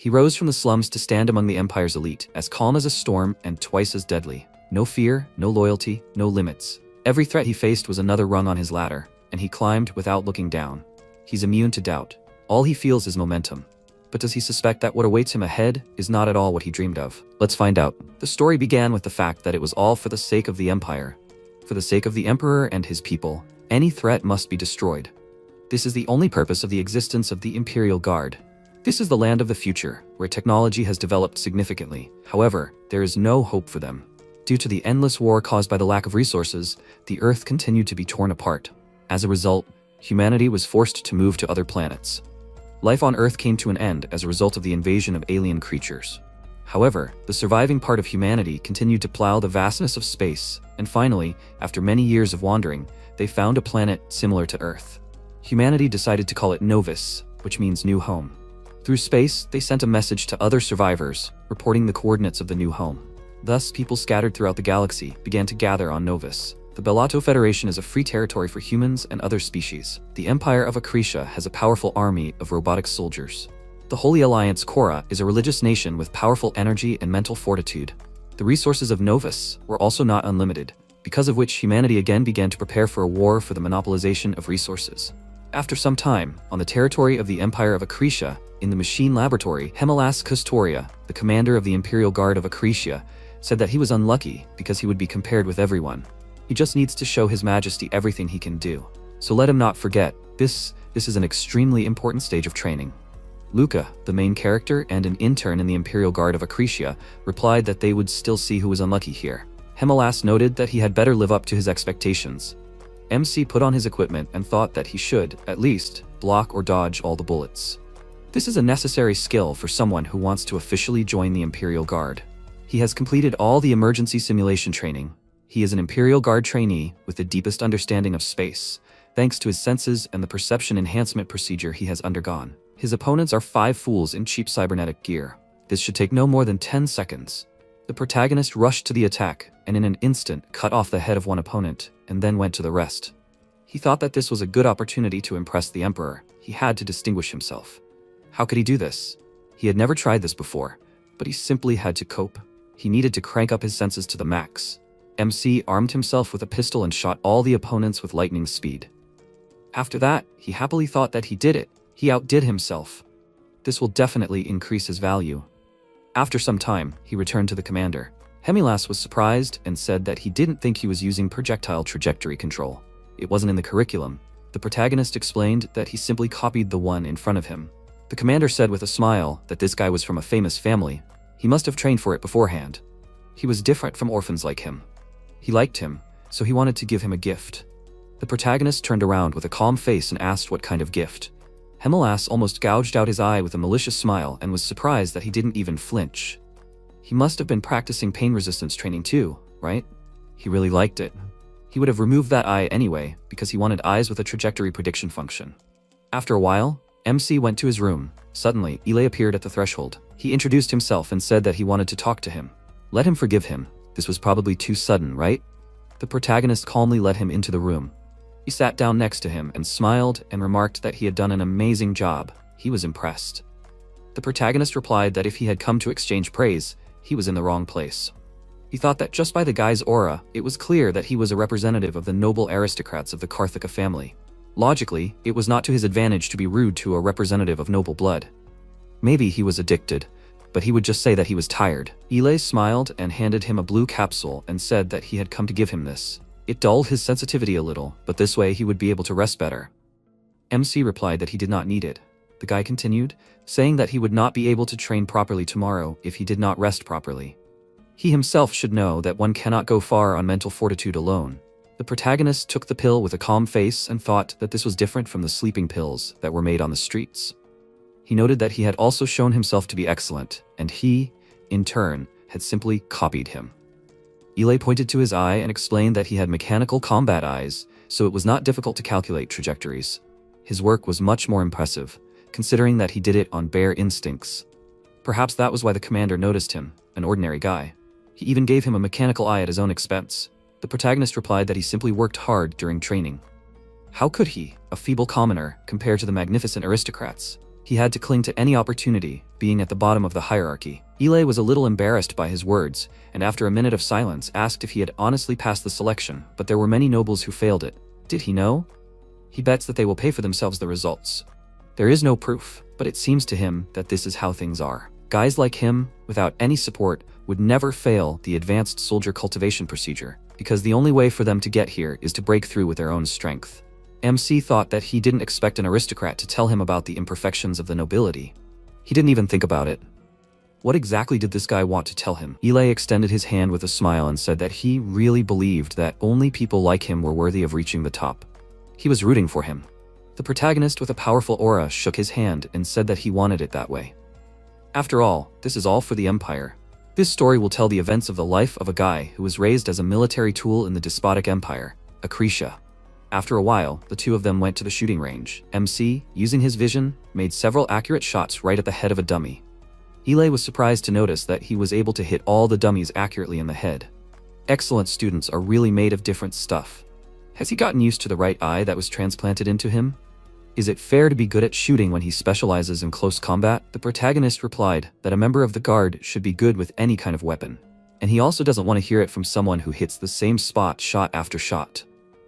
He rose from the slums to stand among the Empire's elite, as calm as a storm and twice as deadly. No fear, no loyalty, no limits. Every threat he faced was another rung on his ladder, and he climbed without looking down. He's immune to doubt. All he feels is momentum. But does he suspect that what awaits him ahead is not at all what he dreamed of? Let's find out. The story began with the fact that it was all for the sake of the Empire. For the sake of the Emperor and his people, any threat must be destroyed. This is the only purpose of the existence of the Imperial Guard. This is the land of the future, where technology has developed significantly. However, there is no hope for them. Due to the endless war caused by the lack of resources, the Earth continued to be torn apart. As a result, humanity was forced to move to other planets. Life on Earth came to an end as a result of the invasion of alien creatures. However, the surviving part of humanity continued to plow the vastness of space, and finally, after many years of wandering, they found a planet similar to Earth. Humanity decided to call it Novus, which means new home. Through space, they sent a message to other survivors, reporting the coordinates of the new home. Thus, people scattered throughout the galaxy began to gather on Novus. The Bellato Federation is a free territory for humans and other species. The Empire of Acretia has a powerful army of robotic soldiers. The Holy Alliance Korra is a religious nation with powerful energy and mental fortitude. The resources of Novus were also not unlimited, because of which humanity again began to prepare for a war for the monopolization of resources. After some time, on the territory of the Empire of Acretia, in the machine laboratory, Hemelas Custoria, the commander of the Imperial Guard of Acretia, said that he was unlucky because he would be compared with everyone. He just needs to show His Majesty everything he can do. So let him not forget, this is an extremely important stage of training. Luca, the main character and an intern in the Imperial Guard of Acretia, replied that they would still see who was unlucky here. Hemelas noted that he had better live up to his expectations. MC put on his equipment and thought that he should, at least, block or dodge all the bullets. This is a necessary skill for someone who wants to officially join the Imperial Guard. He has completed all the emergency simulation training. He is an Imperial Guard trainee with the deepest understanding of space, thanks to his senses and the perception enhancement procedure he has undergone. His opponents are 5 fools in cheap cybernetic gear. This should take no more than 10 seconds. The protagonist rushed to the attack and in an instant cut off the head of one opponent and then went to the rest. He thought that this was a good opportunity to impress the Emperor. He had to distinguish himself. How could he do this? He had never tried this before, but he simply had to cope. He needed to crank up his senses to the max. MC armed himself with a pistol and shot all the opponents with lightning speed. After that, he happily thought that he did it. He outdid himself. This will definitely increase his value. After some time, he returned to the commander. Hemelas was surprised and said that he didn't think he was using projectile trajectory control. It wasn't in the curriculum. The protagonist explained that he simply copied the one in front of him. The commander said with a smile that this guy was from a famous family. He must have trained for it beforehand. He was different from orphans like him. He liked him, so he wanted to give him a gift. The protagonist turned around with a calm face and asked what kind of gift. Hemelas almost gouged out his eye with a malicious smile and was surprised that he didn't even flinch. He must have been practicing pain resistance training too, right? He really liked it. He would have removed that eye anyway, because he wanted eyes with a trajectory prediction function. After a while, MC went to his room. Suddenly, Ile appeared at the threshold. He introduced himself and said that he wanted to talk to him. Let him forgive him. This was probably too sudden, right? The protagonist calmly led him into the room. He sat down next to him and smiled and remarked that he had done an amazing job. He was impressed. The protagonist replied that if he had come to exchange praise, he was in the wrong place. He thought that just by the guy's aura, it was clear that he was a representative of the noble aristocrats of the Karthika family. Logically, it was not to his advantage to be rude to a representative of noble blood. Maybe he was addicted, but he would just say that he was tired. Ile smiled and handed him a blue capsule and said that he had come to give him this. It dulled his sensitivity a little, but this way he would be able to rest better. MC replied that he did not need it. The guy continued, saying that he would not be able to train properly tomorrow if he did not rest properly. He himself should know that one cannot go far on mental fortitude alone. The protagonist took the pill with a calm face and thought that this was different from the sleeping pills that were made on the streets. He noted that he had also shown himself to be excellent, and he, in turn, had simply copied him. Ile pointed to his eye and explained that he had mechanical combat eyes, so it was not difficult to calculate trajectories. His work was much more impressive, considering that he did it on bare instincts. Perhaps that was why the commander noticed him, an ordinary guy. He even gave him a mechanical eye at his own expense. The protagonist replied that he simply worked hard during training. How could he, a feeble commoner, compare to the magnificent aristocrats? He had to cling to any opportunity, being at the bottom of the hierarchy. Ile was a little embarrassed by his words, and after a minute of silence asked if he had honestly passed the selection, but there were many nobles who failed it. Did he know? He bets that they will pay for themselves the results. There is no proof, but it seems to him that this is how things are. Guys like him, without any support, would never fail the advanced soldier cultivation procedure, because the only way for them to get here is to break through with their own strength. MC thought that he didn't expect an aristocrat to tell him about the imperfections of the nobility. He didn't even think about it. What exactly did this guy want to tell him? Ile extended his hand with a smile and said that he really believed that only people like him were worthy of reaching the top. He was rooting for him. The protagonist with a powerful aura shook his hand and said that he wanted it that way. After all, this is all for the Empire. This story will tell the events of the life of a guy who was raised as a military tool in the despotic empire, Akrisha. After a while, the two of them went to the shooting range. MC, using his vision, made several accurate shots right at the head of a dummy. Ile was surprised to notice that he was able to hit all the dummies accurately in the head. Excellent students are really made of different stuff. Has he gotten used to the right eye that was transplanted into him? Is it fair to be good at shooting when he specializes in close combat? The protagonist replied that a member of the guard should be good with any kind of weapon. And he also doesn't want to hear it from someone who hits the same spot shot after shot.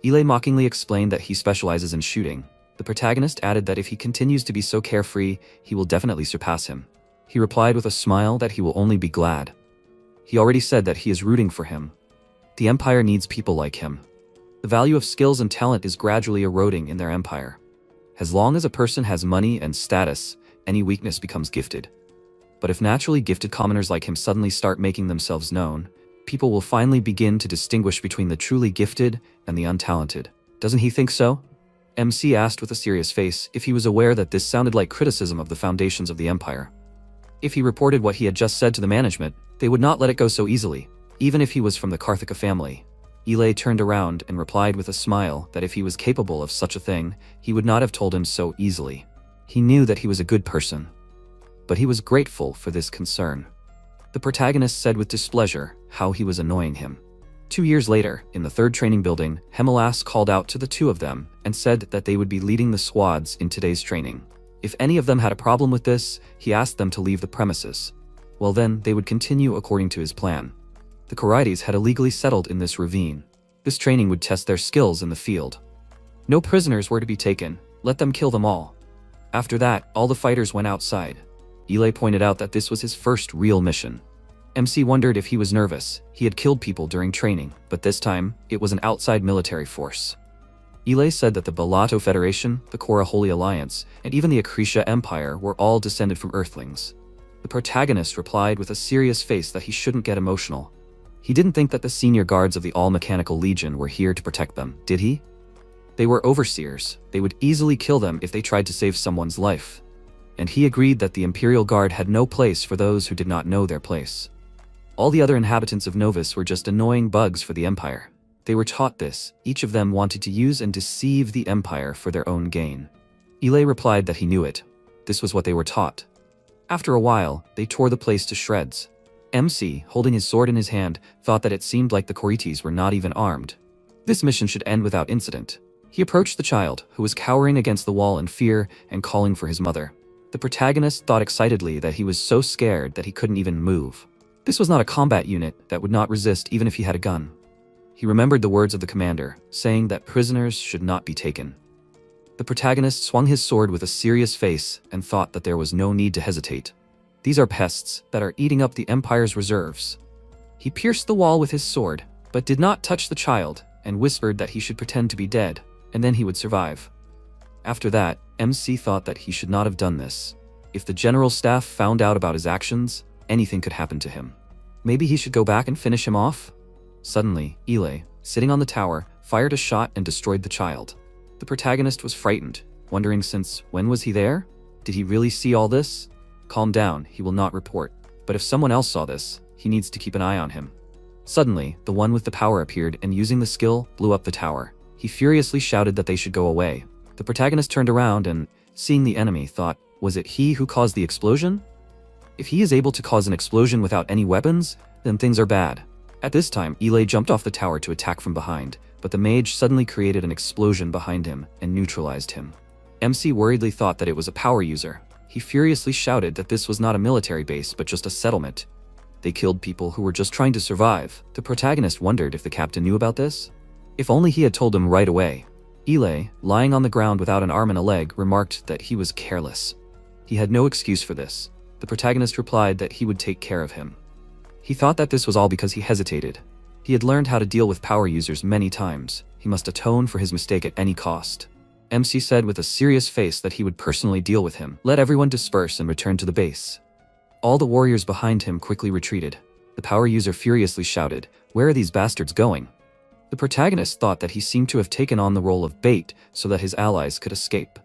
Ile mockingly explained that he specializes in shooting. The protagonist added that if he continues to be so carefree, he will definitely surpass him. He replied with a smile that he will only be glad. He already said that he is rooting for him. The empire needs people like him. The value of skills and talent is gradually eroding in their empire. As long as a person has money and status, any weakness becomes gifted. But if naturally gifted commoners like him suddenly start making themselves known, people will finally begin to distinguish between the truly gifted and the untalented. Doesn't he think so? MC asked with a serious face if he was aware that this sounded like criticism of the foundations of the empire. If he reported what he had just said to the management, they would not let it go so easily, even if he was from the Karthika family. Ile turned around and replied with a smile that if he was capable of such a thing, he would not have told him so easily. He knew that he was a good person, but he was grateful for this concern. The protagonist said with displeasure how he was annoying him. 2 years later, in the third training building, Hemelas called out to the two of them and said that they would be leading the squads in today's training. If any of them had a problem with this, he asked them to leave the premises. Well then, they would continue according to his plan. The Karaites had illegally settled in this ravine. This training would test their skills in the field. No prisoners were to be taken, let them kill them all. After that, all the fighters went outside. Ile pointed out that this was his first real mission. MC wondered if he was nervous. He had killed people during training, but this time, it was an outside military force. Ile said that the Balato Federation, the Korra Holy Alliance, and even the Akrisha Empire were all descended from Earthlings. The protagonist replied with a serious face that he shouldn't get emotional. He didn't think that the senior guards of the All-Mechanical Legion were here to protect them, did he? They were overseers. They would easily kill them if they tried to save someone's life. And he agreed that the Imperial Guard had no place for those who did not know their place. All the other inhabitants of Novus were just annoying bugs for the Empire. They were taught this. Each of them wanted to use and deceive the Empire for their own gain. Ile replied that he knew it. This was what they were taught. After a while, they tore the place to shreds. MC, holding his sword in his hand, thought that it seemed like the Koritis were not even armed. This mission should end without incident. He approached the child, who was cowering against the wall in fear and calling for his mother. The protagonist thought excitedly that he was so scared that he couldn't even move. This was not a combat unit that would not resist even if he had a gun. He remembered the words of the commander, saying that prisoners should not be taken. The protagonist swung his sword with a serious face and thought that there was no need to hesitate. These are pests that are eating up the Empire's reserves. He pierced the wall with his sword, but did not touch the child, and whispered that he should pretend to be dead, and then he would survive. After that, MC thought that he should not have done this. If the general staff found out about his actions, anything could happen to him. Maybe he should go back and finish him off? Suddenly, Ile, sitting on the tower, fired a shot and destroyed the child. The protagonist was frightened, wondering since when was he there? Did he really see all this? Calm down, he will not report. But if someone else saw this, he needs to keep an eye on him. Suddenly, the one with the power appeared and using the skill, blew up the tower. He furiously shouted that they should go away. The protagonist turned around and, seeing the enemy, thought, was it he who caused the explosion? If he is able to cause an explosion without any weapons, then things are bad. At this time, Ile jumped off the tower to attack from behind, but the mage suddenly created an explosion behind him and neutralized him. MC worriedly thought that it was a power user. He furiously shouted that this was not a military base but just a settlement. They killed people who were just trying to survive. The protagonist wondered if the captain knew about this. If only he had told him right away. Ile, lying on the ground without an arm and a leg, remarked that he was careless. He had no excuse for this. The protagonist replied that he would take care of him. He thought that this was all because he hesitated. He had learned how to deal with power users many times. He must atone for his mistake at any cost. MC said with a serious face that he would personally deal with him. Let everyone disperse and return to the base. All the warriors behind him quickly retreated. The power user furiously shouted, "Where are these bastards going?" The protagonist thought that he seemed to have taken on the role of bait so that his allies could escape.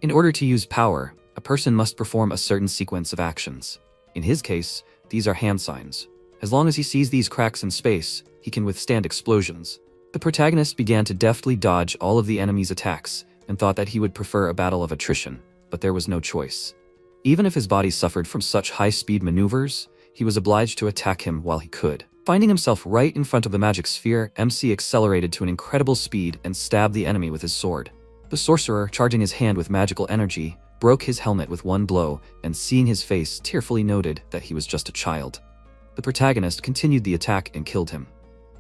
In order to use power, a person must perform a certain sequence of actions. In his case, these are hand signs. As long as he sees these cracks in space, he can withstand explosions. The protagonist began to deftly dodge all of the enemy's attacks and thought that he would prefer a battle of attrition, but there was no choice. Even if his body suffered from such high-speed maneuvers, he was obliged to attack him while he could. Finding himself right in front of the magic sphere, MC accelerated to an incredible speed and stabbed the enemy with his sword. The sorcerer, charging his hand with magical energy, broke his helmet with one blow, and seeing his face, tearfully noted that he was just a child. The protagonist continued the attack and killed him.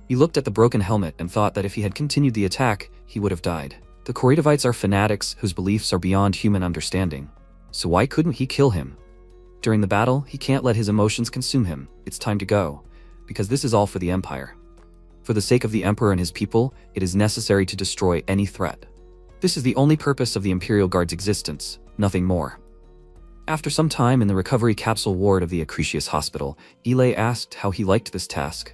He looked at the broken helmet and thought that if he had continued the attack, he would have died. The Koritovites are fanatics whose beliefs are beyond human understanding. So why couldn't he kill him? During the battle, he can't let his emotions consume him. It's time to go, because this is all for the Empire. For the sake of the Emperor and his people, it is necessary to destroy any threat. This is the only purpose of the Imperial Guard's existence, nothing more. After some time in the recovery capsule ward of the Acrisius Hospital, Ile asked how he liked this task.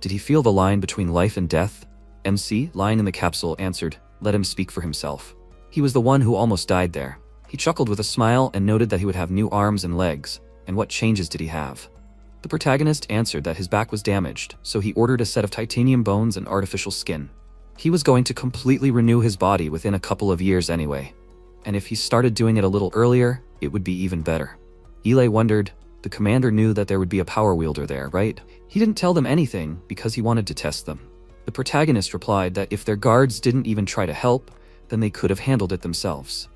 Did he feel the line between life and death? MC, lying in the capsule, answered, "Let him speak for himself. He was the one who almost died there." He chuckled with a smile and noted that he would have new arms and legs. And what changes did he have? The protagonist answered that his back was damaged, so he ordered a set of titanium bones and artificial skin. He was going to completely renew his body within a couple of years anyway. And if he started doing it a little earlier, it would be even better. Ile wondered, the commander knew that there would be a power wielder there, right? He didn't tell them anything because he wanted to test them. The protagonist replied that if their guards didn't even try to help, then they could have handled it themselves.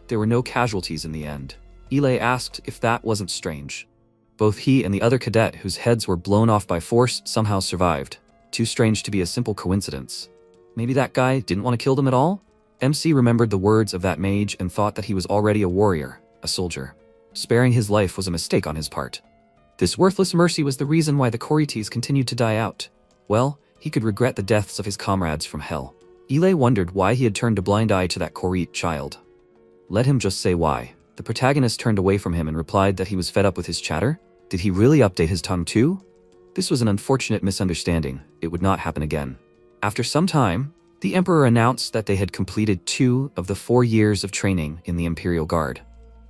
There were no casualties in the end. Ile asked if that wasn't strange. Both he and the other cadet whose heads were blown off by force somehow survived. Too strange to be a simple coincidence. Maybe that guy didn't want to kill them at all? MC remembered the words of that mage and thought that he was already a warrior, a soldier. Sparing his life was a mistake on his part. This worthless mercy was the reason why the Korites continued to die out. Well, he could regret the deaths of his comrades from hell. Ile wondered why he had turned a blind eye to that Korite child. Let him just say why. The protagonist turned away from him and replied that he was fed up with his chatter. Did he really update his tongue too? This was an unfortunate misunderstanding. It would not happen again. After some time, the Emperor announced that they had completed 2 of the 4 years of training in the Imperial Guard.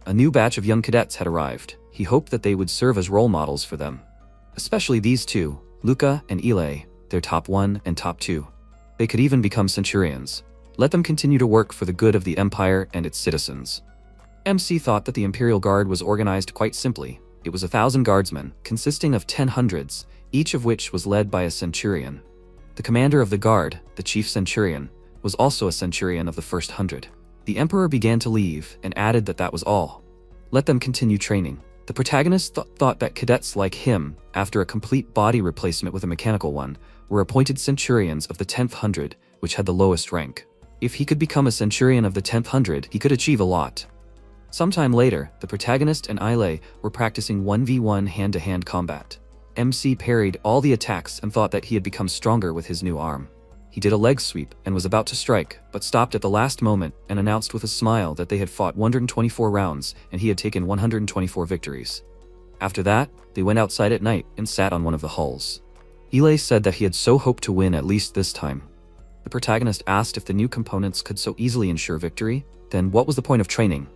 A new batch of young cadets had arrived. He hoped that they would serve as role models for them. Especially these two, Luca and Ile, their top 1 and top 2. They could even become centurions. Let them continue to work for the good of the Empire and its citizens. MC thought that the Imperial Guard was organized quite simply. It was 1,000 guardsmen, consisting of 10 hundreds, each of which was led by a centurion. The commander of the guard, the chief centurion, was also a centurion of the first 100. The Emperor began to leave and added that that was all. Let them continue training. The protagonist thought that cadets like him, after a complete body replacement with a mechanical one, were appointed centurions of the 10th hundred, which had the lowest rank. If he could become a centurion of the 10th hundred, he could achieve a lot. Sometime later, the protagonist and Ile were practicing 1v1 hand-to-hand combat. MC parried all the attacks and thought that he had become stronger with his new arm. He did a leg sweep and was about to strike, but stopped at the last moment and announced with a smile that they had fought 124 rounds and he had taken 124 victories. After that, they went outside at night and sat on one of the hulls. Ile said that he had so hoped to win at least this time. The protagonist asked if the new components could so easily ensure victory, then what was the point of training?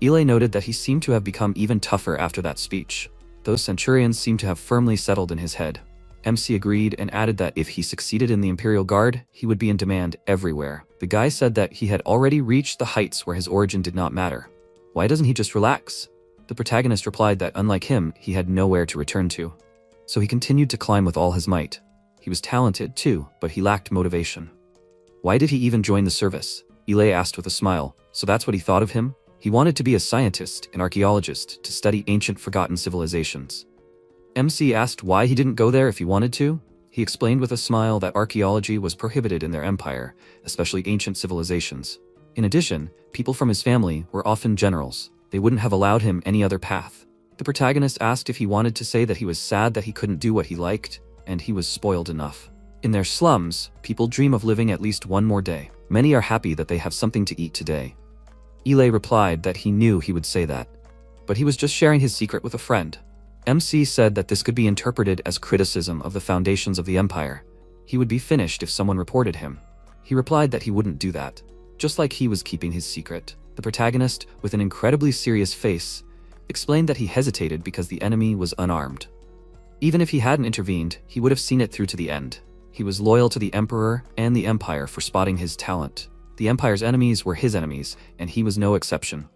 Ile noted that he seemed to have become even tougher after that speech. Those centurions seemed to have firmly settled in his head. MC agreed and added that if he succeeded in the Imperial Guard, he would be in demand everywhere. The guy said that he had already reached the heights where his origin did not matter. Why doesn't he just relax? The protagonist replied that unlike him, he had nowhere to return to. So he continued to climb with all his might. He was talented too, but he lacked motivation. Why did he even join the service? Ile asked with a smile. So that's what he thought of him? He wanted to be a scientist, an archaeologist, to study ancient forgotten civilizations. MC asked why he didn't go there if he wanted to. He explained with a smile that archaeology was prohibited in their empire, especially ancient civilizations. In addition, people from his family were often generals. They wouldn't have allowed him any other path. The protagonist asked if he wanted to say that he was sad that he couldn't do what he liked, and he was spoiled enough. In their slums, people dream of living at least one more day. Many are happy that they have something to eat today. Ile replied that he knew he would say that, but he was just sharing his secret with a friend. MC said that this could be interpreted as criticism of the foundations of the empire. He would be finished if someone reported him. He replied that he wouldn't do that, just like he was keeping his secret. The protagonist, with an incredibly serious face, explained that he hesitated because the enemy was unarmed. Even if he hadn't intervened, he would have seen it through to the end. He was loyal to the emperor and the empire for spotting his talent. The empire's enemies were his enemies, and he was no exception.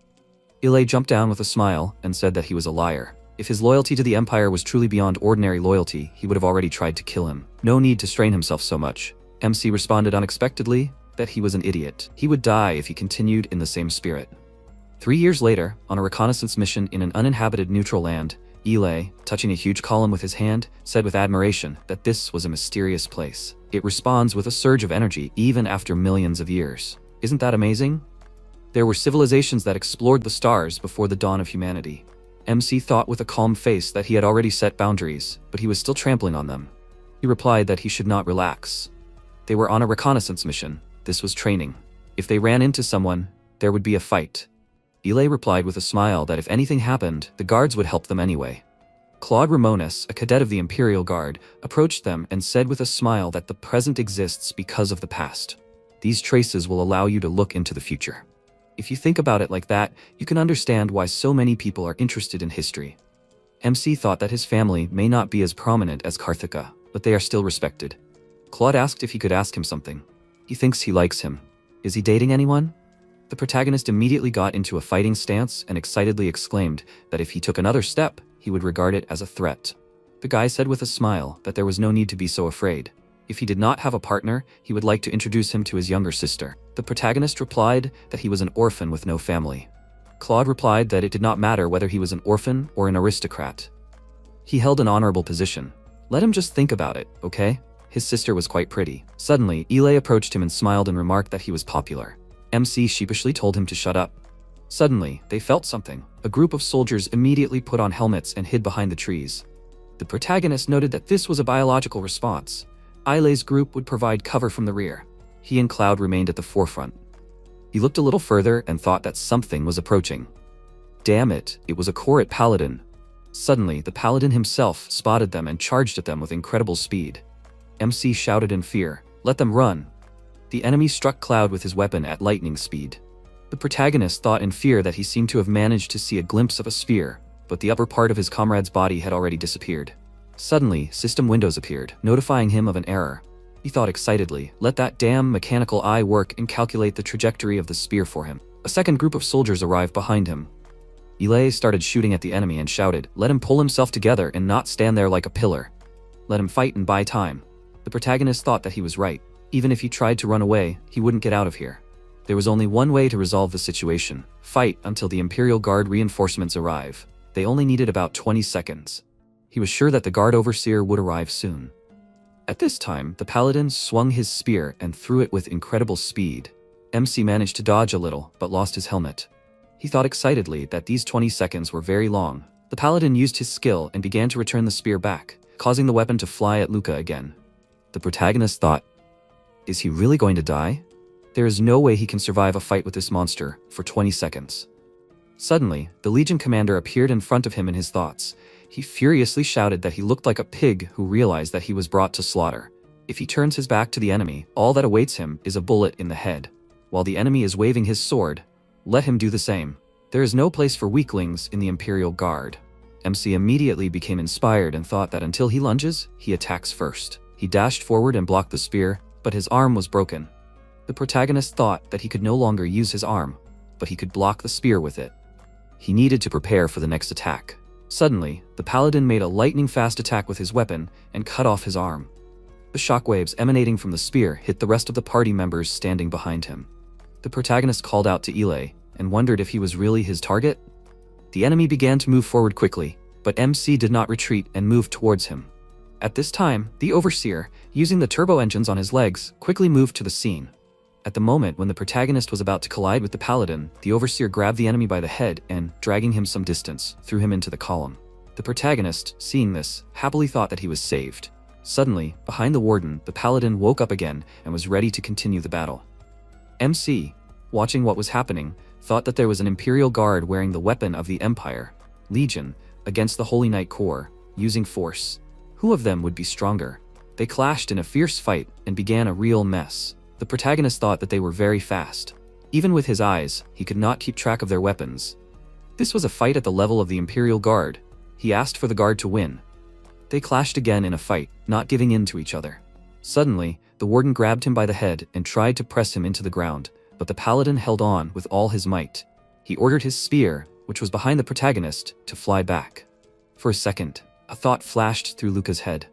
Ile jumped down with a smile and said that he was a liar. If his loyalty to the empire was truly beyond ordinary loyalty, he would have already tried to kill him. No need to strain himself so much. MC responded unexpectedly that he was an idiot. He would die if he continued in the same spirit. 3 years later, on a reconnaissance mission in an uninhabited neutral land, Ile, touching a huge column with his hand, said with admiration that this was a mysterious place. It responds with a surge of energy even after millions of years. Isn't that amazing? There were civilizations that explored the stars before the dawn of humanity. MC thought with a calm face that he had already set boundaries, but he was still trampling on them. He replied that he should not relax. They were on a reconnaissance mission. This was training. If they ran into someone, there would be a fight. Ile replied with a smile that if anything happened, the guards would help them anyway. Claude Ramones, a cadet of the Imperial Guard, approached them and said with a smile that the present exists because of the past. These traces will allow you to look into the future. If you think about it like that, you can understand why so many people are interested in history. MC thought that his family may not be as prominent as Karthika, but they are still respected. Claude asked if he could ask him something. He thinks he likes him. Is he dating anyone? The protagonist immediately got into a fighting stance and excitedly exclaimed that if he took another step, he would regard it as a threat. The guy said with a smile that there was no need to be so afraid. If he did not have a partner, he would like to introduce him to his younger sister. The protagonist replied that he was an orphan with no family. Claude replied that it did not matter whether he was an orphan or an aristocrat. He held an honorable position. Let him just think about it, okay? His sister was quite pretty. Suddenly, Ile approached him and smiled and remarked that he was popular. MC sheepishly told him to shut up. Suddenly, they felt something. A group of soldiers immediately put on helmets and hid behind the trees. The protagonist noted that this was a biological response. Ile's group would provide cover from the rear. He and Cloud remained at the forefront. He looked a little further and thought that something was approaching. Damn it, it was a Korat paladin. Suddenly, the paladin himself spotted them and charged at them with incredible speed. MC shouted in fear, "Let them run!" The enemy struck Cloud with his weapon at lightning speed. The protagonist thought in fear that he seemed to have managed to see a glimpse of a spear, but the upper part of his comrade's body had already disappeared. Suddenly, system windows appeared, notifying him of an error. He thought excitedly, let that damn mechanical eye work and calculate the trajectory of the spear for him. A second group of soldiers arrived behind him. Ile started shooting at the enemy and shouted, "Let him pull himself together and not stand there like a pillar. Let him fight and buy time." The protagonist thought that he was right. Even if he tried to run away, he wouldn't get out of here. There was only one way to resolve the situation. Fight until the Imperial Guard reinforcements arrive. They only needed about 20 seconds. He was sure that the guard overseer would arrive soon. At this time, the paladin swung his spear and threw it with incredible speed. MC managed to dodge a little, but lost his helmet. He thought excitedly that these 20 seconds were very long. The paladin used his skill and began to return the spear back, causing the weapon to fly at Luca again. The protagonist thought, is he really going to die? There is no way he can survive a fight with this monster for 20 seconds. Suddenly, the Legion commander appeared in front of him in his thoughts. He furiously shouted that he looked like a pig who realized that he was brought to slaughter. If he turns his back to the enemy, all that awaits him is a bullet in the head. While the enemy is waving his sword, let him do the same. There is no place for weaklings in the Imperial Guard. MC immediately became inspired and thought that until he lunges, he attacks first. He dashed forward and blocked the spear, but his arm was broken. The protagonist thought that he could no longer use his arm, but he could block the spear with it. He needed to prepare for the next attack. Suddenly, the paladin made a lightning-fast attack with his weapon and cut off his arm. The shockwaves emanating from the spear hit the rest of the party members standing behind him. The protagonist called out to Ile, and wondered if he was really his target. The enemy began to move forward quickly, but MC did not retreat and moved towards him. At this time, the Overseer, using the turbo engines on his legs, quickly moved to the scene. At the moment when the protagonist was about to collide with the Paladin, the Overseer grabbed the enemy by the head and, dragging him some distance, threw him into the column. The protagonist, seeing this, happily thought that he was saved. Suddenly, behind the Warden, the Paladin woke up again and was ready to continue the battle. MC, watching what was happening, thought that there was an Imperial Guard wearing the weapon of the Empire, Legion, against the Holy Knight Corps, using force. Who of them would be stronger? They clashed in a fierce fight and began a real mess. The protagonist thought that they were very fast. Even with his eyes, he could not keep track of their weapons. This was a fight at the level of the Imperial Guard. He asked for the guard to win. They clashed again in a fight, not giving in to each other. Suddenly, the Warden grabbed him by the head and tried to press him into the ground, but the Paladin held on with all his might. He ordered his spear, which was behind the protagonist, to fly back. For a second, a thought flashed through Luca's head.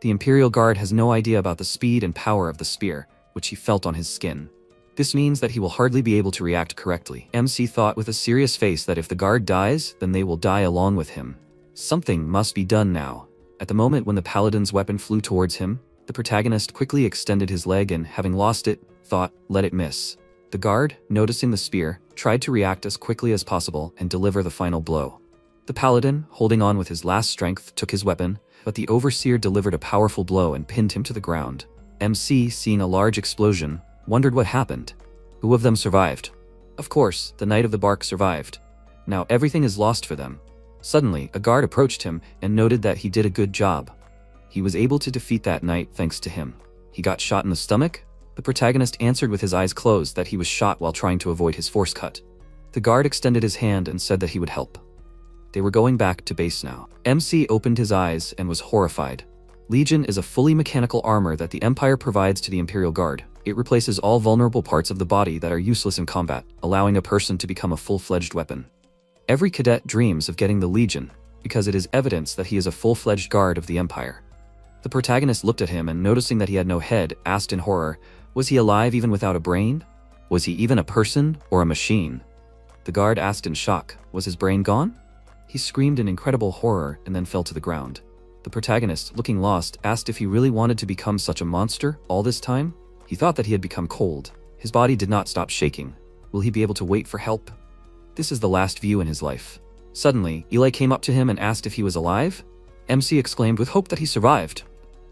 The Imperial Guard has no idea about the speed and power of the spear, which he felt on his skin. This means that he will hardly be able to react correctly. MC thought with a serious face that if the guard dies, then they will die along with him. Something must be done now. At the moment when the Paladin's weapon flew towards him, the protagonist quickly extended his leg and, having lost it, thought, let it miss. The guard, noticing the spear, tried to react as quickly as possible and deliver the final blow. The Paladin, holding on with his last strength, took his weapon, but the Overseer delivered a powerful blow and pinned him to the ground. MC, seeing a large explosion, wondered what happened. Who of them survived? Of course, the Knight of the Bark survived. Now everything is lost for them. Suddenly, a guard approached him and noted that he did a good job. He was able to defeat that knight thanks to him. He got shot in the stomach? The protagonist answered with his eyes closed that he was shot while trying to avoid his force cut. The guard extended his hand and said that he would help. They were going back to base now. MC opened his eyes and was horrified. Legion is a fully mechanical armor that the Empire provides to the Imperial Guard. It replaces all vulnerable parts of the body that are useless in combat, allowing a person to become a full-fledged weapon. Every cadet dreams of getting the Legion, because it is evidence that he is a full-fledged guard of the Empire. The protagonist looked at him and, noticing that he had no head, asked in horror, was he alive even without a brain? Was he even a person or a machine? The guard asked in shock, was his brain gone? He screamed in incredible horror and then fell to the ground. The protagonist, looking lost, asked if he really wanted to become such a monster all this time. He thought that he had become cold. His body did not stop shaking. Will he be able to wait for help? This is the last view in his life. Suddenly, Eli came up to him and asked if he was alive. MC exclaimed with hope that he survived.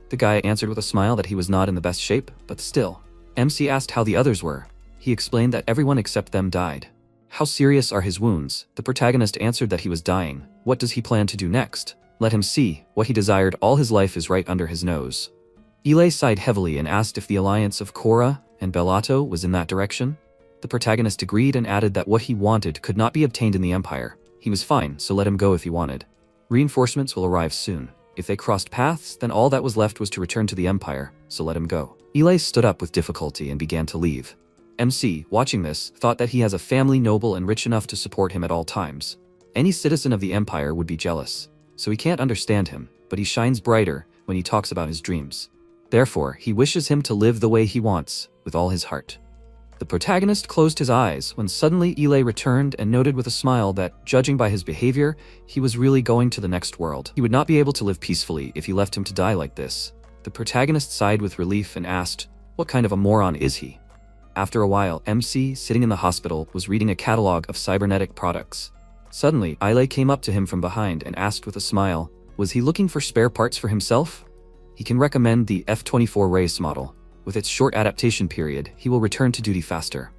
The guy answered with a smile that he was not in the best shape, but still. MC asked how the others were. He explained that everyone except them died. How serious are his wounds? The protagonist answered that he was dying. What does he plan to do next? Let him see. What he desired all his life is right under his nose. Eli sighed heavily and asked if the alliance of Korra and Bellato was in that direction. The protagonist agreed and added that what he wanted could not be obtained in the Empire. He was fine, so let him go if he wanted. Reinforcements will arrive soon. If they crossed paths, then all that was left was to return to the Empire, so let him go. Eli stood up with difficulty and began to leave. MC, watching this, thought that he has a family noble and rich enough to support him at all times. Any citizen of the Empire would be jealous, so he can't understand him, but he shines brighter when he talks about his dreams. Therefore, he wishes him to live the way he wants, with all his heart. The protagonist closed his eyes when suddenly Eli returned and noted with a smile that, judging by his behavior, he was really going to the next world. He would not be able to live peacefully if he left him to die like this. The protagonist sighed with relief and asked, what kind of a moron is he? After a while, MC, sitting in the hospital, was reading a catalog of cybernetic products. Suddenly, Eli came up to him from behind and asked with a smile, was he looking for spare parts for himself? He can recommend the F-24 race model. With its short adaptation period, he will return to duty faster.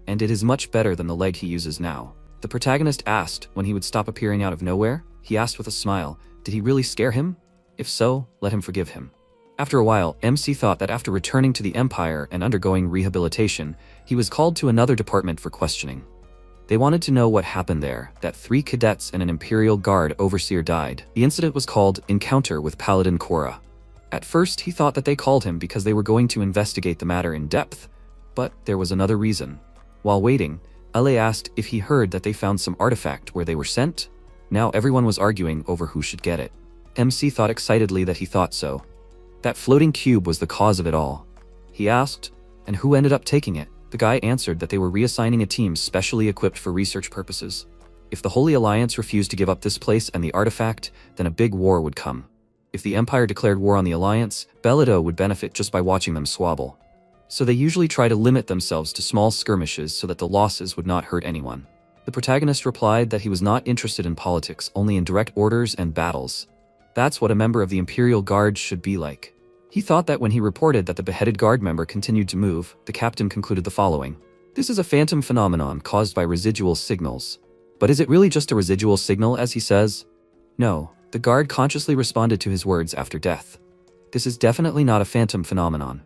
And it is much better than the leg he uses now. The protagonist asked when he would stop appearing out of nowhere. He asked with a smile, did he really scare him? If so, let him forgive him. After a while, MC thought that after returning to the Empire and undergoing rehabilitation, he was called to another department for questioning. They wanted to know what happened there, that 3 cadets and an Imperial Guard overseer died. The incident was called Encounter with Paladin Korra. At first, he thought that they called him because they were going to investigate the matter in depth, but there was another reason. While waiting, LA asked if he heard that they found some artifact where they were sent. Now everyone was arguing over who should get it. MC thought excitedly that he thought so. That floating cube was the cause of it all. He asked, and who ended up taking it? The guy answered that they were reassigning a team specially equipped for research purposes. If the Holy Alliance refused to give up this place and the artifact, then a big war would come. If the Empire declared war on the Alliance, Bellido would benefit just by watching them squabble. So they usually try to limit themselves to small skirmishes so that the losses would not hurt anyone. The protagonist replied that he was not interested in politics, only in direct orders and battles. That's what a member of the Imperial Guard should be like. He thought that when he reported that the beheaded guard member continued to move, the captain concluded the following. This is a phantom phenomenon caused by residual signals. But is it really just a residual signal, as he says? No, the guard consciously responded to his words after death. This is definitely not a phantom phenomenon.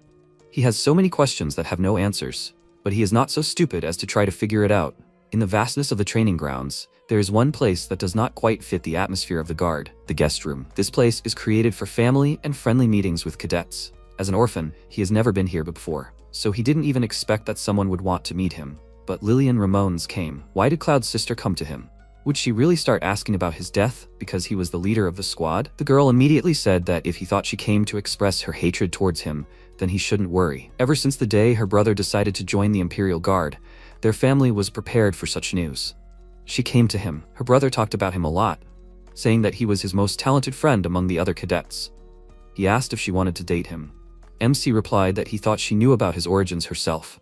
He has so many questions that have no answers, but he is not so stupid as to try to figure it out. In the vastness of the training grounds, there is one place that does not quite fit the atmosphere of the guard, the guest room. This place is created for family and friendly meetings with cadets. As an orphan, he has never been here before, so he didn't even expect that someone would want to meet him. But Lillian Ramones came. Why did Cloud's sister come to him? Would she really start asking about his death because he was the leader of the squad? The girl immediately said that if he thought she came to express her hatred towards him, then he shouldn't worry. Ever since the day her brother decided to join the Imperial Guard, their family was prepared for such news. She came to him. Her brother talked about him a lot, saying that he was his most talented friend among the other cadets. He asked if she wanted to date him. MC replied that he thought she knew about his origins herself.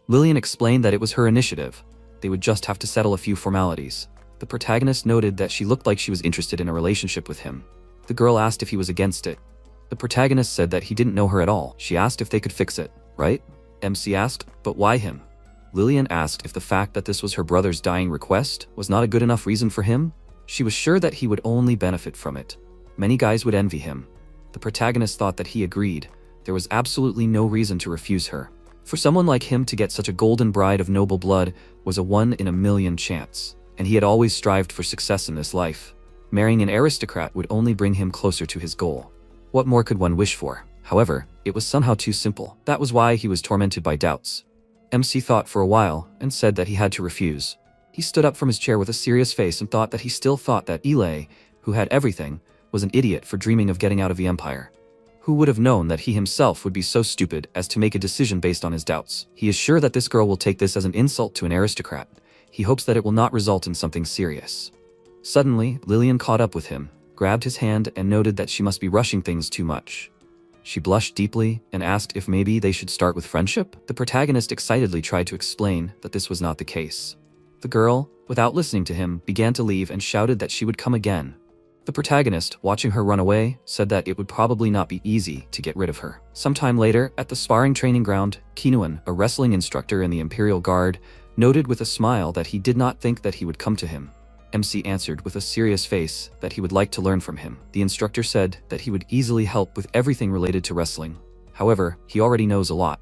Lillian explained that it was her initiative. They would just have to settle a few formalities. The protagonist noted that she looked like she was interested in a relationship with him. The girl asked if he was against it. The protagonist said that he didn't know her at all. She asked if they could fix it, right? MC asked, but why him? Lillian asked if the fact that this was her brother's dying request was not a good enough reason for him. She was sure that he would only benefit from it. Many guys would envy him. The protagonist thought that he agreed. There was absolutely no reason to refuse her. For someone like him to get such a golden bride of noble blood was a 1 in a million chance, and he had always strived for success in this life. Marrying an aristocrat would only bring him closer to his goal. What more could one wish for? However, it was somehow too simple. That was why he was tormented by doubts. MC thought for a while and said that he had to refuse. He stood up from his chair with a serious face and thought that he still thought that Ile, who had everything, was an idiot for dreaming of getting out of the Empire. Who would have known that he himself would be so stupid as to make a decision based on his doubts? He is sure that this girl will take this as an insult to an aristocrat. He hopes that it will not result in something serious. Suddenly, Lillian caught up with him, grabbed his hand and noted that she must be rushing things too much. She blushed deeply and asked if maybe they should start with friendship. The protagonist excitedly tried to explain that this was not the case. The girl, without listening to him, began to leave and shouted that she would come again. The protagonist, watching her run away, said that it would probably not be easy to get rid of her. Sometime later, at the sparring training ground, Kinuan, a wrestling instructor in the Imperial Guard, noted with a smile that he did not think that he would come to him. MC answered with a serious face that he would like to learn from him. The instructor said that he would easily help with everything related to wrestling. However, he already knows a lot.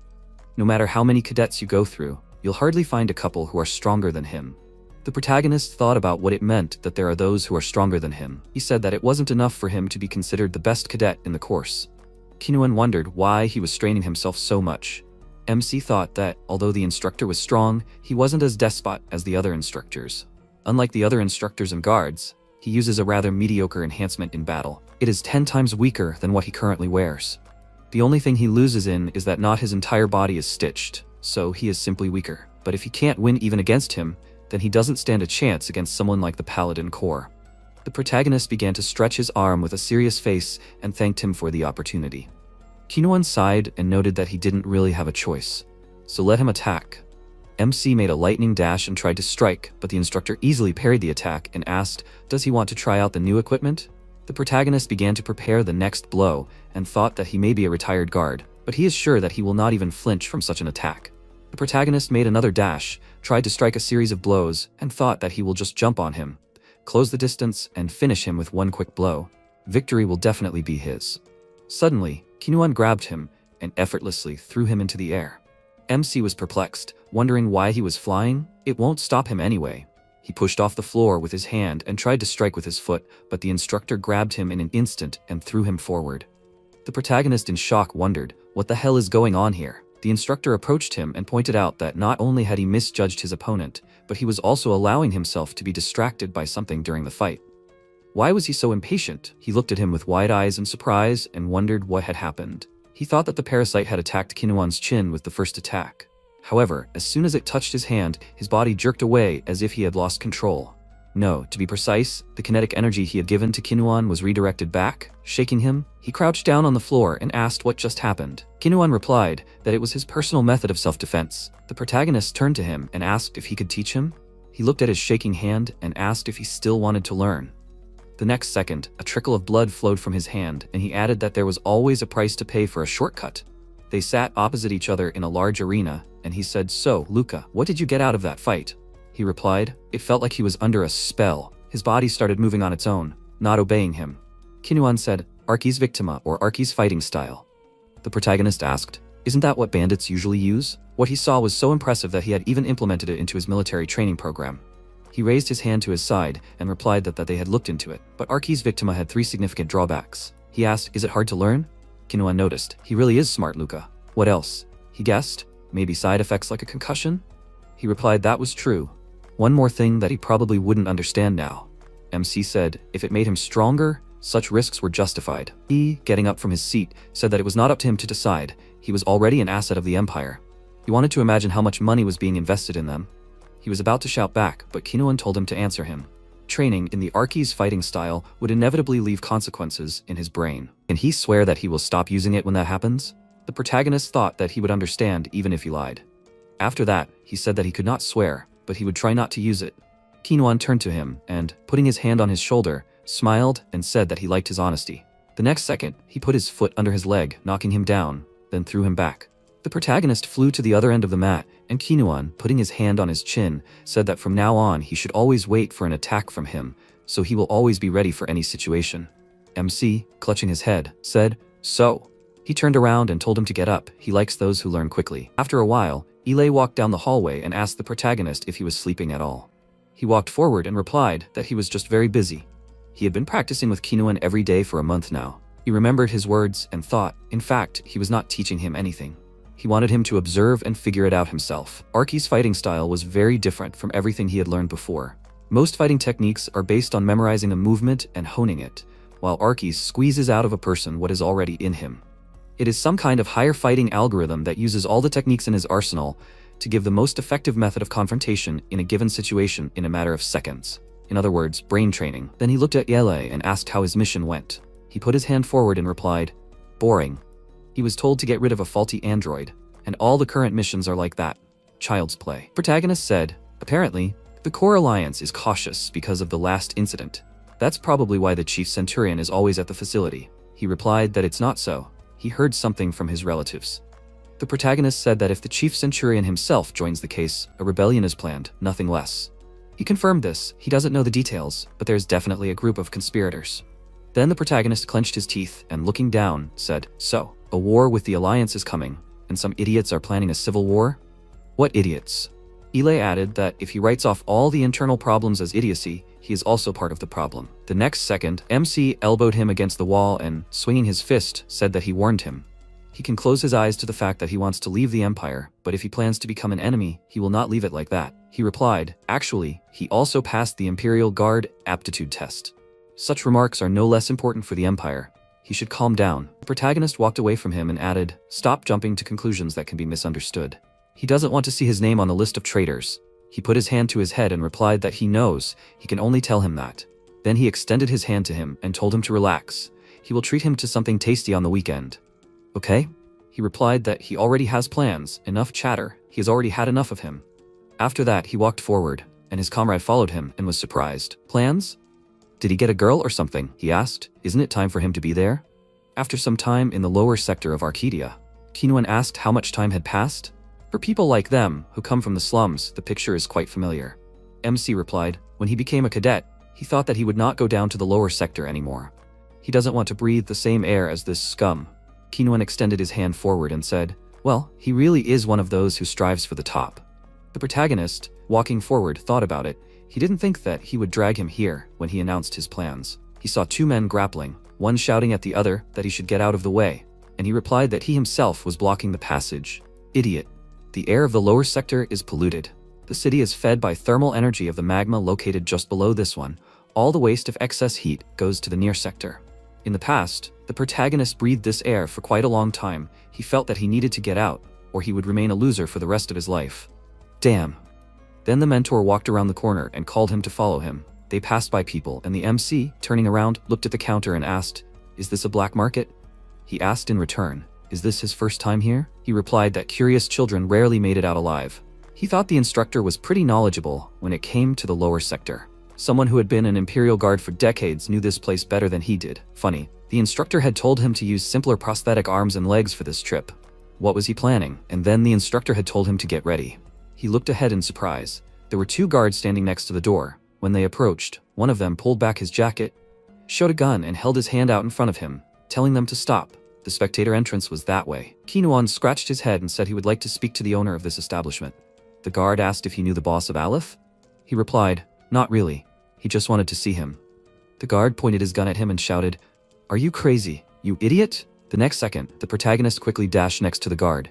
No matter how many cadets you go through, you'll hardly find a couple who are stronger than him. The protagonist thought about what it meant that there are those who are stronger than him. He said that it wasn't enough for him to be considered the best cadet in the course. Kinuan wondered why he was straining himself so much. MC thought that, although the instructor was strong, he wasn't as despot as the other instructors. Unlike the other instructors and guards, he uses a rather mediocre enhancement in battle. It is 10 times weaker than what he currently wears. The only thing he loses in is that not his entire body is stitched, so he is simply weaker. But if he can't win even against him, then he doesn't stand a chance against someone like the Paladin Corps. The protagonist began to stretch his arm with a serious face and thanked him for the opportunity. Kinuan sighed and noted that he didn't really have a choice, so let him attack. MC made a lightning dash and tried to strike, but the instructor easily parried the attack and asked, does he want to try out the new equipment? The protagonist began to prepare the next blow and thought that he may be a retired guard, but he is sure that he will not even flinch from such an attack. The protagonist made another dash, tried to strike a series of blows, and thought that he will just jump on him, close the distance, and finish him with one quick blow. Victory will definitely be his. Suddenly, Kinuan grabbed him and effortlessly threw him into the air. MC was perplexed, wondering why he was flying. It won't stop him anyway. He pushed off the floor with his hand and tried to strike with his foot, but the instructor grabbed him in an instant and threw him forward. The protagonist in shock wondered, what the hell is going on here? The instructor approached him and pointed out that not only had he misjudged his opponent, but he was also allowing himself to be distracted by something during the fight. Why was he so impatient? He looked at him with wide eyes in surprise and wondered what had happened. He thought that the parasite had attacked Kinuan's chin with the first attack. However, as soon as it touched his hand, his body jerked away as if he had lost control. No, to be precise, the kinetic energy he had given to Kinuan was redirected back, shaking him. He crouched down on the floor and asked what just happened. Kinuan replied that it was his personal method of self-defense. The protagonist turned to him and asked if he could teach him. He looked at his shaking hand and asked if he still wanted to learn. The next second, a trickle of blood flowed from his hand, and he added that there was always a price to pay for a shortcut. They sat opposite each other in a large arena, and he said, "So, Luca, what did you get out of that fight?" He replied, "It felt like he was under a spell. His body started moving on its own, not obeying him." Kinuan said, "Arki's Victima or Arki's fighting style." The protagonist asked, "Isn't that what bandits usually use?" What he saw was so impressive that he had even implemented it into his military training program. He raised his hand to his side and replied that they had looked into it, but Arki's Victima had 3 significant drawbacks. He asked, "Is it hard to learn?" Kinuan noticed, "He really is smart, Luca. What else?" He guessed, "Maybe side effects like a concussion?" He replied that was true. One more thing that he probably wouldn't understand now. MC said, if it made him stronger, such risks were justified. He, getting up from his seat, said that it was not up to him to decide. He was already an asset of the Empire. He wanted to imagine how much money was being invested in them. He was about to shout back, but Kinuan told him to answer him. Training in the Arki's fighting style would inevitably leave consequences in his brain. Can he swear that he will stop using it when that happens? The protagonist thought that he would understand even if he lied. After that, he said that he could not swear, but he would try not to use it. Kinuan turned to him and, putting his hand on his shoulder, smiled and said that he liked his honesty. The next second, he put his foot under his leg, knocking him down, then threw him back. The protagonist flew to the other end of the mat, and Kinuan, putting his hand on his chin, said that from now on he should always wait for an attack from him, so he will always be ready for any situation. MC, clutching his head, said, "So." He turned around and told him to get up. He likes those who learn quickly. After a while, Ile walked down the hallway and asked the protagonist if he was sleeping at all. He walked forward and replied that he was just very busy. He had been practicing with Kinuan every day for a month now. He remembered his words and thought, in fact, he was not teaching him anything. He wanted him to observe and figure it out himself. Arki's fighting style was very different from everything he had learned before. Most fighting techniques are based on memorizing a movement and honing it, while Arki's squeezes out of a person what is already in him. It is some kind of higher fighting algorithm that uses all the techniques in his arsenal to give the most effective method of confrontation in a given situation in a matter of seconds. In other words, brain training. Then he looked at Yahello and asked how his mission went. He put his hand forward and replied, "Boring." He was told to get rid of a faulty android, and all the current missions are like that. Child's play. Protagonist said, "Apparently, the core alliance is cautious because of the last incident. That's probably why the chief centurion is always at the facility." He replied that it's not so. He heard something from his relatives. The protagonist said that if the chief centurion himself joins the case, a rebellion is planned, nothing less. He confirmed this. He doesn't know the details, but there's definitely a group of conspirators. Then the protagonist clenched his teeth and, looking down, said, "So, a war with the alliance is coming, and some idiots are planning a civil war?" "What idiots?" Ile added that if he writes off all the internal problems as idiocy, he is also part of the problem. The next second, MC elbowed him against the wall and, swinging his fist, said that he warned him. He can close his eyes to the fact that he wants to leave the Empire, but if he plans to become an enemy, he will not leave it like that. He replied, actually, he also passed the Imperial Guard aptitude test. Such remarks are no less important for the Empire. He should calm down. The protagonist walked away from him and added, "Stop jumping to conclusions that can be misunderstood." He doesn't want to see his name on the list of traitors. He put his hand to his head and replied that he knows, he can only tell him that. Then he extended his hand to him and told him to relax. He will treat him to something tasty on the weekend. Okay? He replied that he already has plans, enough chatter, he has already had enough of him. After that, he walked forward, and his comrade followed him and was surprised. Plans? Did he get a girl or something? He asked. Isn't it time for him to be there? After some time in the lower sector of Arcadia, Kinuan asked how much time had passed. For people like them, who come from the slums, the picture is quite familiar. MC replied, when he became a cadet, he thought that he would not go down to the lower sector anymore. He doesn't want to breathe the same air as this scum. Kinuan extended his hand forward and said, well, he really is one of those who strives for the top. The protagonist, walking forward, thought about it. He didn't think that he would drag him here when he announced his plans. He saw two men grappling, one shouting at the other that he should get out of the way, and he replied that he himself was blocking the passage. Idiot. The air of the lower sector is polluted. The city is fed by thermal energy of the magma located just below this one. All the waste of excess heat goes to the near sector. In the past, the protagonist breathed this air for quite a long time. He felt that he needed to get out, or he would remain a loser for the rest of his life. Damn. Then the mentor walked around the corner and called him to follow him. They passed by people, and the MC, turning around, looked at the counter and asked, "Is this a black market?" He asked in return, "Is this his first time here?" He replied that curious children rarely made it out alive. He thought the instructor was pretty knowledgeable when it came to the lower sector. Someone who had been an Imperial guard for decades knew this place better than he did. Funny, the instructor had told him to use simpler prosthetic arms and legs for this trip. What was he planning? And then the instructor had told him to get ready. He looked ahead in surprise. There were 2 guards standing next to the door. When they approached, one of them pulled back his jacket, showed a gun, and held his hand out in front of him, telling them to stop. The spectator entrance was that way. Kinuan scratched his head and said he would like to speak to the owner of this establishment. The guard asked if he knew the boss of Aleph. He replied, "Not really. He just wanted to see him." The guard pointed his gun at him and shouted, "Are you crazy, you idiot?" The next second, the protagonist quickly dashed next to the guard,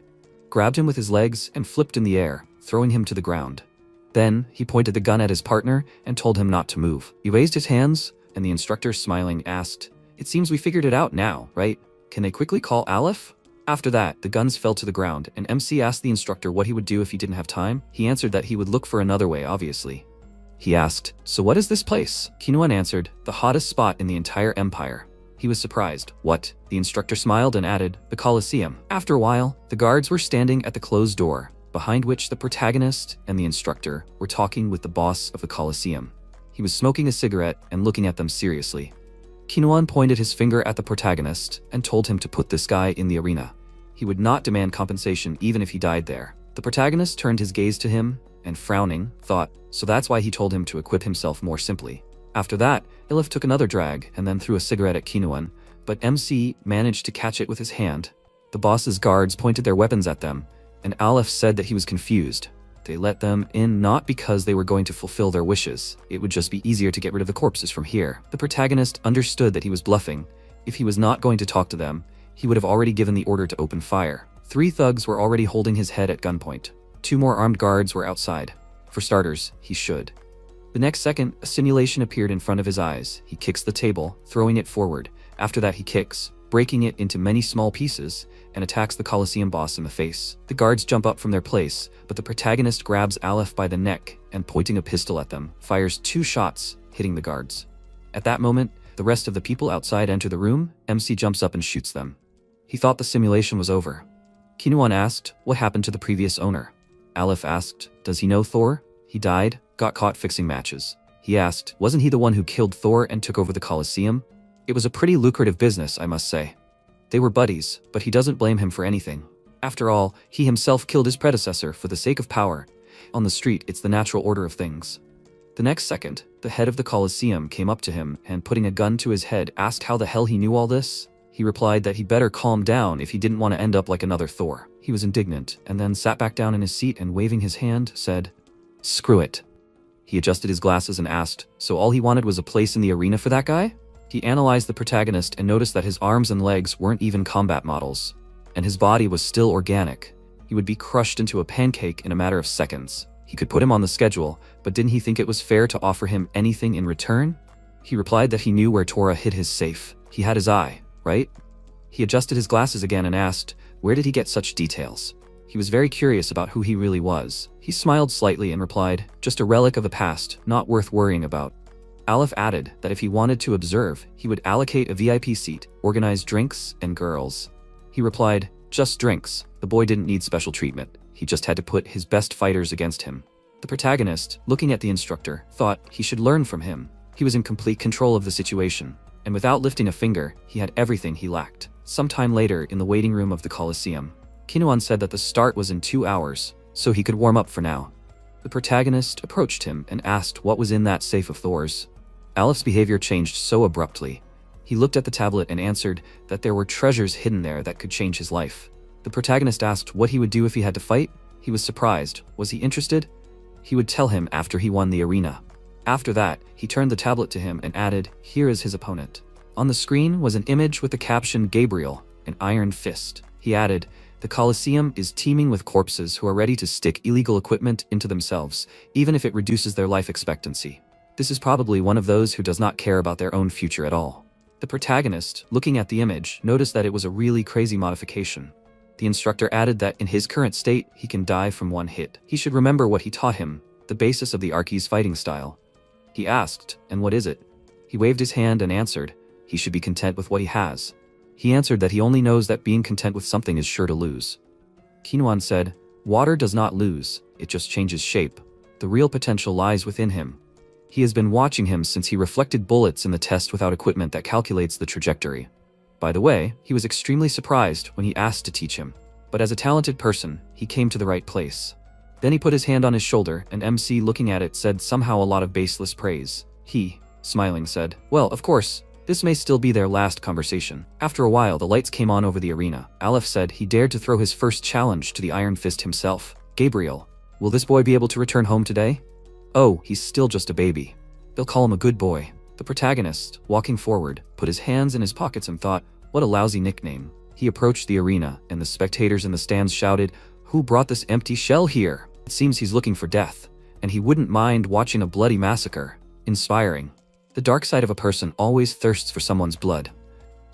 grabbed him with his legs, and flipped in the air, throwing him to the ground. Then, he pointed the gun at his partner and told him not to move. He raised his hands, and the instructor, smiling, asked, "It seems we figured it out now, right? Can they quickly call Aleph?" After that, the guns fell to the ground, and MC asked the instructor what he would do if he didn't have time. He answered that he would look for another way, obviously. He asked, "So what is this place?" Kinuan answered, "The hottest spot in the entire empire." He was surprised. "What?" The instructor smiled and added, "The Colosseum." After a while, the guards were standing at the closed door, behind which the protagonist and the instructor were talking with the boss of the Colosseum. He was smoking a cigarette and looking at them seriously. Kinuan pointed his finger at the protagonist and told him to put this guy in the arena. He would not demand compensation even if he died there. The protagonist turned his gaze to him and, frowning, thought, so that's why he told him to equip himself more simply. After that, Aleph took another drag and then threw a cigarette at Kinuan, but MC managed to catch it with his hand. The boss's guards pointed their weapons at them, and Aleph said that he was confused. They let them in not because they were going to fulfill their wishes. It would just be easier to get rid of the corpses from here. The protagonist understood that he was bluffing. If he was not going to talk to them, he would have already given the order to open fire. 3 thugs were already holding his head at gunpoint. 2 more armed guards were outside. For starters, he should. The next second, a simulation appeared in front of his eyes. He kicks the table, throwing it forward. After that, he kicks, breaking it into many small pieces, and attacks the Colosseum boss in the face. The guards jump up from their place, but the protagonist grabs Aleph by the neck and, pointing a pistol at them, fires 2 shots, hitting the guards. At that moment, the rest of the people outside enter the room. MC jumps up and shoots them. He thought the simulation was over. Kinuan asked, "What happened to the previous owner?" Aleph asked, "Does he know Thor? He died, got caught fixing matches." He asked, "Wasn't he the one who killed Thor and took over the Colosseum?" It was a pretty lucrative business, I must say. They were buddies, but he doesn't blame him for anything. After all, he himself killed his predecessor for the sake of power. On the street, it's the natural order of things. The next second, the head of the Colosseum came up to him and, putting a gun to his head, asked how the hell he knew all this. He replied that he better calm down if he didn't want to end up like another Thor. He was indignant, and then sat back down in his seat and, waving his hand, said, "Screw it." He adjusted his glasses and asked, "So all he wanted was a place in the arena for that guy?" He analyzed the protagonist and noticed that his arms and legs weren't even combat models, and his body was still organic. He would be crushed into a pancake in a matter of seconds. He could put him on the schedule, but didn't he think it was fair to offer him anything in return? He replied that he knew where Tora hid his safe. He had his eye, right? He adjusted his glasses again and asked, where did he get such details? He was very curious about who he really was. He smiled slightly and replied, "Just a relic of the past, not worth worrying about." Aleph added that if he wanted to observe, he would allocate a VIP seat, organize drinks and girls. He replied, "Just drinks." The boy didn't need special treatment. He just had to put his best fighters against him. The protagonist, looking at the instructor, thought he should learn from him. He was in complete control of the situation, and without lifting a finger, he had everything he lacked. Sometime later, in the waiting room of the Colosseum, Kinuan said that the start was in 2 hours, so he could warm up for now. The protagonist approached him and asked what was in that safe of Thor's. Aleph's behavior changed so abruptly. He looked at the tablet and answered that there were treasures hidden there that could change his life. The protagonist asked what he would do if he had to fight. He was surprised. Was he interested? He would tell him after he won the arena. After that, he turned the tablet to him and added, "Here is his opponent." On the screen was an image with the caption, "Gabriel, an iron fist." He added, "The Colosseum is teeming with corpses who are ready to stick illegal equipment into themselves, even if it reduces their life expectancy. This is probably one of those who does not care about their own future at all." The protagonist, looking at the image, noticed that it was a really crazy modification. The instructor added that in his current state, he can die from one hit. He should remember what he taught him, the basis of the Archi's fighting style. He asked, "And what is it?" He waved his hand and answered, he should be content with what he has. He answered that he only knows that being content with something is sure to lose. Kinuan said, "Water does not lose, it just changes shape. The real potential lies within him." He has been watching him since he reflected bullets in the test without equipment that calculates the trajectory. By the way, he was extremely surprised when he asked to teach him. But as a talented person, he came to the right place. Then he put his hand on his shoulder, and MC, looking at it, said somehow a lot of baseless praise. He, smiling, said, "Well, of course, this may still be their last conversation." After a while, the lights came on over the arena. Aleph said he dared to throw his first challenge to the Iron Fist himself. "Gabriel, will this boy be able to return home today?" "Oh, he's still just a baby. They'll call him a good boy." The protagonist, walking forward, put his hands in his pockets and thought, what a lousy nickname. He approached the arena, and the spectators in the stands shouted, "Who brought this empty shell here? It seems he's looking for death, and he wouldn't mind watching a bloody massacre." Inspiring. The dark side of a person always thirsts for someone's blood.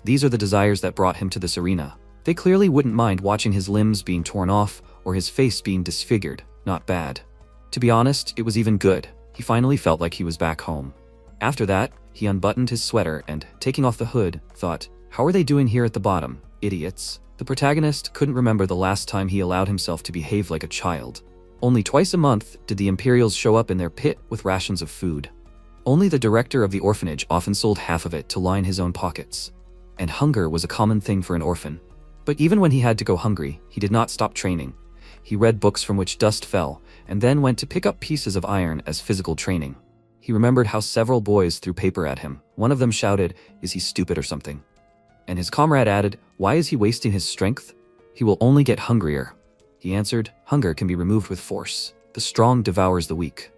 These are the desires that brought him to this arena. They clearly wouldn't mind watching his limbs being torn off or his face being disfigured. Not bad. To be honest, it was even good. He finally felt like he was back home. After that, he unbuttoned his sweater and, taking off the hood, thought, "How are they doing here at the bottom? Idiots." The protagonist couldn't remember the last time he allowed himself to behave like a child. Only twice a month did the Imperials show up in their pit with rations of food. Only the director of the orphanage often sold half of it to line his own pockets. And hunger was a common thing for an orphan. But even when he had to go hungry, he did not stop training. He read books from which dust fell, and then went to pick up pieces of iron as physical training. He remembered how several boys threw paper at him. One of them shouted, "Is he stupid or something?" And his comrade added, "Why is he wasting his strength? He will only get hungrier." He answered, "Hunger can be removed with force. The strong devours the weak."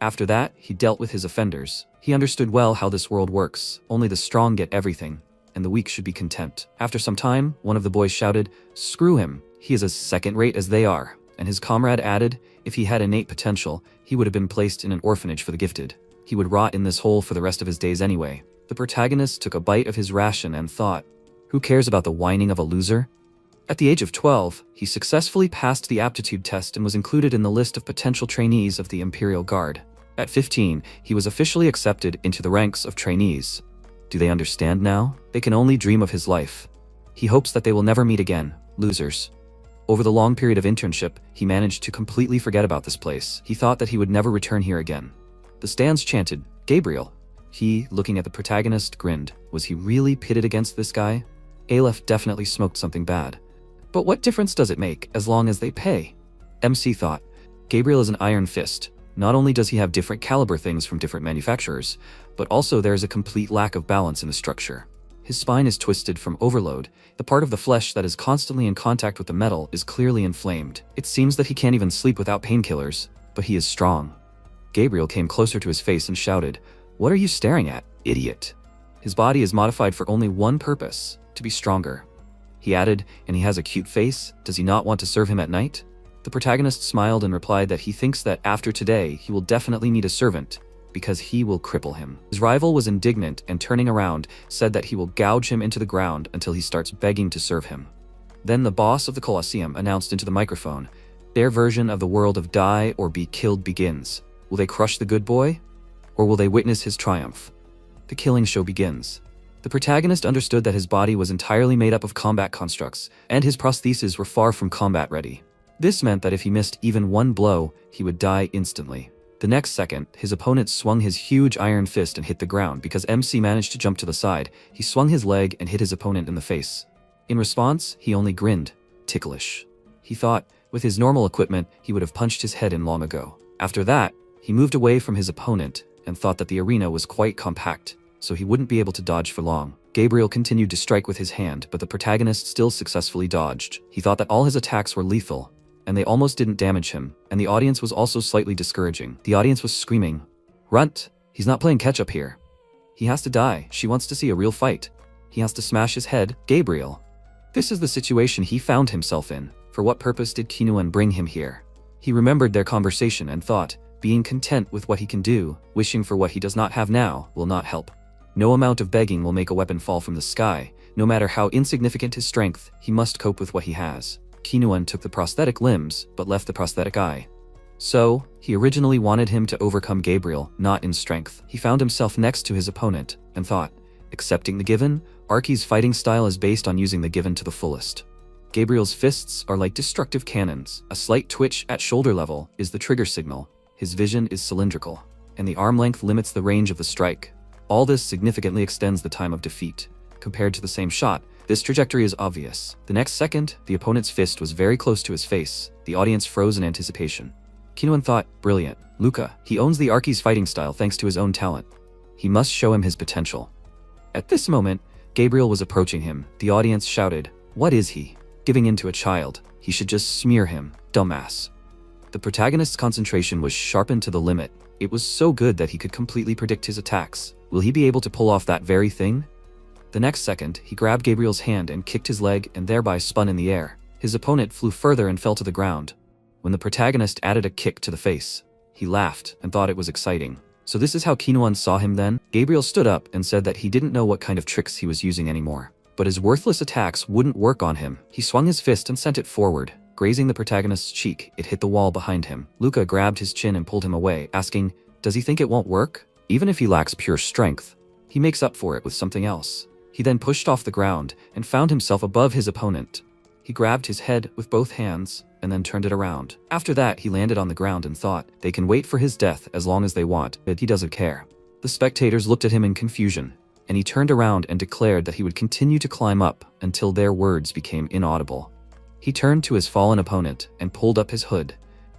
After that, he dealt with his offenders. He understood well how this world works. Only the strong get everything, and the weak should be content. After some time, one of the boys shouted, "Screw him, he is as second-rate as they are." And his comrade added, if he had innate potential, he would have been placed in an orphanage for the gifted. He would rot in this hole for the rest of his days anyway. The protagonist took a bite of his ration and thought, who cares about the whining of a loser? At the age of 12, he successfully passed the aptitude test and was included in the list of potential trainees of the Imperial Guard. At 15, he was officially accepted into the ranks of trainees. Do they understand now? They can only dream of his life. He hopes that they will never meet again, losers. Over the long period of internship, he managed to completely forget about this place. He thought that he would never return here again. The stands chanted, "Gabriel." He, looking at the protagonist, grinned. Was he really pitted against this guy? Aleph definitely smoked something bad. But what difference does it make, as long as they pay? MC thought, Gabriel is an iron fist. Not only does he have different caliber things from different manufacturers, but also there is a complete lack of balance in the structure. His spine is twisted from overload. The part of the flesh that is constantly in contact with the metal is clearly inflamed. It seems that he can't even sleep without painkillers, but he is strong. Gabriel came closer to his face and shouted, "What are you staring at, idiot?" His body is modified for only one purpose, to be stronger. He added, "And he has a cute face. Does he not want to serve him at night?" The protagonist smiled and replied that he thinks that after today he will definitely need a servant, because he will cripple him. His rival was indignant and, turning around, said that he will gouge him into the ground until he starts begging to serve him. Then the boss of the Colosseum announced into the microphone, their version of the world of die or be killed begins. Will they crush the good boy? Or will they witness his triumph? The killing show begins. The protagonist understood that his body was entirely made up of combat constructs, and his prostheses were far from combat ready. This meant that if he missed even one blow, he would die instantly. The next second, his opponent swung his huge iron fist and hit the ground. Because MC managed to jump to the side, he swung his leg and hit his opponent in the face. In response, he only grinned, ticklish. He thought, with his normal equipment, he would have punched his head in long ago. After that, he moved away from his opponent and thought that the arena was quite compact, so he wouldn't be able to dodge for long. Gabriel continued to strike with his hand, but the protagonist still successfully dodged. He thought that all his attacks were lethal, and they almost didn't damage him, and the audience was also slightly discouraging. The audience was screaming, "Runt! He's not playing catch-up here. He has to die. She wants to see a real fight. He has to smash his head, Gabriel." This is the situation he found himself in. For what purpose did Kinuan bring him here? He remembered their conversation and thought, being content with what he can do, wishing for what he does not have now, will not help. No amount of begging will make a weapon fall from the sky. No matter how insignificant his strength, he must cope with what he has. Kinuan took the prosthetic limbs, but left the prosthetic eye. So, he originally wanted him to overcome Gabriel, not in strength. He found himself next to his opponent, and thought, accepting the given, Arki's fighting style is based on using the given to the fullest. Gabriel's fists are like destructive cannons. A slight twitch at shoulder level is the trigger signal. His vision is cylindrical, and the arm length limits the range of the strike. All this significantly extends the time of defeat. Compared to the same shot, this trajectory is obvious. The next second, the opponent's fist was very close to his face. The audience froze in anticipation. Kinuan thought, brilliant. Luca, he owns the Arki's fighting style thanks to his own talent. He must show him his potential. At this moment, Gabriel was approaching him. The audience shouted, what is he? Giving in to a child. He should just smear him, dumbass. The protagonist's concentration was sharpened to the limit. It was so good that he could completely predict his attacks. Will he be able to pull off that very thing? The next second, he grabbed Gabriel's hand and kicked his leg and thereby spun in the air. His opponent flew further and fell to the ground. When the protagonist added a kick to the face, he laughed and thought it was exciting. So this is how Kinuan saw him then? Gabriel stood up and said that he didn't know what kind of tricks he was using anymore. But his worthless attacks wouldn't work on him. He swung his fist and sent it forward. Grazing the protagonist's cheek, it hit the wall behind him. Luca grabbed his chin and pulled him away, asking, does he think it won't work? Even if he lacks pure strength, he makes up for it with something else. He then pushed off the ground and found himself above his opponent. He grabbed his head with both hands and then turned it around. After that, he landed on the ground and thought, they can wait for his death as long as they want, but he doesn't care. The spectators looked at him in confusion, and he turned around and declared that he would continue to climb up until their words became inaudible. He turned to his fallen opponent and pulled up his hood,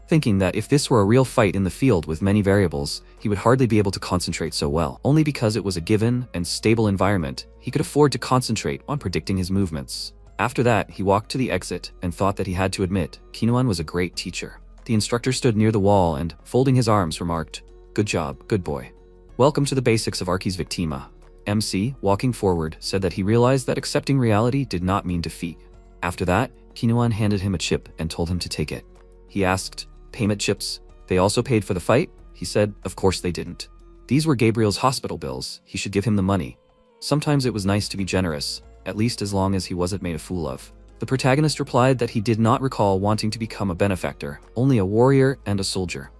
thinking that if this were a real fight in the field with many variables, he would hardly be able to concentrate so well. Only because it was a given and stable environment, he could afford to concentrate on predicting his movements. After that, he walked to the exit and thought that he had to admit, Kinuan was a great teacher. The instructor stood near the wall and, folding his arms, remarked, good job, good boy. Welcome to the basics of Arki's Victima. MC, walking forward, said that he realized that accepting reality did not mean defeat. After that, Kinuan handed him a chip and told him to take it. He asked, payment chips? They also paid for the fight? He said, of course they didn't. These were Gabriel's hospital bills. He should give him the money. Sometimes it was nice to be generous, at least as long as he wasn't made a fool of. The protagonist replied that he did not recall wanting to become a benefactor, only a warrior and a soldier.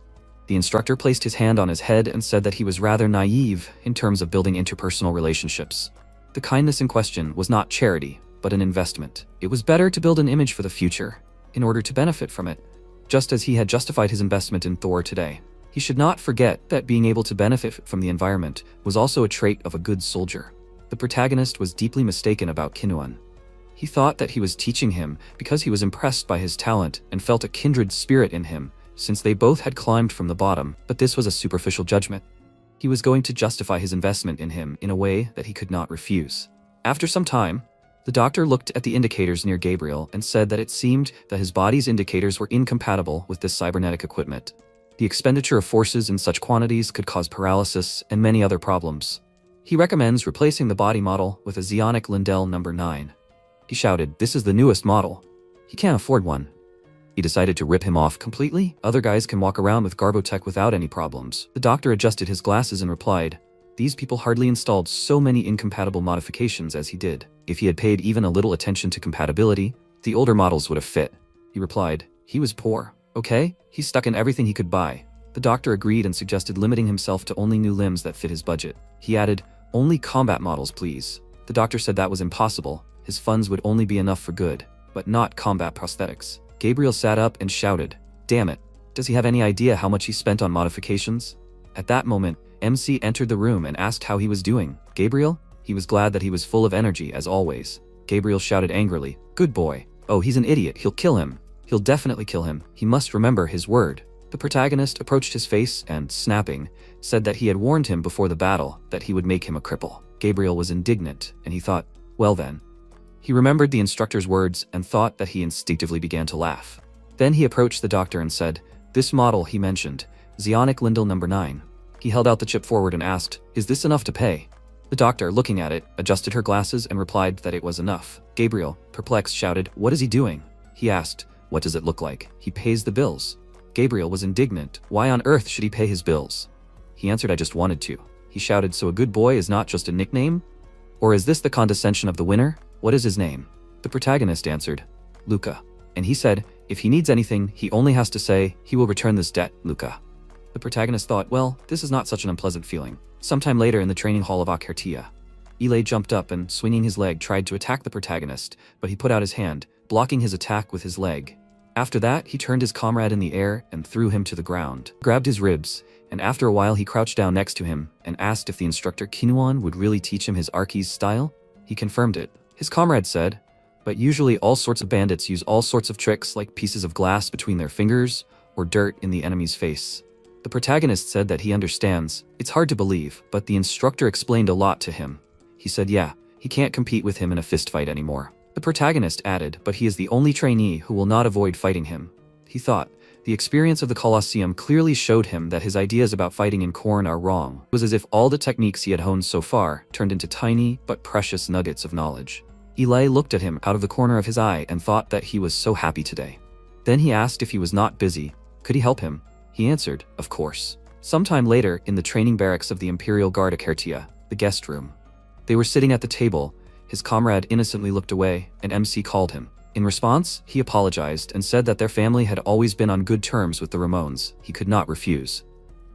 The instructor placed his hand on his head and said that he was rather naive in terms of building interpersonal relationships. The kindness in question was not charity, but an investment. It was better to build an image for the future, in order to benefit from it, just as he had justified his investment in Thor today. He should not forget that being able to benefit from the environment was also a trait of a good soldier. The protagonist was deeply mistaken about Kinuan. He thought that he was teaching him because he was impressed by his talent and felt a kindred spirit in him, since they both had climbed from the bottom, but this was a superficial judgment. He was going to justify his investment in him in a way that he could not refuse. After some time, the doctor looked at the indicators near Gabriel and said that it seemed that his body's indicators were incompatible with this cybernetic equipment. The expenditure of forces in such quantities could cause paralysis and many other problems. He recommends replacing the body model with a Zionic Lindell No. 9. He shouted, this is the newest model. He can't afford one. He decided to rip him off completely. Other guys can walk around with Garbotech without any problems. The doctor adjusted his glasses and replied, these people hardly installed so many incompatible modifications as he did. If he had paid even a little attention to compatibility, the older models would have fit. He replied, he was poor. Okay, he stuck in everything he could buy. The doctor agreed and suggested limiting himself to only new limbs that fit his budget. He added, only combat models, please. The doctor said that was impossible. His funds would only be enough for good, but not combat prosthetics. Gabriel sat up and shouted, damn it, does he have any idea how much he spent on modifications? At that moment, MC entered the room and asked how he was doing. Gabriel? He was glad that he was full of energy, as always. Gabriel shouted angrily, good boy. Oh, he's an idiot. He'll kill him. He'll definitely kill him. He must remember his word. The protagonist approached his face and, snapping, said that he had warned him before the battle that he would make him a cripple. Gabriel was indignant, and he thought, well then. He remembered the instructor's words and thought that he instinctively began to laugh. Then he approached the doctor and said, this model he mentioned, Zionic Lindell No. 9. He held out the chip forward and asked, is this enough to pay? The doctor, looking at it, adjusted her glasses and replied that it was enough. Gabriel, perplexed, shouted, what is he doing? He asked, what does it look like? He pays the bills. Gabriel was indignant. Why on earth should he pay his bills? He answered, I just wanted to. He shouted, so a good boy is not just a nickname? Or is this the condescension of the winner? What is his name? The protagonist answered, Luca. And he said, if he needs anything, he only has to say, he will return this debt, Luca. The protagonist thought, well, this is not such an unpleasant feeling. Sometime later in the training hall of Akertia, Ile jumped up and, swinging his leg, tried to attack the protagonist, but he put out his hand, blocking his attack with his leg. After that, he turned his comrade in the air and threw him to the ground, grabbed his ribs, and after a while he crouched down next to him and asked if the instructor Kinuan would really teach him his Arki's style. He confirmed it. His comrade said, but usually all sorts of bandits use all sorts of tricks like pieces of glass between their fingers or dirt in the enemy's face. The protagonist said that he understands. It's hard to believe, but the instructor explained a lot to him. He said, yeah, he can't compete with him in a fistfight anymore. The protagonist added, but he is the only trainee who will not avoid fighting him. He thought, the experience of the Colosseum clearly showed him that his ideas about fighting in corn are wrong. It was as if all the techniques he had honed so far turned into tiny but precious nuggets of knowledge. Eli looked at him out of the corner of his eye and thought that he was so happy today. Then he asked if he was not busy. Could he help him? He answered, of course. Sometime later, in the training barracks of the Imperial Guard Akertia, the guest room. They were sitting at the table. His comrade innocently looked away, and MC called him. In response, he apologized and said that their family had always been on good terms with the Ramones. He could not refuse.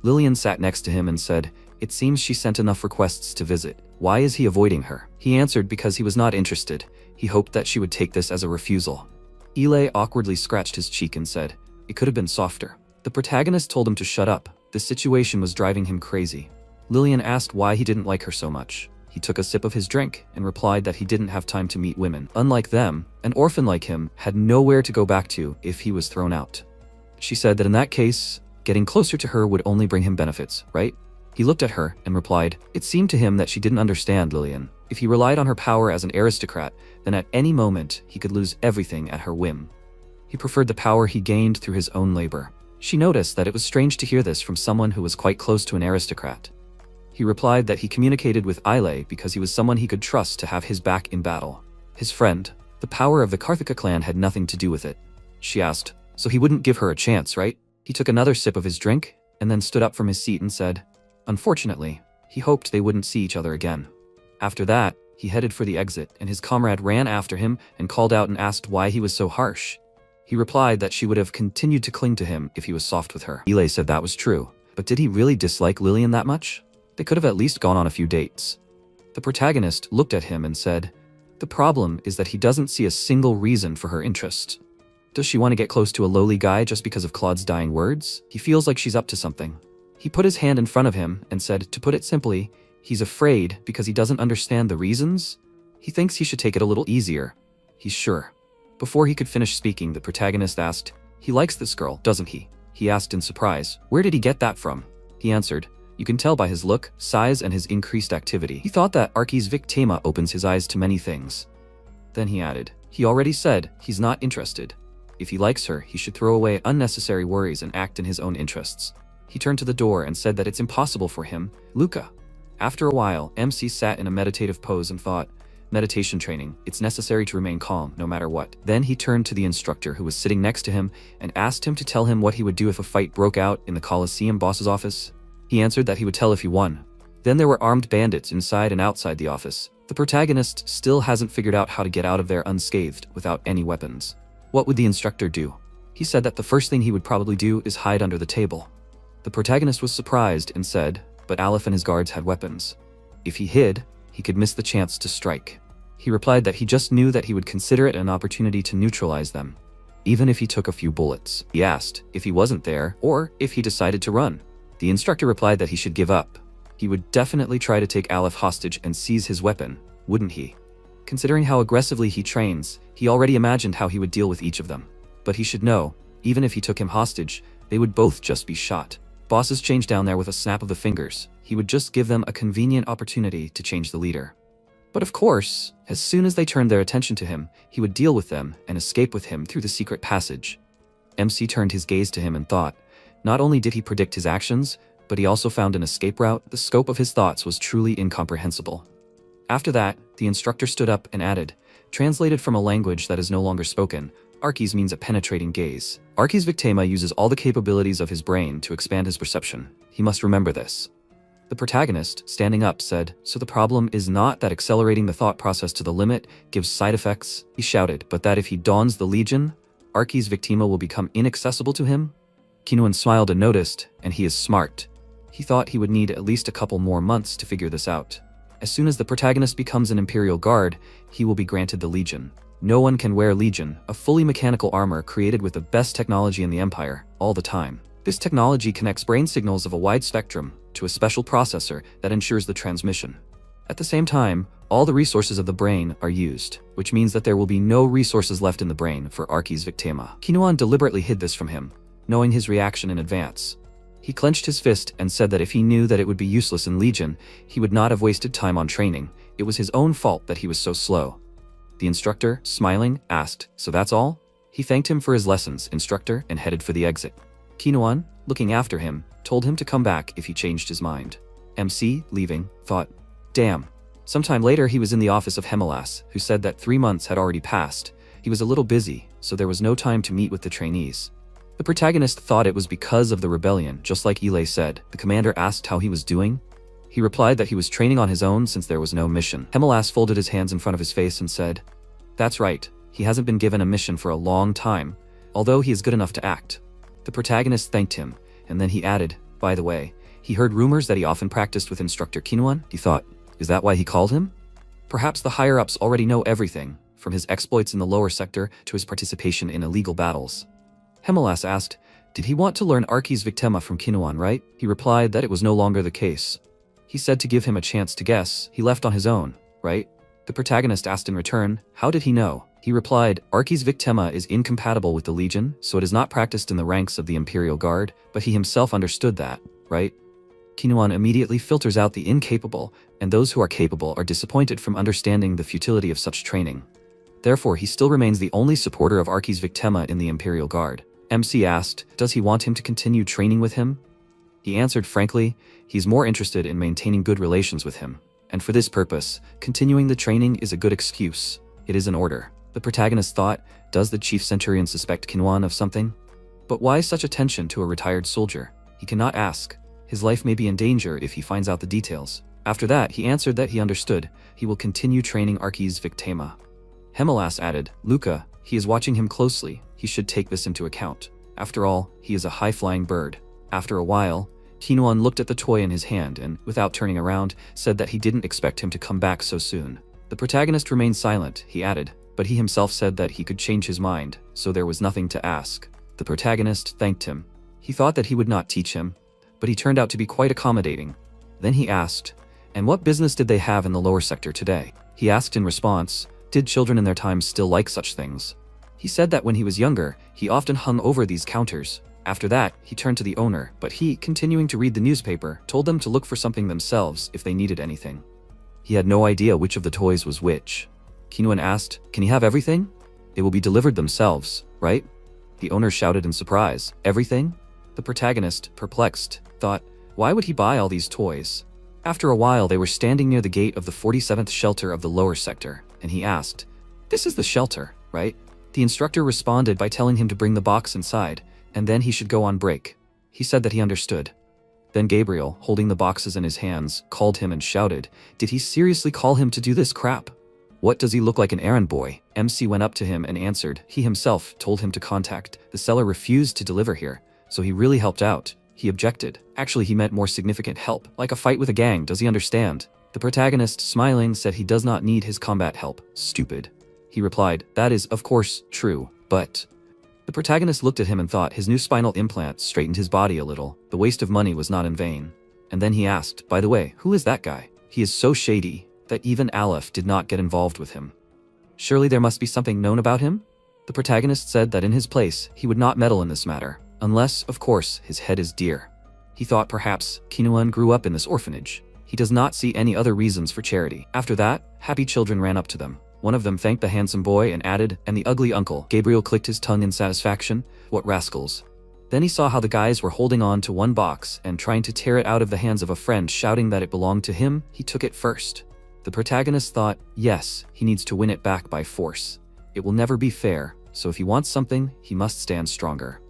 Lillian sat next to him and said, it seems she sent enough requests to visit. Why is he avoiding her? He answered because he was not interested. He hoped that she would take this as a refusal. Ile awkwardly scratched his cheek and said, it could have been softer. The protagonist told him to shut up. The situation was driving him crazy. Lillian asked why he didn't like her so much. He took a sip of his drink and replied that he didn't have time to meet women. Unlike them, an orphan like him had nowhere to go back to if he was thrown out. She said that in that case, getting closer to her would only bring him benefits, right? He looked at her and replied, it seemed to him that she didn't understand Lillian. If he relied on her power as an aristocrat, then at any moment he could lose everything at her whim. He preferred the power he gained through his own labor. She noticed that it was strange to hear this from someone who was quite close to an aristocrat. He replied that he communicated with Ile because he was someone he could trust to have his back in battle. His friend, the power of the Karthika clan had nothing to do with it. She asked, so he wouldn't give her a chance, right? He took another sip of his drink and then stood up from his seat and said, unfortunately, he hoped they wouldn't see each other again. After that, he headed for the exit and his comrade ran after him and called out and asked why he was so harsh. He replied that she would have continued to cling to him if he was soft with her. Ile said that was true, but did he really dislike Lillian that much? They could have at least gone on a few dates. The protagonist looked at him and said, the problem is that he doesn't see a single reason for her interest. Does she want to get close to a lowly guy just because of Claude's dying words? He feels like she's up to something. He put his hand in front of him and said, to put it simply, he's afraid because he doesn't understand the reasons. He thinks he should take it a little easier. He's sure. Before he could finish speaking, the protagonist asked, he likes this girl, doesn't he? He asked in surprise, where did he get that from? He answered, you can tell by his look, size, and his increased activity. He thought that Arki's Victama opens his eyes to many things. Then he added, he already said he's not interested. If he likes her, he should throw away unnecessary worries and act in his own interests. He turned to the door and said that it's impossible for him, Luca. After a while, MC sat in a meditative pose and thought, meditation training, it's necessary to remain calm no matter what. Then he turned to the instructor who was sitting next to him and asked him to tell him what he would do if a fight broke out in the Colosseum boss's office. He answered that he would tell if he won. Then there were armed bandits inside and outside the office. The protagonist still hasn't figured out how to get out of there unscathed without any weapons. What would the instructor do? He said that the first thing he would probably do is hide under the table. The protagonist was surprised and said, but Aleph and his guards had weapons. If he hid, he could miss the chance to strike. He replied that he just knew that he would consider it an opportunity to neutralize them, even if he took a few bullets. He asked if he wasn't there or if he decided to run. The instructor replied that he should give up. He would definitely try to take Aleph hostage and seize his weapon, wouldn't he? Considering how aggressively he trains, he already imagined how he would deal with each of them. But he should know, even if he took him hostage, they would both just be shot. Bosses change down there with a snap of the fingers. He would just give them a convenient opportunity to change the leader. But of course, as soon as they turned their attention to him, he would deal with them and escape with him through the secret passage. MC turned his gaze to him and thought, not only did he predict his actions, but he also found an escape route. The scope of his thoughts was truly incomprehensible. After that, the instructor stood up and added, translated from a language that is no longer spoken, Arki's means a penetrating gaze. Arki's Victama uses all the capabilities of his brain to expand his perception. He must remember this. The protagonist, standing up, said, "So the problem is not that accelerating the thought process to the limit gives side effects," he shouted, "but that if he dons the Legion, Archie's Victima will become inaccessible to him?" Kinuan smiled and noticed, and he is smart. He thought he would need at least a couple more months to figure this out. As soon as the protagonist becomes an Imperial Guard, he will be granted the Legion. No one can wear Legion, a fully mechanical armor created with the best technology in the Empire, all the time. This technology connects brain signals of a wide spectrum to a special processor that ensures the transmission. At the same time, all the resources of the brain are used, which means that there will be no resources left in the brain for Archie's Victima. Kinuan deliberately hid this from him, knowing his reaction in advance. He clenched his fist and said that if he knew that it would be useless in Legion, he would not have wasted time on training. It was his own fault that he was so slow. The instructor, smiling, asked, "So that's all?" He thanked him for his lessons, instructor, and headed for the exit. Kinuan, looking after him, told him to come back if he changed his mind. MC, leaving, thought, "Damn." Sometime later he was in the office of Hemelas, who said that 3 months had already passed. He was a little busy, so there was no time to meet with the trainees. The protagonist thought it was because of the rebellion, just like Ile said. The commander asked how he was doing. He replied that he was training on his own since there was no mission. Hemelas folded his hands in front of his face and said, "That's right, he hasn't been given a mission for a long time, although he is good enough to act." The protagonist thanked him, and then he added, "By the way, he heard rumors that he often practiced with instructor Kinuan." He thought, is that why he called him? Perhaps the higher-ups already know everything, from his exploits in the lower sector to his participation in illegal battles. Hemelas asked, did he want to learn Archie's Victima from Kinuan, right? He replied that it was no longer the case. He said to give him a chance to guess, he left on his own, right? The protagonist asked in return, how did he know? He replied, Archie's Victima is incompatible with the Legion, so it is not practiced in the ranks of the Imperial Guard, but he himself understood that, right? Kinuan immediately filters out the incapable, and those who are capable are disappointed from understanding the futility of such training. Therefore, he still remains the only supporter of Archie's Victima in the Imperial Guard. MC asked, does he want him to continue training with him? He answered frankly, he's more interested in maintaining good relations with him. And for this purpose, continuing the training is a good excuse. It is an order. The protagonist thought, does the chief centurion suspect Kinuan of something? But why such attention to a retired soldier? He cannot ask. His life may be in danger if he finds out the details. After that, he answered that he understood. He will continue training Archie's Victima. Hemelas added, Luca, he is watching him closely. He should take this into account. After all, he is a high-flying bird. After a while, Kinuan looked at the toy in his hand and, without turning around, said that he didn't expect him to come back so soon. The protagonist remained silent, he added, but he himself said that he could change his mind, so there was nothing to ask. The protagonist thanked him. He thought that he would not teach him, but he turned out to be quite accommodating. Then he asked, and what business did they have in the lower sector today? He asked in response, did children in their time still like such things? He said that when he was younger, he often hung over these counters. After that, he turned to the owner, but he, continuing to read the newspaper, told them to look for something themselves if they needed anything. He had no idea which of the toys was which. Kinuan asked, can he have everything? They will be delivered themselves, right? The owner shouted in surprise, everything? The protagonist, perplexed, thought, why would he buy all these toys? After a while, they were standing near the gate of the 47th shelter of the lower sector, and he asked, this is the shelter, right? The instructor responded by telling him to bring the box inside, and then he should go on break. He said that he understood. Then Gabriel, holding the boxes in his hands, called him and shouted, did he seriously call him to do this crap? What does he look like, an errand boy? MC went up to him and answered. He himself told him to contact. The seller refused to deliver here, so he really helped out. He objected. Actually, he meant more significant help, like a fight with a gang. Does he understand? The protagonist, smiling, said he does not need his combat help. Stupid. He replied, that is, of course, true, but... The protagonist looked at him and thought his new spinal implant straightened his body a little. The waste of money was not in vain. And then he asked, by the way, who is that guy? He is so shady that even Aleph did not get involved with him. Surely there must be something known about him? The protagonist said that in his place, he would not meddle in this matter, unless, of course, his head is dear. He thought perhaps Kinuan grew up in this orphanage. He does not see any other reasons for charity. After that, happy children ran up to them. One of them thanked the handsome boy and added, and the ugly uncle. Gabriel clicked his tongue in satisfaction. What rascals. Then he saw how the guys were holding on to one box and trying to tear it out of the hands of a friend, shouting that it belonged to him. He took it first. The protagonist thought, yes, he needs to win it back by force. It will never be fair, so if he wants something, he must stand stronger.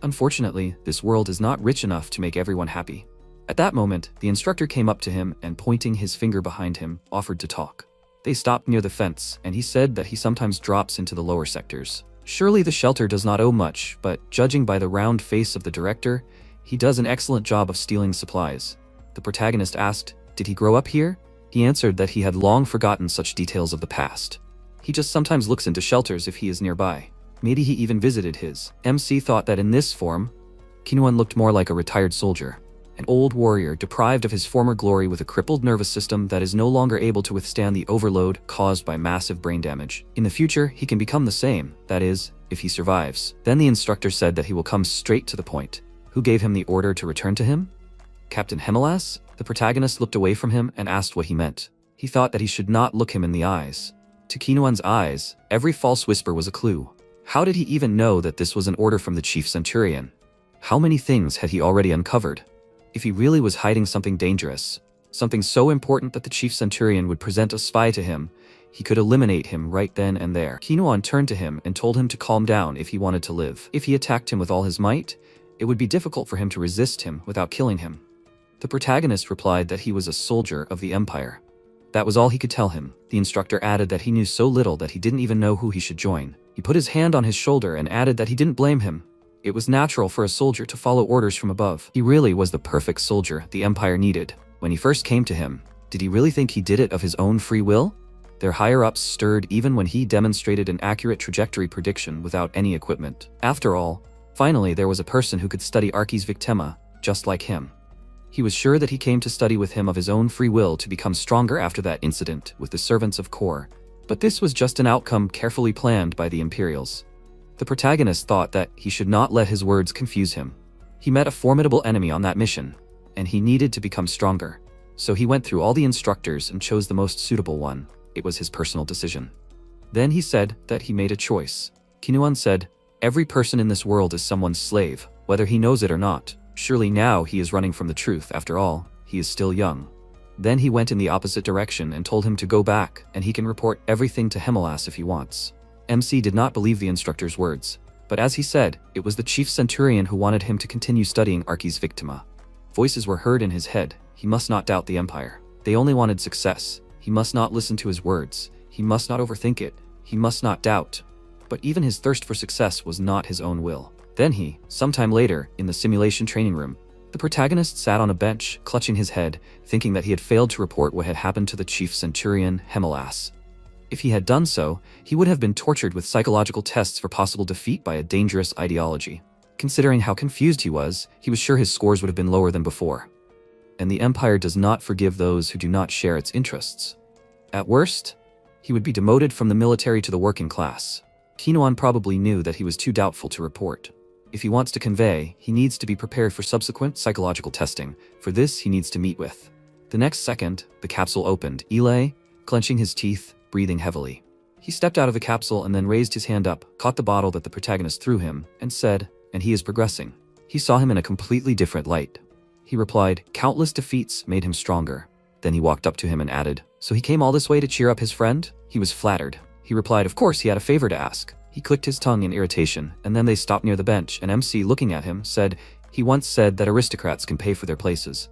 Unfortunately, this world is not rich enough to make everyone happy. At that moment, the instructor came up to him and, pointing his finger behind him, offered to talk. They stopped near the fence, and he said that he sometimes drops into the lower sectors. Surely the shelter does not owe much, but judging by the round face of the director, he does an excellent job of stealing supplies. The protagonist asked, did he grow up here? He answered that he had long forgotten such details of the past. He just sometimes looks into shelters if he is nearby. Maybe he even visited his. MC thought that in this form, Kinuan looked more like a retired soldier. An old warrior deprived of his former glory with a crippled nervous system that is no longer able to withstand the overload caused by massive brain damage. In the future, he can become the same, that is, if he survives. Then the instructor said that he will come straight to the point. Who gave him the order to return to him? Captain Hemelas? The protagonist looked away from him and asked what he meant. He thought that he should not look him in the eyes. To Kinuan's eyes, every false whisper was a clue. How did he even know that this was an order from the chief centurion? How many things had he already uncovered? If he really was hiding something dangerous, something so important that the chief centurion would present a spy to him, he could eliminate him right then and there. Kinuan turned to him and told him to calm down if he wanted to live. If he attacked him with all his might, it would be difficult for him to resist him without killing him. The protagonist replied that he was a soldier of the Empire. That was all he could tell him. The instructor added that he knew so little that he didn't even know who he should join. He put his hand on his shoulder and added that he didn't blame him. It was natural for a soldier to follow orders from above. He really was the perfect soldier the Empire needed. When he first came to him, did he really think he did it of his own free will? Their higher-ups stirred even when he demonstrated an accurate trajectory prediction without any equipment. After all, finally there was a person who could study Archie's Victima, just like him. He was sure that he came to study with him of his own free will to become stronger after that incident with the servants of Kor. But this was just an outcome carefully planned by the Imperials. The protagonist thought that he should not let his words confuse him. He met a formidable enemy on that mission, and he needed to become stronger. So he went through all the instructors and chose the most suitable one. It was his personal decision. Then he said that he made a choice. Kinuan said, every person in this world is someone's slave, whether he knows it or not. Surely now he is running from the truth. After all, he is still young. Then he went in the opposite direction and told him to go back, and he can report everything to Hemelas if he wants. MC did not believe the instructor's words, but as he said, it was the chief centurion who wanted him to continue studying Archie's Victima. Voices were heard in his head. He must not doubt the Empire. They only wanted success. He must not listen to his words. He must not overthink it. He must not doubt. But even his thirst for success was not his own will. Then he, sometime later, in the simulation training room, the protagonist sat on a bench, clutching his head, thinking that he had failed to report what had happened to the chief centurion, Hemelas. If he had done so, he would have been tortured with psychological tests for possible defeat by a dangerous ideology. Considering how confused he was sure his scores would have been lower than before. And the Empire does not forgive those who do not share its interests. At worst, he would be demoted from the military to the working class. Kinuan probably knew that he was too doubtful to report. If he wants to convey, he needs to be prepared for subsequent psychological testing. For this, he needs to meet with. The next second, the capsule opened. Eli, clenching his teeth, breathing heavily. He stepped out of the capsule and then raised his hand up, caught the bottle that the protagonist threw him, and said, and he is progressing. He saw him in a completely different light. He replied, countless defeats made him stronger. Then he walked up to him and added, so he came all this way to cheer up his friend? He was flattered. He replied, of course he had a favor to ask. He clicked his tongue in irritation, and then they stopped near the bench, and MC, looking at him, said, he once said that aristocrats can pay for their places.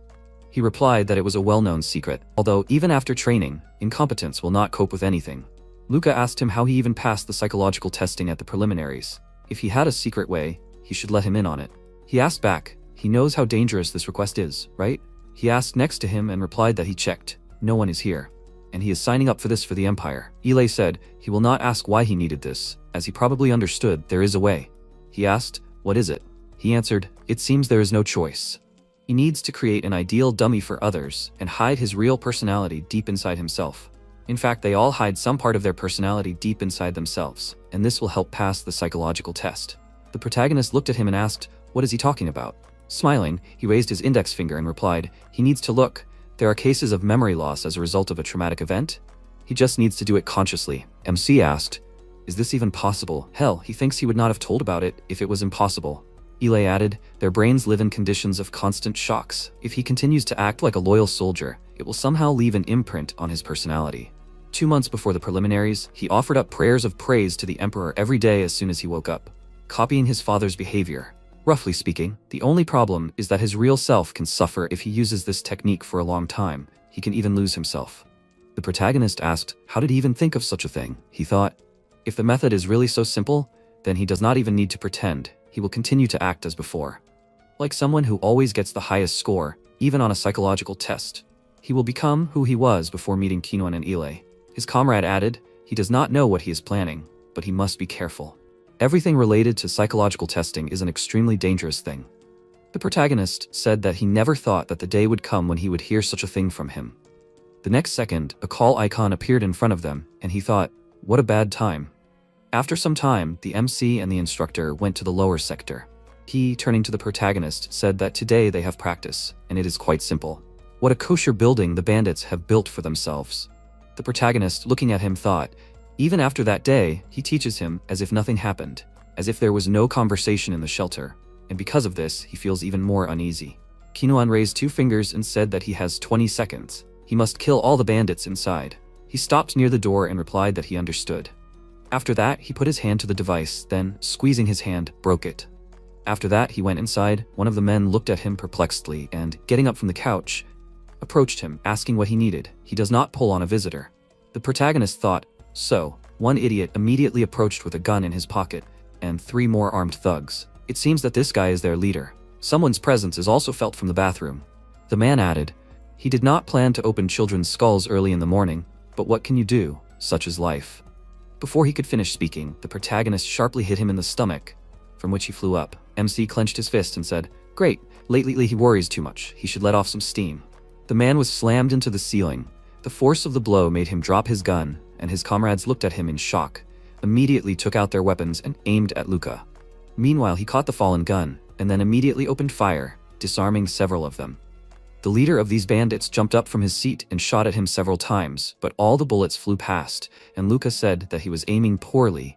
He replied that it was a well-known secret, although even after training, incompetence will not cope with anything. Luca asked him how he even passed the psychological testing at the preliminaries. If he had a secret way, he should let him in on it. He asked back, he knows how dangerous this request is, right? He asked next to him and replied that he checked. No one is here. And he is signing up for this for the Empire. Eli said he will not ask why he needed this, as he probably understood there is a way. He asked, what is it? He answered, it seems there is no choice. He needs to create an ideal dummy for others and hide his real personality deep inside himself. In fact, they all hide some part of their personality deep inside themselves, and this will help pass the psychological test. The protagonist looked at him and asked, what is he talking about? Smiling, he raised his index finger and replied, he needs to look. There are cases of memory loss as a result of a traumatic event. He just needs to do it consciously. MC asked, is this even possible? Hell, he thinks he would not have told about it if it was impossible. Eli added, their brains live in conditions of constant shocks. If he continues to act like a loyal soldier, it will somehow leave an imprint on his personality. 2 months before the preliminaries, he offered up prayers of praise to the Emperor every day as soon as he woke up, copying his father's behavior. Roughly speaking, the only problem is that his real self can suffer if he uses this technique for a long time. He can even lose himself. The protagonist asked, how did he even think of such a thing? He thought, if the method is really so simple, then he does not even need to pretend. He will continue to act as before. Like someone who always gets the highest score, even on a psychological test. He will become who he was before meeting Kinuan and Ile. His comrade added, he does not know what he is planning, but he must be careful. Everything related to psychological testing is an extremely dangerous thing. The protagonist said that he never thought that the day would come when he would hear such a thing from him. The next second, a call icon appeared in front of them, and he thought, what a bad time. After some time, the MC and the instructor went to the lower sector. He, turning to the protagonist, said that today they have practice, and it is quite simple. What a kosher building the bandits have built for themselves. The protagonist, looking at him, thought, even after that day, he teaches him as if nothing happened, as if there was no conversation in the shelter, and because of this, he feels even more uneasy. Kinuan raised 2 fingers and said that he has 20 seconds. He must kill all the bandits inside. He stopped near the door and replied that he understood. After that, he put his hand to the device, then, squeezing his hand, broke it. After that, he went inside. One of the men looked at him perplexedly and, getting up from the couch, approached him, asking what he needed. He does not pull on a visitor. The protagonist thought, so, one idiot immediately approached with a gun in his pocket, and 3 more armed thugs. It seems that this guy is their leader. Someone's presence is also felt from the bathroom. The man added, he did not plan to open children's skulls early in the morning, but what can you do? Such is life. Before he could finish speaking, the protagonist sharply hit him in the stomach, from which he flew up. MC clenched his fist and said, great, lately he worries too much. He should let off some steam. The man was slammed into the ceiling. The force of the blow made him drop his gun, and his comrades looked at him in shock, immediately took out their weapons and aimed at Luca. Meanwhile, he caught the fallen gun, and then immediately opened fire, disarming several of them. The leader of these bandits jumped up from his seat and shot at him several times, but all the bullets flew past, and Luca said that he was aiming poorly.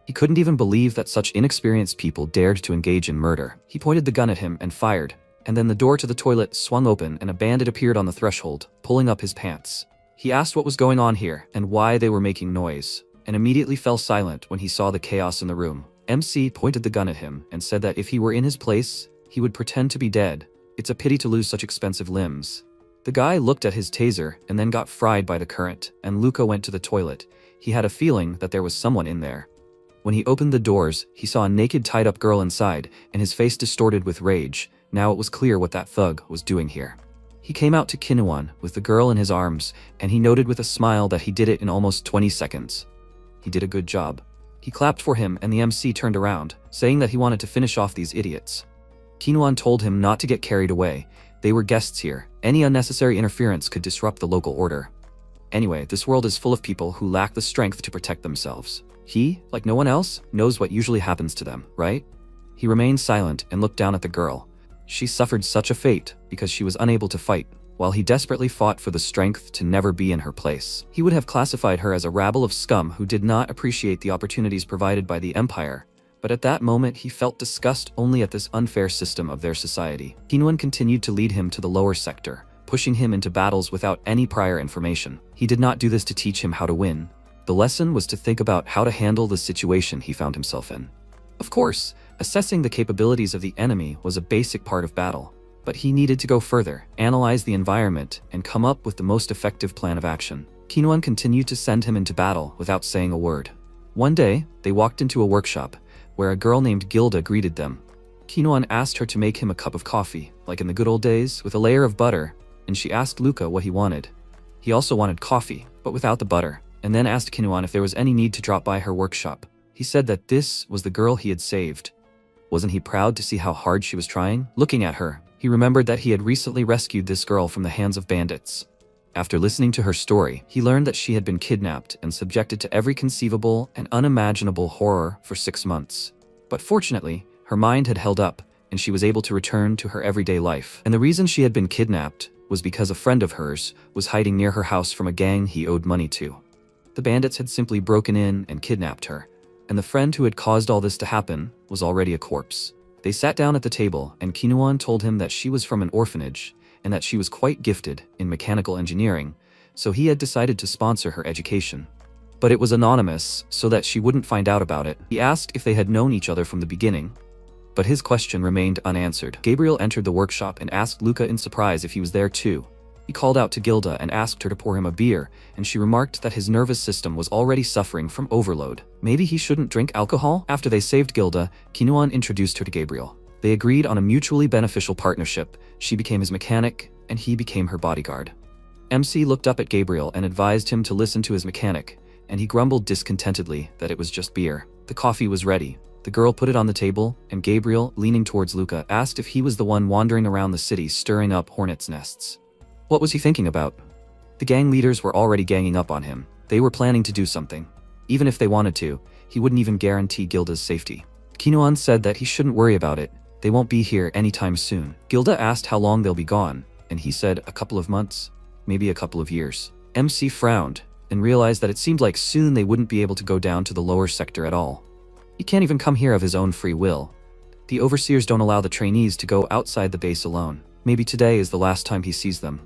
He couldn't even believe that such inexperienced people dared to engage in murder. He pointed the gun at him and fired, and then the door to the toilet swung open and a bandit appeared on the threshold, pulling up his pants. He asked what was going on here and why they were making noise, and immediately fell silent when he saw the chaos in the room. MC pointed the gun at him and said that if he were in his place, he would pretend to be dead. It's a pity to lose such expensive limbs. The guy looked at his taser and then got fried by the current, and Luca went to the toilet. He had a feeling that there was someone in there. When he opened the doors, he saw a naked tied-up girl inside, and his face distorted with rage. Now it was clear what that thug was doing here. He came out to Kinuan with the girl in his arms, and he noted with a smile that he did it in almost 20 seconds. He did a good job. He clapped for him, and the MC turned around, saying that he wanted to finish off these idiots. Kinuan told him not to get carried away. They were guests here. Any unnecessary interference could disrupt the local order. Anyway, this world is full of people who lack the strength to protect themselves. He, like no one else, knows what usually happens to them, right? He remained silent and looked down at the girl. She suffered such a fate because she was unable to fight, while he desperately fought for the strength to never be in her place. He would have classified her as a rabble of scum who did not appreciate the opportunities provided by the Empire, but at that moment he felt disgust only at this unfair system of their society. Kinuan continued to lead him to the lower sector, pushing him into battles without any prior information. He did not do this to teach him how to win. The lesson was to think about how to handle the situation he found himself in. Of course, assessing the capabilities of the enemy was a basic part of battle, but he needed to go further, analyze the environment, and come up with the most effective plan of action. Kinuan continued to send him into battle without saying a word. One day, they walked into a workshop, where a girl named Gilda greeted them. Kinuan asked her to make him a cup of coffee, like in the good old days, with a layer of butter, and she asked Luca what he wanted. He also wanted coffee, but without the butter, and then asked Kinuan if there was any need to drop by her workshop. He said that this was the girl he had saved. Wasn't he proud to see how hard she was trying? Looking at her, he remembered that he had recently rescued this girl from the hands of bandits. After listening to her story, he learned that she had been kidnapped and subjected to every conceivable and unimaginable horror for 6 months. But fortunately, her mind had held up, and she was able to return to her everyday life. And the reason she had been kidnapped was because a friend of hers was hiding near her house from a gang he owed money to. The bandits had simply broken in and kidnapped her, and the friend who had caused all this to happen was already a corpse. They sat down at the table, and Kinuan told him that she was from an orphanage, and that she was quite gifted in mechanical engineering, so he had decided to sponsor her education. But it was anonymous, so that she wouldn't find out about it. He asked if they had known each other from the beginning. But his question remained unanswered. Gabriel entered the workshop and asked Luca in surprise if he was there too. He called out to Gilda and asked her to pour him a beer, and she remarked that his nervous system was already suffering from overload. Maybe he shouldn't drink alcohol? After they saved Gilda, Kinuan introduced her to Gabriel. They agreed on a mutually beneficial partnership. She became his mechanic, and he became her bodyguard. MC looked up at Gabriel and advised him to listen to his mechanic, and he grumbled discontentedly that it was just beer. The coffee was ready. The girl put it on the table, and Gabriel, leaning towards Luca, asked if he was the one wandering around the city stirring up hornets' nests. What was he thinking about? The gang leaders were already ganging up on him. They were planning to do something. Even if they wanted to, he wouldn't even guarantee Gilda's safety. Kinuan said that he shouldn't worry about it. They won't be here anytime soon. Gilda asked how long they'll be gone, and he said a couple of months, maybe a couple of years. MC frowned and realized that it seemed like soon they wouldn't be able to go down to the lower sector at all. He can't even come here of his own free will. The overseers don't allow the trainees to go outside the base alone. Maybe today is the last time he sees them.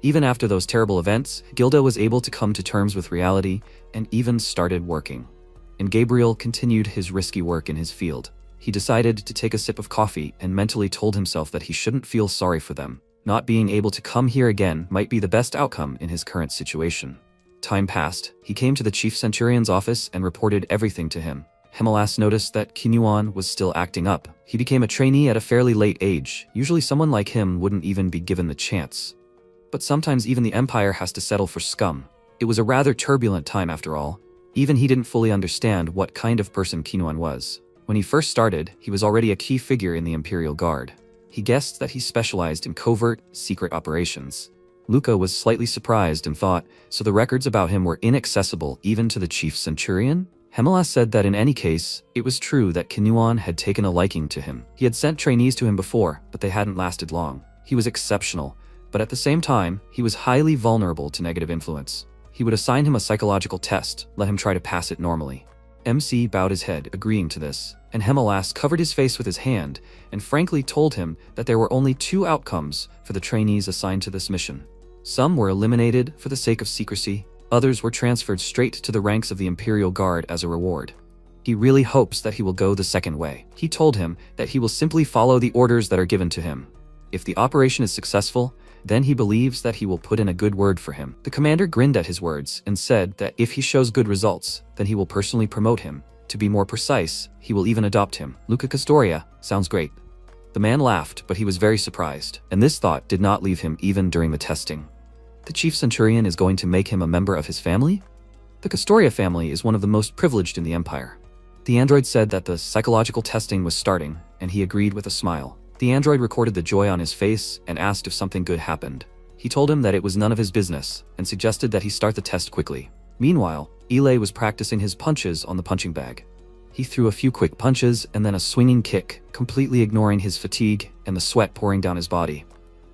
Even after those terrible events, Gilda was able to come to terms with reality and even started working. And Gabriel continued his risky work in his field. He decided to take a sip of coffee and mentally told himself that he shouldn't feel sorry for them. Not being able to come here again might be the best outcome in his current situation. Time passed. He came to the chief centurion's office and reported everything to him. Hemelas noticed that Kinuan was still acting up. He became a trainee at a fairly late age. Usually someone like him wouldn't even be given the chance. But sometimes even the Empire has to settle for scum. It was a rather turbulent time after all. Even he didn't fully understand what kind of person Kinuan was. When he first started, he was already a key figure in the Imperial Guard. He guessed that he specialized in covert, secret operations. Luca was slightly surprised and thought, so the records about him were inaccessible even to the chief centurion? Hemelas said that in any case, it was true that Kinuan had taken a liking to him. He had sent trainees to him before, but they hadn't lasted long. He was exceptional, but at the same time, he was highly vulnerable to negative influence. He would assign him a psychological test, let him try to pass it normally. MC bowed his head, agreeing to this, and Hemelas covered his face with his hand and frankly told him that there were only two outcomes for the trainees assigned to this mission. Some were eliminated for the sake of secrecy, others were transferred straight to the ranks of the Imperial Guard as a reward. He really hopes that he will go the second way. He told him that he will simply follow the orders that are given to him. If the operation is successful, then he believes that he will put in a good word for him. The commander grinned at his words and said that if he shows good results, then he will personally promote him. To be more precise, he will even adopt him. Luca Castoria, sounds great. The man laughed, but he was very surprised, and this thought did not leave him even during the testing. The chief centurion is going to make him a member of his family? The Castoria family is one of the most privileged in the Empire. The android said that the psychological testing was starting, and he agreed with a smile. The android recorded the joy on his face and asked if something good happened. He told him that it was none of his business and suggested that he start the test quickly. Meanwhile, Ile was practicing his punches on the punching bag. He threw a few quick punches and then a swinging kick, completely ignoring his fatigue and the sweat pouring down his body.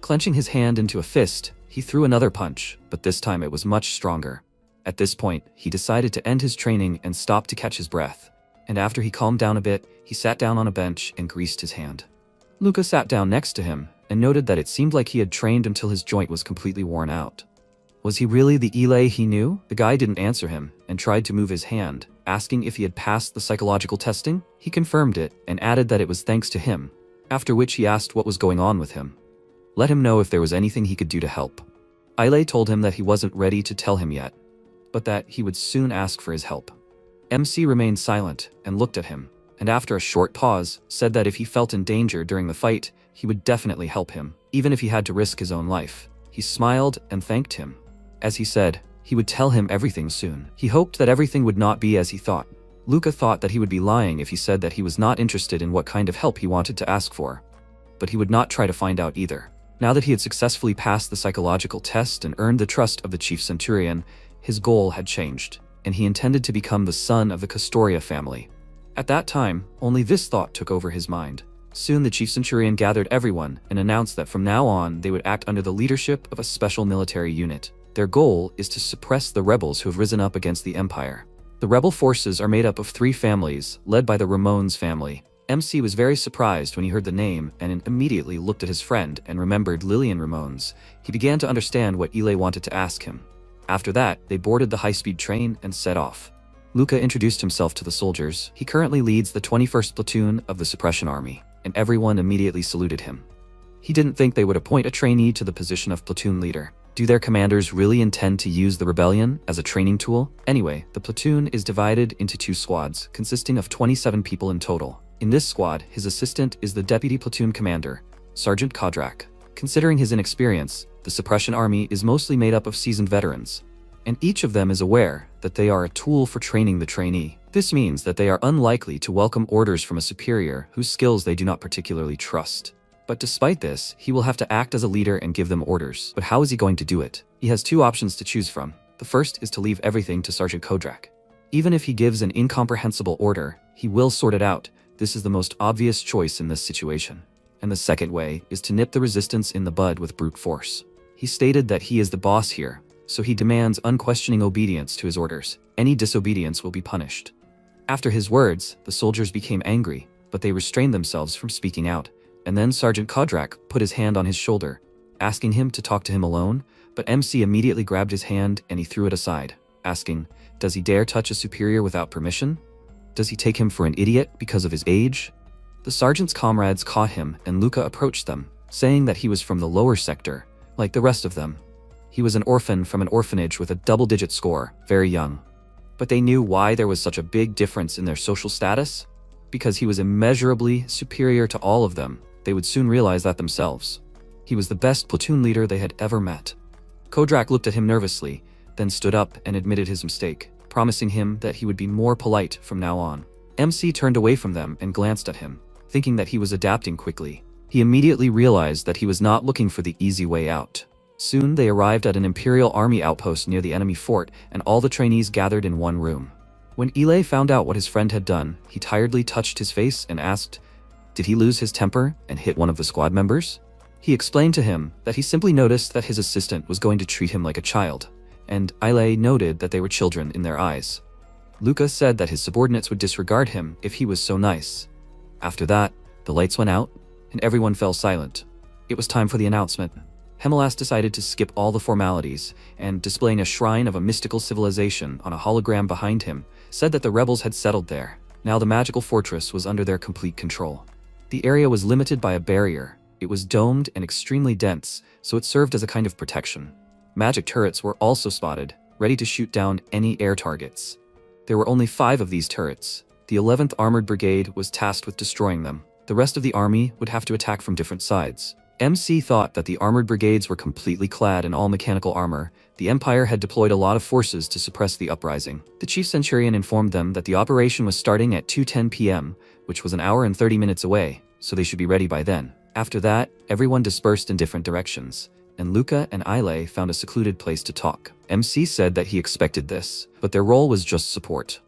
Clenching his hand into a fist, he threw another punch, but this time it was much stronger. At this point, he decided to end his training and stop to catch his breath. And after he calmed down a bit, he sat down on a bench and greased his hand. Luca sat down next to him and noted that it seemed like he had trained until his joint was completely worn out. Was he really the Ile he knew? The guy didn't answer him and tried to move his hand, asking if he had passed the psychological testing. He confirmed it and added that it was thanks to him, after which he asked what was going on with him. Let him know if there was anything he could do to help. Ile told him that he wasn't ready to tell him yet, but that he would soon ask for his help. MC remained silent and looked at him, and after a short pause, said that if he felt in danger during the fight, he would definitely help him, even if he had to risk his own life. He smiled and thanked him. As he said, he would tell him everything soon. He hoped that everything would not be as he thought. Luca thought that he would be lying if he said that he was not interested in what kind of help he wanted to ask for. But he would not try to find out either. Now that he had successfully passed the psychological test and earned the trust of the chief centurion, his goal had changed, and he intended to become the son of the Castoria family. At that time, only this thought took over his mind. Soon the chief centurion gathered everyone and announced that from now on they would act under the leadership of a special military unit. Their goal is to suppress the rebels who have risen up against the Empire. The rebel forces are made up of 3 families, led by the Ramones family. MC was very surprised when he heard the name and immediately looked at his friend and remembered Lillian Ramones. He began to understand what Ile wanted to ask him. After that, they boarded the high-speed train and set off. Luca introduced himself to the soldiers. He currently leads the 21st Platoon of the Suppression Army, and everyone immediately saluted him. He didn't think they would appoint a trainee to the position of platoon leader. Do their commanders really intend to use the rebellion as a training tool? Anyway, the platoon is divided into 2 squads, consisting of 27 people in total. In this squad, his assistant is the deputy platoon commander, Sergeant Kodrak. Considering his inexperience, the suppression army is mostly made up of seasoned veterans, and each of them is aware that they are a tool for training the trainee. This means that they are unlikely to welcome orders from a superior whose skills they do not particularly trust. But despite this, he will have to act as a leader and give them orders. But how is he going to do it? He has 2 options to choose from. The first is to leave everything to Sergeant Kodrak. Even if he gives an incomprehensible order, he will sort it out. This is the most obvious choice in this situation. And the second way is to nip the resistance in the bud with brute force. He stated that he is the boss here, so he demands unquestioning obedience to his orders. Any disobedience will be punished. After his words, the soldiers became angry, but they restrained themselves from speaking out. And then Sergeant Kodrak put his hand on his shoulder, asking him to talk to him alone, but MC immediately grabbed his hand and he threw it aside, asking, does he dare touch a superior without permission? Does he take him for an idiot because of his age? The sergeant's comrades caught him and Luca approached them, saying that he was from the lower sector, like the rest of them. He was an orphan from an orphanage with a double-digit score, very young. But they knew why there was such a big difference in their social status? Because he was immeasurably superior to all of them. They would soon realize that themselves. He was the best platoon leader they had ever met. Kodrak looked at him nervously, then stood up and admitted his mistake, promising him that he would be more polite from now on. MC turned away from them and glanced at him, thinking that he was adapting quickly. He immediately realized that he was not looking for the easy way out. Soon they arrived at an Imperial army outpost near the enemy fort, and all the trainees gathered in one room. When Ile found out what his friend had done, he tiredly touched his face and asked, did he lose his temper and hit one of the squad members? He explained to him that he simply noticed that his assistant was going to treat him like a child, and Ile noted that they were children in their eyes. Luca said that his subordinates would disregard him if he was so nice. After that, the lights went out, and everyone fell silent. It was time for the announcement. Hemelas decided to skip all the formalities, and displaying a shrine of a mystical civilization on a hologram behind him, said that the rebels had settled there. Now the magical fortress was under their complete control. The area was limited by a barrier. It was domed and extremely dense, so it served as a kind of protection. Magic turrets were also spotted, ready to shoot down any air targets. There were only 5 of these turrets. The 11th Armored Brigade was tasked with destroying them. The rest of the army would have to attack from different sides. MC thought that the armored brigades were completely clad in all mechanical armor. The Empire had deployed a lot of forces to suppress the uprising. The chief centurion informed them that the operation was starting at 2:10 p.m., which was an hour and 30 minutes away, so they should be ready by then. After that, everyone dispersed in different directions, and Luca and Ile found a secluded place to talk. MC said that he expected this, but their role was just support.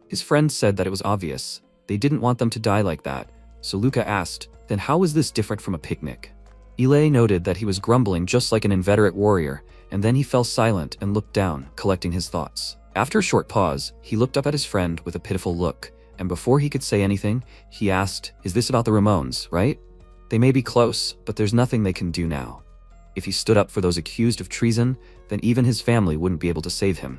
His friend said that it was obvious. They didn't want them to die like that, so Luca asked, then how was this different from a picnic? Ile noted that he was grumbling just like an inveterate warrior, and then he fell silent and looked down, collecting his thoughts. After a short pause, he looked up at his friend with a pitiful look, and before he could say anything, he asked, is this about the Ramones, right? They may be close, but there's nothing they can do now. If he stood up for those accused of treason, then even his family wouldn't be able to save him.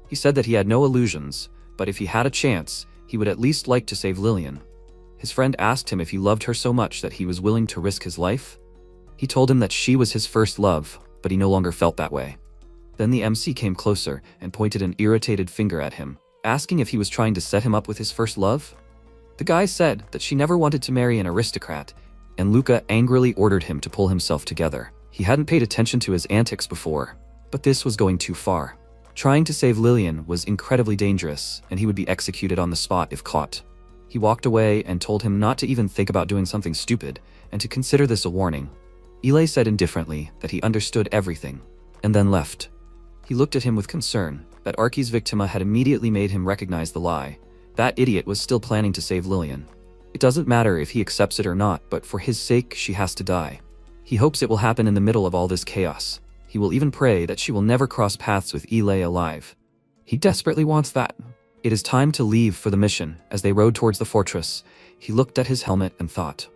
He said that he had no illusions, but if he had a chance, he would at least like to save Lillian. His friend asked him if he loved her so much that he was willing to risk his life. He told him that she was his first love, but he no longer felt that way. Then the MC came closer and pointed an irritated finger at him, asking if he was trying to set him up with his first love. The guy said that she never wanted to marry an aristocrat, and Luca angrily ordered him to pull himself together. He hadn't paid attention to his antics before, but this was going too far. Trying to save Lillian was incredibly dangerous, and he would be executed on the spot if caught. He walked away and told him not to even think about doing something stupid, and to consider this a warning. Ile said indifferently that he understood everything, and then left. He looked at him with concern. That Archie's victima had immediately made him recognize the lie. That idiot was still planning to save Lillian. It doesn't matter if he accepts it or not, but for his sake, she has to die. He hopes it will happen in the middle of all this chaos. He will even pray that she will never cross paths with Ile alive. He desperately wants that. It is time to leave for the mission. As they rode towards the fortress, he looked at his helmet and thought,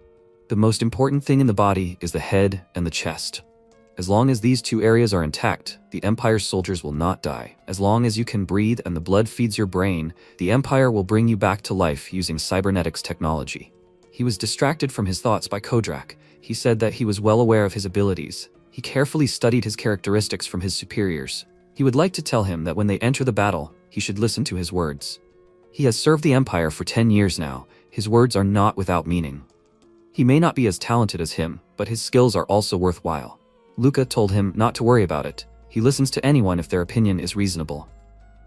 the most important thing in the body is the head and the chest. As long as these 2 areas are intact, the Empire's soldiers will not die. As long as you can breathe and the blood feeds your brain, the Empire will bring you back to life using cybernetics technology. He was distracted from his thoughts by Kodrak. He said that he was well aware of his abilities. He carefully studied his characteristics from his superiors. He would like to tell him that when they enter the battle, he should listen to his words. He has served the Empire for 10 years now. His words are not without meaning. He may not be as talented as him, but his skills are also worthwhile. Luca told him not to worry about it. He listens to anyone if their opinion is reasonable.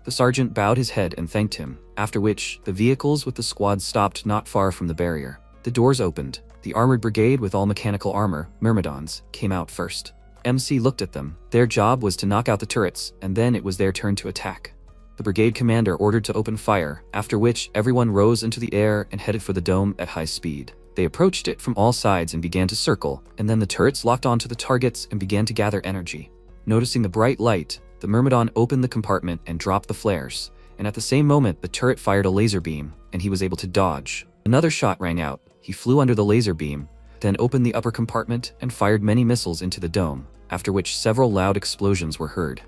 The sergeant bowed his head and thanked him, after which the vehicles with the squad stopped not far from the barrier. The doors opened. The armored brigade with all mechanical armor, myrmidons, came out first. MC looked at them. Their job was to knock out the turrets, and then it was their turn to attack. The brigade commander ordered to open fire, after which everyone rose into the air and headed for the dome at high speed. They approached it from all sides and began to circle, and then the turrets locked onto the targets and began to gather energy. Noticing the bright light, the myrmidon opened the compartment and dropped the flares, and at the same moment the turret fired a laser beam, and he was able to dodge. Another shot rang out. He flew under the laser beam, then opened the upper compartment and fired many missiles into the dome, after which several loud explosions were heard.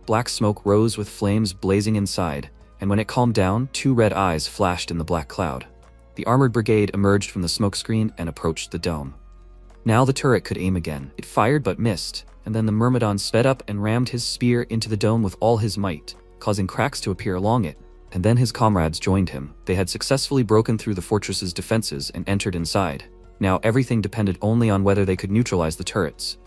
Black smoke rose with flames blazing inside, and when it calmed down, 2 red eyes flashed in the black cloud. The armored brigade emerged from the smokescreen and approached the dome. Now the turret could aim again. It fired but missed, and then the myrmidon sped up and rammed his spear into the dome with all his might, causing cracks to appear along it, and then his comrades joined him. They had successfully broken through the fortress's defenses and entered inside. Now everything depended only on whether they could neutralize the turrets.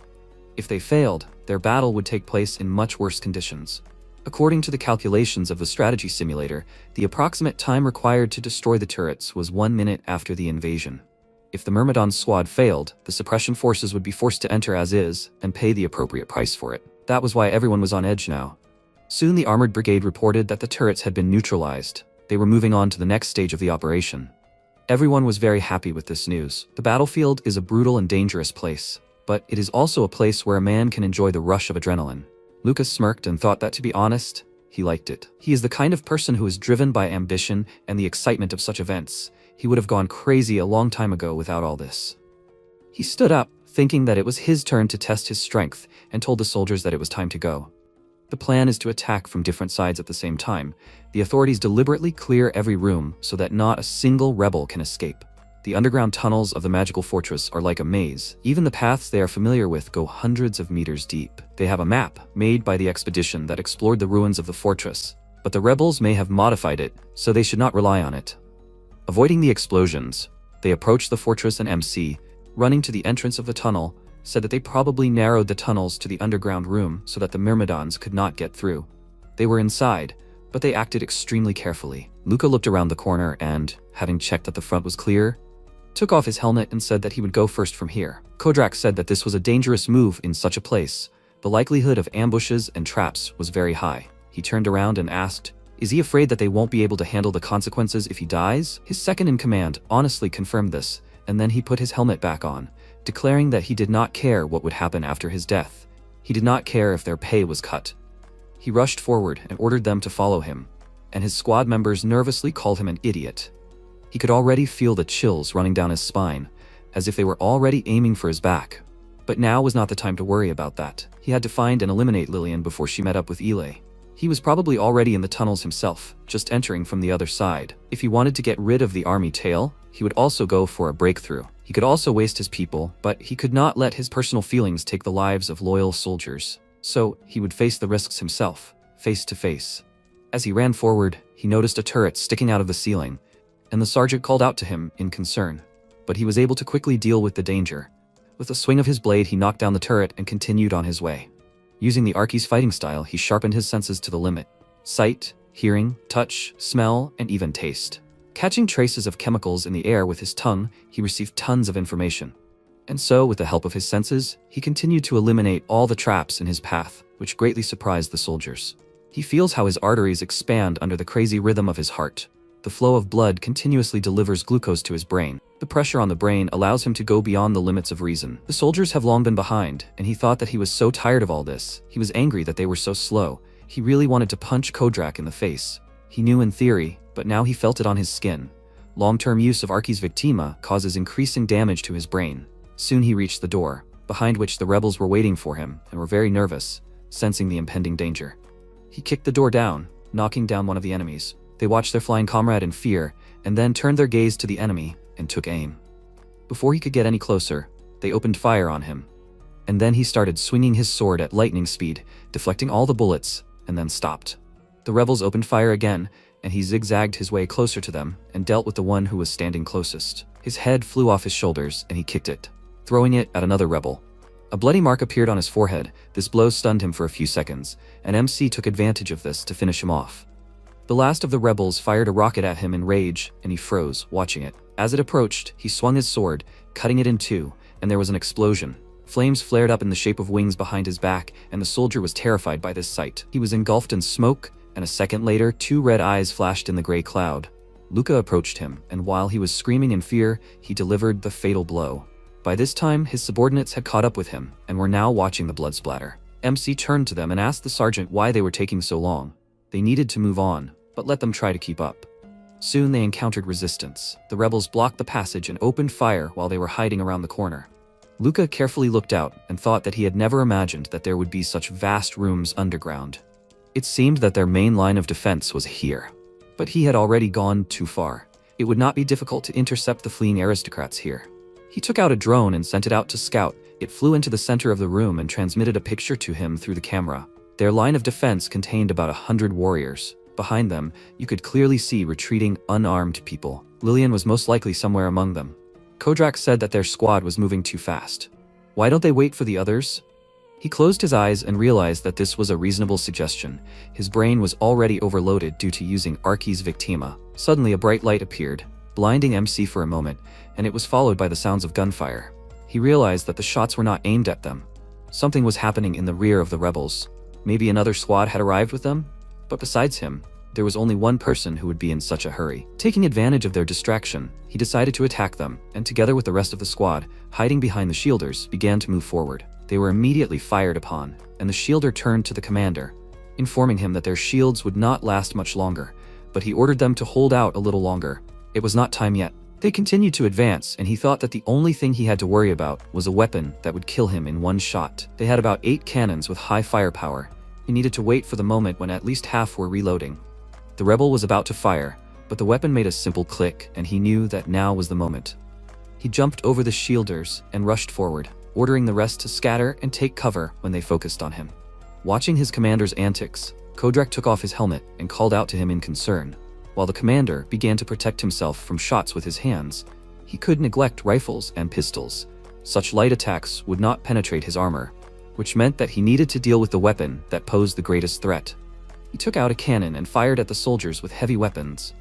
If they failed, their battle would take place in much worse conditions. According to the calculations of the strategy simulator, the approximate time required to destroy the turrets was 1 minute after the invasion. If the Myrmidon squad failed, the suppression forces would be forced to enter as is and pay the appropriate price for it. That was why everyone was on edge now. Soon the armored brigade reported that the turrets had been neutralized. They were moving on to the next stage of the operation. Everyone was very happy with this news. The battlefield is a brutal and dangerous place, but it is also a place where a man can enjoy the rush of adrenaline. Lucas smirked and thought that, to be honest, he liked it. He is the kind of person who is driven by ambition and the excitement of such events. He would have gone crazy a long time ago without all this. He stood up, thinking that it was his turn to test his strength, and told the soldiers that it was time to go. The plan is to attack from different sides at the same time. The authorities deliberately clear every room so that not a single rebel can escape. The underground tunnels of the magical fortress are like a maze. Even the paths they are familiar with go hundreds of meters deep. They have a map made by the expedition that explored the ruins of the fortress, but the rebels may have modified it, so they should not rely on it. Avoiding the explosions, they approached the fortress, and MC, running to the entrance of the tunnel, said that they probably narrowed the tunnels to the underground room so that the Myrmidons could not get through. They were inside, but they acted extremely carefully. Luca looked around the corner and, having checked that the front was clear, took off his helmet and said that he would go first from here. Kodrak said that this was a dangerous move in such a place. The likelihood of ambushes and traps was very high. He turned around and asked, is he afraid that they won't be able to handle the consequences if he dies? His second-in-command honestly confirmed this, and then he put his helmet back on, declaring that he did not care what would happen after his death. He did not care if their pay was cut. He rushed forward and ordered them to follow him, and his squad members nervously called him an idiot. He could already feel the chills running down his spine, as if they were already aiming for his back. But now was not the time to worry about that. He had to find and eliminate Lillian before she met up with Ile. He was probably already in the tunnels himself, just entering from the other side. If he wanted to get rid of the army tail, he would also go for a breakthrough. He could also waste his people, but he could not let his personal feelings take the lives of loyal soldiers. So he would face the risks himself, face to face. As he ran forward, he noticed a turret sticking out of the ceiling, and the sergeant called out to him in concern. But he was able to quickly deal with the danger. With a swing of his blade, he knocked down the turret and continued on his way. Using the Archie's fighting style, he sharpened his senses to the limit. Sight, hearing, touch, smell, and even taste. Catching traces of chemicals in the air with his tongue, he received tons of information. And so, with the help of his senses, he continued to eliminate all the traps in his path, which greatly surprised the soldiers. He feels how his arteries expand under the crazy rhythm of his heart. The flow of blood continuously delivers glucose to his brain. The pressure on the brain allows him to go beyond the limits of reason. The soldiers have long been behind, and he thought that he was so tired of all this. He was angry that they were so slow. He really wanted to punch Kodrak in the face. He knew in theory, but now he felt it on his skin. Long-term use of Archie's Victima causes increasing damage to his brain. Soon he reached the door, behind which the rebels were waiting for him and were very nervous, sensing the impending danger. He kicked the door down, knocking down one of the enemies. They watched their flying comrade in fear, and then turned their gaze to the enemy and took aim. Before he could get any closer, they opened fire on him. And then he started swinging his sword at lightning speed, deflecting all the bullets, and then stopped. The rebels opened fire again, and he zigzagged his way closer to them and dealt with the one who was standing closest. His head flew off his shoulders, and he kicked it, throwing it at another rebel. A bloody mark appeared on his forehead. This blow stunned him for a few seconds, and MC took advantage of this to finish him off. The last of the rebels fired a rocket at him in rage, and he froze, watching it. As it approached, he swung his sword, cutting it in two, and there was an explosion. Flames flared up in the shape of wings behind his back, and the soldier was terrified by this sight. He was engulfed in smoke, and a second later, two red eyes flashed in the gray cloud. Luca approached him, and while he was screaming in fear, he delivered the fatal blow. By this time, his subordinates had caught up with him, and were now watching the blood splatter. MC turned to them and asked the sergeant why they were taking so long. They needed to move on, but let them try to keep up. Soon they encountered resistance. The rebels blocked the passage and opened fire while they were hiding around the corner. Luca carefully looked out and thought that he had never imagined that there would be such vast rooms underground. It seemed that their main line of defense was here. But he had already gone too far. It would not be difficult to intercept the fleeing aristocrats here. He took out a drone and sent it out to scout. It flew into the center of the room and transmitted a picture to him through the camera. Their line of defense contained about 100 warriors. Behind them, you could clearly see retreating, unarmed people. Lillian was most likely somewhere among them. Kodrak said that their squad was moving too fast. Why don't they wait for the others? He closed his eyes and realized that this was a reasonable suggestion. His brain was already overloaded due to using Archi's Victima. Suddenly a bright light appeared, blinding MC for a moment, and it was followed by the sounds of gunfire. He realized that the shots were not aimed at them. Something was happening in the rear of the rebels. Maybe another squad had arrived with them? But besides him, there was only one person who would be in such a hurry. Taking advantage of their distraction, he decided to attack them, and together with the rest of the squad, hiding behind the shielders, began to move forward. They were immediately fired upon, and the shielder turned to the commander, informing him that their shields would not last much longer, but he ordered them to hold out a little longer. It was not time yet. They continued to advance, and he thought that the only thing he had to worry about was a weapon that would kill him in one shot. They had about 8 cannons with high firepower. He needed to wait for the moment when at least half were reloading. The rebel was about to fire, but the weapon made a simple click, and he knew that now was the moment. He jumped over the shielders and rushed forward, ordering the rest to scatter and take cover when they focused on him. Watching his commander's antics, Kodrak took off his helmet and called out to him in concern. While the commander began to protect himself from shots with his hands, he could neglect rifles and pistols. Such light attacks would not penetrate his armor, which meant that he needed to deal with the weapon that posed the greatest threat. He took out a cannon and fired at the soldiers with heavy weapons,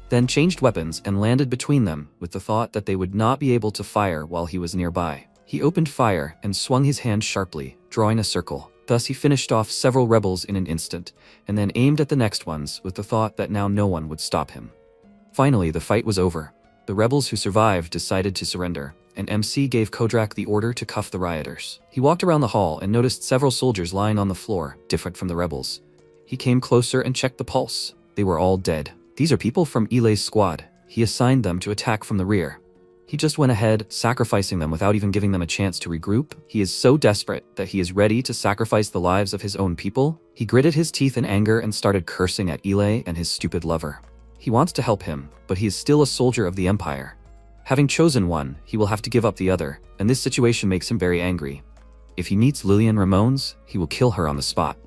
then changed weapons and landed between them with the thought that they would not be able to fire while he was nearby. He opened fire and swung his hand sharply, drawing a circle. Thus he finished off several rebels in an instant, and then aimed at the next ones with the thought that now no one would stop him. Finally, the fight was over. The rebels who survived decided to surrender, and MC gave Kodrak the order to cuff the rioters. He walked around the hall and noticed several soldiers lying on the floor, different from the rebels. He came closer and checked the pulse. They were all dead. These are people from Ilei's squad. He assigned them to attack from the rear. He just went ahead, sacrificing them without even giving them a chance to regroup. He is so desperate that he is ready to sacrifice the lives of his own people. He gritted his teeth in anger and started cursing at Ilei and his stupid lover. He wants to help him, but he is still a soldier of the Empire. Having chosen one, he will have to give up the other, and this situation makes him very angry. If he meets Lillian Ramones, he will kill her on the spot.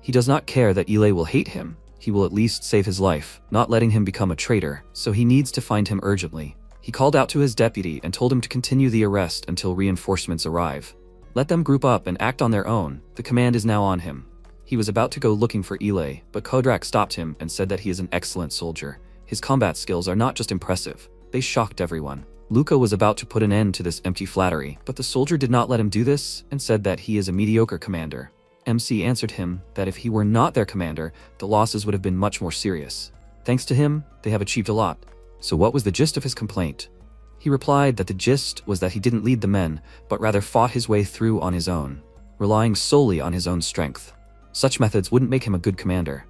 He does not care that Ilei will hate him. He will at least save his life, not letting him become a traitor, so he needs to find him urgently. He called out to his deputy and told him to continue the arrest until reinforcements arrive. Let them group up and act on their own. The command is now on him. He was about to go looking for Ilei, but Kodrak stopped him and said that he is an excellent soldier. His combat skills are not just impressive, they shocked everyone. Luca was about to put an end to this empty flattery, but the soldier did not let him do this and said that he is a mediocre commander. MC answered him that if he were not their commander, the losses would have been much more serious. Thanks to him, they have achieved a lot. So what was the gist of his complaint? He replied that the gist was that he didn't lead the men, but rather fought his way through on his own, relying solely on his own strength. Such methods wouldn't make him a good commander.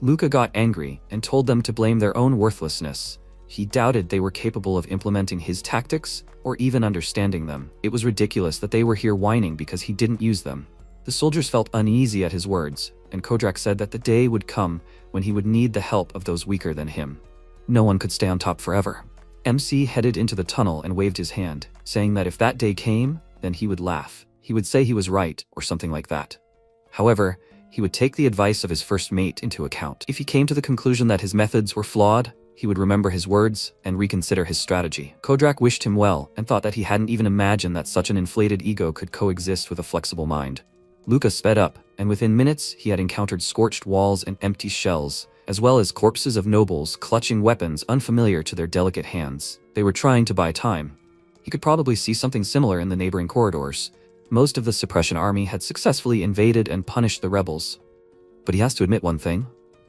Luca got angry and told them to blame their own worthlessness. He doubted they were capable of implementing his tactics or even understanding them. It was ridiculous that they were here whining because he didn't use them. The soldiers felt uneasy at his words, and Kodrak said that the day would come when he would need the help of those weaker than him. No one could stay on top forever. MC headed into the tunnel and waved his hand, saying that if that day came, then he would laugh. He would say he was right, or something like that. However, he would take the advice of his first mate into account. If he came to the conclusion that his methods were flawed, he would remember his words and reconsider his strategy. Kodrak wished him well and thought that he hadn't even imagined that such an inflated ego could coexist with a flexible mind. Luca sped up, and within minutes he had encountered scorched walls and empty shells, as well as corpses of nobles clutching weapons unfamiliar to their delicate hands. They were trying to buy time. He could probably see something similar in the neighboring corridors. Most of the suppression army had successfully invaded and punished the rebels. But he has to admit one thing.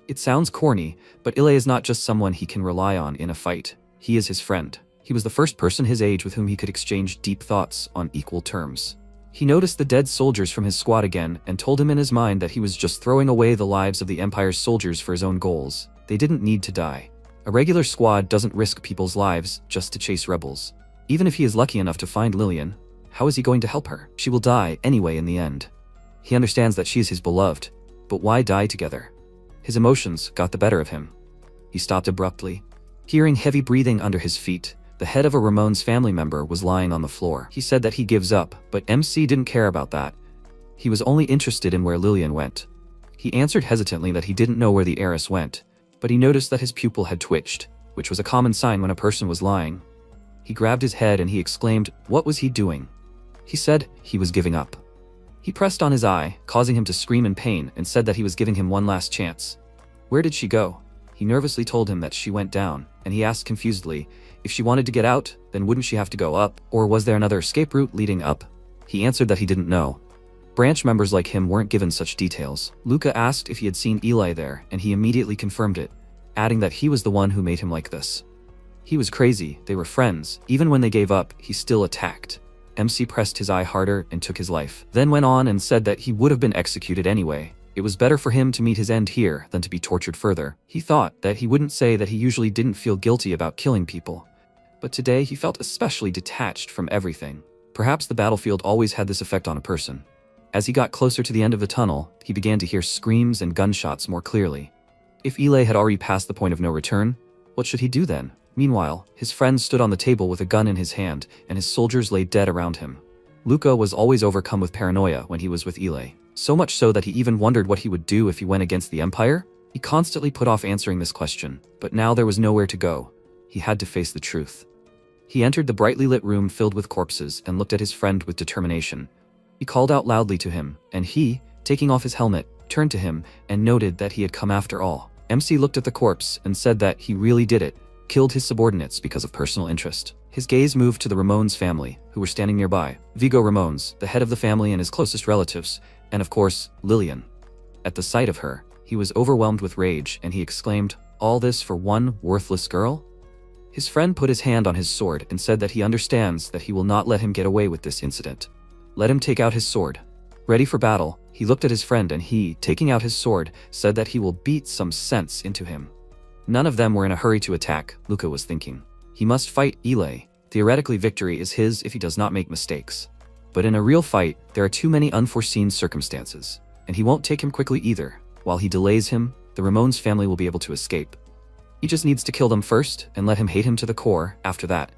It sounds corny, but Ile is not just someone he can rely on in a fight. He is his friend. He was the first person his age with whom he could exchange deep thoughts on equal terms. He noticed the dead soldiers from his squad again and told him in his mind that he was just throwing away the lives of the Empire's soldiers for his own goals. They didn't need to die. A regular squad doesn't risk people's lives just to chase rebels. Even if he is lucky enough to find Lillian, how is he going to help her? She will die anyway in the end. He understands that she is his beloved, but why die together? His emotions got the better of him. He stopped abruptly. Hearing heavy breathing under his feet, the head of a Ramon's family member was lying on the floor. He said that he gives up, but MC didn't care about that. He was only interested in where Lillian went. He answered hesitantly that he didn't know where the heiress went, but he noticed that his pupil had twitched, which was a common sign when a person was lying. He grabbed his head and he exclaimed, "What was he doing?" He said he was giving up. He pressed on his eye, causing him to scream in pain, and said that he was giving him one last chance. Where did she go? He nervously told him that she went down, and he asked confusedly, if she wanted to get out, then wouldn't she have to go up, or was there another escape route leading up? He answered that he didn't know. Branch members like him weren't given such details. Luca asked if he had seen Eli there, and he immediately confirmed it, adding that he was the one who made him like this. He was crazy, they were friends. Even when they gave up, he still attacked. MC pressed his eye harder and took his life, then went on and said that he would have been executed anyway. It was better for him to meet his end here than to be tortured further. He thought that he wouldn't say that he usually didn't feel guilty about killing people, but today he felt especially detached from everything. Perhaps the battlefield always had this effect on a person. As he got closer to the end of the tunnel, he began to hear screams and gunshots more clearly. If Ile had already passed the point of no return, what should he do then? Meanwhile, his friend stood on the table with a gun in his hand, and his soldiers lay dead around him. Luca was always overcome with paranoia when he was with Ile, so much so that he even wondered what he would do if he went against the Empire. He constantly put off answering this question, but now there was nowhere to go. He had to face the truth. He entered the brightly lit room filled with corpses and looked at his friend with determination. He called out loudly to him, and he, taking off his helmet, turned to him and noted that he had come after all. MC looked at the corpse and said that he really did it. Killed his subordinates because of personal interest. His gaze moved to the Ramones family, who were standing nearby. Vigo Ramones, the head of the family and his closest relatives, and of course, Lillian. At the sight of her, he was overwhelmed with rage, and he exclaimed, "All this for one worthless girl?" His friend put his hand on his sword and said that he understands that he will not let him get away with this incident. Let him take out his sword. Ready for battle, he looked at his friend and he, taking out his sword, said that he will beat some sense into him. None of them were in a hurry to attack, Luca was thinking. He must fight Ile. Theoretically, victory is his if he does not make mistakes. But in a real fight, there are too many unforeseen circumstances, and he won't take him quickly either. While he delays him, the Ramones family will be able to escape. He just needs to kill them first and let him hate him to the core after that.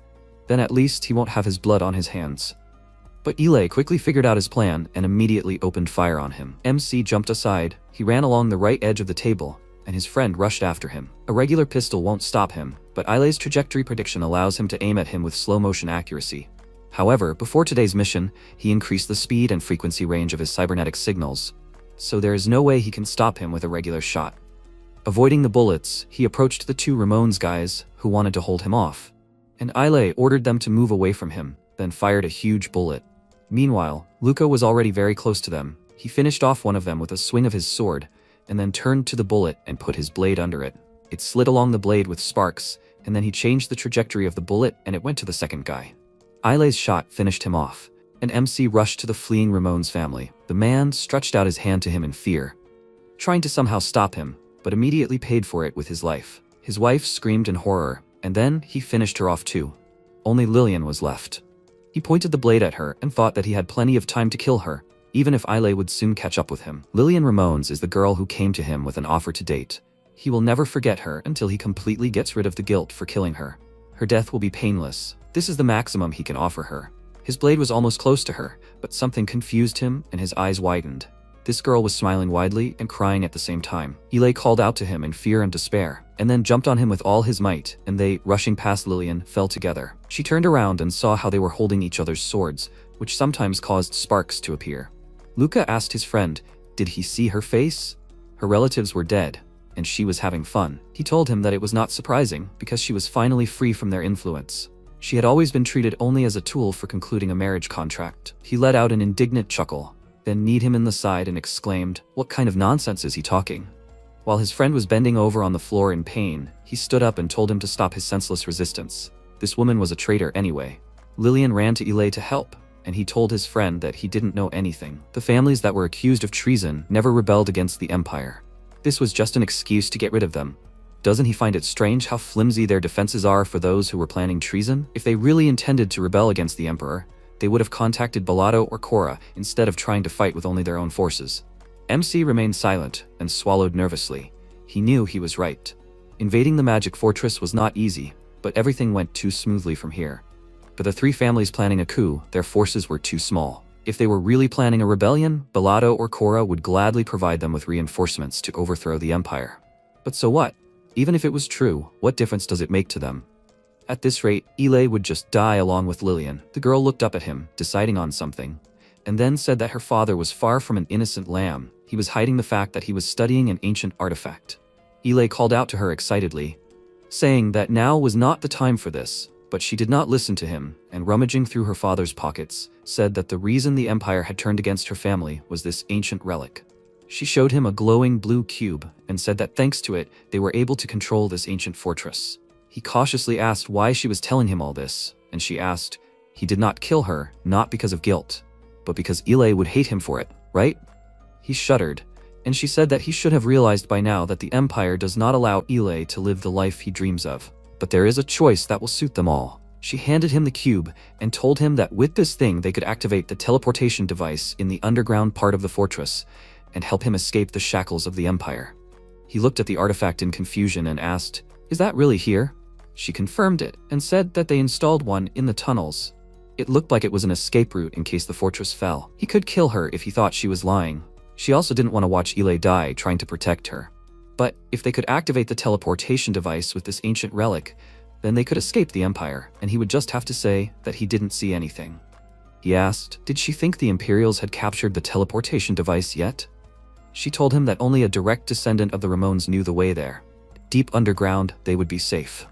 Then at least he won't have his blood on his hands. But Ile quickly figured out his plan and immediately opened fire on him. MC jumped aside, he ran along the right edge of the table, and his friend rushed after him. A regular pistol won't stop him, but Ile's trajectory prediction allows him to aim at him with slow-motion accuracy. However, before today's mission, he increased the speed and frequency range of his cybernetic signals, so there is no way he can stop him with a regular shot. Avoiding the bullets, he approached the two Ramones guys who wanted to hold him off, and Ile ordered them to move away from him, then fired a huge bullet. Meanwhile, Luca was already very close to them. He finished off one of them with a swing of his sword, and then turned to the bullet and put his blade under it. It slid along the blade with sparks, and then he changed the trajectory of the bullet and it went to the second guy. Ile's shot finished him off, and MC rushed to the fleeing Ramones family. The man stretched out his hand to him in fear, trying to somehow stop him, but immediately paid for it with his life. His wife screamed in horror, and then he finished her off too. Only Lillian was left. He pointed the blade at her and thought that he had plenty of time to kill her, even if Ile would soon catch up with him. Lillian Ramones is the girl who came to him with an offer to date. He will never forget her until he completely gets rid of the guilt for killing her. Her death will be painless. This is the maximum he can offer her. His blade was almost close to her, but something confused him and his eyes widened. This girl was smiling widely and crying at the same time. Ile called out to him in fear and despair, and then jumped on him with all his might, and they, rushing past Lillian, fell together. She turned around and saw how they were holding each other's swords, which sometimes caused sparks to appear. Luca asked his friend, did he see her face? Her relatives were dead, and she was having fun. He told him that it was not surprising, because she was finally free from their influence. She had always been treated only as a tool for concluding a marriage contract. He let out an indignant chuckle, then kneed him in the side and exclaimed, "What kind of nonsense is he talking?" While his friend was bending over on the floor in pain, he stood up and told him to stop his senseless resistance. This woman was a traitor anyway. Lillian ran to Ile to help, and he told his friend that he didn't know anything. The families that were accused of treason never rebelled against the Empire. This was just an excuse to get rid of them. Doesn't he find it strange how flimsy their defenses are for those who were planning treason? If they really intended to rebel against the Emperor, they would have contacted Bellado or Cora instead of trying to fight with only their own forces. MC remained silent and swallowed nervously. He knew he was right. Invading the magic fortress was not easy, but everything went too smoothly from here. For the three families planning a coup, their forces were too small. If they were really planning a rebellion, Bellado or Cora would gladly provide them with reinforcements to overthrow the Empire. But so what? Even if it was true, what difference does it make to them? At this rate, Ile would just die along with Lillian. The girl looked up at him, deciding on something, and then said that her father was far from an innocent lamb. He was hiding the fact that he was studying an ancient artifact. Ile called out to her excitedly, saying that now was not the time for this, but she did not listen to him, and rummaging through her father's pockets, said that the reason the Empire had turned against her family was this ancient relic. She showed him a glowing blue cube and said that thanks to it, they were able to control this ancient fortress. He cautiously asked why she was telling him all this, and she asked, he did not kill her, not because of guilt, but because Ile would hate him for it, right? He shuddered, and she said that he should have realized by now that the Empire does not allow Ile to live the life he dreams of. But there is a choice that will suit them all. She handed him the cube and told him that with this thing they could activate the teleportation device in the underground part of the fortress and help him escape the shackles of the Empire. He looked at the artifact in confusion and asked, "Is that really here?" She confirmed it and said that they installed one in the tunnels. It looked like it was an escape route in case the fortress fell. He could kill her if he thought she was lying. She also didn't want to watch Ile die trying to protect her. But if they could activate the teleportation device with this ancient relic, then they could escape the Empire, and he would just have to say that he didn't see anything. He asked, did she think the Imperials had captured the teleportation device yet? She told him that only a direct descendant of the Ramones knew the way there. Deep underground, they would be safe.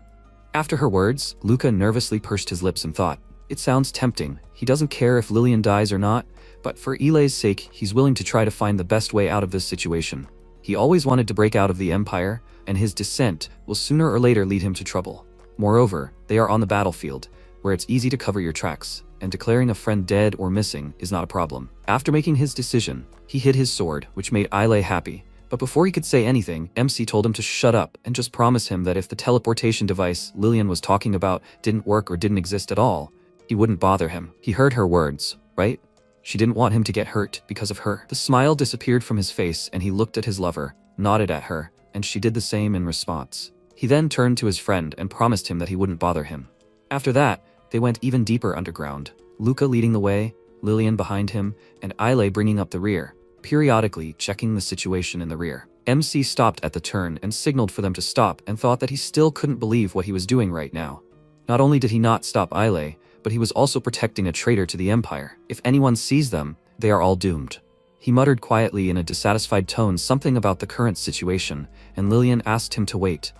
After her words, Luca nervously pursed his lips and thought, it sounds tempting. He doesn't care if Lillian dies or not, but for Ile's sake, he's willing to try to find the best way out of this situation. He always wanted to break out of the Empire, and his descent will sooner or later lead him to trouble. Moreover, they are on the battlefield, where it's easy to cover your tracks, and declaring a friend dead or missing is not a problem. After making his decision, he hid his sword, which made Ile happy. But before he could say anything, MC told him to shut up and just promise him that if the teleportation device Lillian was talking about didn't work or didn't exist at all, he wouldn't bother him. He heard her words, right? She didn't want him to get hurt because of her. The smile disappeared from his face and he looked at his lover, nodded at her, and she did the same in response. He then turned to his friend and promised him that he wouldn't bother him. After that, they went even deeper underground, Luca leading the way, Lillian behind him, and Ile bringing up the rear, periodically checking the situation in the rear. MC stopped at the turn and signaled for them to stop and thought that he still couldn't believe what he was doing right now. Not only did he not stop Ile, but he was also protecting a traitor to the Empire. If anyone sees them, they are all doomed. He muttered quietly in a dissatisfied tone something about the current situation, and Lillian asked him to wait.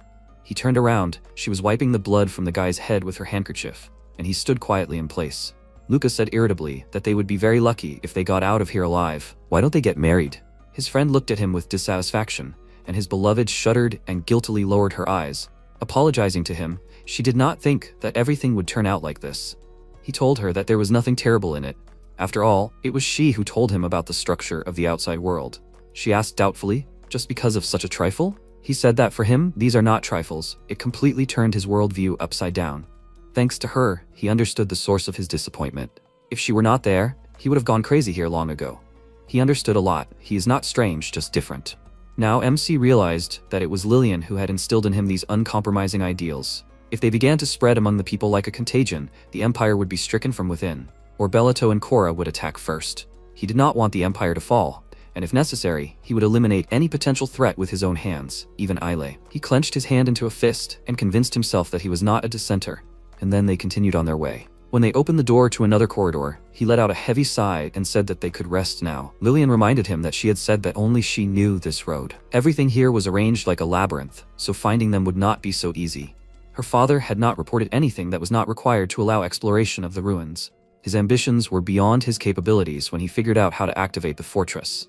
He turned around, she was wiping the blood from the guy's head with her handkerchief, and he stood quietly in place. Luca said irritably that they would be very lucky if they got out of here alive. Why don't they get married? His friend looked at him with dissatisfaction, and his beloved shuddered and guiltily lowered her eyes. Apologizing to him, she did not think that everything would turn out like this. He told her that there was nothing terrible in it. After all, it was she who told him about the structure of the outside world. She asked doubtfully, just because of such a trifle? He said that for him, these are not trifles. It completely turned his worldview upside down. Thanks to her, he understood the source of his disappointment. If she were not there, he would have gone crazy here long ago. He understood a lot. He is not strange, just different. Now MC realized that it was Lillian who had instilled in him these uncompromising ideals. If they began to spread among the people like a contagion, the empire would be stricken from within, or Belito and Korra would attack first. He did not want the empire to fall, and if necessary, he would eliminate any potential threat with his own hands, even Ile. He clenched his hand into a fist and convinced himself that he was not a dissenter, and then they continued on their way. When they opened the door to another corridor, he let out a heavy sigh and said that they could rest now. Lillian reminded him that she had said that only she knew this road. Everything here was arranged like a labyrinth, so finding them would not be so easy. Her father had not reported anything that was not required to allow exploration of the ruins. His ambitions were beyond his capabilities when he figured out how to activate the fortress.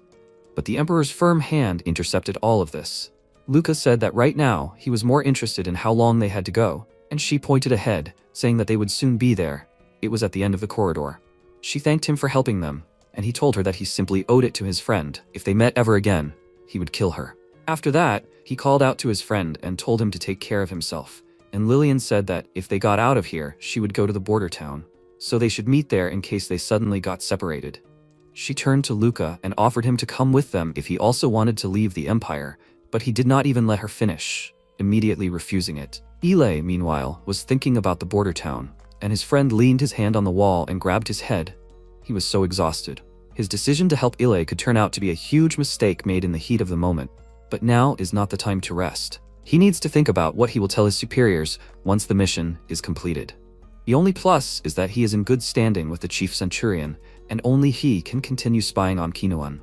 But the Emperor's firm hand intercepted all of this. Luca said that right now, he was more interested in how long they had to go, and she pointed ahead, saying that they would soon be there. It was at the end of the corridor. She thanked him for helping them, and he told her that he simply owed it to his friend. If they met ever again, he would kill her. After that, he called out to his friend and told him to take care of himself. And Lillian said that if they got out of here, she would go to the border town, so they should meet there in case they suddenly got separated. She turned to Luca and offered him to come with them if he also wanted to leave the Empire, but he did not even let her finish, immediately refusing it. Ile, meanwhile, was thinking about the border town, and his friend leaned his hand on the wall and grabbed his head. He was so exhausted. His decision to help Ile could turn out to be a huge mistake made in the heat of the moment, but now is not the time to rest. He needs to think about what he will tell his superiors once the mission is completed. The only plus is that he is in good standing with the chief centurion, and only he can continue spying on Kinoan.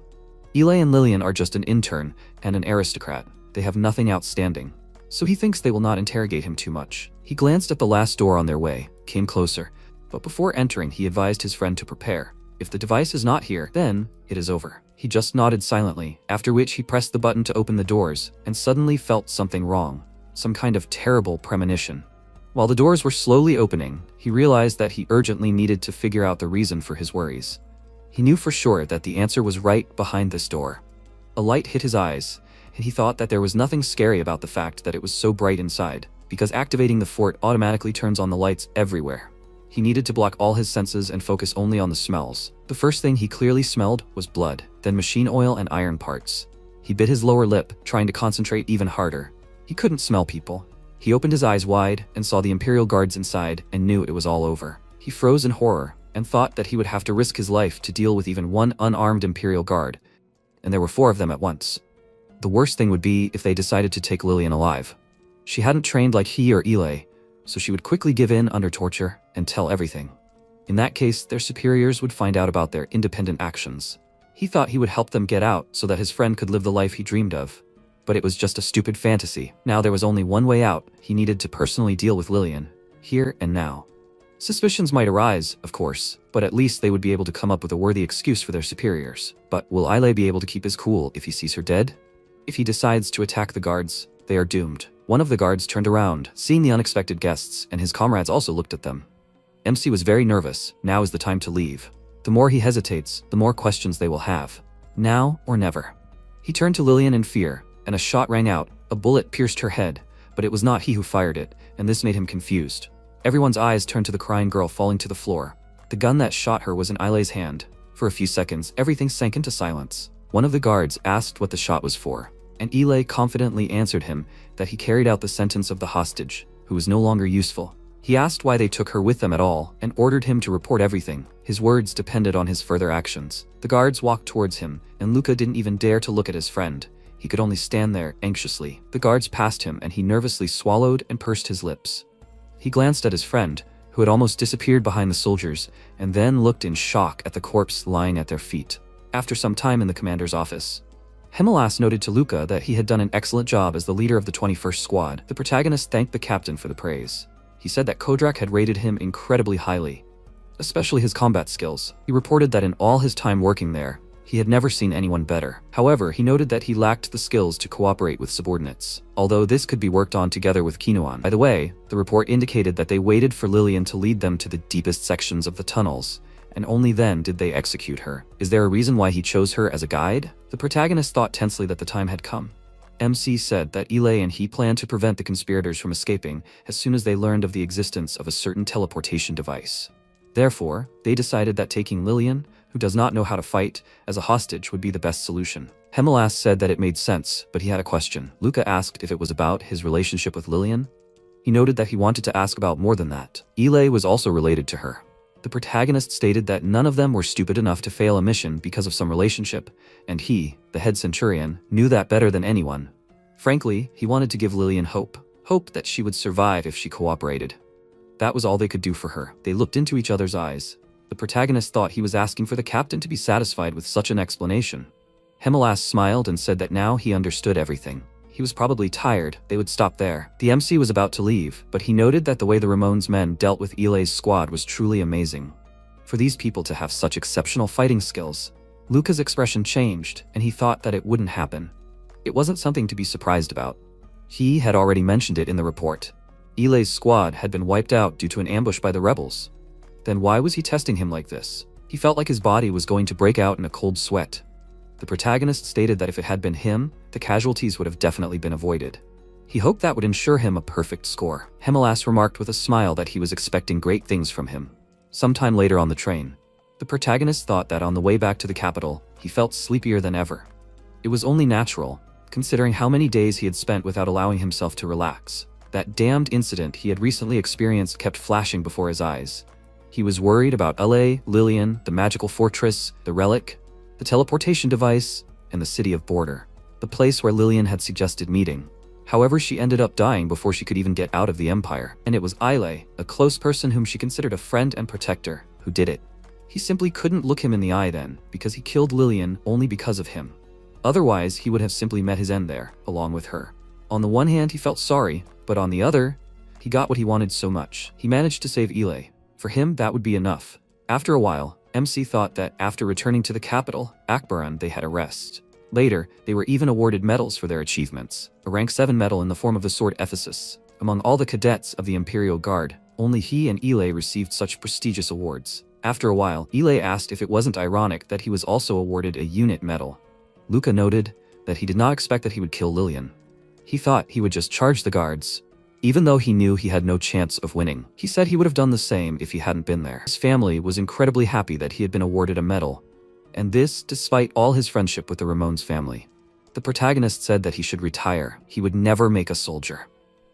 Ile and Lillian are just an intern and an aristocrat. They have nothing outstanding, so he thinks they will not interrogate him too much. He glanced at the last door on their way, came closer, but before entering he advised his friend to prepare. If the device is not here, then it is over. He just nodded silently, after which he pressed the button to open the doors, and suddenly felt something wrong, some kind of terrible premonition. While the doors were slowly opening, he realized that he urgently needed to figure out the reason for his worries. He knew for sure that the answer was right behind this door. A light hit his eyes, and he thought that there was nothing scary about the fact that it was so bright inside, because activating the fort automatically turns on the lights everywhere. He needed to block all his senses and focus only on the smells. The first thing he clearly smelled was blood, then machine oil and iron parts. He bit his lower lip, trying to concentrate even harder. He couldn't smell people. He opened his eyes wide and saw the Imperial guards inside and knew it was all over. He froze in horror and thought that he would have to risk his life to deal with even one unarmed Imperial guard, and there were 4 of them at once. The worst thing would be if they decided to take Lillian alive. She hadn't trained like he or Ile, so she would quickly give in under torture and tell everything. In that case, their superiors would find out about their independent actions. He thought he would help them get out so that his friend could live the life he dreamed of. But it was just a stupid fantasy. Now there was only one way out. He needed to personally deal with Lillian, here and now. Suspicions might arise, of course, but at least they would be able to come up with a worthy excuse for their superiors. But will Ile be able to keep his cool if he sees her dead? If he decides to attack the guards, they are doomed. One of the guards turned around, seeing the unexpected guests, and his comrades also looked at them. MC was very nervous. Now is the time to leave. The more he hesitates, the more questions they will have. Now or never. He turned to Lillian in fear, and a shot rang out. A bullet pierced her head, but it was not he who fired it, and this made him confused. Everyone's eyes turned to the crying girl falling to the floor. The gun that shot her was in Ile's hand. For a few seconds, everything sank into silence. One of the guards asked what the shot was for, and Ile confidently answered him that he carried out the sentence of the hostage, who was no longer useful. He asked why they took her with them at all, and ordered him to report everything. His words depended on his further actions. The guards walked towards him, and Luca didn't even dare to look at his friend. He could only stand there, anxiously. The guards passed him, and he nervously swallowed and pursed his lips. He glanced at his friend, who had almost disappeared behind the soldiers, and then looked in shock at the corpse lying at their feet. After some time in the commander's office, Hemelas noted to Luca that he had done an excellent job as the leader of the 21st Squad. The protagonist thanked the captain for the praise. He said that Kodrak had rated him incredibly highly, especially his combat skills. He reported that in all his time working there, he had never seen anyone better. However, he noted that he lacked the skills to cooperate with subordinates, although this could be worked on together with Kinoan. By the way, the report indicated that they waited for Lillian to lead them to the deepest sections of the tunnels, and only then did they execute her. Is there a reason why he chose her as a guide? The protagonist thought tensely that the time had come. MC said that Ile and he planned to prevent the conspirators from escaping as soon as they learned of the existence of a certain teleportation device. Therefore, they decided that taking Lillian, who does not know how to fight, as a hostage would be the best solution. Hemelas said that it made sense, but he had a question. Luca asked if it was about his relationship with Lillian. He noted that he wanted to ask about more than that. Ile was also related to her. The protagonist stated that none of them were stupid enough to fail a mission because of some relationship, and he, the head centurion, knew that better than anyone. Frankly, he wanted to give Lillian hope that she would survive if she cooperated. That was all they could do for her. They looked into each other's eyes. The protagonist thought he was asking for the captain to be satisfied with such an explanation. Hemelas smiled and said that now he understood everything. He was probably tired, they would stop there. The MC was about to leave, but he noted that the way the Ramon's men dealt with Ile's squad was truly amazing. For these people to have such exceptional fighting skills, Luca's expression changed, and he thought that it wouldn't happen. It wasn't something to be surprised about. He had already mentioned it in the report. Ile's squad had been wiped out due to an ambush by the rebels. Then why was he testing him like this? He felt like his body was going to break out in a cold sweat. The protagonist stated that if it had been him, the casualties would have definitely been avoided. He hoped that would ensure him a perfect score. Hemelas remarked with a smile that he was expecting great things from him. Sometime later on the train, the protagonist thought that on the way back to the capital, he felt sleepier than ever. It was only natural, considering how many days he had spent without allowing himself to relax. That damned incident he had recently experienced kept flashing before his eyes. He was worried about LA, Lillian, the magical fortress, the relic, the teleportation device, and the city of Border, the place where Lillian had suggested meeting. However, she ended up dying before she could even get out of the Empire, and it was Ile, a close person whom she considered a friend and protector, who did it. He simply couldn't look him in the eye then, because he killed Lillian only because of him. Otherwise, he would have simply met his end there, along with her. On the one hand, he felt sorry, but on the other, he got what he wanted so much. He managed to save Ile. For him, that would be enough. After a while, MC thought that after returning to the capital, Akbaran, they had a rest. Later, they were even awarded medals for their achievements. A rank 7 medal in the form of the sword Ephesus. Among all the cadets of the Imperial Guard, only he and Ile received such prestigious awards. After a while, Ile asked if it wasn't ironic that he was also awarded a unit medal. Luca noted that he did not expect that he would kill Lillian. He thought he would just charge the guards, even though he knew he had no chance of winning. He said he would have done the same if he hadn't been there. His family was incredibly happy that he had been awarded a medal, and this despite all his friendship with the Ramon's family. The protagonist said that he should retire. He would never make a soldier.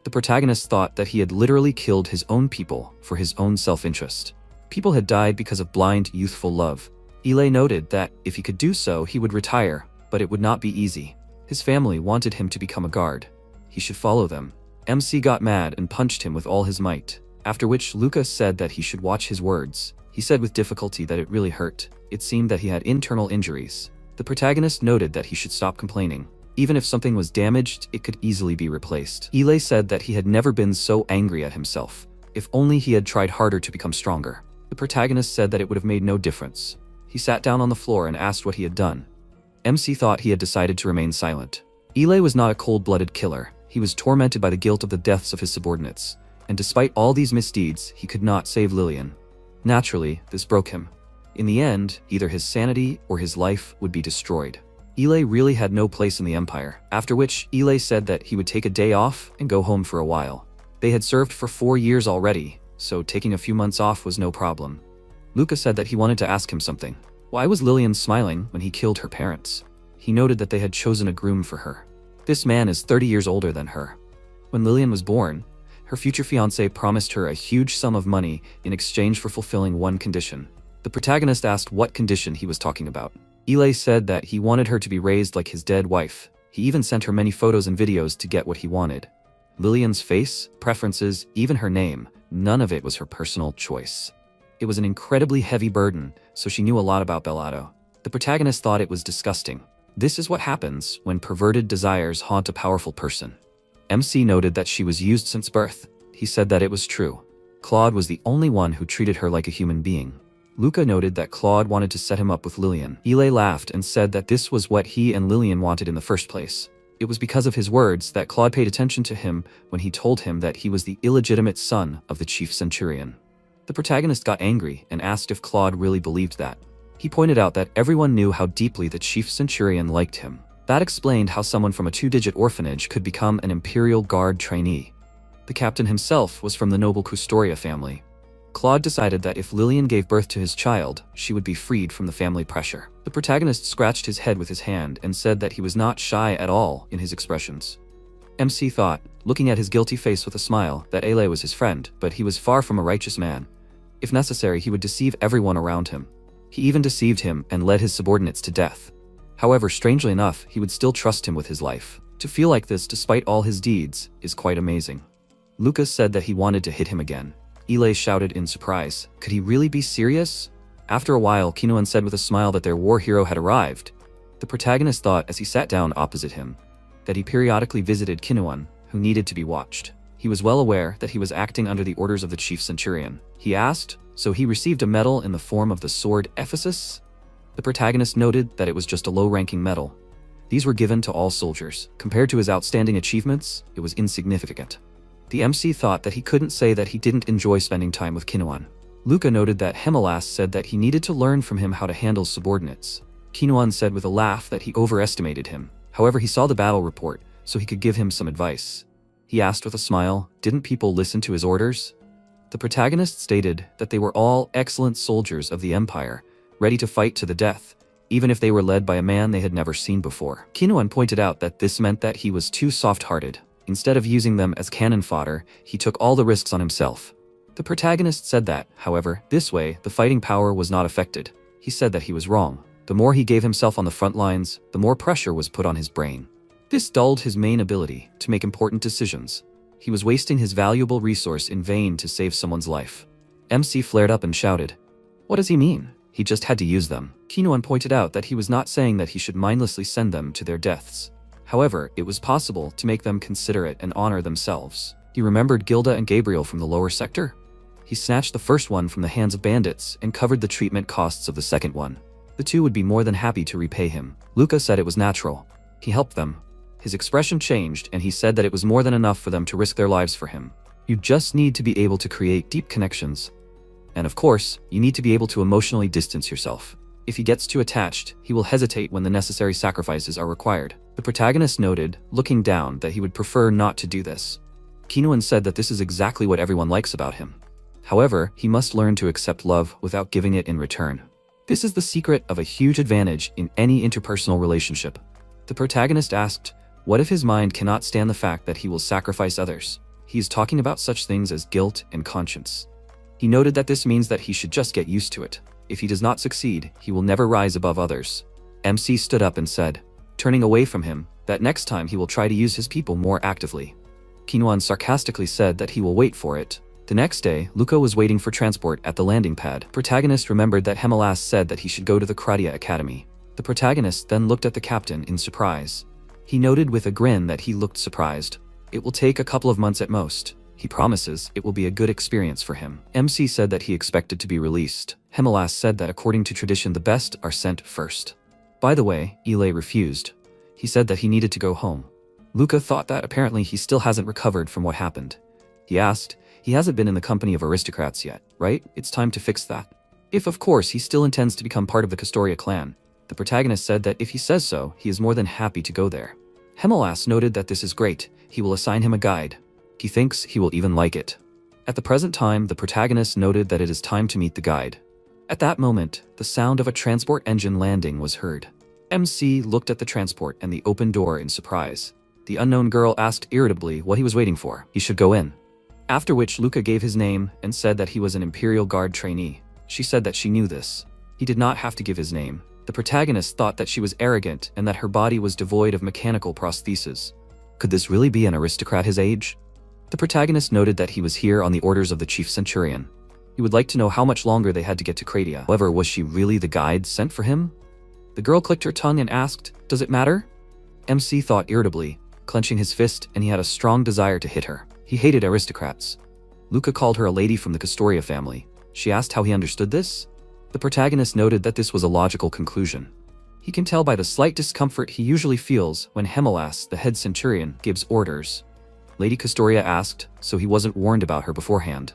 The protagonist thought that he had literally killed his own people for his own self-interest. People had died because of blind, youthful love. Ile noted that if he could do so, he would retire, but it would not be easy. His family wanted him to become a guard. He should follow them. MC got mad and punched him with all his might, after which Luca said that he should watch his words. He said with difficulty that it really hurt. It seemed that he had internal injuries. The protagonist noted that he should stop complaining. Even if something was damaged, it could easily be replaced. Ile said that he had never been so angry at himself. If only he had tried harder to become stronger. The protagonist said that it would have made no difference. He sat down on the floor and asked what he had done. MC thought he had decided to remain silent. Ile was not a cold-blooded killer. He was tormented by the guilt of the deaths of his subordinates, and despite all these misdeeds, he could not save Lillian. Naturally, this broke him. In the end, either his sanity or his life would be destroyed. Ile really had no place in the Empire, after which Ile said that he would take a day off and go home for a while. They had served for 4 years already, so taking a few months off was no problem. Luca said that he wanted to ask him something. Why was Lillian smiling when he killed her parents? He noted that they had chosen a groom for her. This man is 30 years older than her. When Lillian was born, her future fiancé promised her a huge sum of money in exchange for fulfilling one condition. The protagonist asked what condition he was talking about. Ile said that he wanted her to be raised like his dead wife. He even sent her many photos and videos to get what he wanted. Lillian's face, preferences, even her name, none of it was her personal choice. It was an incredibly heavy burden, so she knew a lot about Bellato. The protagonist thought it was disgusting. This is what happens when perverted desires haunt a powerful person. MC noted that she was used since birth. He said that it was true. Claude was the only one who treated her like a human being. Luca noted that Claude wanted to set him up with Lillian. Ile laughed and said that this was what he and Lillian wanted in the first place. It was because of his words that Claude paid attention to him when he told him that he was the illegitimate son of the chief centurion. The protagonist got angry and asked if Claude really believed that. He pointed out that everyone knew how deeply the chief centurion liked him. That explained how someone from a 2-digit orphanage could become an Imperial Guard trainee. The captain himself was from the noble Custoria family. Claude decided that if Lillian gave birth to his child, she would be freed from the family pressure. The protagonist scratched his head with his hand and said that he was not shy at all in his expressions. MC thought, looking at his guilty face with a smile, that Ale was his friend, but he was far from a righteous man. If necessary, he would deceive everyone around him. He even deceived him and led his subordinates to death. However, strangely enough, he would still trust him with his life. To feel like this despite all his deeds is quite amazing. Lucas said that he wanted to hit him again. Ile shouted in surprise. Could he really be serious? After a while, Kinuan said with a smile that their war hero had arrived. The protagonist thought as he sat down opposite him that he periodically visited Kinuan, who needed to be watched. He was well aware that he was acting under the orders of the chief centurion. He asked, so he received a medal in the form of the sword Ephesus? The protagonist noted that it was just a low-ranking medal. These were given to all soldiers. Compared to his outstanding achievements, it was insignificant. The MC thought that he couldn't say that he didn't enjoy spending time with Kinuan. Luca noted that Hemelas said that he needed to learn from him how to handle subordinates. Kinuan said with a laugh that he overestimated him. However, he saw the battle report, so he could give him some advice. He asked with a smile, didn't people listen to his orders? The protagonist stated that they were all excellent soldiers of the Empire, ready to fight to the death, even if they were led by a man they had never seen before. Kinuan pointed out that this meant that he was too soft-hearted. Instead of using them as cannon fodder, he took all the risks on himself. The protagonist said that, however, this way, the fighting power was not affected. He said that he was wrong. The more he gave himself on the front lines, the more pressure was put on his brain. This dulled his main ability to make important decisions. He was wasting his valuable resource in vain to save someone's life. MC flared up and shouted, "What does he mean? He just had to use them." Kinuan pointed out that he was not saying that he should mindlessly send them to their deaths. However, it was possible to make them considerate and honor themselves. He remembered Gilda and Gabriel from the lower sector. He snatched the first one from the hands of bandits and covered the treatment costs of the second one. The two would be more than happy to repay him. Luca said it was natural. He helped them. His expression changed, and he said that it was more than enough for them to risk their lives for him. You just need to be able to create deep connections. And of course, you need to be able to emotionally distance yourself. If he gets too attached, he will hesitate when the necessary sacrifices are required. The protagonist noted, looking down, that he would prefer not to do this. Kinuan said that this is exactly what everyone likes about him. However, he must learn to accept love without giving it in return. This is the secret of a huge advantage in any interpersonal relationship. The protagonist asked, what if his mind cannot stand the fact that he will sacrifice others? He is talking about such things as guilt and conscience. He noted that this means that he should just get used to it. If he does not succeed, he will never rise above others. MC stood up and said, turning away from him, that next time he will try to use his people more actively. Kinuan sarcastically said that he will wait for it. The next day, Luca was waiting for transport at the landing pad. Protagonist remembered that Hemelas said that he should go to the Kratia Academy. The protagonist then looked at the captain in surprise. He noted with a grin that he looked surprised. It will take a couple of months at most. He promises it will be a good experience for him. MC said that he expected to be released. Hemelas said that according to tradition the best are sent first. By the way, Ile refused. He said that he needed to go home. Luca thought that apparently he still hasn't recovered from what happened. He asked, he hasn't been in the company of aristocrats yet, right? It's time to fix that. If of course he still intends to become part of the Custoria clan. The protagonist said that if he says so, he is more than happy to go there. Hemelas noted that this is great. He will assign him a guide. He thinks he will even like it. At the present time, the protagonist noted that it is time to meet the guide. At that moment, the sound of a transport engine landing was heard. MC looked at the transport and the open door in surprise. The unknown girl asked irritably what he was waiting for. He should go in. After which Luca gave his name and said that he was an Imperial Guard trainee. She said that she knew this. He did not have to give his name. The protagonist thought that she was arrogant and that her body was devoid of mechanical prostheses. Could this really be an aristocrat his age? The protagonist noted that he was here on the orders of the chief centurion. He would like to know how much longer they had to get to Kratia. However, was she really the guide sent for him? The girl clicked her tongue and asked, does it matter? MC thought irritably, clenching his fist, and he had a strong desire to hit her. He hated aristocrats. Luca called her a lady from the Custoria family. She asked how he understood this. The protagonist noted that this was a logical conclusion. He can tell by the slight discomfort he usually feels when Hemelas, the head centurion, gives orders. Lady Custoria asked, so he wasn't warned about her beforehand.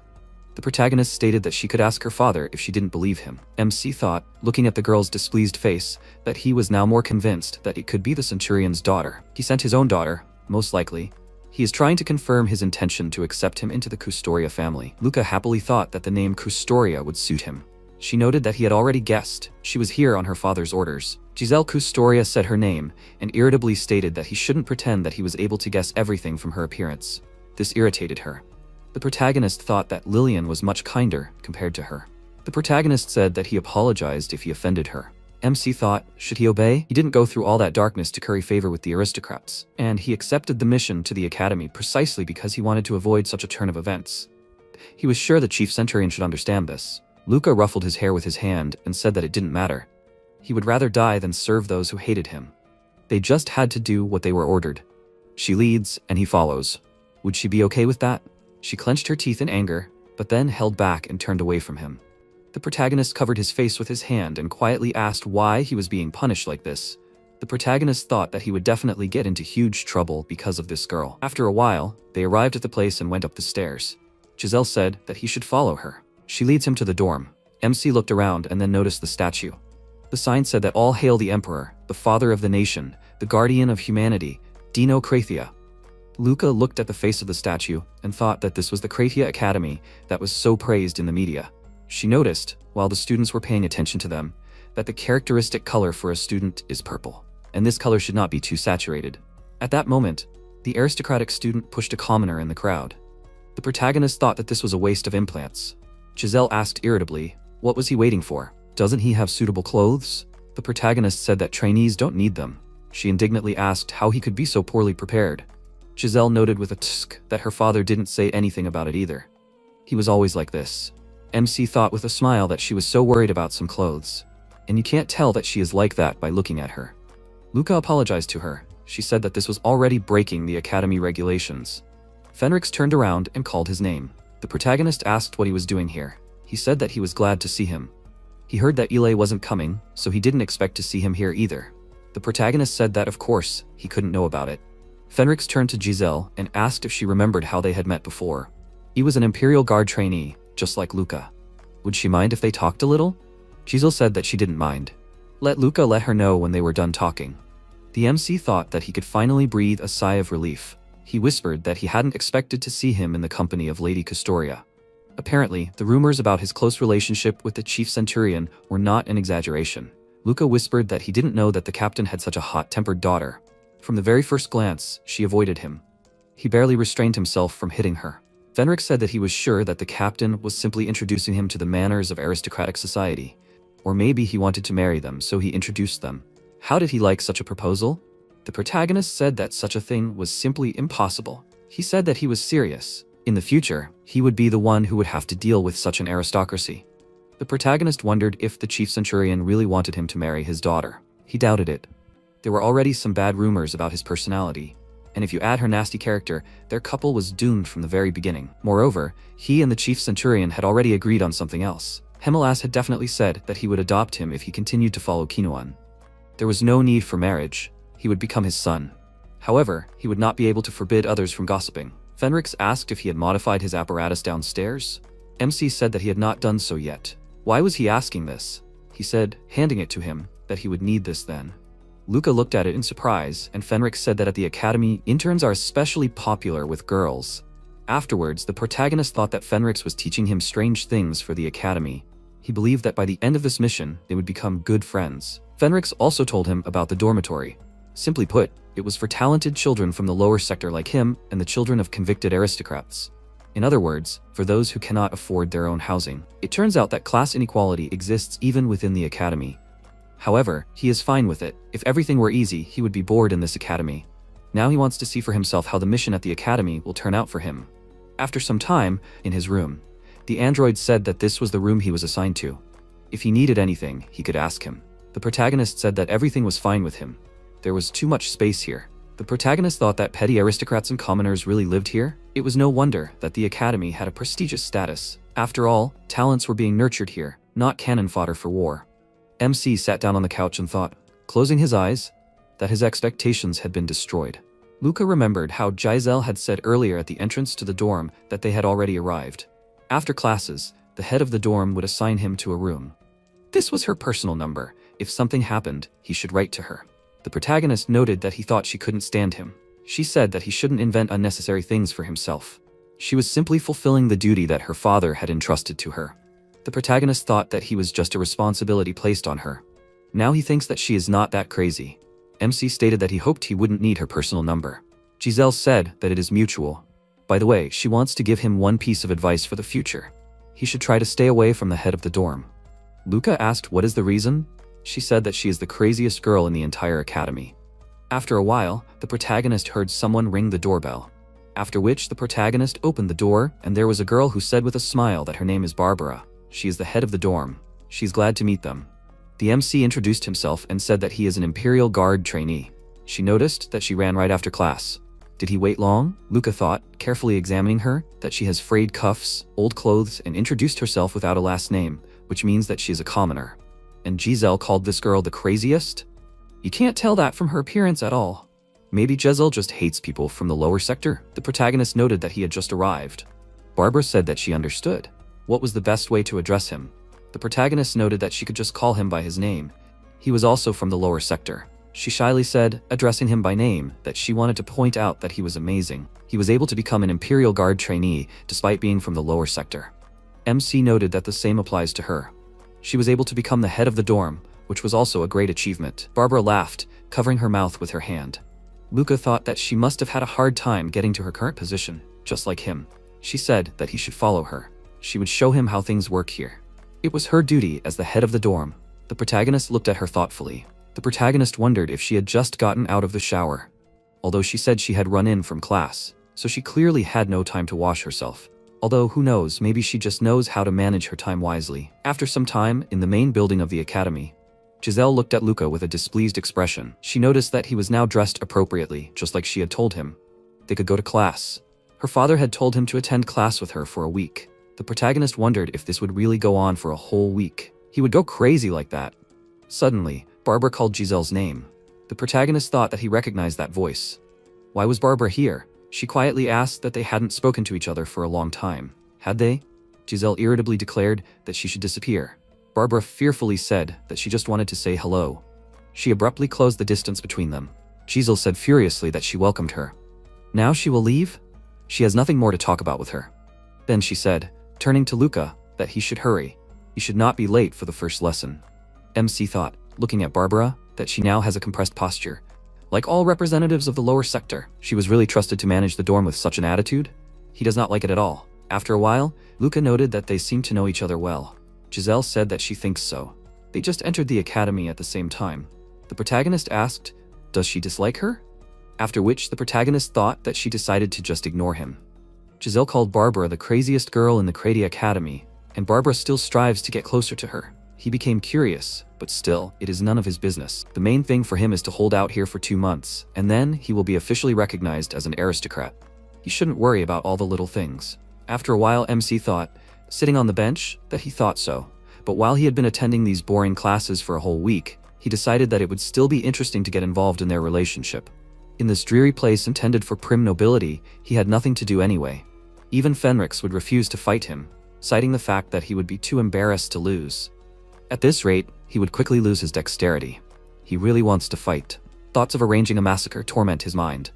The protagonist stated that she could ask her father if she didn't believe him. MC thought, looking at the girl's displeased face, that he was now more convinced that it could be the centurion's daughter. He sent his own daughter, most likely. He is trying to confirm his intention to accept him into the Custoria family. Luca happily thought that the name Custoria would suit him. She noted that he had already guessed. She was here on her father's orders. Giselle Custoria said her name, and irritably stated that he shouldn't pretend that he was able to guess everything from her appearance. This irritated her. The protagonist thought that Lillian was much kinder compared to her. The protagonist said that he apologized if he offended her. MC thought, should he obey? He didn't go through all that darkness to curry favor with the aristocrats, and he accepted the mission to the academy precisely because he wanted to avoid such a turn of events. He was sure the chief centurion should understand this. Luca ruffled his hair with his hand and said that it didn't matter. He would rather die than serve those who hated him. They just had to do what they were ordered. She leads, and he follows. Would she be okay with that? She clenched her teeth in anger, but then held back and turned away from him. The protagonist covered his face with his hand and quietly asked why he was being punished like this. The protagonist thought that he would definitely get into huge trouble because of this girl. After a while, they arrived at the place and went up the stairs. Giselle said that he should follow her. She leads him to the dorm. MC looked around and then noticed the statue. The sign said that all hail the Emperor, the father of the nation, the guardian of humanity, Dino Krathia. Luca looked at the face of the statue and thought that this was the Krathia Academy that was so praised in the media. She noticed, while the students were paying attention to them, that the characteristic color for a student is purple, and this color should not be too saturated. At that moment, the aristocratic student pushed a commoner in the crowd. The protagonist thought that this was a waste of implants. Giselle asked irritably, what was he waiting for? Doesn't he have suitable clothes? The protagonist said that trainees don't need them. She indignantly asked how he could be so poorly prepared. Giselle noted with a tsk that her father didn't say anything about it either. He was always like this. MC thought with a smile that she was so worried about some clothes. And you can't tell that she is like that by looking at her. Luca apologized to her. She said that this was already breaking the academy regulations. Fenrix turned around and called his name. The protagonist asked what he was doing here. He said that he was glad to see him. He heard that Ile wasn't coming, so he didn't expect to see him here either. The protagonist said that of course, he couldn't know about it. Fenrix turned to Giselle and asked if she remembered how they had met before. He was an Imperial Guard trainee, just like Luca. Would she mind if they talked a little? Giselle said that she didn't mind. Luca let her know when they were done talking. The MC thought that he could finally breathe a sigh of relief. He whispered that he hadn't expected to see him in the company of Lady Custoria. Apparently, the rumors about his close relationship with the chief centurion were not an exaggeration. Luca whispered that he didn't know that the captain had such a hot-tempered daughter. From the very first glance, she avoided him. He barely restrained himself from hitting her. Fenrix said that he was sure that the captain was simply introducing him to the manners of aristocratic society. Or maybe he wanted to marry them, so he introduced them. How did he like such a proposal? The protagonist said that such a thing was simply impossible. He said that he was serious. In the future, he would be the one who would have to deal with such an aristocracy. The protagonist wondered if the chief centurion really wanted him to marry his daughter. He doubted it. There were already some bad rumors about his personality, and if you add her nasty character, their couple was doomed from the very beginning. Moreover, he and the chief centurion had already agreed on something else. Hemelas had definitely said that he would adopt him if he continued to follow Kinuan. There was no need for marriage. He would become his son. However, he would not be able to forbid others from gossiping. Fenrix asked if he had modified his apparatus downstairs. MC said that he had not done so yet. Why was he asking this? He said, handing it to him, that he would need this then. Luca looked at it in surprise, and Fenrix said that at the academy, interns are especially popular with girls. Afterwards, the protagonist thought that Fenrix was teaching him strange things for the academy. He believed that by the end of this mission, they would become good friends. Fenrix also told him about the dormitory. Simply put, it was for talented children from the lower sector like him and the children of convicted aristocrats. In other words, for those who cannot afford their own housing. It turns out that class inequality exists even within the academy. However, he is fine with it. If everything were easy, he would be bored in this academy. Now he wants to see for himself how the mission at the academy will turn out for him. After some time, in his room, the android said that this was the room he was assigned to. If he needed anything, he could ask him. The protagonist said that everything was fine with him. There was too much space here. The protagonist thought that petty aristocrats and commoners really lived here. It was no wonder that the academy had a prestigious status. After all, talents were being nurtured here, not cannon fodder for war. MC sat down on the couch and thought, closing his eyes, that his expectations had been destroyed. Luca remembered how Giselle had said earlier at the entrance to the dorm that they had already arrived. After classes, the head of the dorm would assign him to a room. This was her personal number. If something happened, he should write to her. The protagonist noted that he thought she couldn't stand him. She said that he shouldn't invent unnecessary things for himself. She was simply fulfilling the duty that her father had entrusted to her. The protagonist thought that he was just a responsibility placed on her. Now he thinks that she is not that crazy. MC stated that he hoped he wouldn't need her personal number. Giselle said that it is mutual. By the way, she wants to give him one piece of advice for the future. He should try to stay away from the head of the dorm. Luca asked what is the reason. She said that she is the craziest girl in the entire academy. After a while, the protagonist heard someone ring the doorbell. After which the protagonist opened the door, and there was a girl who said with a smile that her name is Barbara. She is the head of the dorm. She's glad to meet them. The MC introduced himself and said that he is an Imperial Guard trainee. She noticed that she ran right after class. Did he wait long? Luca thought, carefully examining her, that she has frayed cuffs, old clothes, and introduced herself without a last name, which means that she is a commoner. And Giselle called this girl the craziest? You can't tell that from her appearance at all. Maybe Giselle just hates people from the lower sector? The protagonist noted that he had just arrived. Barbara said that she understood. What was the best way to address him? The protagonist noted that she could just call him by his name. He was also from the lower sector. She shyly said, addressing him by name, that she wanted to point out that he was amazing. He was able to become an Imperial Guard trainee despite being from the lower sector. MC noted that the same applies to her. She was able to become the head of the dorm, which was also a great achievement. Barbara laughed, covering her mouth with her hand. Luca thought that she must have had a hard time getting to her current position, just like him. She said that he should follow her. She would show him how things work here. It was her duty as the head of the dorm. The protagonist looked at her thoughtfully. The protagonist wondered if she had just gotten out of the shower. Although she said she had run in from class, so she clearly had no time to wash herself. Although who knows, maybe she just knows how to manage her time wisely. After some time, in the main building of the academy, Giselle looked at Luca with a displeased expression. She noticed that he was now dressed appropriately, just like she had told him. They could go to class. Her father had told him to attend class with her for a week. The protagonist wondered if this would really go on for a whole week. He would go crazy like that. Suddenly, Barbara called Giselle's name. The protagonist thought that he recognized that voice. Why was Barbara here? She quietly asked that they hadn't spoken to each other for a long time. Had they? Giselle irritably declared that she should disappear. Barbara fearfully said that she just wanted to say hello. She abruptly closed the distance between them. Giselle said furiously that she welcomed her. Now she will leave? She has nothing more to talk about with her. Then she said, turning to Luca, that he should hurry. He should not be late for the first lesson. MC thought, looking at Barbara, that she now has a compressed posture. Like all representatives of the lower sector, she was really trusted to manage the dorm with such an attitude? He does not like it at all. After a while, Luca noted that they seemed to know each other well. Giselle said that she thinks so. They just entered the academy at the same time. The protagonist asked, does she dislike her? After which the protagonist thought that she decided to just ignore him. Giselle called Barbara the craziest girl in the Crazy Academy, and Barbara still strives to get closer to her. He became curious, but still, it is none of his business. The main thing for him is to hold out here for 2 months, and then he will be officially recognized as an aristocrat. He shouldn't worry about all the little things. After a while, MC thought, sitting on the bench, that he thought so. But while he had been attending these boring classes for a whole week, he decided that it would still be interesting to get involved in their relationship. In this dreary place intended for prim nobility, he had nothing to do anyway. Even Fenrix would refuse to fight him, citing the fact that he would be too embarrassed to lose. At this rate, he would quickly lose his dexterity. He really wants to fight. Thoughts of arranging a massacre torment his mind.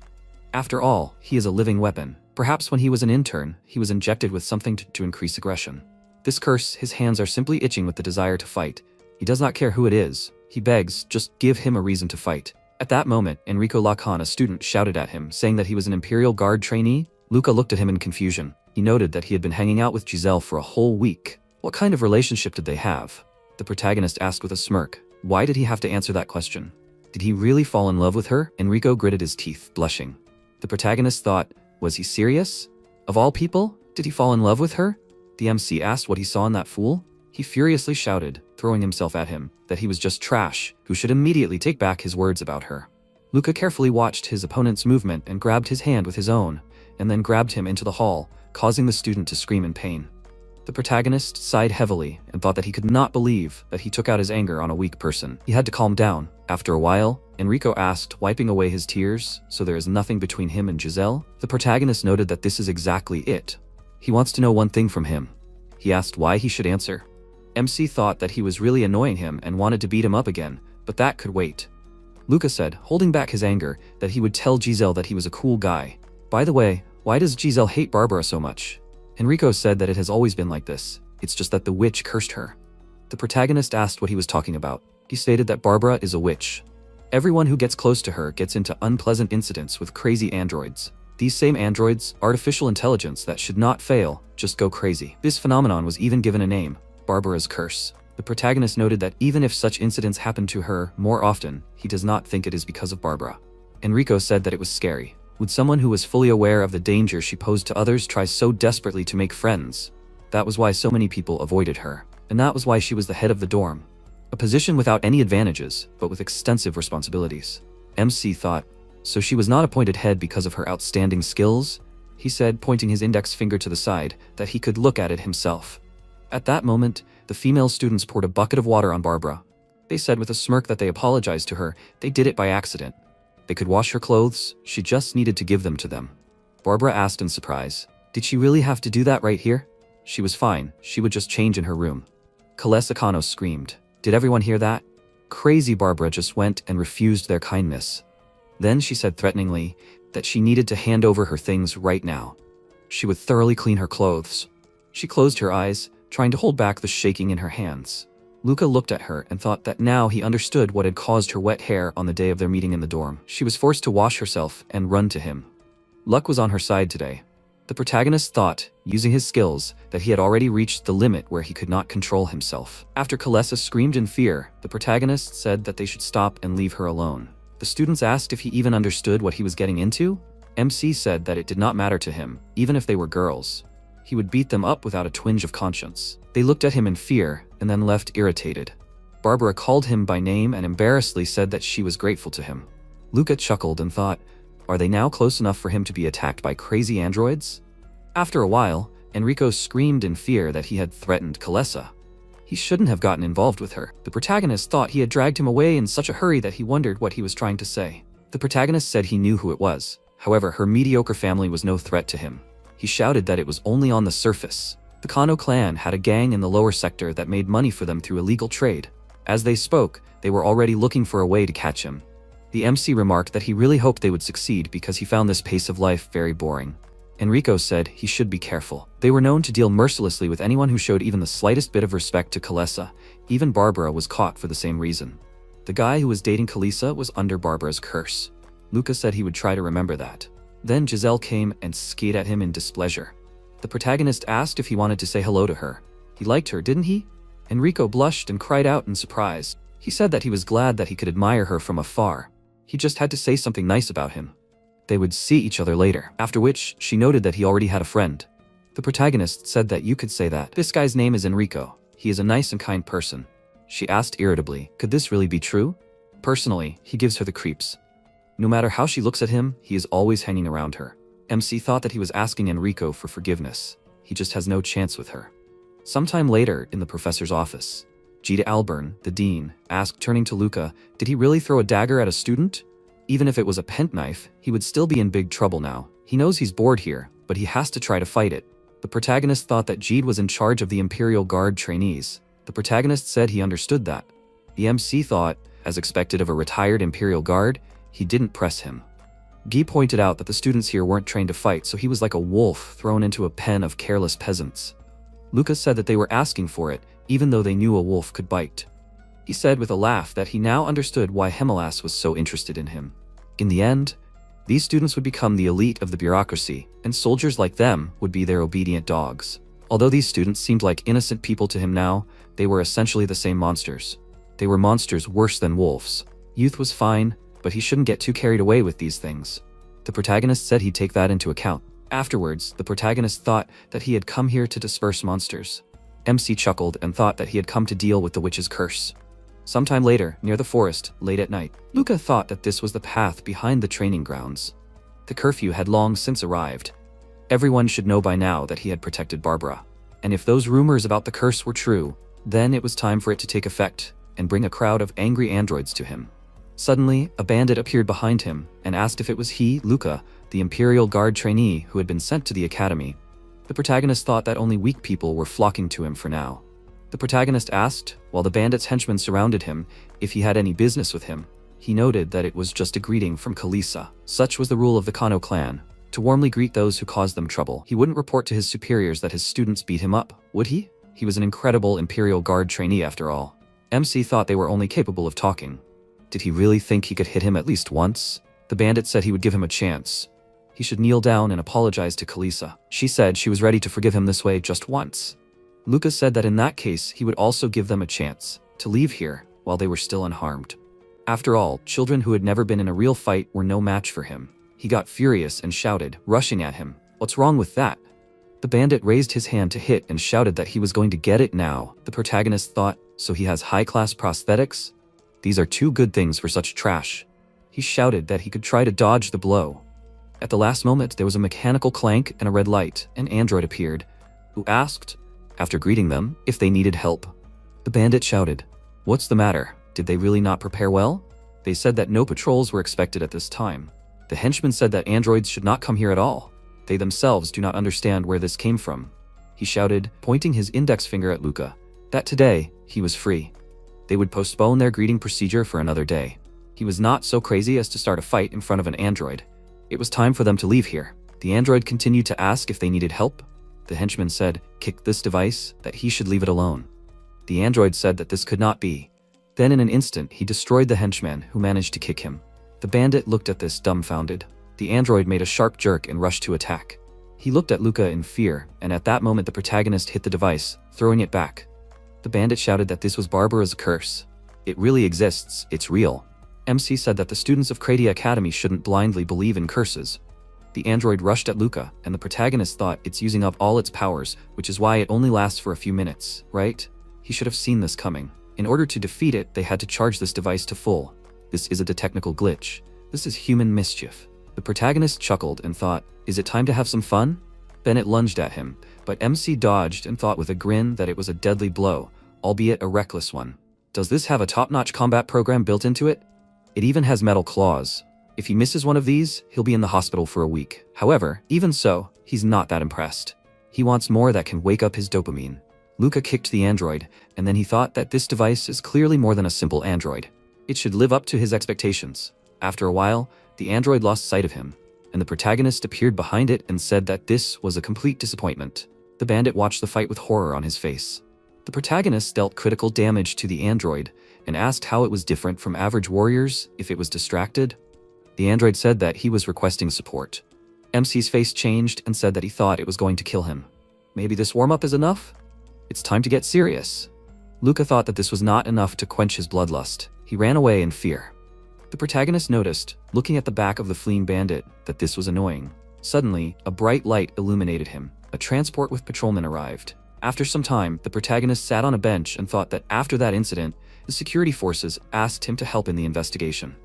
After all, he is a living weapon. Perhaps when he was an intern, he was injected with something to increase aggression. This curse, his hands are simply itching with the desire to fight. He does not care who it is. He begs, just give him a reason to fight. At that moment, Enrico Lacan, a student, shouted at him, saying that he was an Imperial Guard trainee. Luca looked at him in confusion. He noted that he had been hanging out with Giselle for a whole week. What kind of relationship did they have? The protagonist asked with a smirk. Why did he have to answer that question? Did he really fall in love with her? Enrico gritted his teeth, blushing. The protagonist thought, was he serious? Of all people, did he fall in love with her? The MC asked what he saw in that fool. He furiously shouted, throwing himself at him, that he was just trash, who should immediately take back his words about her. Luca carefully watched his opponent's movement and grabbed his hand with his own, and then grabbed him into the hall, causing the student to scream in pain. The protagonist sighed heavily and thought that he could not believe that he took out his anger on a weak person. He had to calm down. After a while, Enrico asked, wiping away his tears, so there is nothing between him and Giselle. The protagonist noted that this is exactly it. He wants to know one thing from him. He asked why he should answer. MC thought that he was really annoying him and wanted to beat him up again, but that could wait. Luca said, holding back his anger, that he would tell Giselle that he was a cool guy. By the way, why does Giselle hate Barbara so much? Enrico said that it has always been like this. It's just that the witch cursed her. The protagonist asked what he was talking about. He stated that Barbara is a witch. Everyone who gets close to her gets into unpleasant incidents with crazy androids. These same androids, artificial intelligence that should not fail, just go crazy. This phenomenon was even given a name, Barbara's curse. The protagonist noted that even if such incidents happen to her more often, he does not think it is because of Barbara. Enrico said that it was scary. Would someone who was fully aware of the danger she posed to others try so desperately to make friends? That was why so many people avoided her, and that was why she was the head of the dorm. A position without any advantages, but with extensive responsibilities. MC thought, so she was not appointed head because of her outstanding skills? He said, pointing his index finger to the side, that he could look at it himself. At that moment, the female students poured a bucket of water on Barbara. They said with a smirk that they apologized to her, they did it by accident. They could wash her clothes, she just needed to give them to them. Barbara asked in surprise, did she really have to do that right here? She was fine, she would just change in her room. Kalesa Kano screamed. Did everyone hear that? Crazy Barbara just went and refused their kindness. Then she said threateningly that she needed to hand over her things right now. She would thoroughly clean her clothes. She closed her eyes, trying to hold back the shaking in her hands. Luca looked at her and thought that now he understood what had caused her wet hair on the day of their meeting in the dorm. She was forced to wash herself and run to him. Luck was on her side today. The protagonist thought, using his skills, that he had already reached the limit where he could not control himself. After Kalesa screamed in fear, the protagonist said that they should stop and leave her alone. The students asked if he even understood what he was getting into. MC said that it did not matter to him, even if they were girls. He would beat them up without a twinge of conscience. They looked at him in fear and then left irritated. Barbara called him by name and embarrassedly said that she was grateful to him. Luca chuckled and thought, are they now close enough for him to be attacked by crazy androids? After a while, Enrico screamed in fear that he had threatened Kalesa. He shouldn't have gotten involved with her. The protagonist thought he had dragged him away in such a hurry that he wondered what he was trying to say. The protagonist said he knew who it was. However, her mediocre family was no threat to him. He shouted that it was only on the surface. The Kano clan had a gang in the lower sector that made money for them through illegal trade. As they spoke, they were already looking for a way to catch him. The MC remarked that he really hoped they would succeed because he found this pace of life very boring. Enrico said he should be careful. They were known to deal mercilessly with anyone who showed even the slightest bit of respect to Kalesa. Even Barbara was caught for the same reason. The guy who was dating Kalesa was under Barbara's curse. Luca said he would try to remember that. Then Giselle came and skied at him in displeasure. The protagonist asked if he wanted to say hello to her. He liked her, didn't he? Enrico blushed and cried out in surprise. He said that he was glad that he could admire her from afar. He just had to say something nice about him. They would see each other later, after which she noted that he already had a friend. The protagonist said that you could say that. This guy's name is Enrico. He is a nice and kind person. She asked irritably, could this really be true? Personally, he gives her the creeps. No matter how she looks at him, he is always hanging around her. MC thought that he was asking Enrico for forgiveness. He just has no chance with her. Sometime later, in the professor's office, Gita Alburn, the dean, asked, turning to Luca, did he really throw a dagger at a student? Even if it was a penknife, he would still be in big trouble now. He knows he's bored here, but he has to try to fight it. The protagonist thought that Jeed was in charge of the Imperial Guard trainees. The protagonist said he understood that. The MC thought, as expected of a retired Imperial Guard, he didn't press him. Guy pointed out that the students here weren't trained to fight, so he was like a wolf thrown into a pen of careless peasants. Lucas said that they were asking for it, even though they knew a wolf could bite. He said with a laugh that he now understood why Hemelas was so interested in him. In the end, these students would become the elite of the bureaucracy, and soldiers like them would be their obedient dogs. Although these students seemed like innocent people to him now, they were essentially the same monsters. They were monsters worse than wolves. Youth was fine, but he shouldn't get too carried away with these things. The protagonist said he'd take that into account. Afterwards, the protagonist thought that he had come here to disperse monsters. MC chuckled and thought that he had come to deal with the witch's curse. Sometime later, near the forest, late at night, Luca thought that this was the path behind the training grounds. The curfew had long since arrived. Everyone should know by now that he had protected Barbara. And if those rumors about the curse were true, then it was time for it to take effect and bring a crowd of angry androids to him. Suddenly, a bandit appeared behind him and asked if it was he, Luca, the Imperial Guard trainee who had been sent to the academy. The protagonist thought that only weak people were flocking to him for now. The protagonist asked, while the bandit's henchmen surrounded him, if he had any business with him. He noted that it was just a greeting from Kalisa. Such was the rule of the Kano clan, to warmly greet those who caused them trouble. He wouldn't report to his superiors that his students beat him up, would he? He was an incredible Imperial Guard trainee after all. MC thought they were only capable of talking. Did he really think he could hit him at least once? The bandit said he would give him a chance. He should kneel down and apologize to Kalisa. She said she was ready to forgive him this way just once. Lucas said that in that case he would also give them a chance to leave here while they were still unharmed. After all, children who had never been in a real fight were no match for him. He got furious and shouted, rushing at him, "What's wrong with that?" The bandit raised his hand to hit and shouted that he was going to get it now. The protagonist thought, so he has high-class prosthetics? These are too good things for such trash. He shouted that he could try to dodge the blow. At the last moment, there was a mechanical clank and a red light. An android appeared, who asked, after greeting them, if they needed help. The bandit shouted, "What's the matter? Did they really not prepare well?" They said that no patrols were expected at this time. The henchman said that androids should not come here at all. They themselves do not understand where this came from. He shouted, pointing his index finger at Luca, that today, he was free. They would postpone their greeting procedure for another day. He was not so crazy as to start a fight in front of an android. It was time for them to leave here. The android continued to ask if they needed help. The henchman said, "Kick this device," that he should leave it alone. The android said that this could not be. Then in an instant, he destroyed the henchman, who managed to kick him. The bandit looked at this dumbfounded. The android made a sharp jerk and rushed to attack. He looked at Luca in fear, and at that moment the protagonist hit the device, throwing it back. The bandit shouted that this was Barbara's curse. It really exists, it's real. MC said that the students of Cradia Academy shouldn't blindly believe in curses. The android rushed at Luca, and the protagonist thought it's using up all its powers, which is why it only lasts for a few minutes, right? He should have seen this coming. In order to defeat it, they had to charge this device to full. This isn't a technical glitch. This is human mischief. The protagonist chuckled and thought, is it time to have some fun? Bennett lunged at him, but MC dodged and thought with a grin that it was a deadly blow, albeit a reckless one. Does this have a top-notch combat program built into it? It even has metal claws. If he misses one of these, he'll be in the hospital for a week. However, even so, he's not that impressed. He wants more that can wake up his dopamine. Luca kicked the android, and then he thought that this device is clearly more than a simple android. It should live up to his expectations. After a while, the android lost sight of him, and the protagonist appeared behind it and said that this was a complete disappointment. The bandit watched the fight with horror on his face. The protagonist dealt critical damage to the android and asked how it was different from average warriors if it was distracted. The android said that he was requesting support. MC's face changed and said that he thought it was going to kill him. Maybe this warm-up is enough? It's time to get serious. Luca thought that this was not enough to quench his bloodlust. He ran away in fear. The protagonist noticed, looking at the back of the fleeing bandit, that this was annoying. Suddenly, a bright light illuminated him. A transport with patrolmen arrived. After some time, the protagonist sat on a bench and thought that after that incident, the security forces asked him to help in the investigation.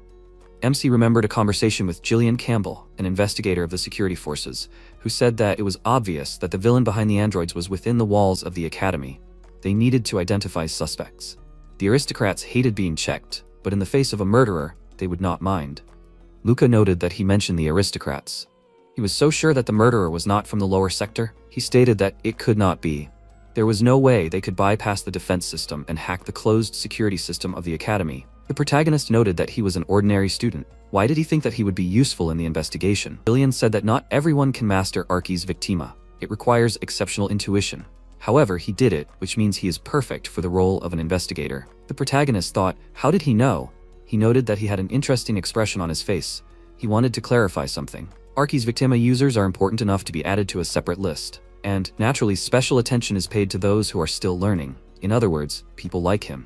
MC remembered a conversation with Gillian Campbell, an investigator of the security forces, who said that it was obvious that the villain behind the androids was within the walls of the academy. They needed to identify suspects. The aristocrats hated being checked, but in the face of a murderer, they would not mind. Luca noted that he mentioned the aristocrats. He was so sure that the murderer was not from the lower sector, he stated that it could not be. There was no way they could bypass the defense system and hack the closed security system of the academy. The protagonist noted that he was an ordinary student. Why did he think that he would be useful in the investigation? Billion said that not everyone can master Archie's Victima. It requires exceptional intuition. However, he did it, which means he is perfect for the role of an investigator. The protagonist thought, how did he know? He noted that he had an interesting expression on his face. He wanted to clarify something. Archie's Victima users are important enough to be added to a separate list. And, naturally, special attention is paid to those who are still learning. In other words, people like him.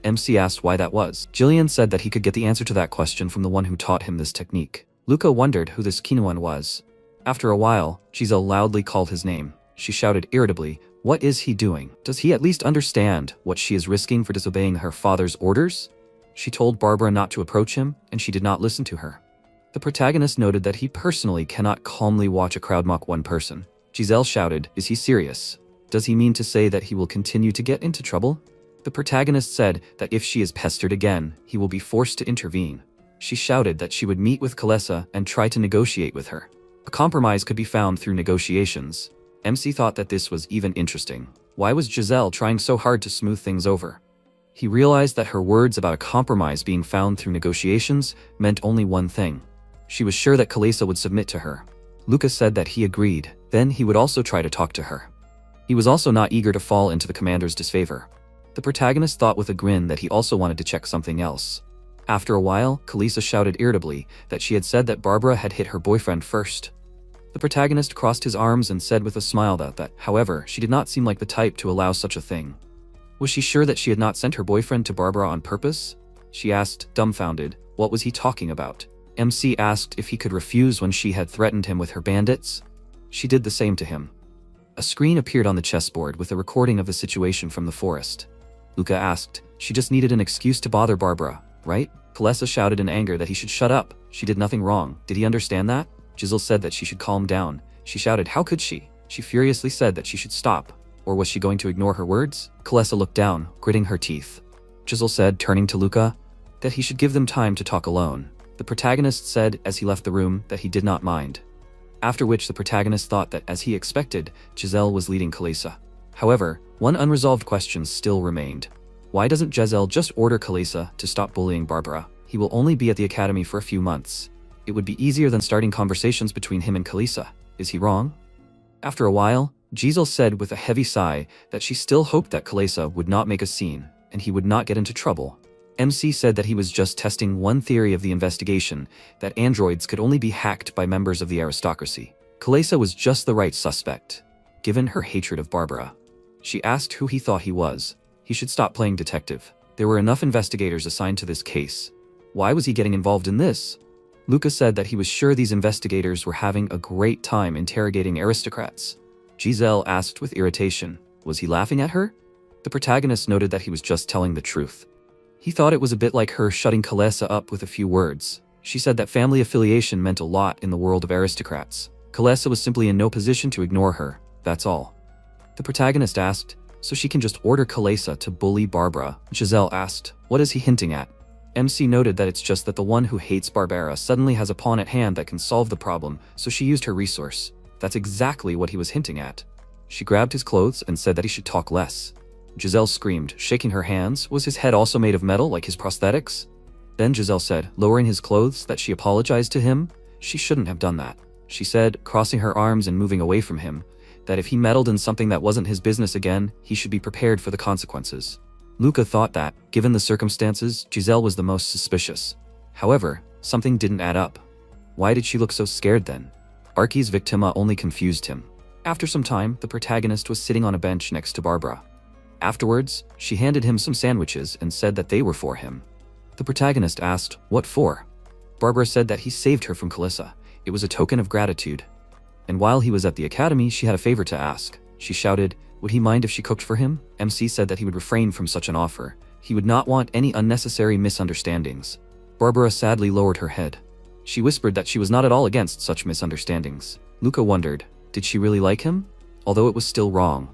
MC asked why that was. Jillian said that he could get the answer to that question from the one who taught him this technique. Luca wondered who this Kinuan was. After a while, Giselle loudly called his name. She shouted irritably, what is he doing? Does he at least understand what she is risking for disobeying her father's orders? She told Barbara not to approach him, and she did not listen to her. The protagonist noted that he personally cannot calmly watch a crowd mock one person. Giselle shouted, is he serious? Does he mean to say that he will continue to get into trouble? The protagonist said that if she is pestered again, he will be forced to intervene. She shouted that she would meet with Kalesa and try to negotiate with her. A compromise could be found through negotiations. MC thought that this was even interesting. Why was Giselle trying so hard to smooth things over? He realized that her words about a compromise being found through negotiations meant only one thing. She was sure that Kalesa would submit to her. Lucas said that he agreed. Then he would also try to talk to her. He was also not eager to fall into the commander's disfavor. The protagonist thought with a grin that he also wanted to check something else. After a while, Kalisa shouted irritably that she had said that Barbara had hit her boyfriend first. The protagonist crossed his arms and said with a smile that, however, she did not seem like the type to allow such a thing. Was she sure that she had not sent her boyfriend to Barbara on purpose? She asked, dumbfounded. What was he talking about? MC asked if he could refuse when she had threatened him with her bandits. She did the same to him. A screen appeared on the chessboard with a recording of the situation from the forest. Luca asked, she just needed an excuse to bother Barbara, right? Kalesa shouted in anger that he should shut up. She did nothing wrong. Did he understand that? Giselle said that she should calm down. She shouted, how could she? She furiously said that she should stop. Or was she going to ignore her words? Kalesa looked down, gritting her teeth. Giselle said, turning to Luca, that he should give them time to talk alone. The protagonist said as he left the room that he did not mind. After which the protagonist thought that, as he expected, Giselle was leading Kalesa. However, one unresolved question still remained. Why doesn't Giselle just order Kalesa to stop bullying Barbara? He will only be at the academy for a few months. It would be easier than starting conversations between him and Kalisa. Is he wrong? After a while, Giselle said with a heavy sigh that she still hoped that Kalesa would not make a scene, and he would not get into trouble. MC said that he was just testing one theory of the investigation, that androids could only be hacked by members of the aristocracy. Kalesa was just the right suspect, given her hatred of Barbara. She asked who he thought he was. He should stop playing detective. There were enough investigators assigned to this case. Why was he getting involved in this? Luca said that he was sure these investigators were having a great time interrogating aristocrats. Giselle asked with irritation, was he laughing at her? The protagonist noted that he was just telling the truth. He thought it was a bit like her shutting Kalesa up with a few words. She said that family affiliation meant a lot in the world of aristocrats. Kalesa was simply in no position to ignore her, that's all. The protagonist asked, so she can just order Kalesa to bully Barbara? Giselle asked, what is he hinting at? MC noted that it's just that the one who hates Barbara suddenly has a pawn at hand that can solve the problem, so she used her resource. That's exactly what he was hinting at. She grabbed his clothes and said that he should talk less. Giselle screamed, shaking her hands. Was his head also made of metal like his prosthetics? Then Giselle said, lowering his clothes, that she apologized to him. She shouldn't have done that. She said, crossing her arms and moving away from him, that if he meddled in something that wasn't his business again, he should be prepared for the consequences. Luca thought that, given the circumstances, Giselle was the most suspicious. However, something didn't add up. Why did she look so scared then? Archie's victima only confused him. After some time, the protagonist was sitting on a bench next to Barbara. Afterwards, she handed him some sandwiches and said that they were for him. The protagonist asked, what for? Barbara said that he saved her from Kalisa. It was a token of gratitude. And while he was at the academy, she had a favor to ask. She shouted, would he mind if she cooked for him? MC said that he would refrain from such an offer. He would not want any unnecessary misunderstandings. Barbara sadly lowered her head. She whispered that she was not at all against such misunderstandings. Luca wondered, did she really like him? Although it was still wrong.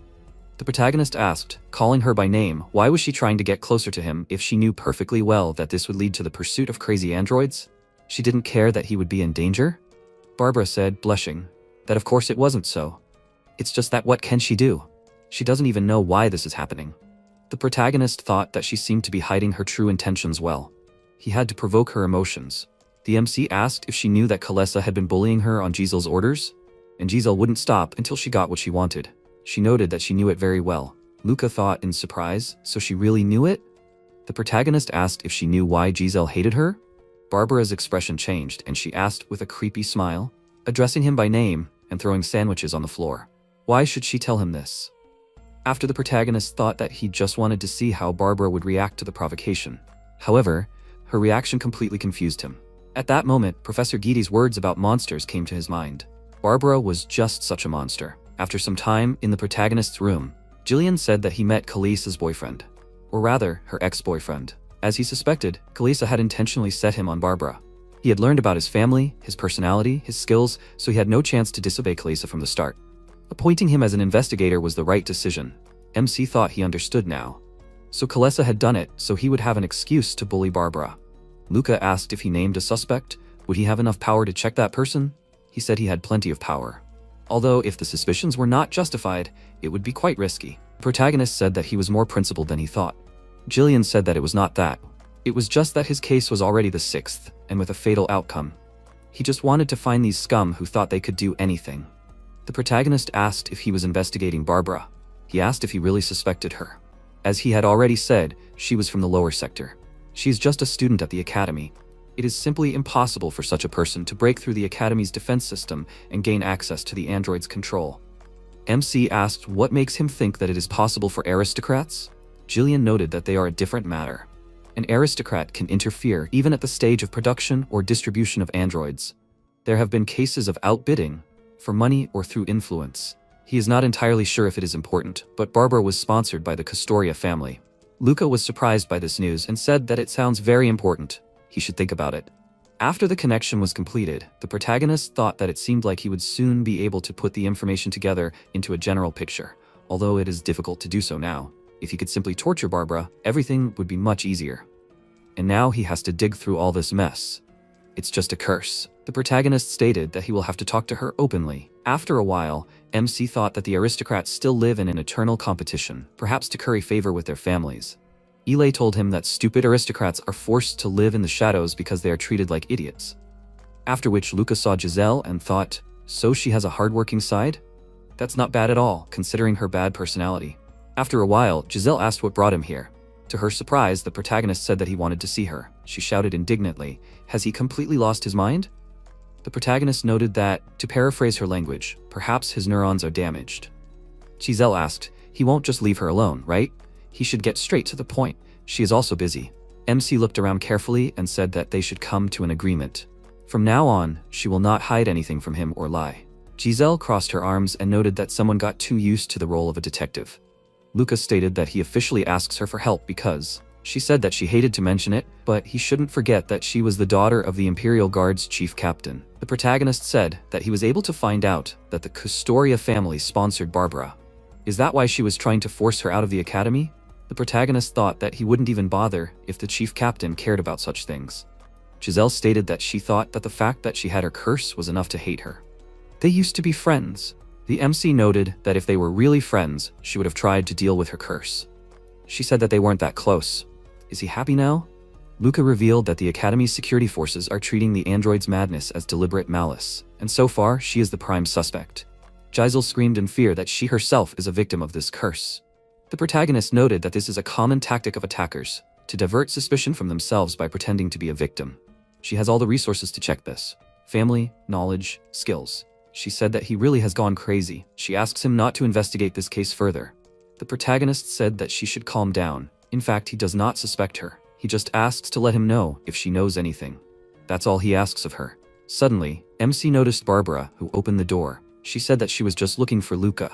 The protagonist asked, calling her by name, why was she trying to get closer to him if she knew perfectly well that this would lead to the pursuit of crazy androids? She didn't care that he would be in danger? Barbara said, blushing, that of course it wasn't so. It's just that what can she do? She doesn't even know why this is happening. The protagonist thought that she seemed to be hiding her true intentions well. He had to provoke her emotions. The MC asked if she knew that Kalesa had been bullying her on Giselle's orders, and Giselle wouldn't stop until she got what she wanted. She noted that she knew it very well. Luca thought in surprise, so she really knew it? The protagonist asked if she knew why Giselle hated her. Barbara's expression changed, and she asked with a creepy smile, addressing him by name and throwing sandwiches on the floor. Why should she tell him this? After the protagonist thought that he just wanted to see how Barbara would react to the provocation. However, her reaction completely confused him. At that moment, Professor Guidi's words about monsters came to his mind. Barbara was just such a monster. After some time in the protagonist's room, Jillian said that he met Kalisa's boyfriend. Or rather, her ex-boyfriend. As he suspected, Kalisa had intentionally set him on Barbara. He had learned about his family, his personality, his skills, so he had no chance to disobey Kalisa from the start. Appointing him as an investigator was the right decision. MC thought he understood now. So Kalisa had done it, so he would have an excuse to bully Barbara. Luca asked if he named a suspect. Would he have enough power to check that person? He said he had plenty of power. Although if the suspicions were not justified, it would be quite risky. The protagonist said that he was more principled than he thought. Jillian said that it was not that. It was just that his case was already the sixth, and with a fatal outcome. He just wanted to find these scum who thought they could do anything. The protagonist asked if he was investigating Barbara. He asked if he really suspected her. As he had already said, she was from the lower sector. She is just a student at the academy. It is simply impossible for such a person to break through the academy's defense system and gain access to the android's control. MC asked what makes him think that it is possible for aristocrats? Jillian noted that they are a different matter. An aristocrat can interfere even at the stage of production or distribution of androids. There have been cases of outbidding, for money or through influence. He is not entirely sure if it is important, but Barbara was sponsored by the Castoria family. Luca was surprised by this news and said that it sounds very important. He should think about it. After the connection was completed, the protagonist thought that it seemed like he would soon be able to put the information together into a general picture, although it is difficult to do so now. If he could simply torture Barbara, everything would be much easier. And now he has to dig through all this mess. It's just a curse. The protagonist stated that he will have to talk to her openly. After a while, MC thought that the aristocrats still live in an eternal competition, perhaps to curry favor with their families. Ile told him that stupid aristocrats are forced to live in the shadows because they are treated like idiots. After which Luca saw Giselle and thought, so she has a hardworking side? That's not bad at all, considering her bad personality. After a while, Giselle asked what brought him here. To her surprise, the protagonist said that he wanted to see her. She shouted indignantly, has he completely lost his mind? The protagonist noted that, to paraphrase her language, perhaps his neurons are damaged. Giselle asked, he won't just leave her alone, right? He should get straight to the point. She is also busy. MC looked around carefully and said that they should come to an agreement. From now on, she will not hide anything from him or lie. Giselle crossed her arms and noted that someone got too used to the role of a detective. Lucas stated that he officially asks her for help because she said that she hated to mention it, but he shouldn't forget that she was the daughter of the Imperial Guard's chief captain. The protagonist said that he was able to find out that the Castoria family sponsored Barbara. Is that why she was trying to force her out of the academy? The protagonist thought that he wouldn't even bother if the chief captain cared about such things. Giselle stated that she thought that the fact that she had her curse was enough to hate her. They used to be friends. The MC noted that if they were really friends, she would have tried to deal with her curse. She said that they weren't that close. Is he happy now? Luca revealed that the Academy's security forces are treating the android's madness as deliberate malice, and so far, she is the prime suspect. Giselle screamed in fear that she herself is a victim of this curse. The protagonist noted that this is a common tactic of attackers, to divert suspicion from themselves by pretending to be a victim. She has all the resources to check this. Family, knowledge, skills. She said that he really has gone crazy. She asks him not to investigate this case further. The protagonist said that she should calm down. In fact, he does not suspect her. He just asks to let him know if she knows anything. That's all he asks of her. Suddenly, MC noticed Barbara, who opened the door. She said that she was just looking for Luca.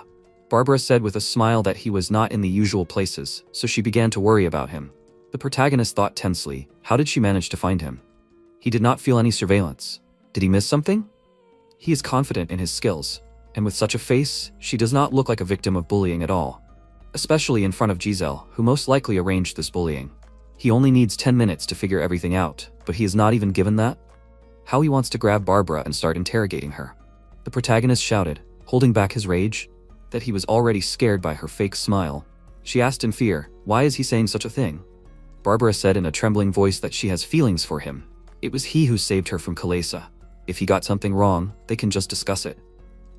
Barbara said with a smile that he was not in the usual places, so she began to worry about him. The protagonist thought tensely, how did she manage to find him? He did not feel any surveillance. Did he miss something? He is confident in his skills, and with such a face, she does not look like a victim of bullying at all. Especially in front of Giselle, who most likely arranged this bullying. He only needs 10 minutes to figure everything out, but he is not even given that? How he wants to grab Barbara and start interrogating her. The protagonist shouted, holding back his rage, that he was already scared by her fake smile. She asked in fear, why is he saying such a thing? Barbara said in a trembling voice that she has feelings for him. It was he who saved her from Kalesa. If he got something wrong, they can just discuss it.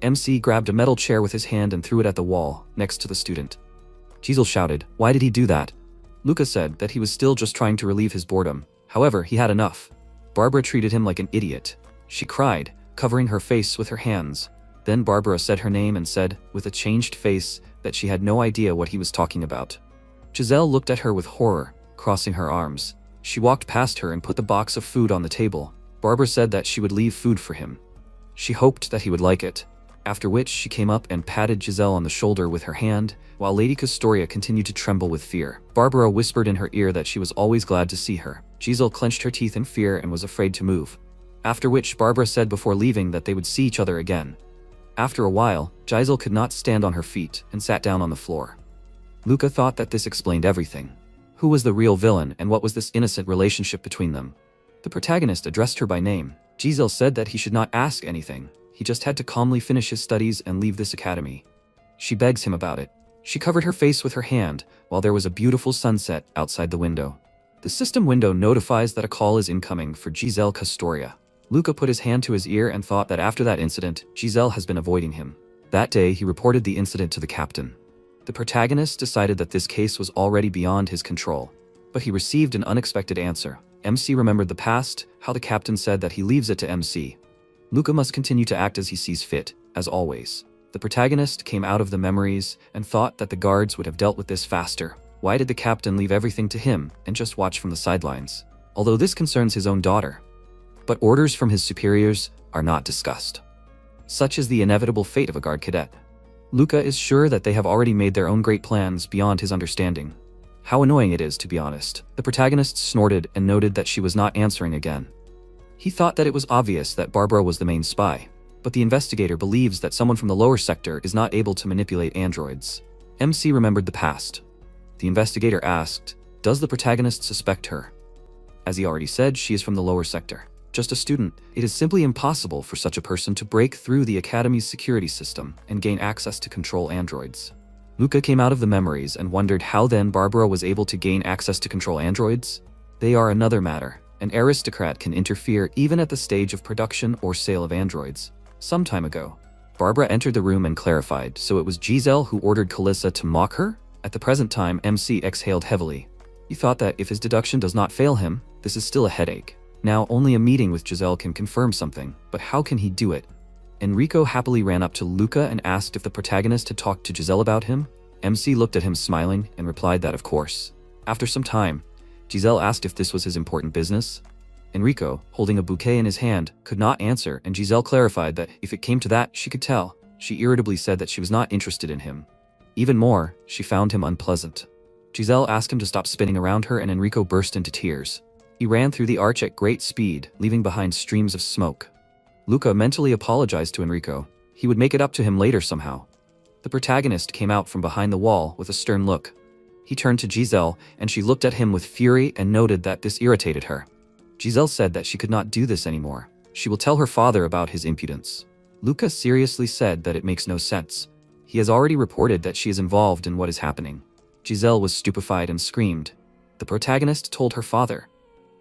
MC grabbed a metal chair with his hand and threw it at the wall, next to the student. Giselle shouted, why did he do that? Luca said that he was still just trying to relieve his boredom. However, he had enough. Barbara treated him like an idiot. She cried, covering her face with her hands. Then Barbara said her name and said, with a changed face, that she had no idea what he was talking about. Giselle looked at her with horror, crossing her arms. She walked past her and put the box of food on the table. Barbara said that she would leave food for him. She hoped that he would like it, after which she came up and patted Giselle on the shoulder with her hand, while Lady Castoria continued to tremble with fear. Barbara whispered in her ear that she was always glad to see her. Giselle clenched her teeth in fear and was afraid to move. After which Barbara said before leaving that they would see each other again. After a while, Giselle could not stand on her feet and sat down on the floor. Luca thought that this explained everything. Who was the real villain and what was this innocent relationship between them? The protagonist addressed her by name. Giselle said that he should not ask anything. He just had to calmly finish his studies and leave this academy. She begs him about it. She covered her face with her hand while there was a beautiful sunset outside the window. The system window notifies that a call is incoming for Giselle Castoria. Luca put his hand to his ear and thought that after that incident, Giselle has been avoiding him. That day, he reported the incident to the captain. The protagonist decided that this case was already beyond his control, but he received an unexpected answer. MC remembered the past, how the captain said that he leaves it to MC. Luca must continue to act as he sees fit, as always. The protagonist came out of the memories and thought that the guards would have dealt with this faster. Why did the captain leave everything to him and just watch from the sidelines? Although this concerns his own daughter. But orders from his superiors are not discussed. Such is the inevitable fate of a guard cadet. Luca is sure that they have already made their own great plans beyond his understanding. How annoying it is, to be honest. The protagonist snorted and noted that she was not answering again. He thought that it was obvious that Barbara was the main spy, but the investigator believes that someone from the lower sector is not able to manipulate androids. MC remembered the past. The investigator asked, does the protagonist suspect her? As he already said, she is from the lower sector. Just a student, it is simply impossible for such a person to break through the Academy's security system and gain access to control androids. Luca came out of the memories and wondered how then Barbara was able to gain access to control androids. They are another matter. An aristocrat can interfere even at the stage of production or sale of androids. Some time ago, Barbara entered the room and clarified, so it was Giselle who ordered Calissa to mock her? At the present time, MC exhaled heavily. He thought that if his deduction does not fail him, this is still a headache. Now only a meeting with Giselle can confirm something, but how can he do it? Enrico happily ran up to Luca and asked if the protagonist had talked to Giselle about him. MC looked at him smiling and replied that of course. After some time, Giselle asked if this was his important business. Enrico, holding a bouquet in his hand, could not answer, and Giselle clarified that if it came to that, she could tell. She irritably said that she was not interested in him. Even more, she found him unpleasant. Giselle asked him to stop spinning around her, and Enrico burst into tears. He ran through the arch at great speed, leaving behind streams of smoke. Luca mentally apologized to Enrico. He would make it up to him later somehow. The protagonist came out from behind the wall with a stern look. He turned to Giselle, and she looked at him with fury and noted that this irritated her. Giselle said that she could not do this anymore. She will tell her father about his impudence. Luca seriously said that it makes no sense. He has already reported that she is involved in what is happening. Giselle was stupefied and screamed. The protagonist told her father.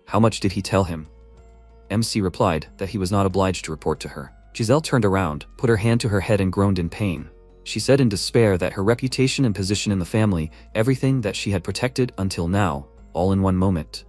How much did he tell him? MC replied that he was not obliged to report to her. Giselle turned around, put her hand to her head and groaned in pain. She said in despair that her reputation and position in the family, everything that she had protected until now, all in one moment.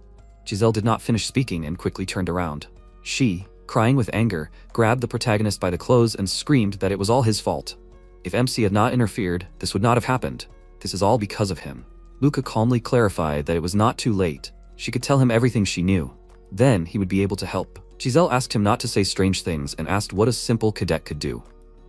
Giselle did not finish speaking and quickly turned around. She, crying with anger, grabbed the protagonist by the clothes and screamed that it was all his fault. If MC had not interfered, this would not have happened. This is all because of him. Luca calmly clarified that it was not too late. She could tell him everything she knew. Then he would be able to help. Giselle asked him not to say strange things and asked what a simple cadet could do.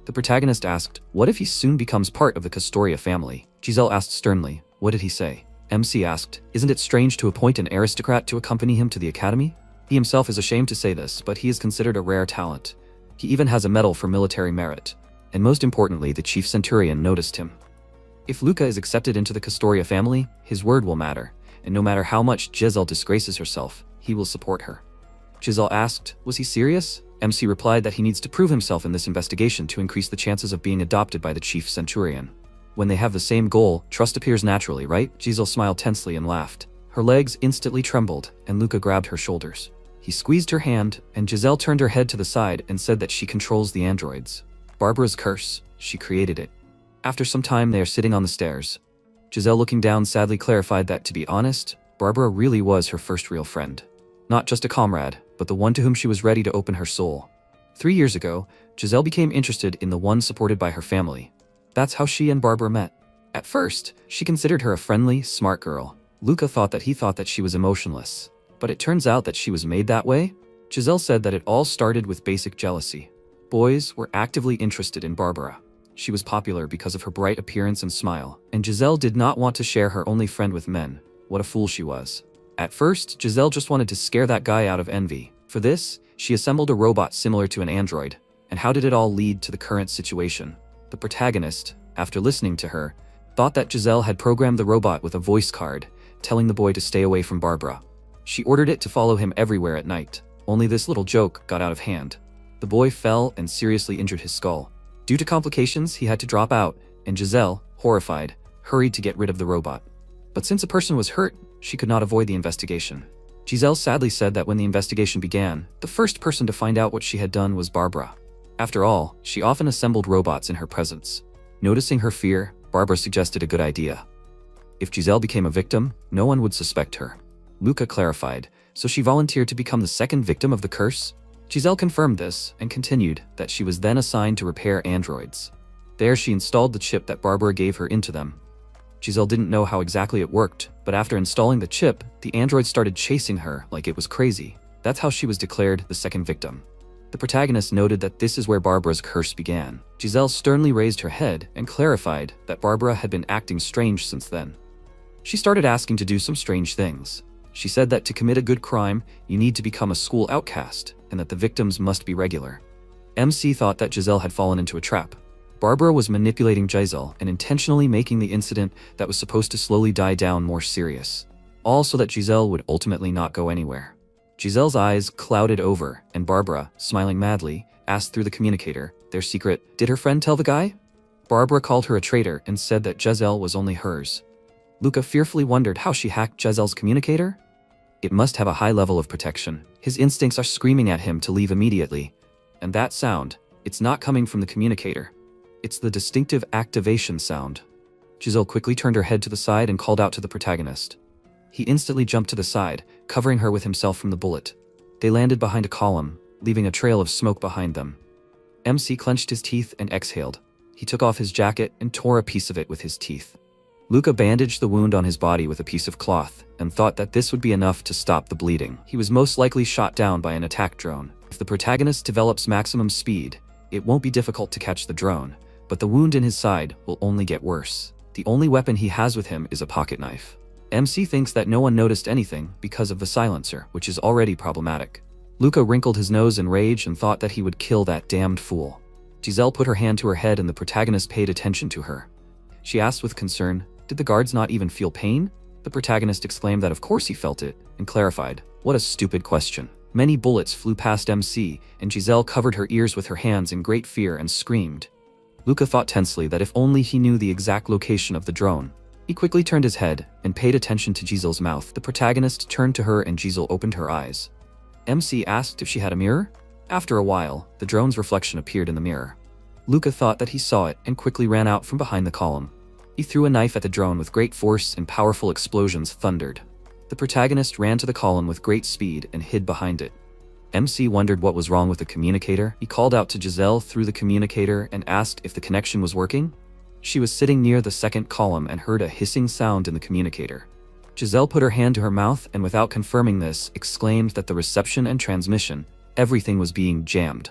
The protagonist asked, what if he soon becomes part of the Castoria family? Giselle asked sternly, what did he say? MC asked, isn't it strange to appoint an aristocrat to accompany him to the academy? He himself is ashamed to say this, but he is considered a rare talent. He even has a medal for military merit. And most importantly, the chief centurion noticed him. If Luca is accepted into the Castoria family, his word will matter, and no matter how much Giselle disgraces herself, he will support her. Giselle asked, was he serious? MC replied that he needs to prove himself in this investigation to increase the chances of being adopted by the chief centurion. When they have the same goal, trust appears naturally, right? Giselle smiled tensely and laughed. Her legs instantly trembled, and Luca grabbed her shoulders. He squeezed her hand, and Giselle turned her head to the side and said that she controls the androids. Barbara's curse, she created it. After some time, they are sitting on the stairs. Giselle, looking down, sadly clarified that, to be honest, Barbara really was her first real friend. Not just a comrade, but the one to whom she was ready to open her soul. 3 years ago, Giselle became interested in the one supported by her family. That's how she and Barbara met. At first, she considered her a friendly, smart girl. Luca thought that she was emotionless. But it turns out that she was made that way. Giselle said that it all started with basic jealousy. Boys were actively interested in Barbara. She was popular because of her bright appearance and smile, and Giselle did not want to share her only friend with men. What a fool she was. At first, Giselle just wanted to scare that guy out of envy. For this, she assembled a robot similar to an android. And how did it all lead to the current situation? The protagonist, after listening to her, thought that Giselle had programmed the robot with a voice card, telling the boy to stay away from Barbara. She ordered it to follow him everywhere at night. Only this little joke got out of hand. The boy fell and seriously injured his skull. Due to complications, he had to drop out, and Giselle, horrified, hurried to get rid of the robot. But since a person was hurt, she could not avoid the investigation. Giselle sadly said that when the investigation began, the first person to find out what she had done was Barbara. After all, she often assembled robots in her presence. Noticing her fear, Barbara suggested a good idea. If Giselle became a victim, no one would suspect her. Luca clarified, so she volunteered to become the second victim of the curse? Giselle confirmed this and continued that she was then assigned to repair androids. There she installed the chip that Barbara gave her into them. Giselle didn't know how exactly it worked, but after installing the chip, the android started chasing her like it was crazy. That's how she was declared the second victim. The protagonist noted that this is where Barbara's curse began. Giselle sternly raised her head and clarified that Barbara had been acting strange since then. She started asking to do some strange things. She said that to commit a good crime, you need to become a school outcast, and that the victims must be regular. MC thought that Giselle had fallen into a trap. Barbara was manipulating Giselle and intentionally making the incident that was supposed to slowly die down more serious, all so that Giselle would ultimately not go anywhere. Giselle's eyes clouded over, and Barbara, smiling madly, asked through the communicator, their secret, did her friend tell the guy? Barbara called her a traitor and said that Giselle was only hers. Luca fearfully wondered how she hacked Giselle's communicator. It must have a high level of protection. His instincts are screaming at him to leave immediately. And that sound, it's not coming from the communicator. It's the distinctive activation sound. Giselle quickly turned her head to the side and called out to the protagonist. He instantly jumped to the side, covering her with himself from the bullet. They landed behind a column, leaving a trail of smoke behind them. MC clenched his teeth and exhaled. He took off his jacket and tore a piece of it with his teeth. Luca bandaged the wound on his body with a piece of cloth and thought that this would be enough to stop the bleeding. He was most likely shot down by an attack drone. If the protagonist develops maximum speed, it won't be difficult to catch the drone, but the wound in his side will only get worse. The only weapon he has with him is a pocket knife. MC thinks that no one noticed anything because of the silencer, which is already problematic. Luca wrinkled his nose in rage and thought that he would kill that damned fool. Giselle put her hand to her head and the protagonist paid attention to her. She asked with concern, did the guards not even feel pain? The protagonist exclaimed that of course he felt it, and clarified, what a stupid question. Many bullets flew past MC, and Giselle covered her ears with her hands in great fear and screamed. Luca thought tensely that if only he knew the exact location of the drone. He quickly turned his head and paid attention to Giselle's mouth. The protagonist turned to her and Giselle opened her eyes. MC asked if she had a mirror. After a while, the drone's reflection appeared in the mirror. Luca thought that he saw it and quickly ran out from behind the column. He threw a knife at the drone with great force and powerful explosions thundered. The protagonist ran to the column with great speed and hid behind it. MC wondered what was wrong with the communicator. He called out to Giselle through the communicator and asked if the connection was working. She was sitting near the second column and heard a hissing sound in the communicator. Giselle put her hand to her mouth and without confirming this, exclaimed that the reception and transmission, everything was being jammed.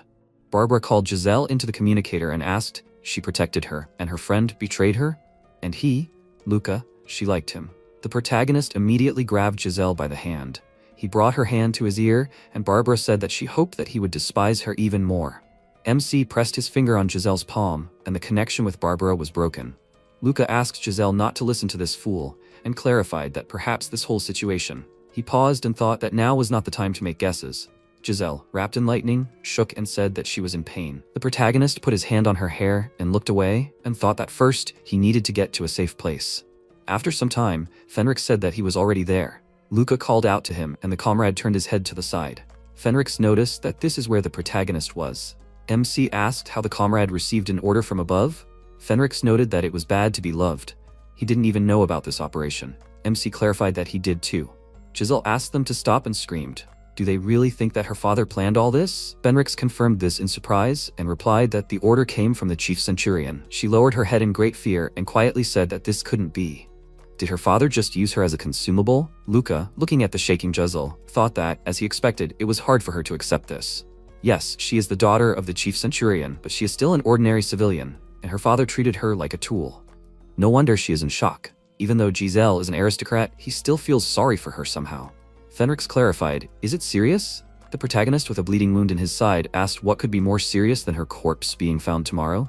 Barbara called Giselle into the communicator and asked, she protected her, and her friend betrayed her? And he, Luca, she liked him. The protagonist immediately grabbed Giselle by the hand. He brought her hand to his ear, and Barbara said that she hoped that he would despise her even more. MC pressed his finger on Giselle's palm, and the connection with Barbara was broken. Luca asked Giselle not to listen to this fool, and clarified that perhaps this whole situation. He paused and thought that now was not the time to make guesses. Giselle, wrapped in lightning, shook and said that she was in pain. The protagonist put his hand on her hair and looked away and thought that first he needed to get to a safe place. After some time, Fenrix said that he was already there. Luca called out to him and the comrade turned his head to the side. Fenrix noticed that this is where the protagonist was. MC asked how the comrade received an order from above. Fenrix noted that it was bad to be loved. He didn't even know about this operation. MC clarified that he did too. Giselle asked them to stop and screamed. Do they really think that her father planned all this? Fenrix confirmed this in surprise and replied that the order came from the chief centurion. She lowered her head in great fear and quietly said that this couldn't be. Did her father just use her as a consumable? Luca, looking at the shaking Giselle, thought that, as he expected, it was hard for her to accept this. Yes, she is the daughter of the chief centurion, but she is still an ordinary civilian, and her father treated her like a tool. No wonder she is in shock. Even though Giselle is an aristocrat, he still feels sorry for her somehow. Fenrix clarified, is it serious? The protagonist with a bleeding wound in his side asked what could be more serious than her corpse being found tomorrow.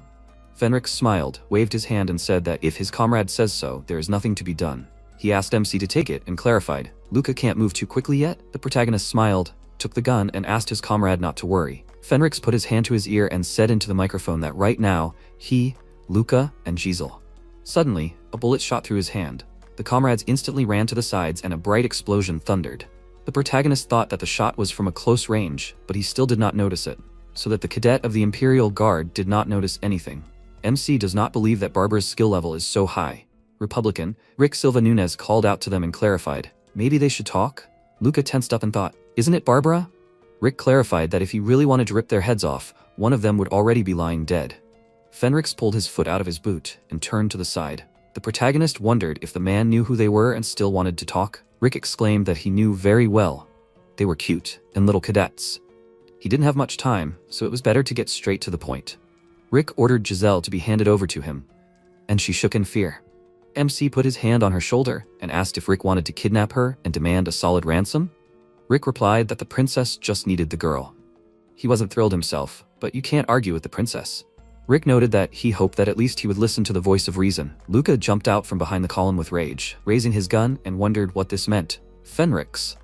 Fenrix smiled, waved his hand and said that if his comrade says so, there is nothing to be done. He asked MC to take it and clarified, Luca can't move too quickly yet? The protagonist smiled, took the gun and asked his comrade not to worry. Fenrix put his hand to his ear and said into the microphone that right now, he, Luca, and Giselle. Suddenly, a bullet shot through his hand. The comrades instantly ran to the sides and a bright explosion thundered. The protagonist thought that the shot was from a close range, but he still did not notice it, so that the cadet of the Imperial Guard did not notice anything. MC does not believe that Barbara's skill level is so high. Republican, Rick Silva Nunez called out to them and clarified, maybe they should talk? Luca tensed up and thought, isn't it Barbara? Rick clarified that if he really wanted to rip their heads off, one of them would already be lying dead. Fenrix pulled his foot out of his boot and turned to the side. The protagonist wondered if the man knew who they were and still wanted to talk. Rick exclaimed that he knew very well. They were cute and little cadets. He didn't have much time, so it was better to get straight to the point. Rick ordered Giselle to be handed over to him, and she shook in fear. MC put his hand on her shoulder and asked if Rick wanted to kidnap her and demand a solid ransom. Rick replied that the princess just needed the girl. He wasn't thrilled himself, but you can't argue with the princess. Rick noted that he hoped that at least he would listen to the voice of reason. Luca jumped out from behind the column with rage, raising his gun, and wondered what this meant. Fenrix.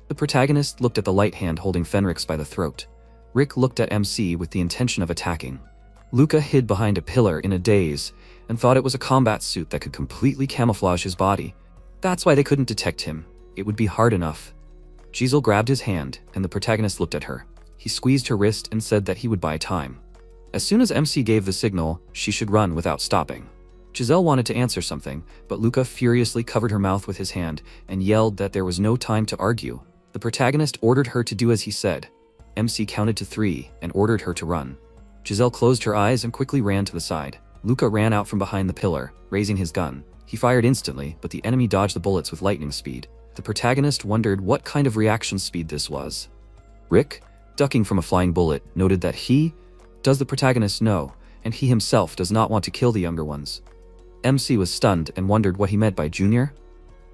The protagonist looked at the light hand holding Fenrix by the throat. Rick looked at MC with the intention of attacking. Luca hid behind a pillar in a daze and thought it was a combat suit that could completely camouflage his body. That's why they couldn't detect him. It would be hard enough. Giselle grabbed his hand, and the protagonist looked at her. He squeezed her wrist and said that he would buy time. As soon as MC gave the signal, she should run without stopping. Giselle wanted to answer something, but Luca furiously covered her mouth with his hand and yelled that there was no time to argue. The protagonist ordered her to do as he said. MC counted to 3 and ordered her to run. Giselle closed her eyes and quickly ran to the side. Luca ran out from behind the pillar, raising his gun. He fired instantly, but the enemy dodged the bullets with lightning speed. The protagonist wondered what kind of reaction speed this was. Rick, ducking from a flying bullet, noted that does the protagonist know, and he himself does not want to kill the younger ones. MC was stunned and wondered what he meant by junior.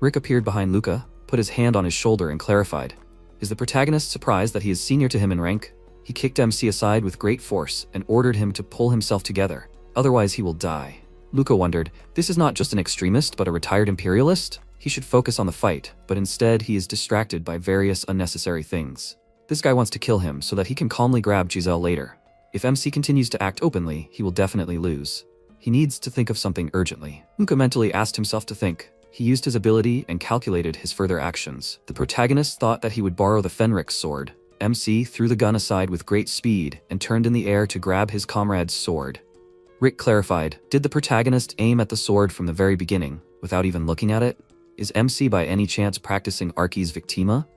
Rick appeared behind Luca, put his hand on his shoulder and clarified. Is the protagonist surprised that he is senior to him in rank? He kicked MC aside with great force and ordered him to pull himself together, otherwise he will die. Luca wondered, this is not just an extremist but a retired imperialist? He should focus on the fight, but instead he is distracted by various unnecessary things. This guy wants to kill him so that he can calmly grab Giselle later. If MC continues to act openly, he will definitely lose. He needs to think of something urgently. Luca mentally asked himself to think. He used his ability and calculated his further actions. The protagonist thought that he would borrow the Fenrix sword. MC threw the gun aside with great speed and turned in the air to grab his comrade's sword. Rick clarified, did the protagonist aim at the sword from the very beginning, without even looking at it? Is MC by any chance practicing Archi's Victima?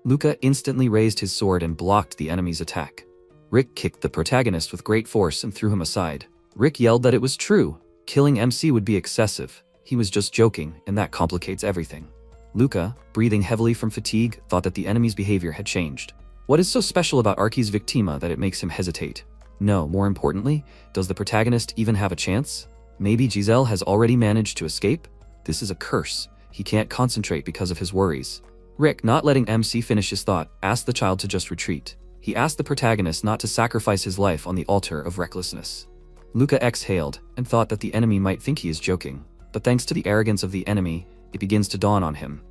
Luca instantly raised his sword and blocked the enemy's attack. Rick kicked the protagonist with great force and threw him aside. Rick yelled that it was true. Killing MC would be excessive. He was just joking, and that complicates everything. Luca, breathing heavily from fatigue, thought that the enemy's behavior had changed. What is so special about Archi's Victima that it makes him hesitate? No, more importantly, does the protagonist even have a chance? Maybe Giselle has already managed to escape? This is a curse. He can't concentrate because of his worries. Rick, not letting MC finish his thought, asked the child to just retreat. He asked the protagonist not to sacrifice his life on the altar of recklessness. Luca exhaled and thought that the enemy might think he is joking. But thanks to the arrogance of the enemy, it begins to dawn on him.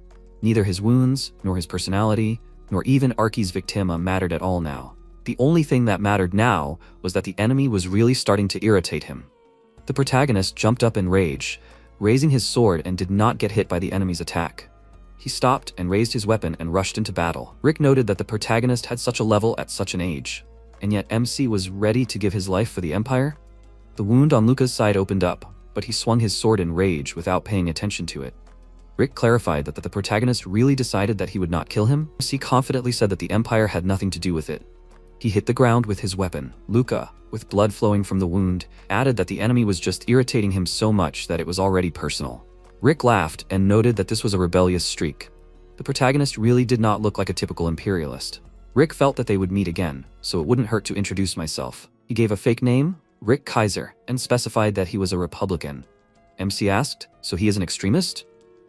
Neither his wounds, nor his personality, nor even Archi's Victima mattered at all now. The only thing that mattered now was that the enemy was really starting to irritate him. The protagonist jumped up in rage, raising his sword, and did not get hit by the enemy's attack. He stopped and raised his weapon and rushed into battle. Rick noted that the protagonist had such a level at such an age, and yet MC was ready to give his life for the Empire? The wound on Luca's side opened up, but he swung his sword in rage without paying attention to it. Rick clarified that the protagonist really decided that he would not kill him. MC confidently said that the Empire had nothing to do with it. He hit the ground with his weapon. Luca, with blood flowing from the wound, added that the enemy was just irritating him so much that it was already personal. Rick laughed and noted that this was a rebellious streak. The protagonist really did not look like a typical imperialist. Rick felt that they would meet again, so it wouldn't hurt to introduce myself. He gave a fake name, Rick Kaiser, and specified that he was a Republican. MC asked, so he is an extremist?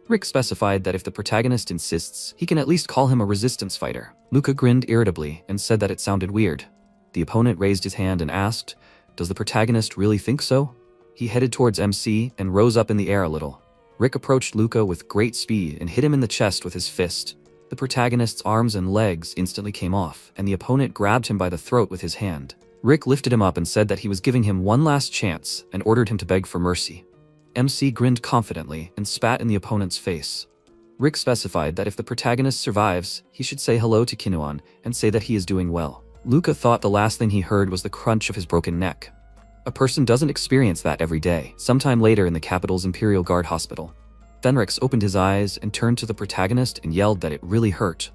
Rick specified that if the protagonist insists, he can at least call him a resistance fighter. Luca grinned irritably and said that it sounded weird. The opponent raised his hand and asked, does the protagonist really think so? He headed towards MC and rose up in the air a little. Rick approached Luca with great speed and hit him in the chest with his fist. The protagonist's arms and legs instantly came off, and the opponent grabbed him by the throat with his hand. Rick lifted him up and said that he was giving him one last chance and ordered him to beg for mercy. MC grinned confidently and spat in the opponent's face. Rick specified that if the protagonist survives, he should say hello to Kinuan and say that he is doing well. Luca thought the last thing he heard was the crunch of his broken neck. A person doesn't experience that every day. Sometime later in the capital's Imperial Guard hospital, Fenrix opened his eyes and turned to the protagonist and yelled that it really hurt.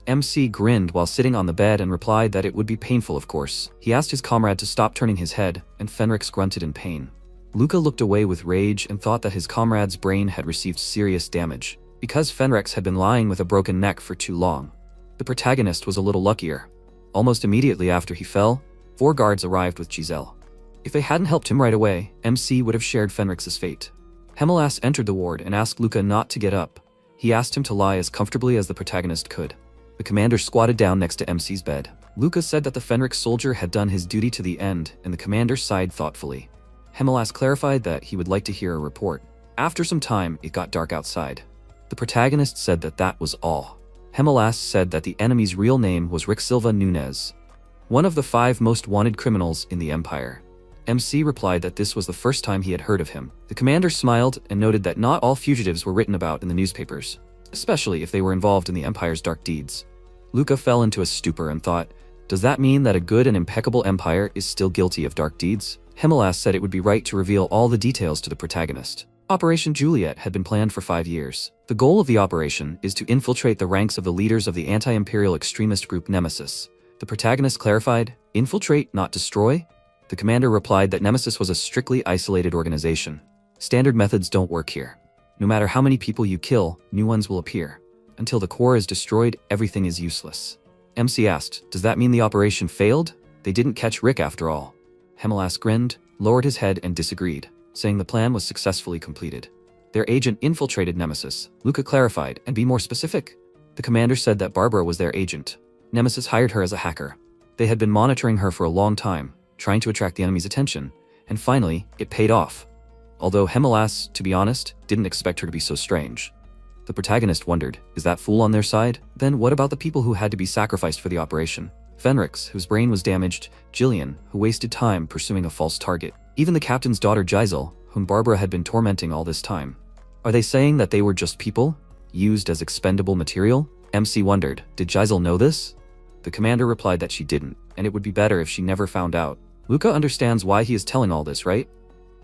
MC grinned while sitting on the bed and replied that it would be painful, of course. He asked his comrade to stop turning his head, and Fenrix grunted in pain. Luca looked away with rage and thought that his comrade's brain had received serious damage, because Fenrix had been lying with a broken neck for too long. The protagonist was a little luckier. Almost immediately after he fell, 4 guards arrived with Giselle. If they hadn't helped him right away, MC would have shared Fenrix's fate. Hemelas entered the ward and asked Luca not to get up. He asked him to lie as comfortably as the protagonist could. The commander squatted down next to MC's bed. Luca said that the Fenrix soldier had done his duty to the end, and the commander sighed thoughtfully. Hemelas clarified that he would like to hear a report. After some time, it got dark outside. The protagonist said that that was all. Hemelas said that the enemy's real name was Rick Silva Nunez, one of the 5 most wanted criminals in the Empire. MC replied that this was the first time he had heard of him. The commander smiled and noted that not all fugitives were written about in the newspapers, especially if they were involved in the Empire's dark deeds. Luca fell into a stupor and thought, does that mean that a good and impeccable empire is still guilty of dark deeds? Hemelas said it would be right to reveal all the details to the protagonist. Operation Juliet had been planned for 5 years. The goal of the operation is to infiltrate the ranks of the leaders of the anti-imperial extremist group Nemesis. The protagonist clarified, infiltrate, not destroy? The commander replied that Nemesis was a strictly isolated organization. Standard methods don't work here. No matter how many people you kill, new ones will appear. Until the core is destroyed, everything is useless. MC asked, does that mean the operation failed? They didn't catch Rick after all. Hemelas grinned, lowered his head and disagreed, saying the plan was successfully completed. Their agent infiltrated Nemesis. Luca clarified, and be more specific. The commander said that Barbara was their agent. Nemesis hired her as a hacker. They had been monitoring her for a long time, trying to attract the enemy's attention, and finally, it paid off. Although Hemelas, to be honest, didn't expect her to be so strange. The protagonist wondered, is that fool on their side? Then what about the people who had to be sacrificed for the operation? Fenrix, whose brain was damaged, Jillian, who wasted time pursuing a false target, even the captain's daughter Giselle, whom Barbara had been tormenting all this time. Are they saying that they were just people, used as expendable material? MC wondered, did Giselle know this? The commander replied that she didn't, and it would be better if she never found out. Luca understands why he is telling all this, right?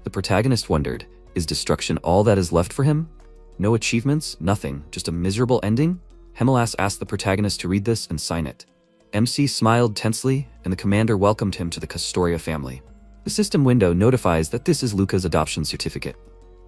The protagonist wondered, is destruction all that is left for him? No achievements, nothing, just a miserable ending? Hemelas asked the protagonist to read this and sign it. MC smiled tensely, and the commander welcomed him to the Castoria family. The system window notifies that this is Luca's adoption certificate.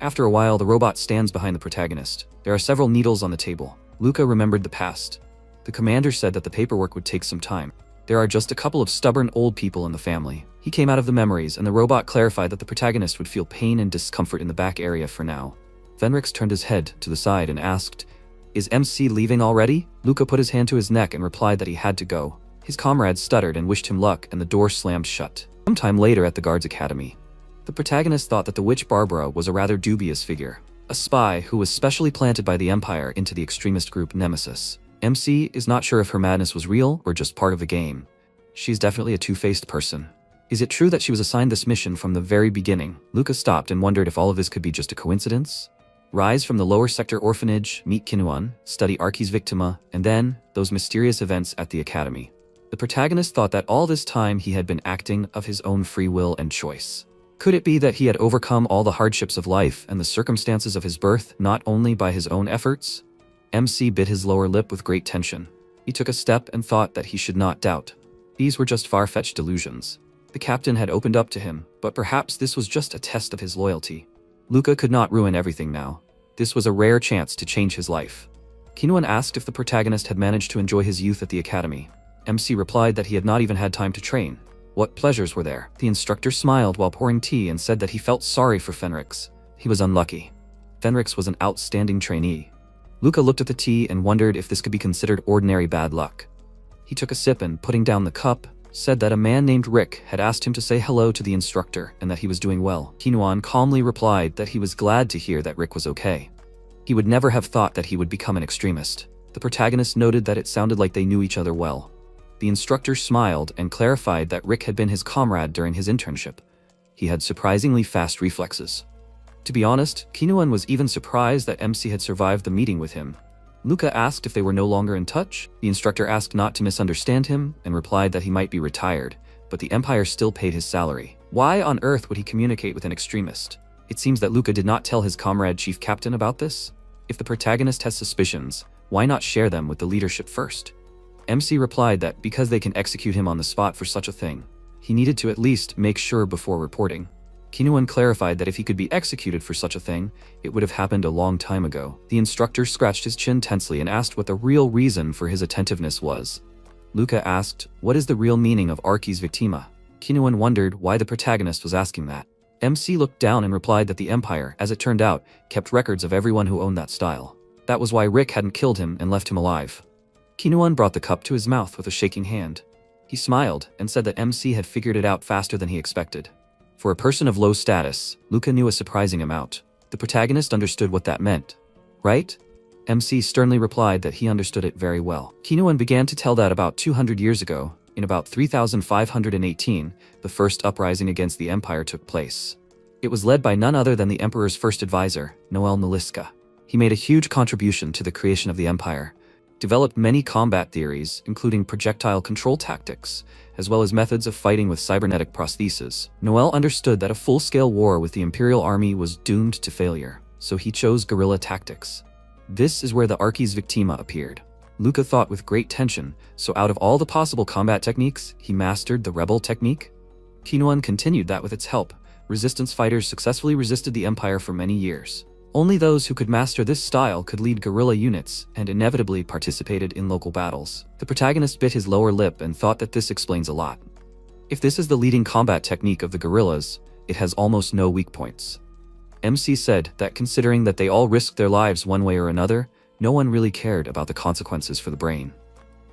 After a while, the robot stands behind the protagonist. There are several needles on the table. Luca remembered the past. The commander said that the paperwork would take some time. There are just a couple of stubborn old people in the family. He came out of the memories, and the robot clarified that the protagonist would feel pain and discomfort in the back area for now. Fenrix turned his head to the side and asked, is MC leaving already? Luca put his hand to his neck and replied that he had to go. His comrades stuttered and wished him luck, and the door slammed shut. Sometime later at the guards' academy, the protagonist thought that the witch Barbara was a rather dubious figure, a spy who was specially planted by the Empire into the extremist group Nemesis. MC is not sure if her madness was real or just part of the game. She's definitely a two-faced person. Is it true that she was assigned this mission from the very beginning? Luca stopped and wondered if all of this could be just a coincidence. Rise from the lower sector orphanage, meet Kinuan, study Archie's Victima, and then those mysterious events at the academy. The protagonist thought that all this time he had been acting of his own free will and choice. Could it be that he had overcome all the hardships of life and the circumstances of his birth not only by his own efforts? MC bit his lower lip with great tension. He took a step and thought that he should not doubt. These were just far-fetched delusions. The captain had opened up to him, but perhaps this was just a test of his loyalty. Luca could not ruin everything now. This was a rare chance to change his life. Kinuan asked if the protagonist had managed to enjoy his youth at the academy. MC replied that he had not even had time to train. What pleasures were there? The instructor smiled while pouring tea and said that he felt sorry for Fenrix. He was unlucky. Fenrix was an outstanding trainee. Luca looked at the tea and wondered if this could be considered ordinary bad luck. He took a sip and, putting down the cup, said that a man named Rick had asked him to say hello to the instructor and that he was doing well. Kinuan calmly replied that he was glad to hear that Rick was okay. He would never have thought that he would become an extremist. The protagonist noted that it sounded like they knew each other well. The instructor smiled and clarified that Rick had been his comrade during his internship. He had surprisingly fast reflexes. To be honest, Kinuan was even surprised that MC had survived the meeting with him. Luca asked if they were no longer in touch. The instructor asked not to misunderstand him and replied that he might be retired, but the Empire still paid his salary. Why on earth would he communicate with an extremist? It seems that Luca did not tell his comrade Chief Captain about this. If the protagonist has suspicions, why not share them with the leadership first? MC replied that because they can execute him on the spot for such a thing, he needed to at least make sure before reporting. Kinuan clarified that if he could be executed for such a thing, it would have happened a long time ago. The instructor scratched his chin tensely and asked what the real reason for his attentiveness was. Luca asked, "What is the real meaning of Archie's Victima?" Kinuan wondered why the protagonist was asking that. MC looked down and replied that the Empire, as it turned out, kept records of everyone who owned that style. That was why Rick hadn't killed him and left him alive. Kinuan brought the cup to his mouth with a shaking hand. He smiled and said that MC had figured it out faster than he expected. For a person of low status, Luca knew a surprising amount. The protagonist understood what that meant. Right? MC sternly replied that he understood it very well. Kinuan began to tell that about 200 years ago, in about 3518, the first uprising against the Empire took place. It was led by none other than the Emperor's first advisor, Noel Naliska. He made a huge contribution to the creation of the Empire, developed many combat theories, including projectile control tactics, as well as methods of fighting with cybernetic prostheses. Noel understood that a full-scale war with the Imperial army was doomed to failure, so he chose guerrilla tactics. This is where the Archie's Victima appeared. Luca thought with great tension, so out of all the possible combat techniques, he mastered the rebel technique? Kinuan continued that with its help, resistance fighters successfully resisted the Empire for many years. Only those who could master this style could lead guerrilla units and inevitably participated in local battles. The protagonist bit his lower lip and thought that this explains a lot. If this is the leading combat technique of the guerrillas, it has almost no weak points. MC said that considering that they all risked their lives one way or another, no one really cared about the consequences for the brain.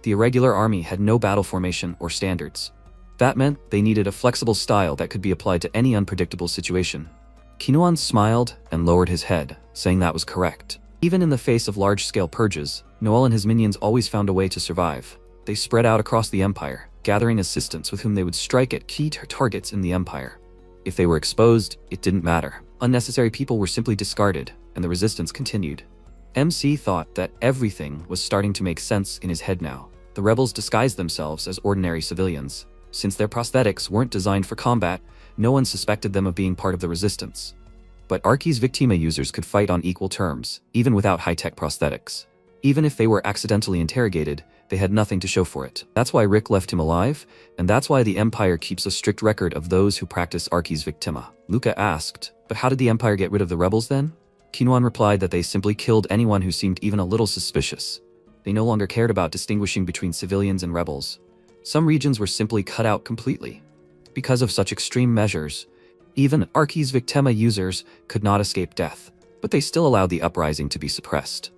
The irregular army had no battle formation or standards. That meant they needed a flexible style that could be applied to any unpredictable situation. Kinuan smiled and lowered his head, saying that was correct. Even in the face of large-scale purges, Noel and his minions always found a way to survive. They spread out across the Empire, gathering assistants with whom they would strike at key targets in the Empire. If they were exposed, it didn't matter. Unnecessary people were simply discarded, and the resistance continued. MC thought that everything was starting to make sense in his head now. The rebels disguised themselves as ordinary civilians. Since their prosthetics weren't designed for combat, no one suspected them of being part of the resistance. But Archie's Victima users could fight on equal terms, even without high-tech prosthetics. Even if they were accidentally interrogated, they had nothing to show for it. That's why Rick left him alive, and that's why the Empire keeps a strict record of those who practice Archie's Victima. Luca asked, "But how did the Empire get rid of the rebels then?" Kinuan replied that they simply killed anyone who seemed even a little suspicious. They no longer cared about distinguishing between civilians and rebels. Some regions were simply cut out completely. Because of such extreme measures, even Archie's Victima users could not escape death, but they still allowed the uprising to be suppressed.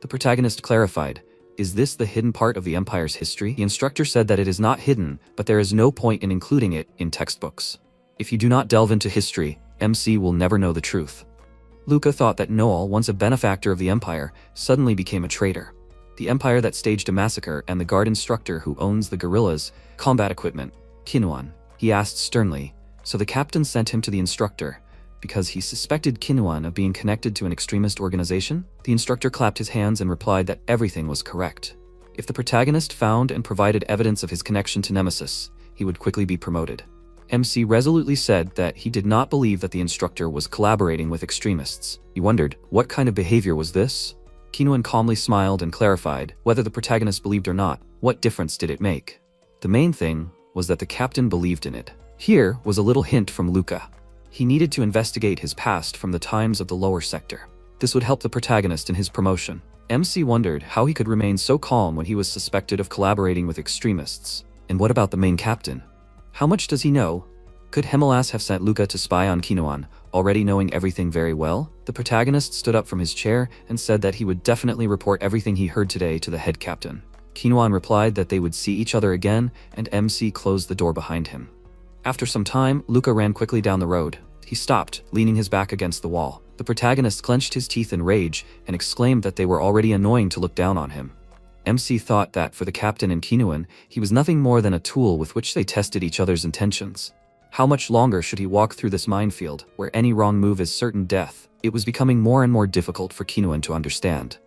The protagonist clarified, "Is this the hidden part of the Empire's history?" The instructor said that it is not hidden, but there is no point in including it in textbooks. If you do not delve into history, MC will never know the truth. Luca thought that Noel, once a benefactor of the Empire, suddenly became a traitor. The Empire that staged a massacre and the guard instructor who owns the guerrillas' combat equipment, Kinuan. He asked sternly, so the captain sent him to the instructor, because he suspected Kinuan of being connected to an extremist organization? The instructor clapped his hands and replied that everything was correct. If the protagonist found and provided evidence of his connection to Nemesis, he would quickly be promoted. MC resolutely said that he did not believe that the instructor was collaborating with extremists. He wondered, what kind of behavior was this? Kinuan calmly smiled and clarified, whether the protagonist believed or not, what difference did it make? The main thing was that the captain believed in it. Here was a little hint from Luca. He needed to investigate his past from the times of the lower sector. This would help the protagonist in his promotion. MC wondered how he could remain so calm when he was suspected of collaborating with extremists. And what about the main captain? How much does he know? Could Hemelas have sent Luca to spy on Kinuan, already knowing everything very well? The protagonist stood up from his chair and said that he would definitely report everything he heard today to the head captain. Kinuan replied that they would see each other again, and MC closed the door behind him. After some time, Luca ran quickly down the road. He stopped, leaning his back against the wall. The protagonist clenched his teeth in rage and exclaimed that they were already annoying to look down on him. MC thought that for the captain and Kinuan, he was nothing more than a tool with which they tested each other's intentions. How much longer should he walk through this minefield, where any wrong move is certain death? It was becoming more and more difficult for Kinuan to understand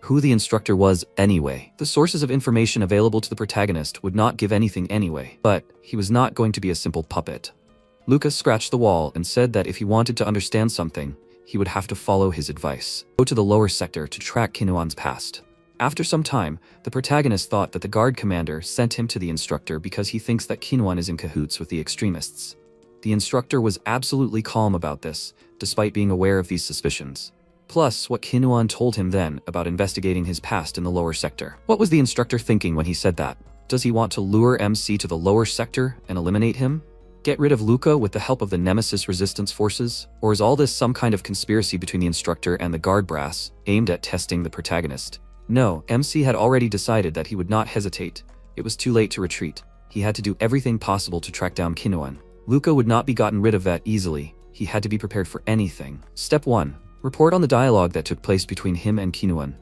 who the instructor was anyway. The sources of information available to the protagonist would not give anything anyway, but he was not going to be a simple puppet. Lucas scratched the wall and said that if he wanted to understand something, he would have to follow his advice. Go to the lower sector to track Kinuan's past. After some time, the protagonist thought that the guard commander sent him to the instructor because he thinks that Kinuan is in cahoots with the extremists. The instructor was absolutely calm about this, despite being aware of these suspicions. Plus, what Kinuan told him then about investigating his past in the lower sector. What was the instructor thinking when he said that? Does he want to lure MC to the lower sector and eliminate him? Get rid of Luca with the help of the Nemesis resistance forces? Or is all this some kind of conspiracy between the instructor and the guard brass, aimed at testing the protagonist? No, MC had already decided that he would not hesitate. It was too late to retreat. He had to do everything possible to track down Kinuan. Luca would not be gotten rid of that easily. He had to be prepared for anything. Step 1. Report on the dialogue that took place between him and Kinuan.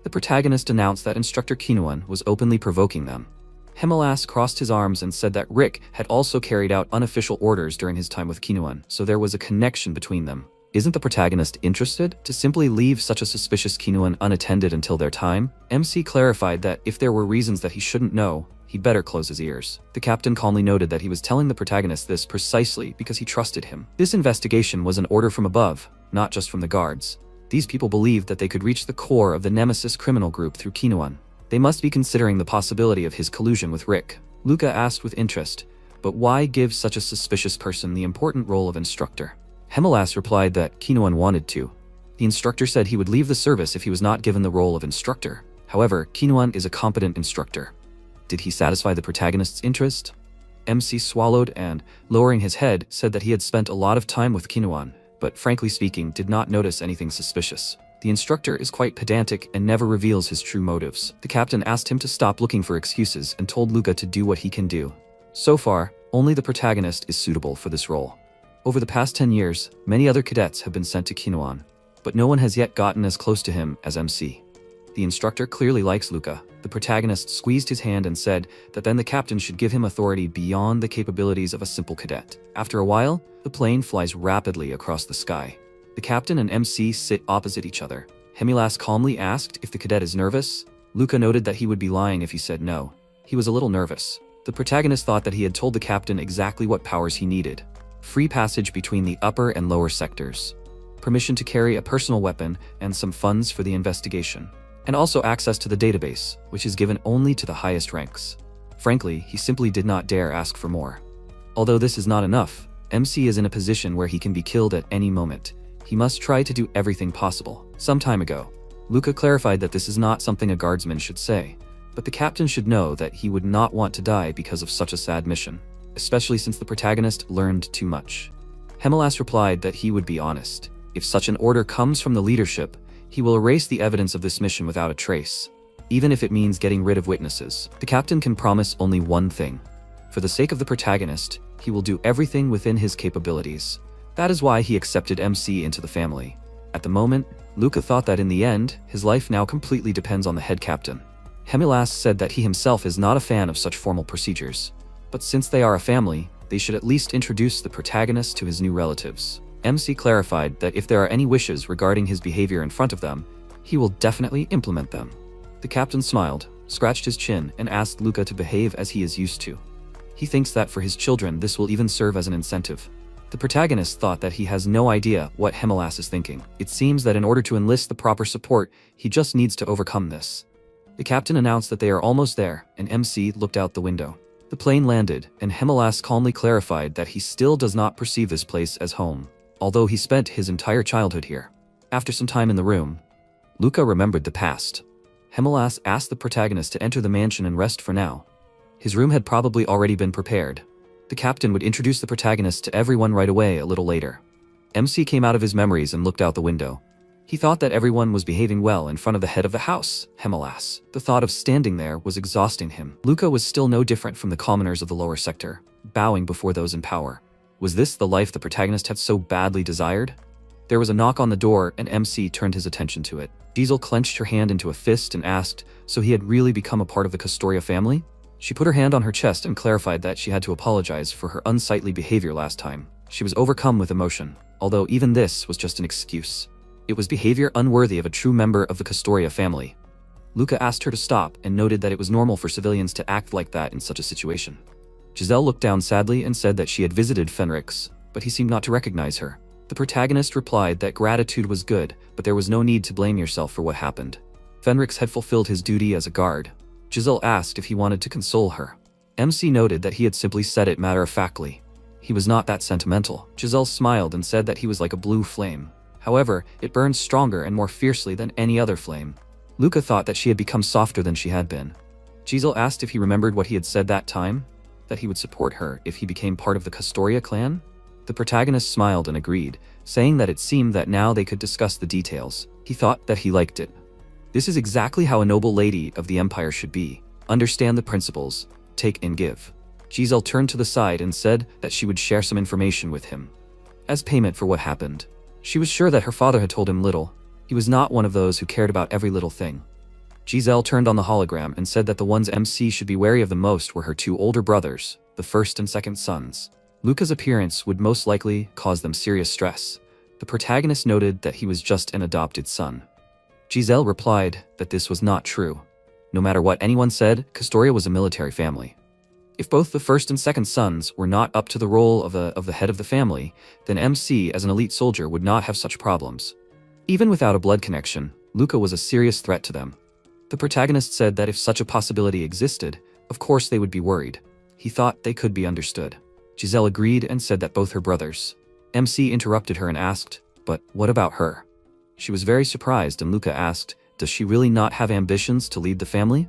The protagonist announced that Instructor Kinuan was openly provoking them. Himalas crossed his arms and said that Rick had also carried out unofficial orders during his time with Kinuan, so there was a connection between them. Isn't the protagonist interested to simply leave such a suspicious Kinuan unattended until their time? MC clarified that if there were reasons that he shouldn't know, he'd better close his ears. The captain calmly noted that he was telling the protagonist this precisely because he trusted him. This investigation was an order from above, not just from the guards. These people believed that they could reach the core of the Nemesis criminal group through Kinuan. They must be considering the possibility of his collusion with Rick. Luca asked with interest, but why give such a suspicious person the important role of instructor? Himalas replied that Kinuan wanted to. The instructor said he would leave the service if he was not given the role of instructor. However, Kinuan is a competent instructor. Did he satisfy the protagonist's interest? MC swallowed and, lowering his head, said that he had spent a lot of time with Kinuan, but frankly speaking, did not notice anything suspicious. The instructor is quite pedantic and never reveals his true motives. The captain asked him to stop looking for excuses and told Luca to do what he can do. So far, only the protagonist is suitable for this role. Over the past 10 years, many other cadets have been sent to Kinuan, but no one has yet gotten as close to him as MC. The instructor clearly likes Luca. The protagonist squeezed his hand and said that then the captain should give him authority beyond the capabilities of a simple cadet. After a while, the plane flies rapidly across the sky. The captain and MC sit opposite each other. Himalas calmly asked if the cadet is nervous. Luca noted that he would be lying if he said no. He was a little nervous. The protagonist thought that he had told the captain exactly what powers he needed. Free passage between the upper and lower sectors. Permission to carry a personal weapon and some funds for the investigation. And also access to the database, which is given only to the highest ranks. Frankly, he simply did not dare ask for more. Although this is not enough, MC is in a position where he can be killed at any moment. He must try to do everything possible. Some time ago, Luca clarified that this is not something a guardsman should say, but the captain should know that he would not want to die because of such a sad mission, especially since the protagonist learned too much. Himalas replied that he would be honest. If such an order comes from the leadership, he will erase the evidence of this mission without a trace, even if it means getting rid of witnesses. The captain can promise only one thing. For the sake of the protagonist, he will do everything within his capabilities. That is why he accepted MC into the family. At the moment, Luca thought that in the end, his life now completely depends on the head captain. Himalas said that he himself is not a fan of such formal procedures, but since they are a family, they should at least introduce the protagonist to his new relatives. MC clarified that if there are any wishes regarding his behavior in front of them, he will definitely implement them. The captain smiled, scratched his chin, and asked Luca to behave as he is used to. He thinks that for his children this will even serve as an incentive. The protagonist thought that he has no idea what Himalas is thinking. It seems that in order to enlist the proper support, he just needs to overcome this. The captain announced that they are almost there, and MC looked out the window. The plane landed, and Himalas calmly clarified that he still does not perceive this place as home, although he spent his entire childhood here. After some time in the room, Luca remembered the past. Himalas asked the protagonist to enter the mansion and rest for now. His room had probably already been prepared. The captain would introduce the protagonist to everyone right away a little later. MC came out of his memories and looked out the window. He thought that everyone was behaving well in front of the head of the house, Himalas. The thought of standing there was exhausting him. Luca was still no different from the commoners of the lower sector, bowing before those in power. Was this the life the protagonist had so badly desired? There was a knock on the door and MC turned his attention to it. Diesel clenched her hand into a fist and asked, so he had really become a part of the Castoria family? She put her hand on her chest and clarified that she had to apologize for her unsightly behavior last time. She was overcome with emotion, although even this was just an excuse. It was behavior unworthy of a true member of the Castoria family. Luca asked her to stop and noted that it was normal for civilians to act like that in such a situation. Giselle looked down sadly and said that she had visited Fenrix, but he seemed not to recognize her. The protagonist replied that gratitude was good, but there was no need to blame yourself for what happened. Fenrix had fulfilled his duty as a guard. Giselle asked if he wanted to console her. MC noted that he had simply said it matter-of-factly. He was not that sentimental. Giselle smiled and said that he was like a blue flame. However, it burned stronger and more fiercely than any other flame. Luca thought that she had become softer than she had been. Giselle asked if he remembered what he had said that time, that he would support her if he became part of the Castoria clan. The protagonist smiled and agreed, saying that it seemed that now they could discuss the details. He thought that he liked it. This is exactly how a noble lady of the Empire should be. Understand the principles, take and give. Giselle turned to the side and said that she would share some information with him. As payment for what happened. She was sure that her father had told him little. He was not one of those who cared about every little thing. Giselle turned on the hologram and said that the ones MC should be wary of the most were her two older brothers, the first and second sons. Luca's appearance would most likely cause them serious stress. The protagonist noted that he was just an adopted son. Giselle replied that this was not true. No matter what anyone said, Castoria was a military family. If both the first and second sons were not up to the role of the head of the family, then MC as an elite soldier would not have such problems. Even without a blood connection, Luca was a serious threat to them. The protagonist said that if such a possibility existed, of course they would be worried. He thought they could be understood. Giselle agreed and said that both her brothers. MC interrupted her and asked, "But what about her?" She was very surprised and Luca asked, "Does she really not have ambitions to lead the family?"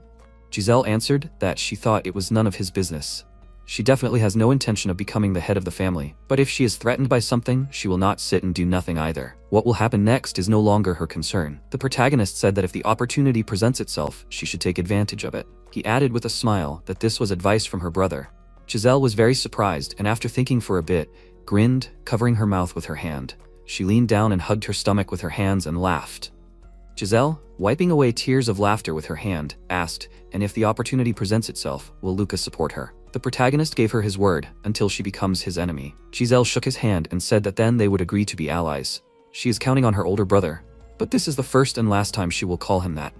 Giselle answered that she thought it was none of his business. She definitely has no intention of becoming the head of the family, but if she is threatened by something, she will not sit and do nothing either. What will happen next is no longer her concern. The protagonist said that if the opportunity presents itself, she should take advantage of it. He added with a smile that this was advice from her brother. Giselle was very surprised and after thinking for a bit, grinned, covering her mouth with her hand. She leaned down and hugged her stomach with her hands and laughed. Giselle, wiping away tears of laughter with her hand, asked, "And if the opportunity presents itself, will Luca support her?" The protagonist gave her his word, until she becomes his enemy. Giselle shook his hand and said that then they would agree to be allies. She is counting on her older brother, but this is the first and last time she will call him that.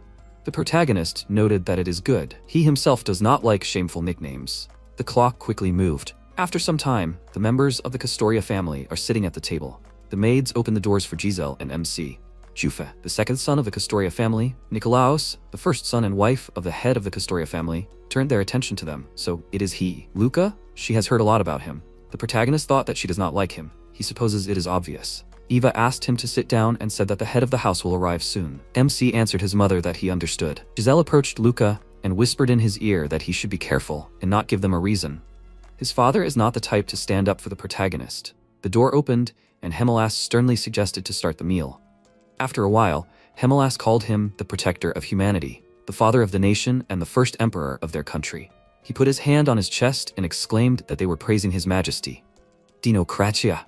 The protagonist noted that it is good. He himself does not like shameful nicknames. The clock quickly moved. After some time, the members of the Castoria family are sitting at the table. The maids open the doors for Giselle and MC. Jufa, the second son of the Castoria family, Nikolaos, the first son and wife of the head of the Castoria family, turned their attention to them, so it is he. Luca? She has heard a lot about him. The protagonist thought that she does not like him. He supposes it is obvious. Eva asked him to sit down and said that the head of the house will arrive soon. MC answered his mother that he understood. Giselle approached Luca and whispered in his ear that he should be careful and not give them a reason. His father is not the type to stand up for the protagonist. The door opened and Hemelas sternly suggested to start the meal. After a while, Hemelas called him the protector of humanity, the father of the nation and the first emperor of their country. He put his hand on his chest and exclaimed that they were praising his majesty. Dinokratia.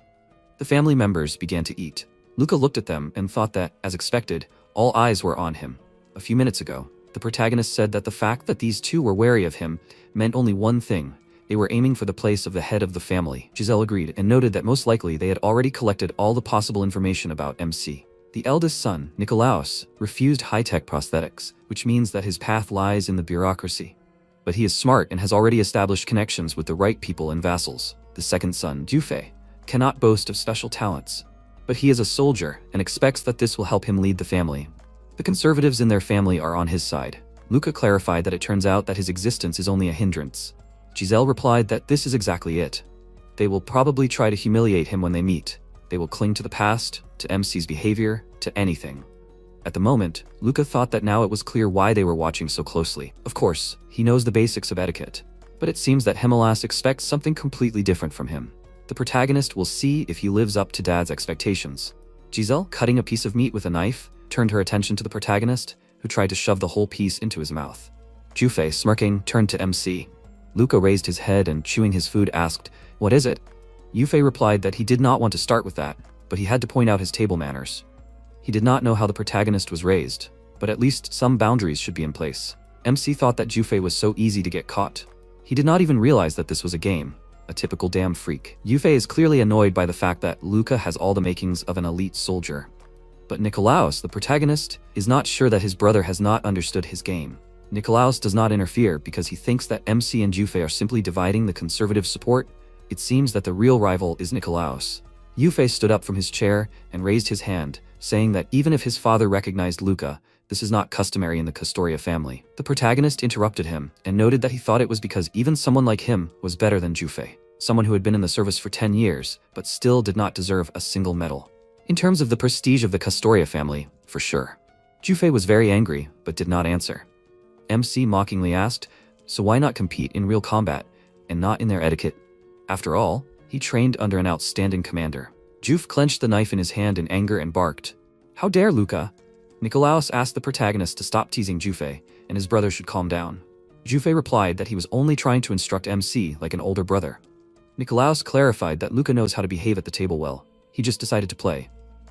The family members began to eat. Luca looked at them and thought that, as expected, all eyes were on him. A few minutes ago, the protagonist said that the fact that these two were wary of him meant only one thing. They were aiming for the place of the head of the family. Giselle agreed and noted that most likely they had already collected all the possible information about MC. The eldest son, Nikolaos, refused high-tech prosthetics, which means that his path lies in the bureaucracy. But he is smart and has already established connections with the right people and vassals. The second son, Jufe, cannot boast of special talents, but he is a soldier and expects that this will help him lead the family. The conservatives in their family are on his side. Luca clarified that it turns out that his existence is only a hindrance. Giselle replied that this is exactly it. They will probably try to humiliate him when they meet. They will cling to the past, to MC's behavior, to anything. At the moment, Luca thought that now it was clear why they were watching so closely. Of course, he knows the basics of etiquette, but it seems that Hemelas expects something completely different from him. The protagonist will see if he lives up to Dad's expectations. Giselle, cutting a piece of meat with a knife, turned her attention to the protagonist, who tried to shove the whole piece into his mouth. Jufe, smirking, turned to MC. Luca raised his head and, chewing his food, asked, "What is it?" Yufei replied that he did not want to start with that, but he had to point out his table manners. He did not know how the protagonist was raised, but at least some boundaries should be in place. MC thought that Yufei was so easy to get caught. He did not even realize that this was a game. A typical damn freak. Yufei is clearly annoyed by the fact that Luca has all the makings of an elite soldier. But Nikolaos, the protagonist, is not sure that his brother has not understood his game. Nikolaos does not interfere because he thinks that MC and Yufei are simply dividing the conservative support. It seems that the real rival is Nikolaos. Yufei stood up from his chair and raised his hand, saying that even if his father recognized Luca, this is not customary in the Castoria family. The protagonist interrupted him and noted that he thought it was because even someone like him was better than Yufei, someone who had been in the service for 10 years but still did not deserve a single medal. In terms of the prestige of the Castoria family, for sure. Yufei was very angry but did not answer. MC mockingly asked, so why not compete in real combat and not in their etiquette? After all, he trained under an outstanding commander. Juf clenched the knife in his hand in anger and barked. How dare Luca? Nikolaos asked the protagonist to stop teasing Yufei, and his brother should calm down. Yufei replied that he was only trying to instruct MC like an older brother. Nikolaos clarified that Luca knows how to behave at the table well. He just decided to play.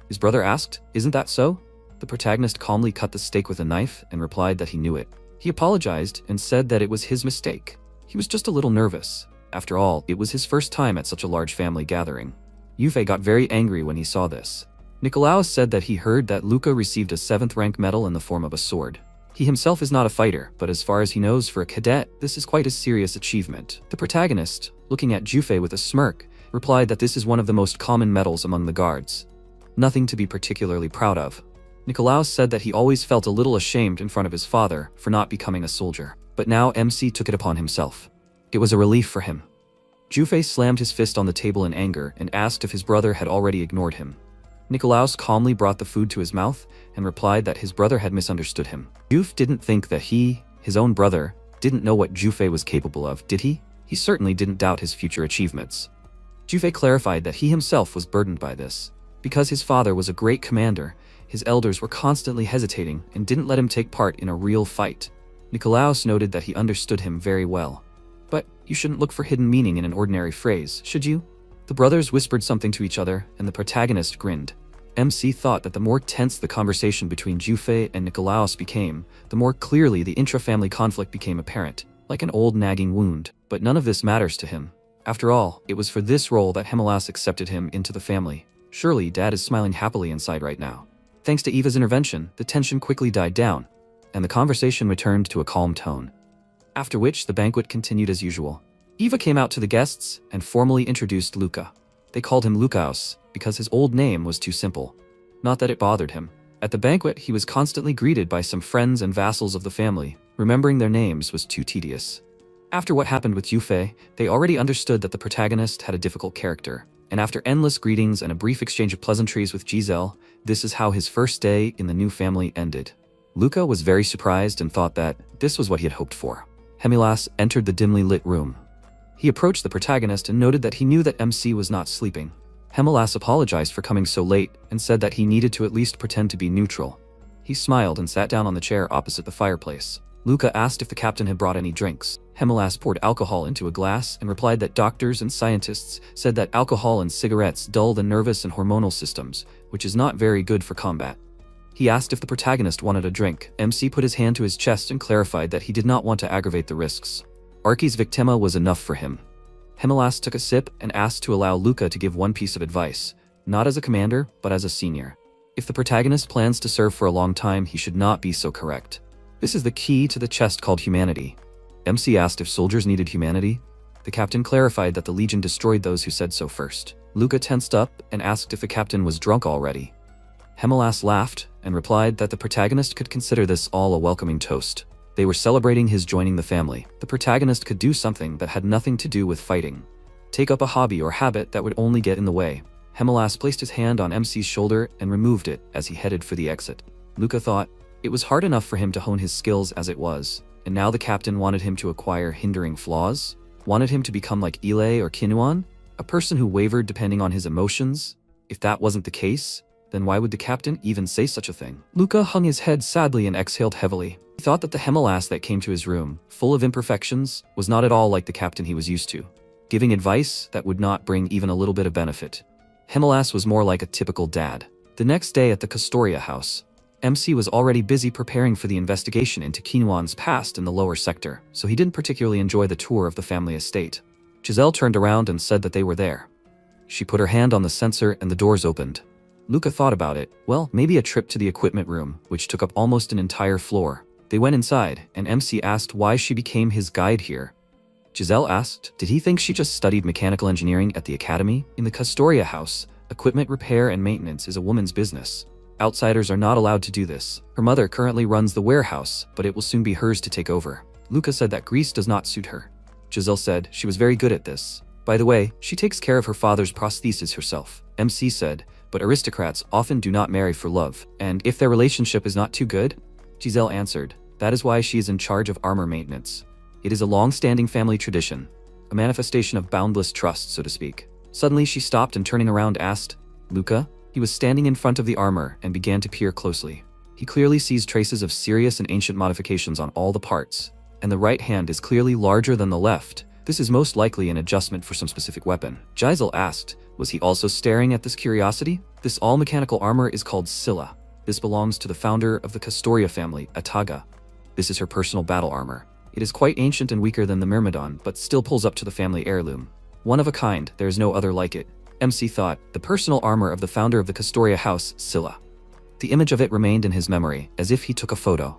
His brother asked, isn't that so? The protagonist calmly cut the steak with a knife and replied that he knew it. He apologized and said that it was his mistake. He was just a little nervous. After all, it was his first time at such a large family gathering. Yufei got very angry when he saw this. Nikolaos said that he heard that Luca received a 7th rank medal in the form of a sword. He himself is not a fighter, but as far as he knows for a cadet, this is quite a serious achievement. The protagonist, looking at Yufei with a smirk, replied that this is one of the most common medals among the guards. Nothing to be particularly proud of. Nikolaos said that he always felt a little ashamed in front of his father for not becoming a soldier, but now MC took it upon himself. It was a relief for him. Yufei slammed his fist on the table in anger and asked if his brother had already ignored him. Nikolaos calmly brought the food to his mouth and replied that his brother had misunderstood him. Juf didn't think that he, his own brother, didn't know what Yufei was capable of, did he? He certainly didn't doubt his future achievements. Yufei clarified that he himself was burdened by this. Because his father was a great commander, his elders were constantly hesitating and didn't let him take part in a real fight. Nikolaos noted that he understood him very well. But you shouldn't look for hidden meaning in an ordinary phrase, should you? The brothers whispered something to each other, and the protagonist grinned. MC thought that the more tense the conversation between Yufei and Nikolaos became, the more clearly the intra-family conflict became apparent, like an old nagging wound. But none of this matters to him. After all, it was for this role that Hemelas accepted him into the family. Surely Dad is smiling happily inside right now. Thanks to Eva's intervention, the tension quickly died down, and the conversation returned to a calm tone. After which, the banquet continued as usual. Eva came out to the guests and formally introduced Luca. They called him Lukaos because his old name was too simple. Not that it bothered him. At the banquet, he was constantly greeted by some friends and vassals of the family. Remembering their names was too tedious. After what happened with Yufei, they already understood that the protagonist had a difficult character. And after endless greetings and a brief exchange of pleasantries with Giselle, this is how his first day in the new family ended. Luca was very surprised and thought that this was what he had hoped for. Hemelas entered the dimly lit room. He approached the protagonist and noted that he knew that MC was not sleeping. Hemelas apologized for coming so late and said that he needed to at least pretend to be neutral. He smiled and sat down on the chair opposite the fireplace. Luca asked if the captain had brought any drinks. Hemelas poured alcohol into a glass and replied that doctors and scientists said that alcohol and cigarettes dull the nervous and hormonal systems, which is not very good for combat. He asked if the protagonist wanted a drink. MC put his hand to his chest and clarified that he did not want to aggravate the risks. Archie's Victima was enough for him. Hemelas took a sip and asked to allow Luca to give one piece of advice, not as a commander, but as a senior. If the protagonist plans to serve for a long time, he should not be so correct. This is the key to the chest called humanity. MC asked if soldiers needed humanity. The captain clarified that the Legion destroyed those who said so first. Luca tensed up and asked if the captain was drunk already. Hemelas laughed and replied that the protagonist could consider this all a welcoming toast. They were celebrating his joining the family. The protagonist could do something that had nothing to do with fighting. Take up a hobby or habit that would only get in the way. Hemelas placed his hand on MC's shoulder and removed it as he headed for the exit. Luca thought it was hard enough for him to hone his skills as it was, and now the captain wanted him to acquire hindering flaws? Wanted him to become like Ile or Kinuan? A person who wavered depending on his emotions? If that wasn't the case, then why would the captain even say such a thing? Luca hung his head sadly and exhaled heavily. He thought that the Hemelas that came to his room, full of imperfections, was not at all like the captain he was used to, giving advice that would not bring even a little bit of benefit. Hemelas was more like a typical dad. The next day at the Castoria house, MC was already busy preparing for the investigation into Kinuan's past in the lower sector, so he didn't particularly enjoy the tour of the family estate. Giselle turned around and said that they were there. She put her hand on the sensor and the doors opened. Luca thought about it. Well, maybe a trip to the equipment room, which took up almost an entire floor. They went inside, and MC asked why she became his guide here. Giselle asked, did he think she just studied mechanical engineering at the academy? In the Custoria house, equipment repair and maintenance is a woman's business. Outsiders are not allowed to do this. Her mother currently runs the warehouse, but it will soon be hers to take over. Luca said that Greece does not suit her. Giselle said she was very good at this. By the way, she takes care of her father's prosthesis herself. MC said, but aristocrats often do not marry for love, and if their relationship is not too good? Giselle answered, that is why she is in charge of armor maintenance. It is a long-standing family tradition, a manifestation of boundless trust, so to speak. Suddenly she stopped and turning around asked, Luca? He was standing in front of the armor and began to peer closely. He clearly sees traces of serious and ancient modifications on all the parts, and the right hand is clearly larger than the left. This is most likely an adjustment for some specific weapon. Giselle asked, was he also staring at this curiosity? This all-mechanical armor is called Scylla. This belongs to the founder of the Custoria family, Ataga. This is her personal battle armor. It is quite ancient and weaker than the Myrmidon, but still pulls up to the family heirloom. One of a kind, there is no other like it. MC thought, the personal armor of the founder of the Custoria house, Scylla. The image of it remained in his memory, as if he took a photo.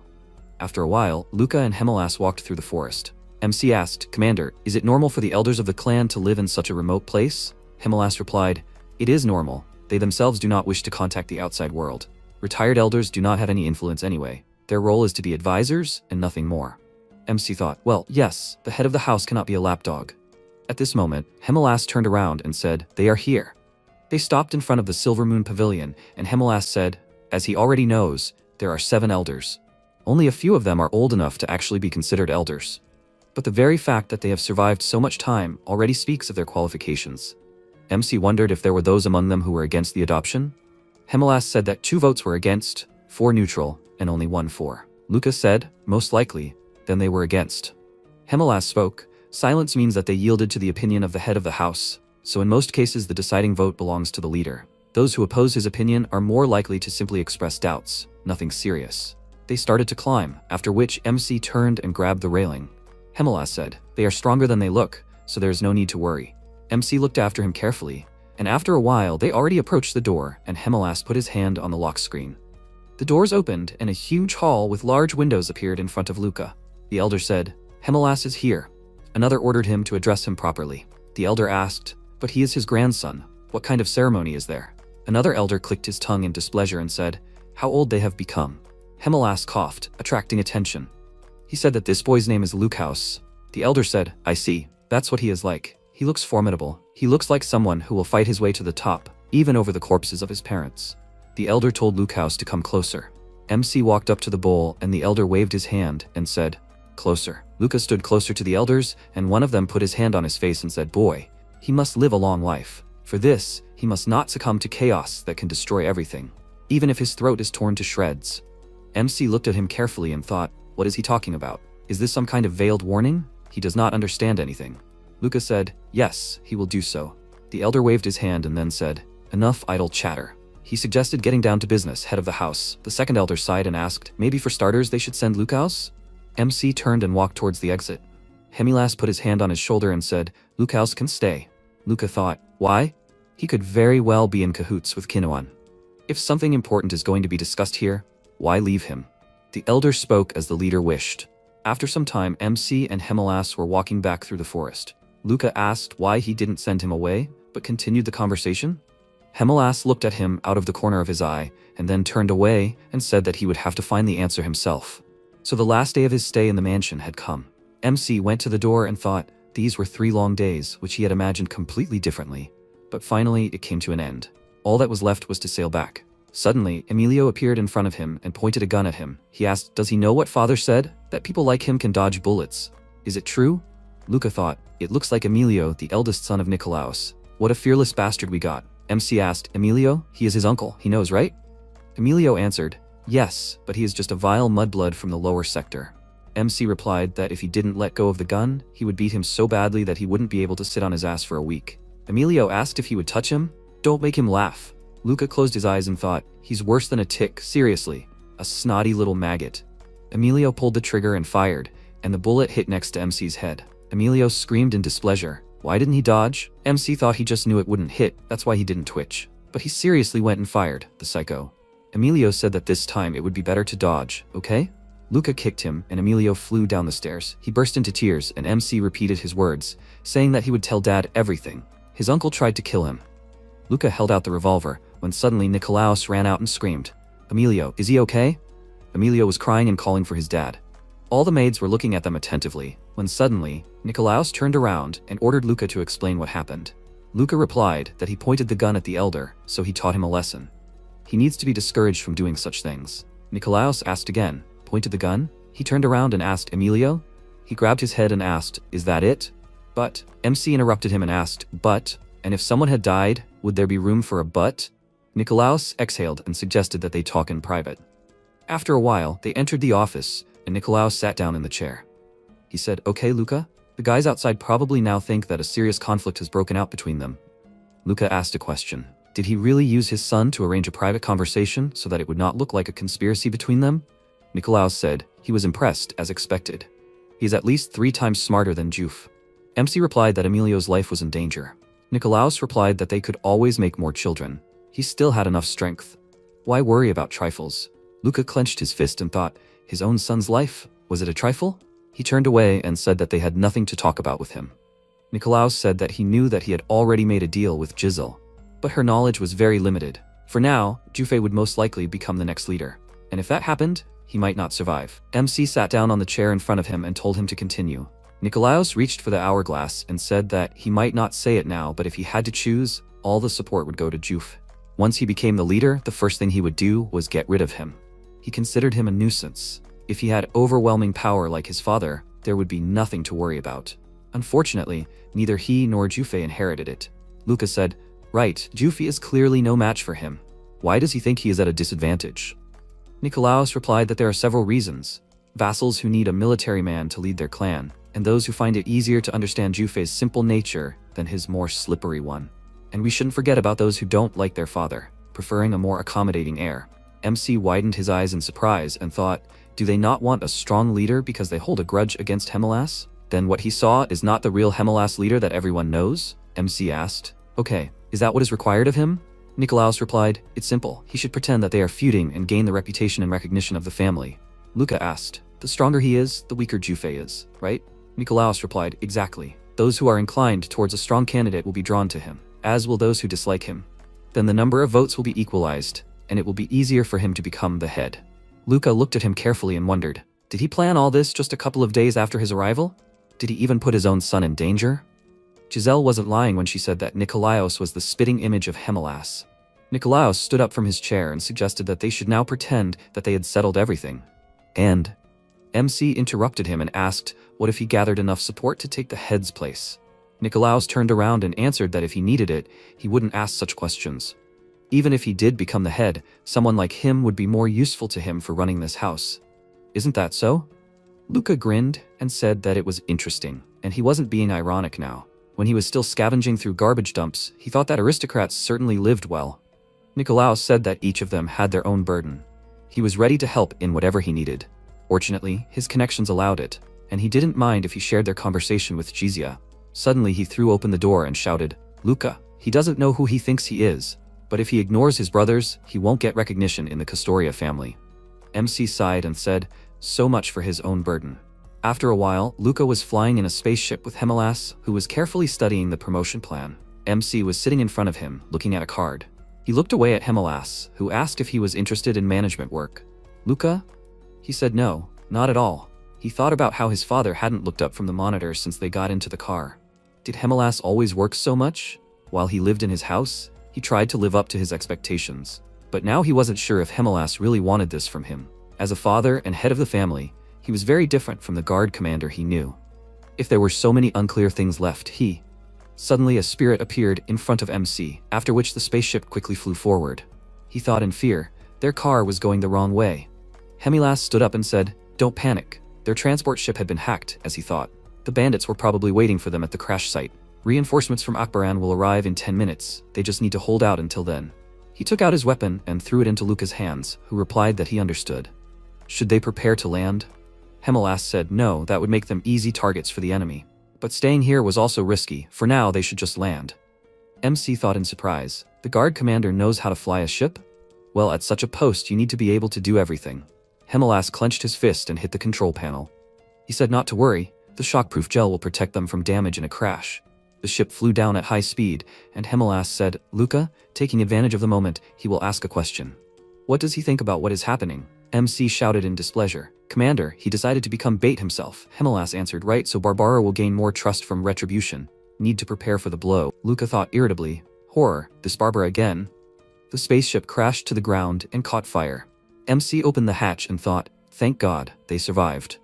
After a while, Luca and Hemelas walked through the forest. MC asked, Commander, is it normal for the elders of the clan to live in such a remote place? Hemelas replied, it is normal. They themselves do not wish to contact the outside world. Retired elders do not have any influence anyway. Their role is to be advisors and nothing more. MC thought, well, yes, the head of the house cannot be a lapdog. At this moment, Hemelas turned around and said, they are here. They stopped in front of the Silver Moon Pavilion, and Hemelas said, as he already knows, there are 7 elders. Only a few of them are old enough to actually be considered elders. But the very fact that they have survived so much time already speaks of their qualifications. MC wondered if there were those among them who were against the adoption. Hemelas said that 2 votes were against, 4 neutral, and only 1 for. Lucas said, most likely, then they were against. Hemelas spoke, silence means that they yielded to the opinion of the head of the house, so in most cases the deciding vote belongs to the leader. Those who oppose his opinion are more likely to simply express doubts, nothing serious. They started to climb, after which MC turned and grabbed the railing. Hemelas said, they are stronger than they look, so there is no need to worry. MC looked after him carefully, and after a while they already approached the door and Hemelas put his hand on the lock screen. The doors opened and a huge hall with large windows appeared in front of Luca. The elder said, Hemelas is here. Another ordered him to address him properly. The elder asked, but he is his grandson. What kind of ceremony is there? Another elder clicked his tongue in displeasure and said, how old they have become. Hemelas coughed, attracting attention. He said that this boy's name is Lucaus. The elder said, I see, that's what he is like. He looks formidable. He looks like someone who will fight his way to the top, even over the corpses of his parents. The elder told Lucaus to come closer. MC walked up to the bowl and the elder waved his hand and said, closer. Luca stood closer to the elders and one of them put his hand on his face and said, boy, he must live a long life. For this, he must not succumb to chaos that can destroy everything, even if his throat is torn to shreds. MC looked at him carefully and thought, what is he talking about? Is this some kind of veiled warning? He does not understand anything. Luca said, yes, he will do so. The elder waved his hand and then said, enough idle chatter. He suggested getting down to business, head of the house. The second elder sighed and asked, maybe for starters they should send Lucaus? MC turned and walked towards the exit. Hemelas put his hand on his shoulder and said, Lucaus can stay. Luca thought, why? He could very well be in cahoots with Kinoan. If something important is going to be discussed here, why leave him? The elder spoke as the leader wished. After some time, MC and Hemelas were walking back through the forest. Luca asked why he didn't send him away, but continued the conversation. Hemelas looked at him out of the corner of his eye, and then turned away and said that he would have to find the answer himself. So the last day of his stay in the mansion had come. MC went to the door and thought these were 3 long days, which he had imagined completely differently. But finally, it came to an end. All that was left was to sail back. Suddenly, Emilio appeared in front of him and pointed a gun at him. He asked, does he know what father said? That people like him can dodge bullets. Is it true? Luca thought, it looks like Emilio, the eldest son of Nicolaus. What a fearless bastard we got. MC asked, Emilio? He is his uncle, he knows, right? Emilio answered, yes, but he is just a vile mudblood from the lower sector. MC replied that if he didn't let go of the gun, he would beat him so badly that he wouldn't be able to sit on his ass for a week. Emilio asked if he would touch him. Don't make him laugh. Luca closed his eyes and thought, he's worse than a tick, seriously. A snotty little maggot. Emilio pulled the trigger and fired, and the bullet hit next to MC's head. Emilio screamed in displeasure. Why didn't he dodge? MC thought he just knew it wouldn't hit, that's why he didn't twitch. But he seriously went and fired, the psycho. Emilio said that this time it would be better to dodge, okay? Luca kicked him, and Emilio flew down the stairs. He burst into tears, and MC repeated his words, saying that he would tell Dad everything. His uncle tried to kill him. Luca held out the revolver, when suddenly Nicolaus ran out and screamed, "Emilio, is he okay?" Emilio was crying and calling for his dad. All the maids were looking at them attentively, when suddenly, Nicolaus turned around and ordered Luca to explain what happened. Luca replied that he pointed the gun at the elder, so he taught him a lesson. He needs to be discouraged from doing such things. Nicolaus asked again, "Pointed the gun?" He turned around and asked, "Emilio?" He grabbed his head and asked, "Is that it?" But MC interrupted him and asked, "But? And if someone had died, would there be room for a but?" Nicolaus exhaled and suggested that they talk in private. After a while, they entered the office, and Nicolaus sat down in the chair. He said, "Okay, Luca? The guys outside probably now think that a serious conflict has broken out between them." Luca asked a question. Did he really use his son to arrange a private conversation so that it would not look like a conspiracy between them? Nicolaus said he was impressed, as expected. He is at least 3 times smarter than Juf. MC replied that Emilio's life was in danger. Nicolaus replied that they could always make more children. He still had enough strength. Why worry about trifles? Luca clenched his fist and thought, his own son's life? Was it a trifle? He turned away and said that they had nothing to talk about with him. Nicolaus said that he knew that he had already made a deal with Giselle, but her knowledge was very limited. For now, Jufe would most likely become the next leader. And if that happened, he might not survive. MC sat down on the chair in front of him and told him to continue. Nicolaus reached for the hourglass and said that he might not say it now, but if he had to choose, all the support would go to Juf. Once he became the leader, the first thing he would do was get rid of him. He considered him a nuisance. If he had overwhelming power like his father, there would be nothing to worry about. Unfortunately, neither he nor Jufe inherited it. Luca said, "Right, Jufe is clearly no match for him. Why does he think he is at a disadvantage?" Nicolaus replied that there are several reasons. Vassals who need a military man to lead their clan, and those who find it easier to understand Jufe's simple nature than his more slippery one. And we shouldn't forget about those who don't like their father, preferring a more accommodating heir. MC widened his eyes in surprise and thought, do they not want a strong leader because they hold a grudge against Hemelas? Then what he saw is not the real Hemelas leader that everyone knows? MC asked. Okay, is that what is required of him? Nicolaus replied, it's simple. He should pretend that they are feuding and gain the reputation and recognition of the family. Luca asked, the stronger he is, the weaker Jufe is, right? Nicolaus replied, exactly. Those who are inclined towards a strong candidate will be drawn to him, as will those who dislike him. Then the number of votes will be equalized, and it will be easier for him to become the head. Luca looked at him carefully and wondered, did he plan all this just a couple of days after his arrival? Did he even put his own son in danger? Giselle wasn't lying when she said that Nicolaus was the spitting image of Hemelas. Nicolaus stood up from his chair and suggested that they should now pretend that they had settled everything. And MC interrupted him and asked what if he gathered enough support to take the head's place. Nicolaus turned around and answered that if he needed it, he wouldn't ask such questions. Even if he did become the head, someone like him would be more useful to him for running this house. Isn't that so? Luca grinned and said that it was interesting, and he wasn't being ironic now. When he was still scavenging through garbage dumps, he thought that aristocrats certainly lived well. Nicolaus said that each of them had their own burden. He was ready to help in whatever he needed. Fortunately, his connections allowed it, and he didn't mind if he shared their conversation with Gizia. Suddenly he threw open the door and shouted, Luca, he doesn't know who he thinks he is, but if he ignores his brothers, he won't get recognition in the Castoria family. MC sighed and said, so much for his own burden. After a while, Luca was flying in a spaceship with Hemelas, who was carefully studying the promotion plan. MC was sitting in front of him, looking at a card. He looked away at Hemelas, who asked if he was interested in management work. Luca? He said no, not at all. He thought about how his father hadn't looked up from the monitor since they got into the car. Did Hemelas always work so much? While he lived in his house, he tried to live up to his expectations. But now he wasn't sure if Hemelas really wanted this from him. As a father and head of the family, he was very different from the guard commander he knew. If there were so many unclear things left, Suddenly a spirit appeared in front of MC, after which the spaceship quickly flew forward. He thought in fear. Their car was going the wrong way. Hemelas stood up and said, don't panic. Their transport ship had been hacked, as he thought. The bandits were probably waiting for them at the crash site. Reinforcements from Akbaran will arrive in 10 minutes. They just need to hold out until then. He took out his weapon and threw it into Luca's hands, who replied that he understood. Should they prepare to land? Hemelas said no, that would make them easy targets for the enemy. But staying here was also risky. For now, they should just land. MC thought in surprise. The guard commander knows how to fly a ship? Well, at such a post, you need to be able to do everything. Hemelas clenched his fist and hit the control panel. He said not to worry, the shockproof gel will protect them from damage in a crash. The ship flew down at high speed, and Hemelas said, Luca, taking advantage of the moment, he will ask a question. What does he think about what is happening? MC shouted in displeasure. Commander, he decided to become bait himself. Hemelas answered, right, so Barbara will gain more trust from retribution. Need to prepare for the blow. Luca thought irritably, horror, this Barbara again? The spaceship crashed to the ground and caught fire. MC opened the hatch and thought, thank God, they survived.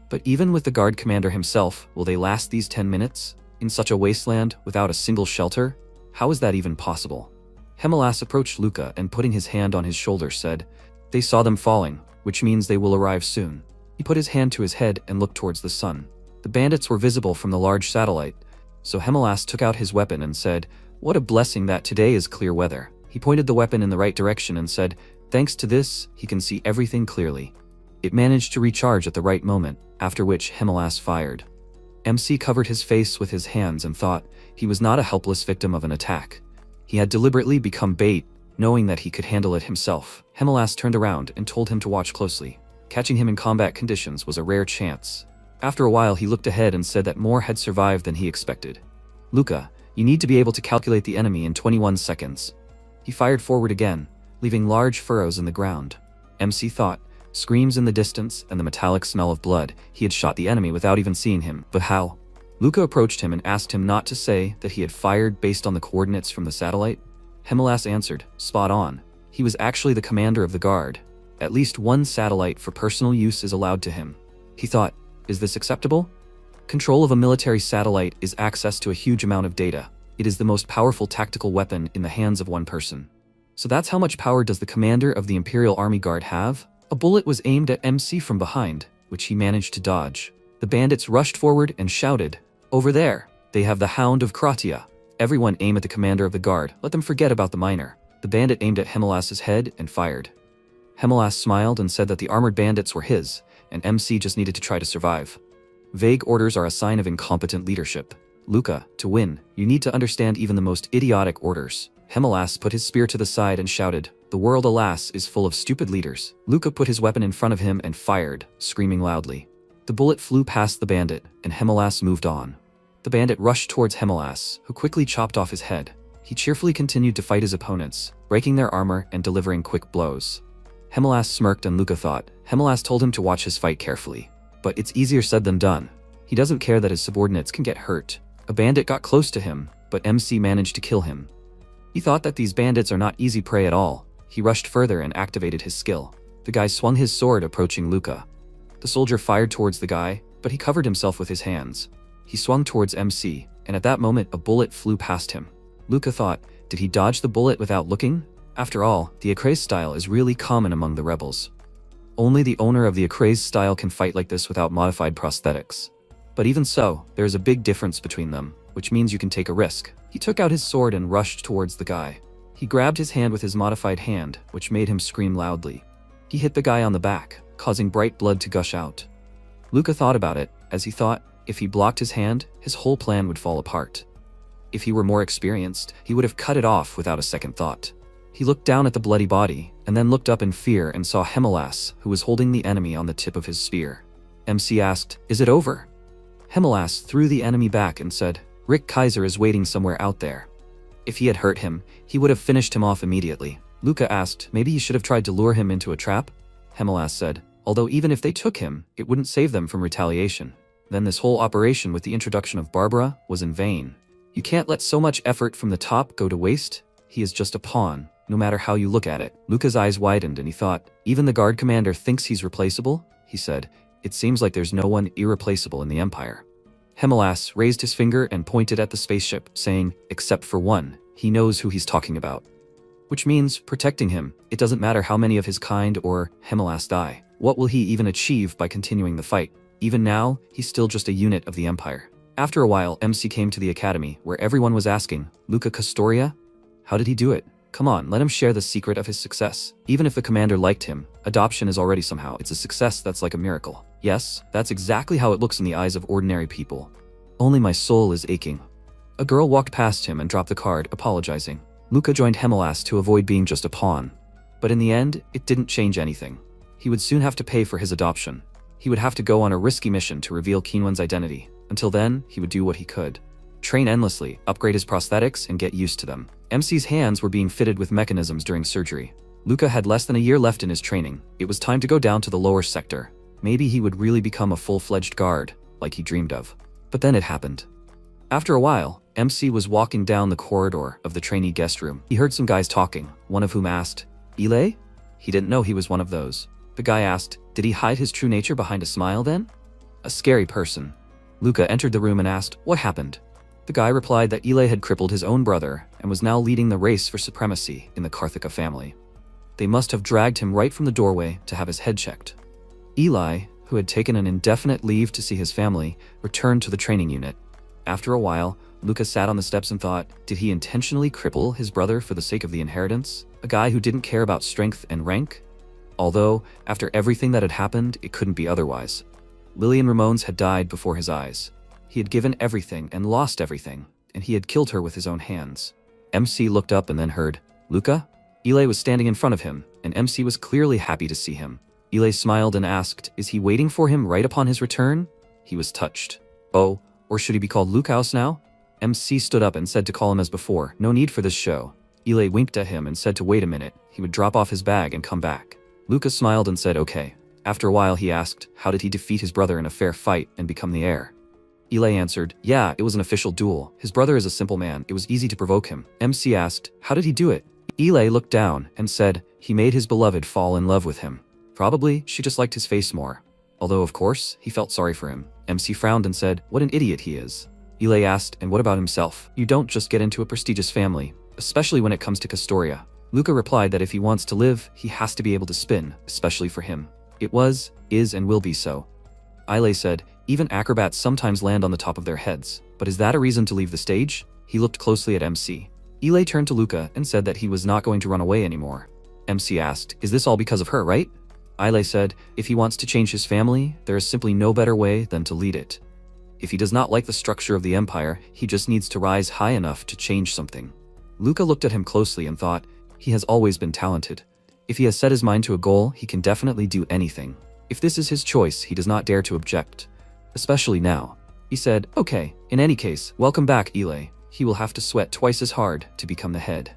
But even with the guard commander himself, will they last these 10 minutes? In such a wasteland, without a single shelter? How is that even possible? Hemelas approached Luca and putting his hand on his shoulder said, they saw them falling, which means they will arrive soon. He put his hand to his head and looked towards the sun. The bandits were visible from the large satellite, so Hemelas took out his weapon and said, what a blessing that today is clear weather. He pointed the weapon in the right direction and said, thanks to this, he can see everything clearly. It managed to recharge at the right moment, after which Hemelas fired. MC covered his face with his hands and thought he was not a helpless victim of an attack. He had deliberately become bait, knowing that he could handle it himself. Hemelas turned around and told him to watch closely. Catching him in combat conditions was a rare chance. After a while he looked ahead and said that more had survived than he expected. Luca, you need to be able to calculate the enemy in 21 seconds. He fired forward again, leaving large furrows in the ground. MC thought, screams in the distance and the metallic smell of blood, he had shot the enemy without even seeing him, but how? Luca approached him and asked him not to say that he had fired based on the coordinates from the satellite. Hemelas answered, spot on. He was actually the commander of the guard. At least one satellite for personal use is allowed to him. He thought, is this acceptable? Control of a military satellite is access to a huge amount of data. It is the most powerful tactical weapon in the hands of one person. So that's how much power does the commander of the Imperial Army Guard have? A bullet was aimed at MC from behind, which he managed to dodge. The bandits rushed forward and shouted, over there, they have the Hound of Kratia. Everyone aim at the commander of the guard, let them forget about the miner. The bandit aimed at Hemelas's head and fired. Hemelas smiled and said that the armored bandits were his, and MC just needed to try to survive. Vague orders are a sign of incompetent leadership. Luca, to win, you need to understand even the most idiotic orders. Hemelas put his spear to the side and shouted, the world, alas, is full of stupid leaders. Luca put his weapon in front of him and fired, screaming loudly. The bullet flew past the bandit, and Hemelas moved on. The bandit rushed towards Hemelas, who quickly chopped off his head. He cheerfully continued to fight his opponents, breaking their armor and delivering quick blows. Hemelas smirked and Luca thought, Hemelas told him to watch his fight carefully. But it's easier said than done. He doesn't care that his subordinates can get hurt. A bandit got close to him, but MC managed to kill him. He thought that these bandits are not easy prey at all. He rushed further and activated his skill. The guy swung his sword approaching Luca. The soldier fired towards the guy, but he covered himself with his hands. He swung towards MC, and at that moment a bullet flew past him. Luca thought, did he dodge the bullet without looking? After all, the Acraze style is really common among the rebels. Only the owner of the Acraze style can fight like this without modified prosthetics. But even so, there is a big difference between them, which means you can take a risk. He took out his sword and rushed towards the guy. He grabbed his hand with his modified hand, which made him scream loudly. He hit the guy on the back, causing bright blood to gush out. Luca thought about it, as he thought, if he blocked his hand, his whole plan would fall apart. If he were more experienced, he would have cut it off without a second thought. He looked down at the bloody body, and then looked up in fear and saw Hemelas, who was holding the enemy on the tip of his spear. MC asked, is it over? Hemelas threw the enemy back and said, Rick Kaiser is waiting somewhere out there. If he had hurt him, he would have finished him off immediately. Luca asked, maybe he should have tried to lure him into a trap? Hemelas said, although even if they took him, it wouldn't save them from retaliation. Then this whole operation with the introduction of Barbara was in vain. You can't let so much effort from the top go to waste. He is just a pawn, no matter how you look at it. Luca's eyes widened and he thought, even the guard commander thinks he's replaceable? He said, it seems like there's no one irreplaceable in the Empire. Hemelas raised his finger and pointed at the spaceship, saying, except for one, he knows who he's talking about. Which means, protecting him, it doesn't matter how many of his kind or Hemelas die. What will he even achieve by continuing the fight? Even now, he's still just a unit of the Empire. After a while, MC came to the academy, where everyone was asking, Luca Castoria? How did he do it? Come on, let him share the secret of his success. Even if the commander liked him, adoption is already somehow. It's a success that's like a miracle. Yes, that's exactly how it looks in the eyes of ordinary people. Only my soul is aching. A girl walked past him and dropped the card, apologizing. Luca joined Hemelas to avoid being just a pawn. But in the end, it didn't change anything. He would soon have to pay for his adoption. He would have to go on a risky mission to reveal Kinwan's identity. Until then, he would do what he could. Train endlessly, upgrade his prosthetics, and get used to them. MC's hands were being fitted with mechanisms during surgery. Luca had less than a year left in his training. It was time to go down to the lower sector. Maybe he would really become a full-fledged guard, like he dreamed of. But then it happened. After a while, MC was walking down the corridor of the trainee guest room. He heard some guys talking, one of whom asked, "Ile?" He didn't know he was one of those. The guy asked, did he hide his true nature behind a smile then? A scary person. Luca entered the room and asked, what happened? The guy replied that Ile had crippled his own brother and was now leading the race for supremacy in the Karthika family. They must have dragged him right from the doorway to have his head checked. Eli, who had taken an indefinite leave to see his family, returned to the training unit. After a while, Luca sat on the steps and thought, did he intentionally cripple his brother for the sake of the inheritance? A guy who didn't care about strength and rank? Although, after everything that had happened, it couldn't be otherwise. Lillian Ramones had died before his eyes. He had given everything and lost everything, and he had killed her with his own hands. MC looked up and then heard, Luca? Ile was standing in front of him, and MC was clearly happy to see him. Ile smiled and asked, is he waiting for him right upon his return? He was touched. Oh, or should he be called Lucaus now? MC stood up and said to call him as before, no need for this show. Ile winked at him and said to wait a minute, he would drop off his bag and come back. Luca smiled and said okay. After a while he asked, how did he defeat his brother in a fair fight and become the heir? Ile answered, yeah, it was an official duel. His brother is a simple man, it was easy to provoke him. MC asked, how did he do it? Ile looked down and said, he made his beloved fall in love with him. Probably, she just liked his face more. Although, of course, he felt sorry for him. MC frowned and said, what an idiot he is. Ile asked, and what about himself? You don't just get into a prestigious family, especially when it comes to Castoria. Luca replied that if he wants to live, he has to be able to spin, especially for him. It was, is, and will be so. Ile said, even acrobats sometimes land on the top of their heads, but is that a reason to leave the stage? He looked closely at MC. Ile turned to Luca and said that he was not going to run away anymore. MC asked, is this all because of her, right? Ile said, if he wants to change his family, there is simply no better way than to lead it. If he does not like the structure of the empire, he just needs to rise high enough to change something. Luca looked at him closely and thought, he has always been talented. If he has set his mind to a goal, he can definitely do anything. If this is his choice, he does not dare to object. Especially now. He said, okay, in any case, welcome back, Ile. He will have to sweat twice as hard to become the head.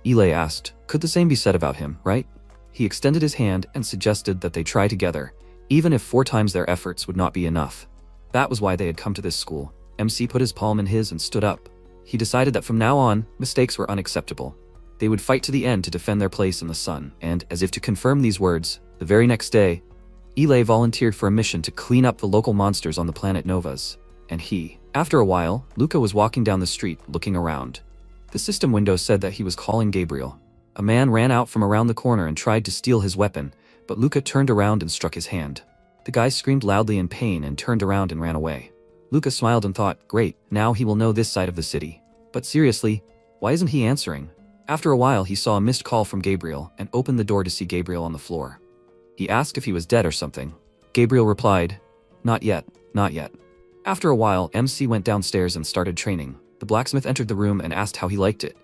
Ile asked, could the same be said about him, right? He extended his hand and suggested that they try together, even if 4 times their efforts would not be enough. That was why they had come to this school. MC put his palm in his and stood up. He decided that from now on, mistakes were unacceptable. They would fight to the end to defend their place in the sun, and, as if to confirm these words, the very next day, Ile volunteered for a mission to clean up the local monsters on the planet Novas. And after a while, Luca was walking down the street, looking around. The system window said that he was calling Gabriel. A man ran out from around the corner and tried to steal his weapon, but Luca turned around and struck his hand. The guy screamed loudly in pain and turned around and ran away. Luca smiled and thought, great, now he will know this side of the city. But seriously, why isn't he answering? After a while, he saw a missed call from Gabriel and opened the door to see Gabriel on the floor. He asked if he was dead or something. Gabriel replied, not yet, not yet. After a while, MC went downstairs and started training. The blacksmith entered the room and asked how he liked it.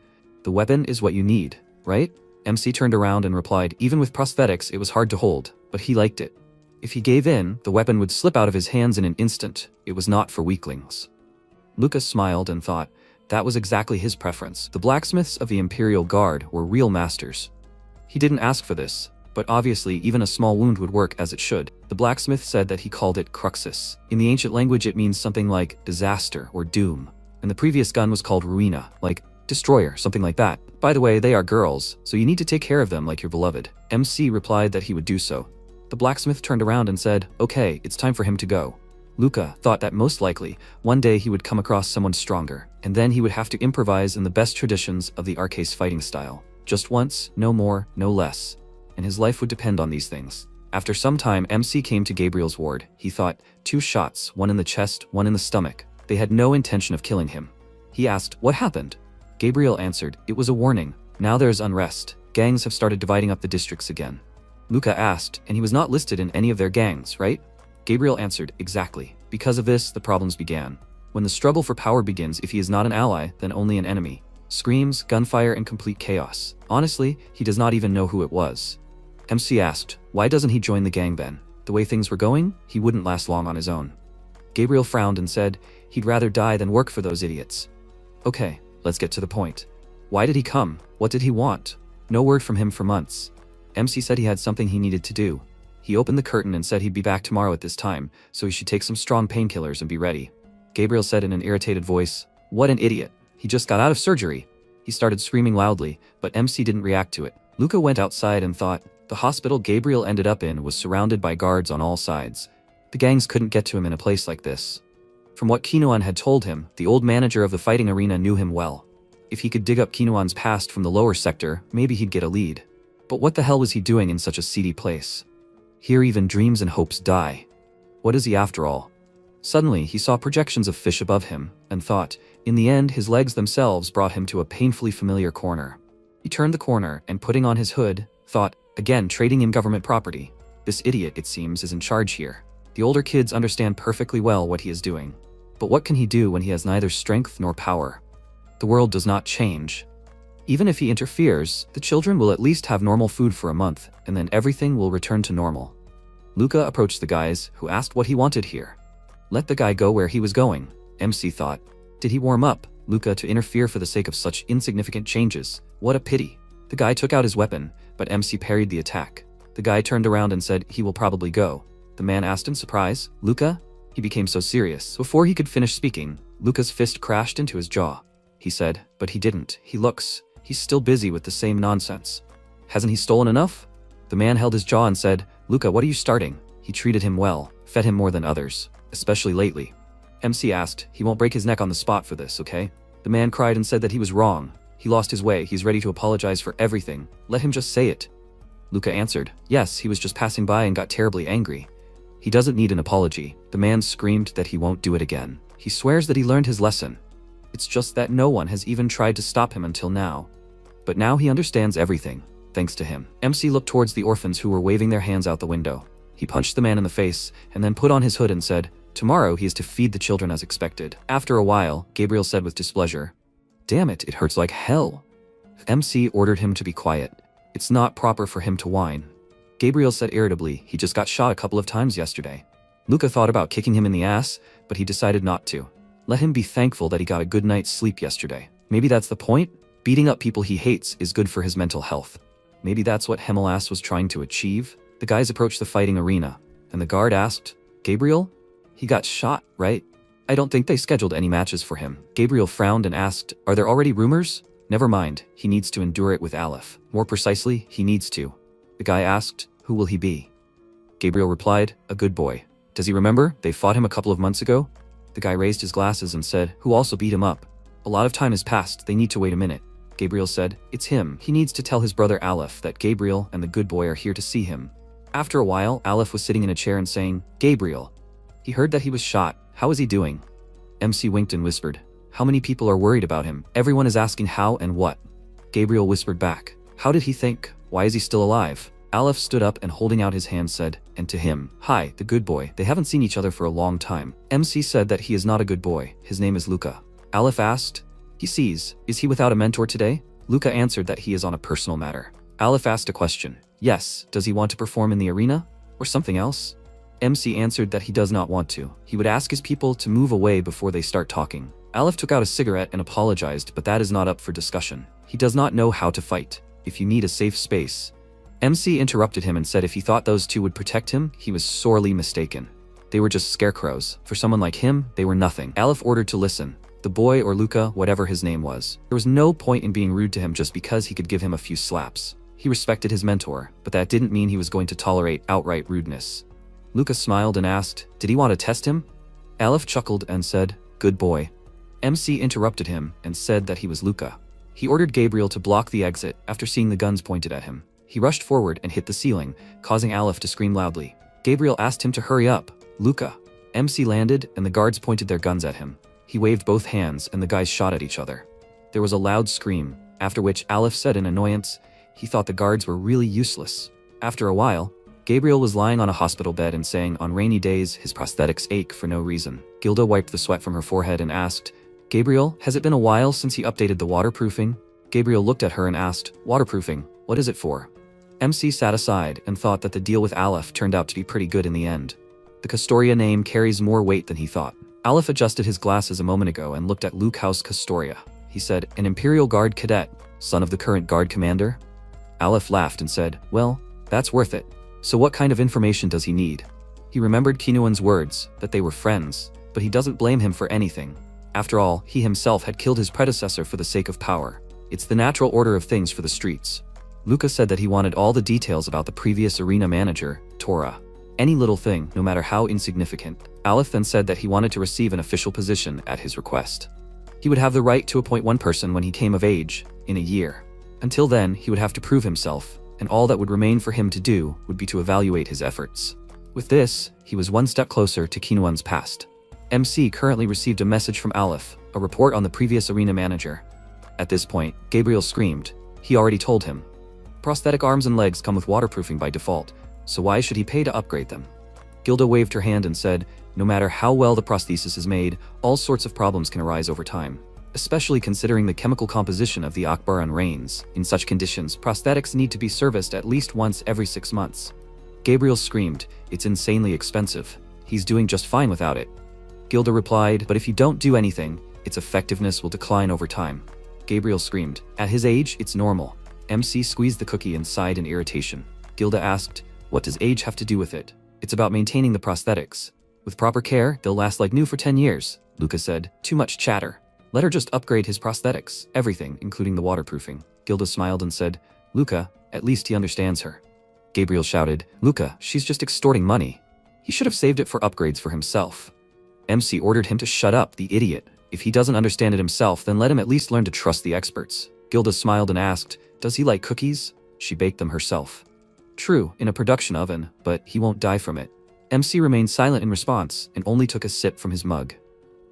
The weapon is what you need, right? MC turned around and replied, even with prosthetics, it was hard to hold, but he liked it. If he gave in, the weapon would slip out of his hands in an instant. It was not for weaklings. Lucas smiled and thought, that was exactly his preference. The blacksmiths of the Imperial Guard were real masters. He didn't ask for this, but obviously even a small wound would work as it should. The blacksmith said that he called it cruxus. In the ancient language it means something like disaster or doom, and the previous gun was called ruina, like destroyer, something like that. By the way, they are girls, so you need to take care of them like your beloved. MC replied that he would do so. The blacksmith turned around and said, okay, it's time for him to go. Luca thought that most likely, one day he would come across someone stronger, and then he would have to improvise in the best traditions of the Arcase fighting style. Just once, no more, no less. And his life would depend on these things. After some time, MC came to Gabriel's ward. He thought, 2 shots, one in the chest, one in the stomach. They had no intention of killing him. He asked, what happened? Gabriel answered, it was a warning. Now there is unrest. Gangs have started dividing up the districts again. Luca asked, and he was not listed in any of their gangs, right? Gabriel answered, exactly. Because of this, the problems began. When the struggle for power begins, if he is not an ally, then only an enemy. Screams, gunfire, and complete chaos. Honestly, he does not even know who it was. MC asked, why doesn't he join the gang then? The way things were going, he wouldn't last long on his own. Gabriel frowned and said, he'd rather die than work for those idiots. Okay, let's get to the point. Why did he come? What did he want? No word from him for months. MC said he had something he needed to do. He opened the curtain and said he'd be back tomorrow at this time, so he should take some strong painkillers and be ready. Gabriel said in an irritated voice, what an idiot. He just got out of surgery. He started screaming loudly, but MC didn't react to it. Luca went outside and thought, the hospital Gabriel ended up in was surrounded by guards on all sides. The gangs couldn't get to him in a place like this. From what Kinoan had told him, the old manager of the fighting arena knew him well. If he could dig up Kinoan's past from the lower sector, maybe he'd get a lead. But what the hell was he doing in such a seedy place? Here even dreams and hopes die. What is he after all? Suddenly, he saw projections of fish above him, and thought, in the end his legs themselves brought him to a painfully familiar corner. He turned the corner and putting on his hood, thought, again trading in government property. This idiot, it seems, is in charge here. The older kids understand perfectly well what he is doing. But what can he do when he has neither strength nor power? The world does not change. Even if he interferes, the children will at least have normal food for a month, and then everything will return to normal. Luca approached the guys, who asked what he wanted here. Let the guy go where he was going, MC thought. Did he warm up, Luca, to interfere for the sake of such insignificant changes? What a pity. The guy took out his weapon, but MC parried the attack. The guy turned around and said he will probably go. The man asked in surprise, Luca? He became so serious. Before he could finish speaking, Luca's fist crashed into his jaw. He said, but he didn't. He's still busy with the same nonsense. Hasn't he stolen enough? The man held his jaw and said, Luca, what are you starting? He treated him well, fed him more than others, especially lately. MC asked, he won't break his neck on the spot for this, okay? The man cried and said that he was wrong. He lost his way. He's ready to apologize for everything. Let him just say it. Luca answered, yes, he was just passing by and got terribly angry. He doesn't need an apology. The man screamed that he won't do it again. He swears that he learned his lesson. It's just that no one has even tried to stop him until now. But now he understands everything, thanks to him. MC looked towards the orphans who were waving their hands out the window. He punched the man in the face and then put on his hood and said, tomorrow he is to feed the children as expected. After a while, Gabriel said with displeasure, damn it, it hurts like hell. MC ordered him to be quiet. It's not proper for him to whine. Gabriel said irritably, he just got shot a couple of times yesterday. Luca thought about kicking him in the ass, but he decided not to. Let him be thankful that he got a good night's sleep yesterday. Maybe that's the point? Beating up people he hates is good for his mental health. Maybe that's what Hemelass was trying to achieve? The guys approached the fighting arena, and the guard asked, Gabriel? He got shot, right? I don't think they scheduled any matches for him. Gabriel frowned and asked, are there already rumors? Never mind, he needs to endure it with Aleph. More precisely, he needs to. The guy asked, who will he be? Gabriel replied, a good boy. Does he remember? They fought him a couple of months ago? The guy raised his glasses and said, who also beat him up? A lot of time has passed, they need to wait a minute. Gabriel said, it's him. He needs to tell his brother Aleph that Gabriel and the good boy are here to see him. After a while, Aleph was sitting in a chair and saying, Gabriel. He heard that he was shot. How is he doing? MC winked and whispered, how many people are worried about him? Everyone is asking how and what. Gabriel whispered back, how did he think? Why is he still alive? Aleph stood up and holding out his hand said, and to him, hi, the good boy. They haven't seen each other for a long time. MC said that he is not a good boy. His name is Luca. Aleph asked, he sees, is he without a mentor today? Luca answered that he is on a personal matter. Aleph asked a question, yes, does he want to perform in the arena? Or something else? MC answered that he does not want to. He would ask his people to move away before they start talking. Aleph took out a cigarette and apologized, but that is not up for discussion. He does not know how to fight. If you need a safe space. MC interrupted him and said if he thought those two would protect him, he was sorely mistaken. They were just scarecrows. For someone like him, they were nothing. Aleph ordered to listen. The boy or Luca, whatever his name was. There was no point in being rude to him just because he could give him a few slaps. He respected his mentor, but that didn't mean he was going to tolerate outright rudeness. Luca smiled and asked, did he want to test him? Aleph chuckled and said, good boy. MC interrupted him and said that he was Luca. He ordered Gabriel to block the exit after seeing the guns pointed at him. He rushed forward and hit the ceiling, causing Aleph to scream loudly. Gabriel asked him to hurry up. Luca. MC landed and the guards pointed their guns at him. He waved both hands and the guys shot at each other. There was a loud scream, after which Aleph said in annoyance, he thought the guards were really useless. After a while, Gabriel was lying on a hospital bed and saying on rainy days his prosthetics ache for no reason. Gilda wiped the sweat from her forehead and asked, Gabriel, has it been a while since he updated the waterproofing? Gabriel looked at her and asked, waterproofing, what is it for? MC sat aside and thought that the deal with Aleph turned out to be pretty good in the end. The Castoria name carries more weight than he thought. Aleph adjusted his glasses a moment ago and looked at Luke House Castoria. He said, an Imperial Guard cadet, son of the current Guard commander? Aleph laughed and said, well, that's worth it. So what kind of information does he need? He remembered Kinuan's words, that they were friends, but he doesn't blame him for anything. After all, he himself had killed his predecessor for the sake of power. It's the natural order of things for the streets. Luca said that he wanted all the details about the previous arena manager, Tora. Any little thing, no matter how insignificant. Aleph then said that he wanted to receive an official position at his request. He would have the right to appoint one person when he came of age, in a year. Until then, he would have to prove himself, and all that would remain for him to do would be to evaluate his efforts. With this, he was one step closer to Kinuan's past. MC currently received a message from Aleph, a report on the previous arena manager. At this point, Gabriel screamed. He already told him. Prosthetic arms and legs come with waterproofing by default, so why should he pay to upgrade them? Gilda waved her hand and said, no matter how well the prosthesis is made, all sorts of problems can arise over time, especially considering the chemical composition of the Akbaran rains. In such conditions, prosthetics need to be serviced at least once every 6 months. Gabriel screamed, it's insanely expensive. He's doing just fine without it. Gilda replied, but if you don't do anything, its effectiveness will decline over time. Gabriel screamed, at his age, it's normal. MC squeezed the cookie and sighed in irritation. Gilda asked, what does age have to do with it? It's about maintaining the prosthetics. With proper care, they'll last like new for 10 years, Luca said. Too much chatter. Let her just upgrade his prosthetics, everything, including the waterproofing. Gilda smiled and said, Luca, at least he understands her. Gabriel shouted, Luca, she's just extorting money. He should have saved it for upgrades for himself. MC ordered him to shut up, the idiot. If he doesn't understand it himself, then let him at least learn to trust the experts. Gilda smiled and asked, does he like cookies? She baked them herself. True, in a production oven, but he won't die from it. MC remained silent in response and only took a sip from his mug.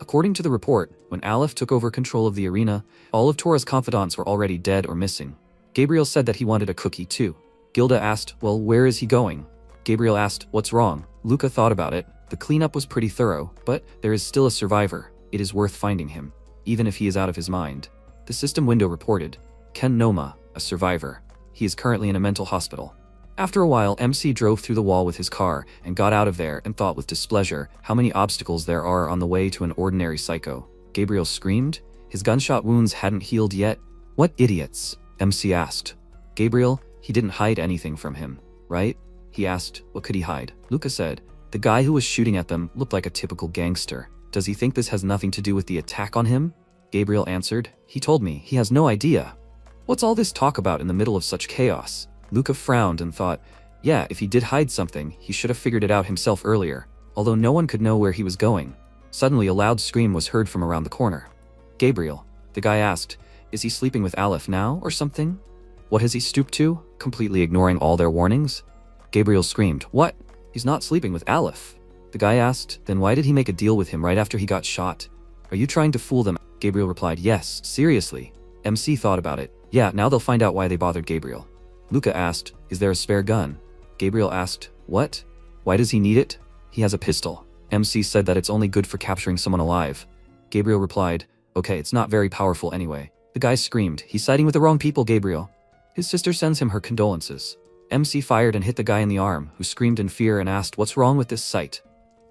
According to the report, when Aleph took over control of the arena, all of Tora's confidants were already dead or missing. Gabriel said that he wanted a cookie too. Gilda asked, well, where is he going? Gabriel asked, what's wrong? Luca thought about it. The cleanup was pretty thorough, but there is still a survivor. It is worth finding him, even if he is out of his mind. The system window reported, Ken Noma, a survivor. He is currently in a mental hospital. After a while, MC drove through the wall with his car and got out of there and thought with displeasure how many obstacles there are on the way to an ordinary psycho. Gabriel screamed. His gunshot wounds hadn't healed yet. What idiots? MC asked. Gabriel, he didn't hide anything from him, right? He asked, what could he hide? Luca said, the guy who was shooting at them looked like a typical gangster. Does he think this has nothing to do with the attack on him? Gabriel answered, he told me he has no idea. What's all this talk about in the middle of such chaos? Luca frowned and thought, yeah, if he did hide something, he should have figured it out himself earlier, although no one could know where he was going. Suddenly a loud scream was heard from around the corner. Gabriel, the guy asked, is he sleeping with Aleph now or something? What has he stooped to, completely ignoring all their warnings? Gabriel screamed, what? He's not sleeping with Aleph. The guy asked, then why did he make a deal with him right after he got shot? Are you trying to fool them? Gabriel replied, yes, seriously. MC thought about it. Yeah, now they'll find out why they bothered Gabriel. Luca asked, is there a spare gun? Gabriel asked, what? Why does he need it? He has a pistol. MC said that it's only good for capturing someone alive. Gabriel replied, okay, it's not very powerful anyway. The guy screamed, he's siding with the wrong people, Gabriel. His sister sends him her condolences. MC fired and hit the guy in the arm, who screamed in fear and asked, what's wrong with this sight?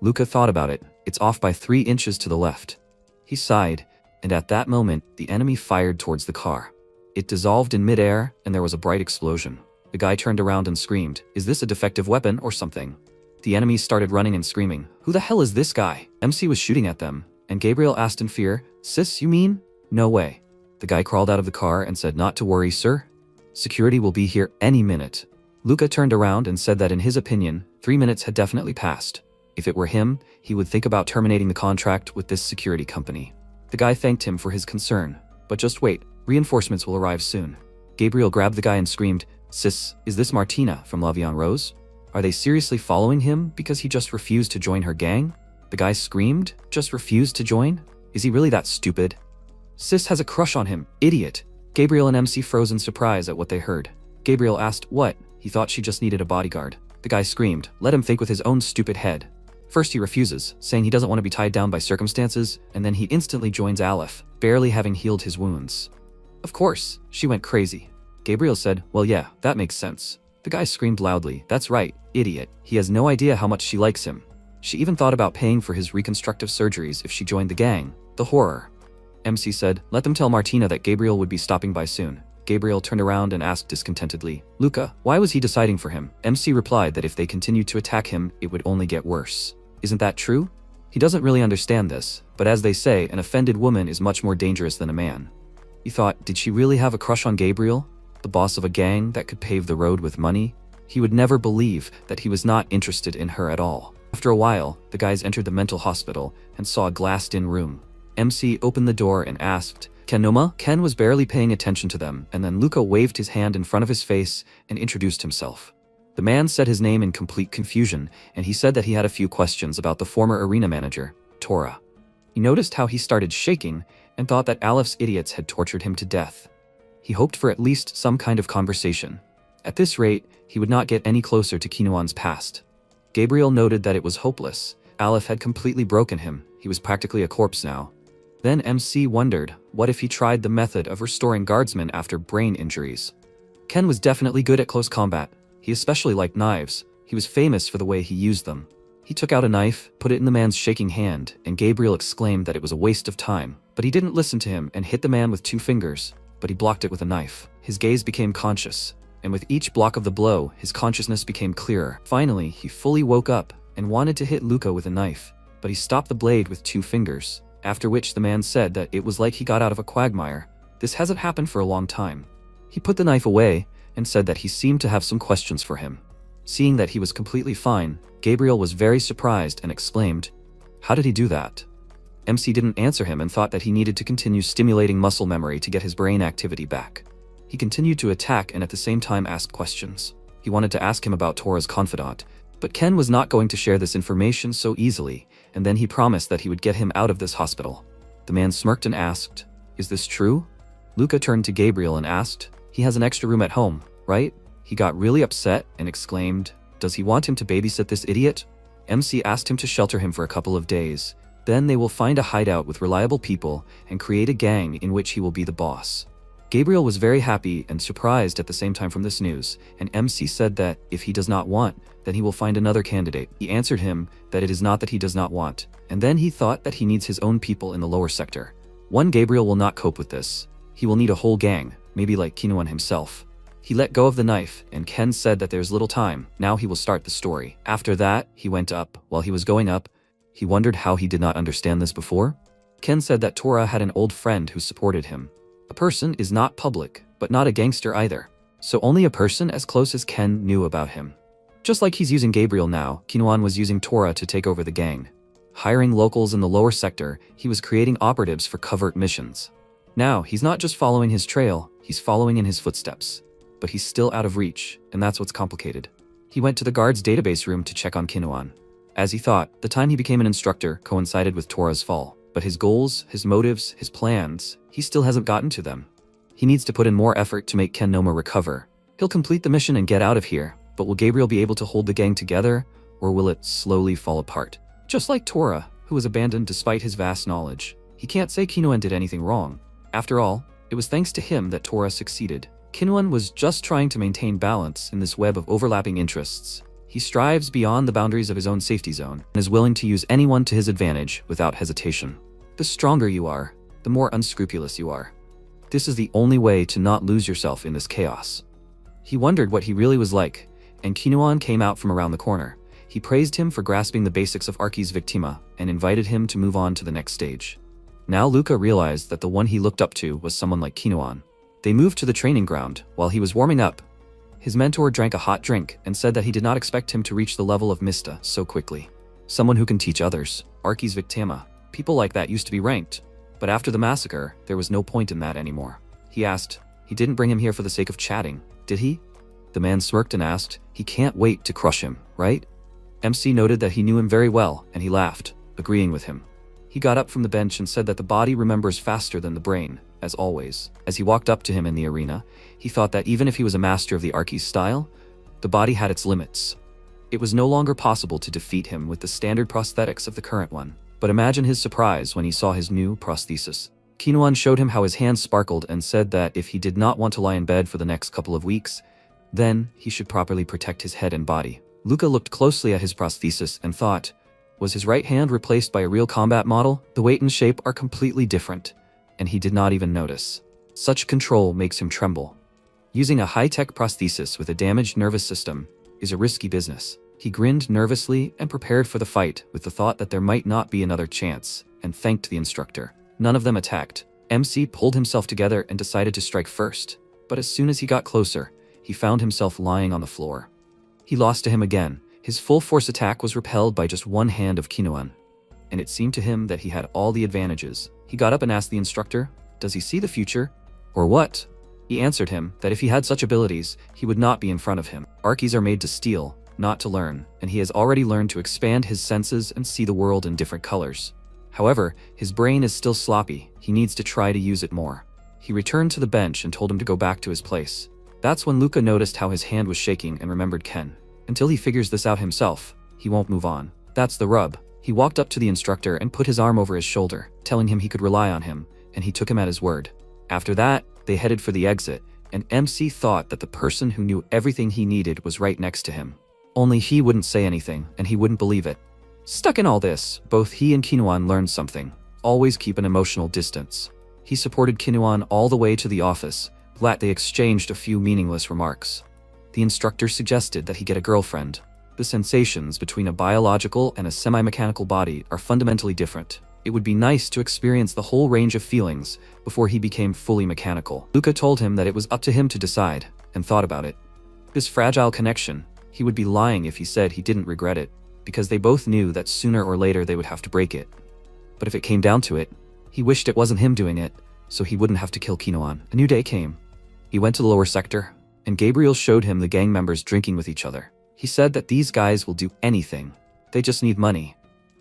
Luca thought about it. It's off by 3 inches to the left. He sighed, and at that moment, the enemy fired towards the car. It dissolved in midair, and there was a bright explosion. The guy turned around and screamed, is this a defective weapon or something? The enemies started running and screaming, who the hell is this guy? MC was shooting at them, and Gabriel asked in fear, sis, you mean? No way. The guy crawled out of the car and said, not to worry, sir. Security will be here any minute. Luca turned around and said that in his opinion, 3 minutes had definitely passed. If it were him, he would think about terminating the contract with this security company. The guy thanked him for his concern, but just wait. Reinforcements will arrive soon. Gabriel grabbed the guy and screamed, sis, is this Martina from Lavion Rose? Are they seriously following him because he just refused to join her gang? The guy screamed, just refused to join? Is he really that stupid? Sis has a crush on him, idiot. Gabriel and MC froze in surprise at what they heard. Gabriel asked, what? He thought she just needed a bodyguard. The guy screamed, let him think with his own stupid head. First he refuses, saying he doesn't want to be tied down by circumstances, and then he instantly joins Aleph, barely having healed his wounds. Of course, she went crazy. Gabriel said, well yeah, that makes sense. The guy screamed loudly, "That's right, idiot. He has no idea how much she likes him. She even thought about paying for his reconstructive surgeries if she joined the gang." The horror. MC said, "Let them tell Martina that Gabriel would be stopping by soon." Gabriel turned around and asked discontentedly, "Luca, why was he deciding for him?" MC replied that if they continued to attack him, it would only get worse. Isn't that true? He doesn't really understand this, but as they say, an offended woman is much more dangerous than a man. He thought, did she really have a crush on Gabriel? The boss of a gang that could pave the road with money? He would never believe that he was not interested in her at all. After a while, the guys entered the mental hospital and saw a glassed-in room. MC opened the door and asked, "Ken Noma?" Ken was barely paying attention to them, and then Luca waved his hand in front of his face and introduced himself. The man said his name in complete confusion, and he said that he had a few questions about the former arena manager, Tora. He noticed how he started shaking and thought that Alif's idiots had tortured him to death. He hoped for at least some kind of conversation. At this rate, he would not get any closer to Kinuan's past. Gabriel noted that it was hopeless. Alif had completely broken him. He was practically a corpse now. Then MC wondered, what if he tried the method of restoring guardsmen after brain injuries? Ken was definitely good at close combat. He especially liked knives. He was famous for the way he used them. He took out a knife, put it in the man's shaking hand, and Gabriel exclaimed that it was a waste of time. But he didn't listen to him and hit the man with 2 fingers, but he blocked it with a knife. His gaze became conscious, and with each block of the blow, his consciousness became clearer. Finally, he fully woke up and wanted to hit Luca with a knife, but he stopped the blade with 2 fingers. After which the man said that it was like he got out of a quagmire. This hasn't happened for a long time. He put the knife away and said that he seemed to have some questions for him. Seeing that he was completely fine, Gabriel was very surprised and exclaimed, "How did he do that?" MC didn't answer him and thought that he needed to continue stimulating muscle memory to get his brain activity back. He continued to attack and at the same time ask questions. He wanted to ask him about Tora's confidant, but Ken was not going to share this information so easily, and then he promised that he would get him out of this hospital. The man smirked and asked, "Is this true?" Luca turned to Gabriel and asked, "He has an extra room at home, right?" He got really upset and exclaimed, "Does he want him to babysit this idiot?" MC asked him to shelter him for a couple of days. Then they will find a hideout with reliable people and create a gang in which he will be the boss. Gabriel was very happy and surprised at the same time from this news, and MC said that if he does not want, then he will find another candidate. He answered him that it is not that he does not want, and then he thought that he needs his own people in the lower sector. One Gabriel will not cope with this. He will need a whole gang, maybe like Kinuan himself. He let go of the knife, and Ken said that there's little time. Now he will start the story. After that, he went up. While he was going up, he wondered how he did not understand this before. Ken said that Tora had an old friend who supported him. A person is not public, but not a gangster either. So only a person as close as Ken knew about him. Just like he's using Gabriel now, Kinuan was using Tora to take over the gang. Hiring locals in the lower sector, he was creating operatives for covert missions. Now, he's not just following his trail, he's following in his footsteps. But he's still out of reach, and that's what's complicated. He went to the guard's database room to check on Kinuan. As he thought, the time he became an instructor coincided with Tora's fall. But his goals, his motives, his plans, he still hasn't gotten to them. He needs to put in more effort to make Ken Noma recover. He'll complete the mission and get out of here, but will Gabriel be able to hold the gang together, or will it slowly fall apart? Just like Tora, who was abandoned despite his vast knowledge. He can't say Kinuan did anything wrong. After all, it was thanks to him that Tora succeeded. Kinuan was just trying to maintain balance in this web of overlapping interests. He strives beyond the boundaries of his own safety zone and is willing to use anyone to his advantage without hesitation. The stronger you are, the more unscrupulous you are. This is the only way to not lose yourself in this chaos. He wondered what he really was like, and Kinuan came out from around the corner. He praised him for grasping the basics of Archi's Victima and invited him to move on to the next stage. Now Luca realized that the one he looked up to was someone like Kinuan. They moved to the training ground. While he was warming up, his mentor drank a hot drink and said that he did not expect him to reach the level of Mista so quickly. Someone who can teach others. Archi's Victima. People like that used to be ranked. But after the massacre, there was no point in that anymore. He asked, "He didn't bring him here for the sake of chatting, did he?" The man smirked and asked, "He can't wait to crush him, right?" MC noted that he knew him very well, and he laughed, agreeing with him. He got up from the bench and said that the body remembers faster than the brain, as always. As he walked up to him in the arena, he thought that even if he was a master of the Archi's style, the body had its limits. It was no longer possible to defeat him with the standard prosthetics of the current one. But imagine his surprise when he saw his new prosthesis. Kinuan showed him how his hands sparkled and said that if he did not want to lie in bed for the next couple of weeks, Then, he should properly protect his head and body. Luca looked closely at his prosthesis and thought, was his right hand replaced by a real combat model? The weight and shape are completely different, and he did not even notice. Such control makes him tremble. Using a high-tech prosthesis with a damaged nervous system is a risky business. He grinned nervously and prepared for the fight with the thought that there might not be another chance, and thanked the instructor. None of them attacked. MC pulled himself together and decided to strike first, but as soon as he got closer, he found himself lying on the floor. He lost to him again. His full-force attack was repelled by just one hand of Kinuan, and it seemed to him that he had all the advantages. He got up and asked the instructor, does he see the future? Or what? He answered him that if he had such abilities, he would not be in front of him. Archies are made to steal, not to learn, and he has already learned to expand his senses and see the world in different colors. However, his brain is still sloppy. He needs to try to use it more. He returned to the bench and told him to go back to his place. That's when Luca noticed how his hand was shaking and remembered Ken. Until he figures this out himself, he won't move on. That's the rub. He walked up to the instructor and put his arm over his shoulder, telling him he could rely on him, and he took him at his word. After that, they headed for the exit, and MC thought that the person who knew everything he needed was right next to him. Only he wouldn't say anything, and he wouldn't believe it. Stuck in all this, both he and Kinuan learned something. Always keep an emotional distance. He supported Kinuan all the way to the office, but they exchanged a few meaningless remarks. The instructor suggested that he get a girlfriend. The sensations between a biological and a semi-mechanical body are fundamentally different. It would be nice to experience the whole range of feelings before he became fully mechanical. Luca told him that it was up to him to decide, and thought about it. This fragile connection, he would be lying if he said he didn't regret it, because they both knew that sooner or later they would have to break it. But if it came down to it, he wished it wasn't him doing it, so he wouldn't have to kill Kinuan. A new day came. He went to the lower sector, and Gabriel showed him the gang members drinking with each other. He said that these guys will do anything. They just need money.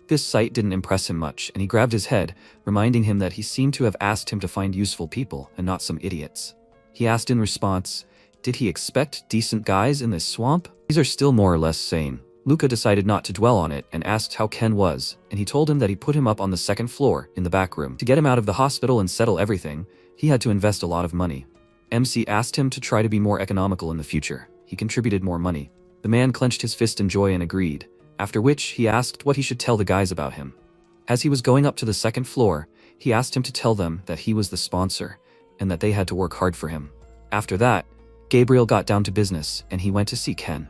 This sight didn't impress him much, and he grabbed his head, reminding him that he seemed to have asked him to find useful people and not some idiots. He asked in response, did he expect decent guys in this swamp? These are still more or less sane. Luca decided not to dwell on it and asked how Ken was, and he told him that he put him up on the second floor in the back room. To get him out of the hospital and settle everything, he had to invest a lot of money. MC asked him to try to be more economical in the future. He contributed more money. The man clenched his fist in joy and agreed, after which he asked what he should tell the guys about him. As he was going up to the second floor, he asked him to tell them that he was the sponsor, and that they had to work hard for him. After that, Gabriel got down to business, and he went to see Ken.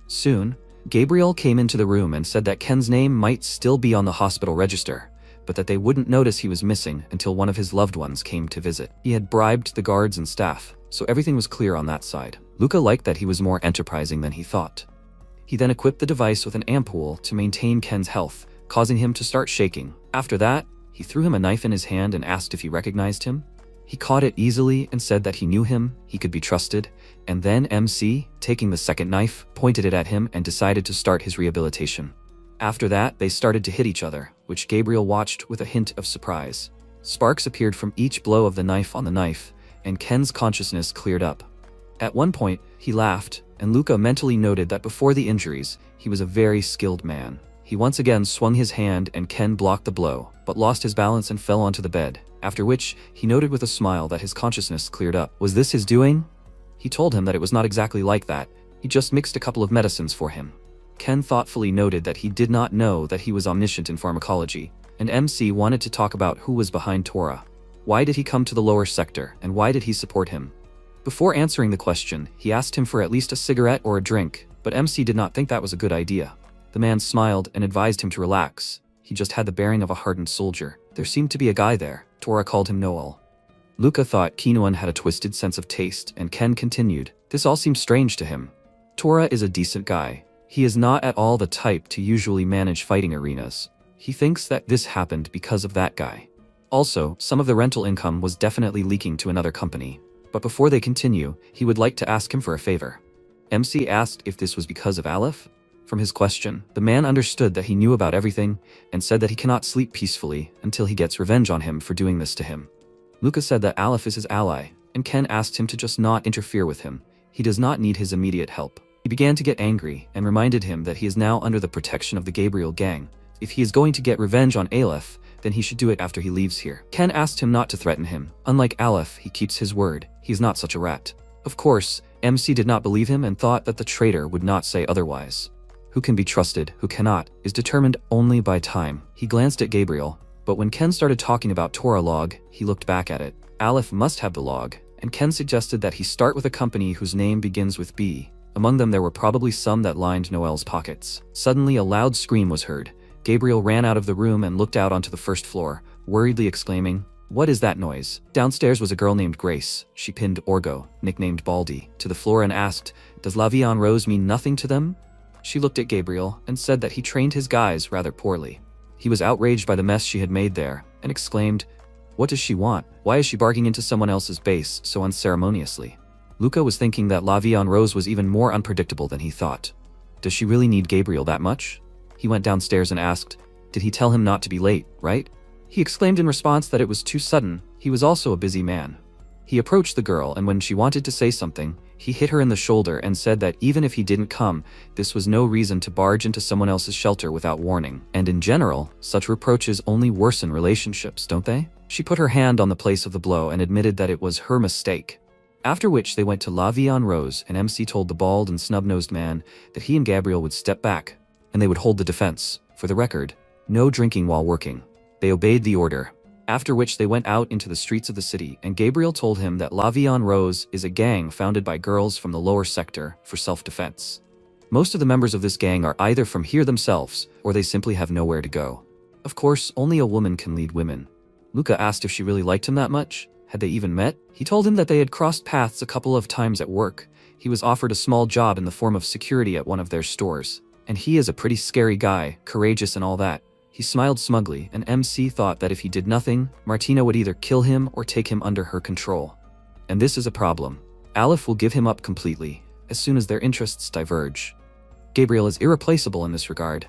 Soon, Gabriel came into the room and said that Ken's name might still be on the hospital register, but that they wouldn't notice he was missing until one of his loved ones came to visit. He had bribed the guards and staff, so everything was clear on that side. Luca liked that he was more enterprising than he thought. He then equipped the device with an ampoule to maintain Ken's health, causing him to start shaking. After that, he threw him a knife in his hand and asked if he recognized him. He caught it easily and said that he knew him, he could be trusted, and then MC, taking the second knife, pointed it at him and decided to start his rehabilitation. After that, they started to hit each other, which Gabriel watched with a hint of surprise. Sparks appeared from each blow of the knife on the knife, and Ken's consciousness cleared up. At one point, he laughed, and Luca mentally noted that before the injuries, he was a very skilled man. He once again swung his hand and Ken blocked the blow, but lost his balance and fell onto the bed, after which, he noted with a smile that his consciousness cleared up. Was this his doing? He told him that it was not exactly like that. He just mixed a couple of medicines for him. Ken thoughtfully noted that he did not know that he was omniscient in pharmacology, and MC wanted to talk about who was behind Tora. Why did he come to the lower sector, and why did he support him? Before answering the question, he asked him for at least a cigarette or a drink, but MC did not think that was a good idea. The man smiled and advised him to relax. He just had the bearing of a hardened soldier. There seemed to be a guy there. Tora called him Noel. Luca thought Kinuan had a twisted sense of taste, and Ken continued. This all seemed strange to him. Tora is a decent guy. He is not at all the type to usually manage fighting arenas. He thinks that this happened because of that guy. Also, some of the rental income was definitely leaking to another company. But before they continue, he would like to ask him for a favor. MC asked if this was because of Aleph. From his question, the man understood that he knew about everything and said that he cannot sleep peacefully until he gets revenge on him for doing this to him. Luca said that Aleph is his ally, and Ken asked him to just not interfere with him. He does not need his immediate help. He began to get angry and reminded him that he is now under the protection of the Gabriel gang. If he is going to get revenge on Aleph, then he should do it after he leaves here. Ken asked him not to threaten him. Unlike Aleph, he keeps his word. He is not such a rat. Of course, MC did not believe him and thought that the traitor would not say otherwise. Who can be trusted, who cannot, is determined only by time. He glanced at Gabriel, but when Ken started talking about Torah log, he looked back at it. Aleph must have the log, and Ken suggested that he start with a company whose name begins with B. Among them there were probably some that lined Noel's pockets. Suddenly a loud scream was heard. Gabriel ran out of the room and looked out onto the first floor, worriedly exclaiming, "What is that noise?" Downstairs was a girl named Grace. She pinned Orgo, nicknamed Baldy, to the floor and asked, "Does La Vie en Rose mean nothing to them?" She looked at Gabriel and said that he trained his guys rather poorly. He was outraged by the mess she had made there, and exclaimed, "What does she want? Why is she barging into someone else's base so unceremoniously?" Luca was thinking that La Vie en Rose was even more unpredictable than he thought. Does she really need Gabriel that much? He went downstairs and asked, "Did he tell him not to be late, right?" He exclaimed in response that it was too sudden. He was also a busy man. He approached the girl, and when she wanted to say something, he hit her in the shoulder and said that even if he didn't come, this was no reason to barge into someone else's shelter without warning. And in general, such reproaches only worsen relationships, don't they? She put her hand on the place of the blow and admitted that it was her mistake. After which they went to La Vie en Rose, and MC told the bald and snub-nosed man that he and Gabriel would step back, and they would hold the defense. For the record, no drinking while working. They obeyed the order. After which they went out into the streets of the city, and Gabriel told him that La Vie en Rose is a gang founded by girls from the lower sector for self-defense. Most of the members of this gang are either from here themselves, or they simply have nowhere to go. Of course, only a woman can lead women. Luca asked if she really liked him that much. Had they even met? He told him that they had crossed paths a couple of times at work. He was offered a small job in the form of security at one of their stores. And he is a pretty scary guy, courageous and all that. He smiled smugly, and MC thought that if he did nothing, Martina would either kill him or take him under her control. And this is a problem. Aleph will give him up completely, as soon as their interests diverge. Gabriel is irreplaceable in this regard.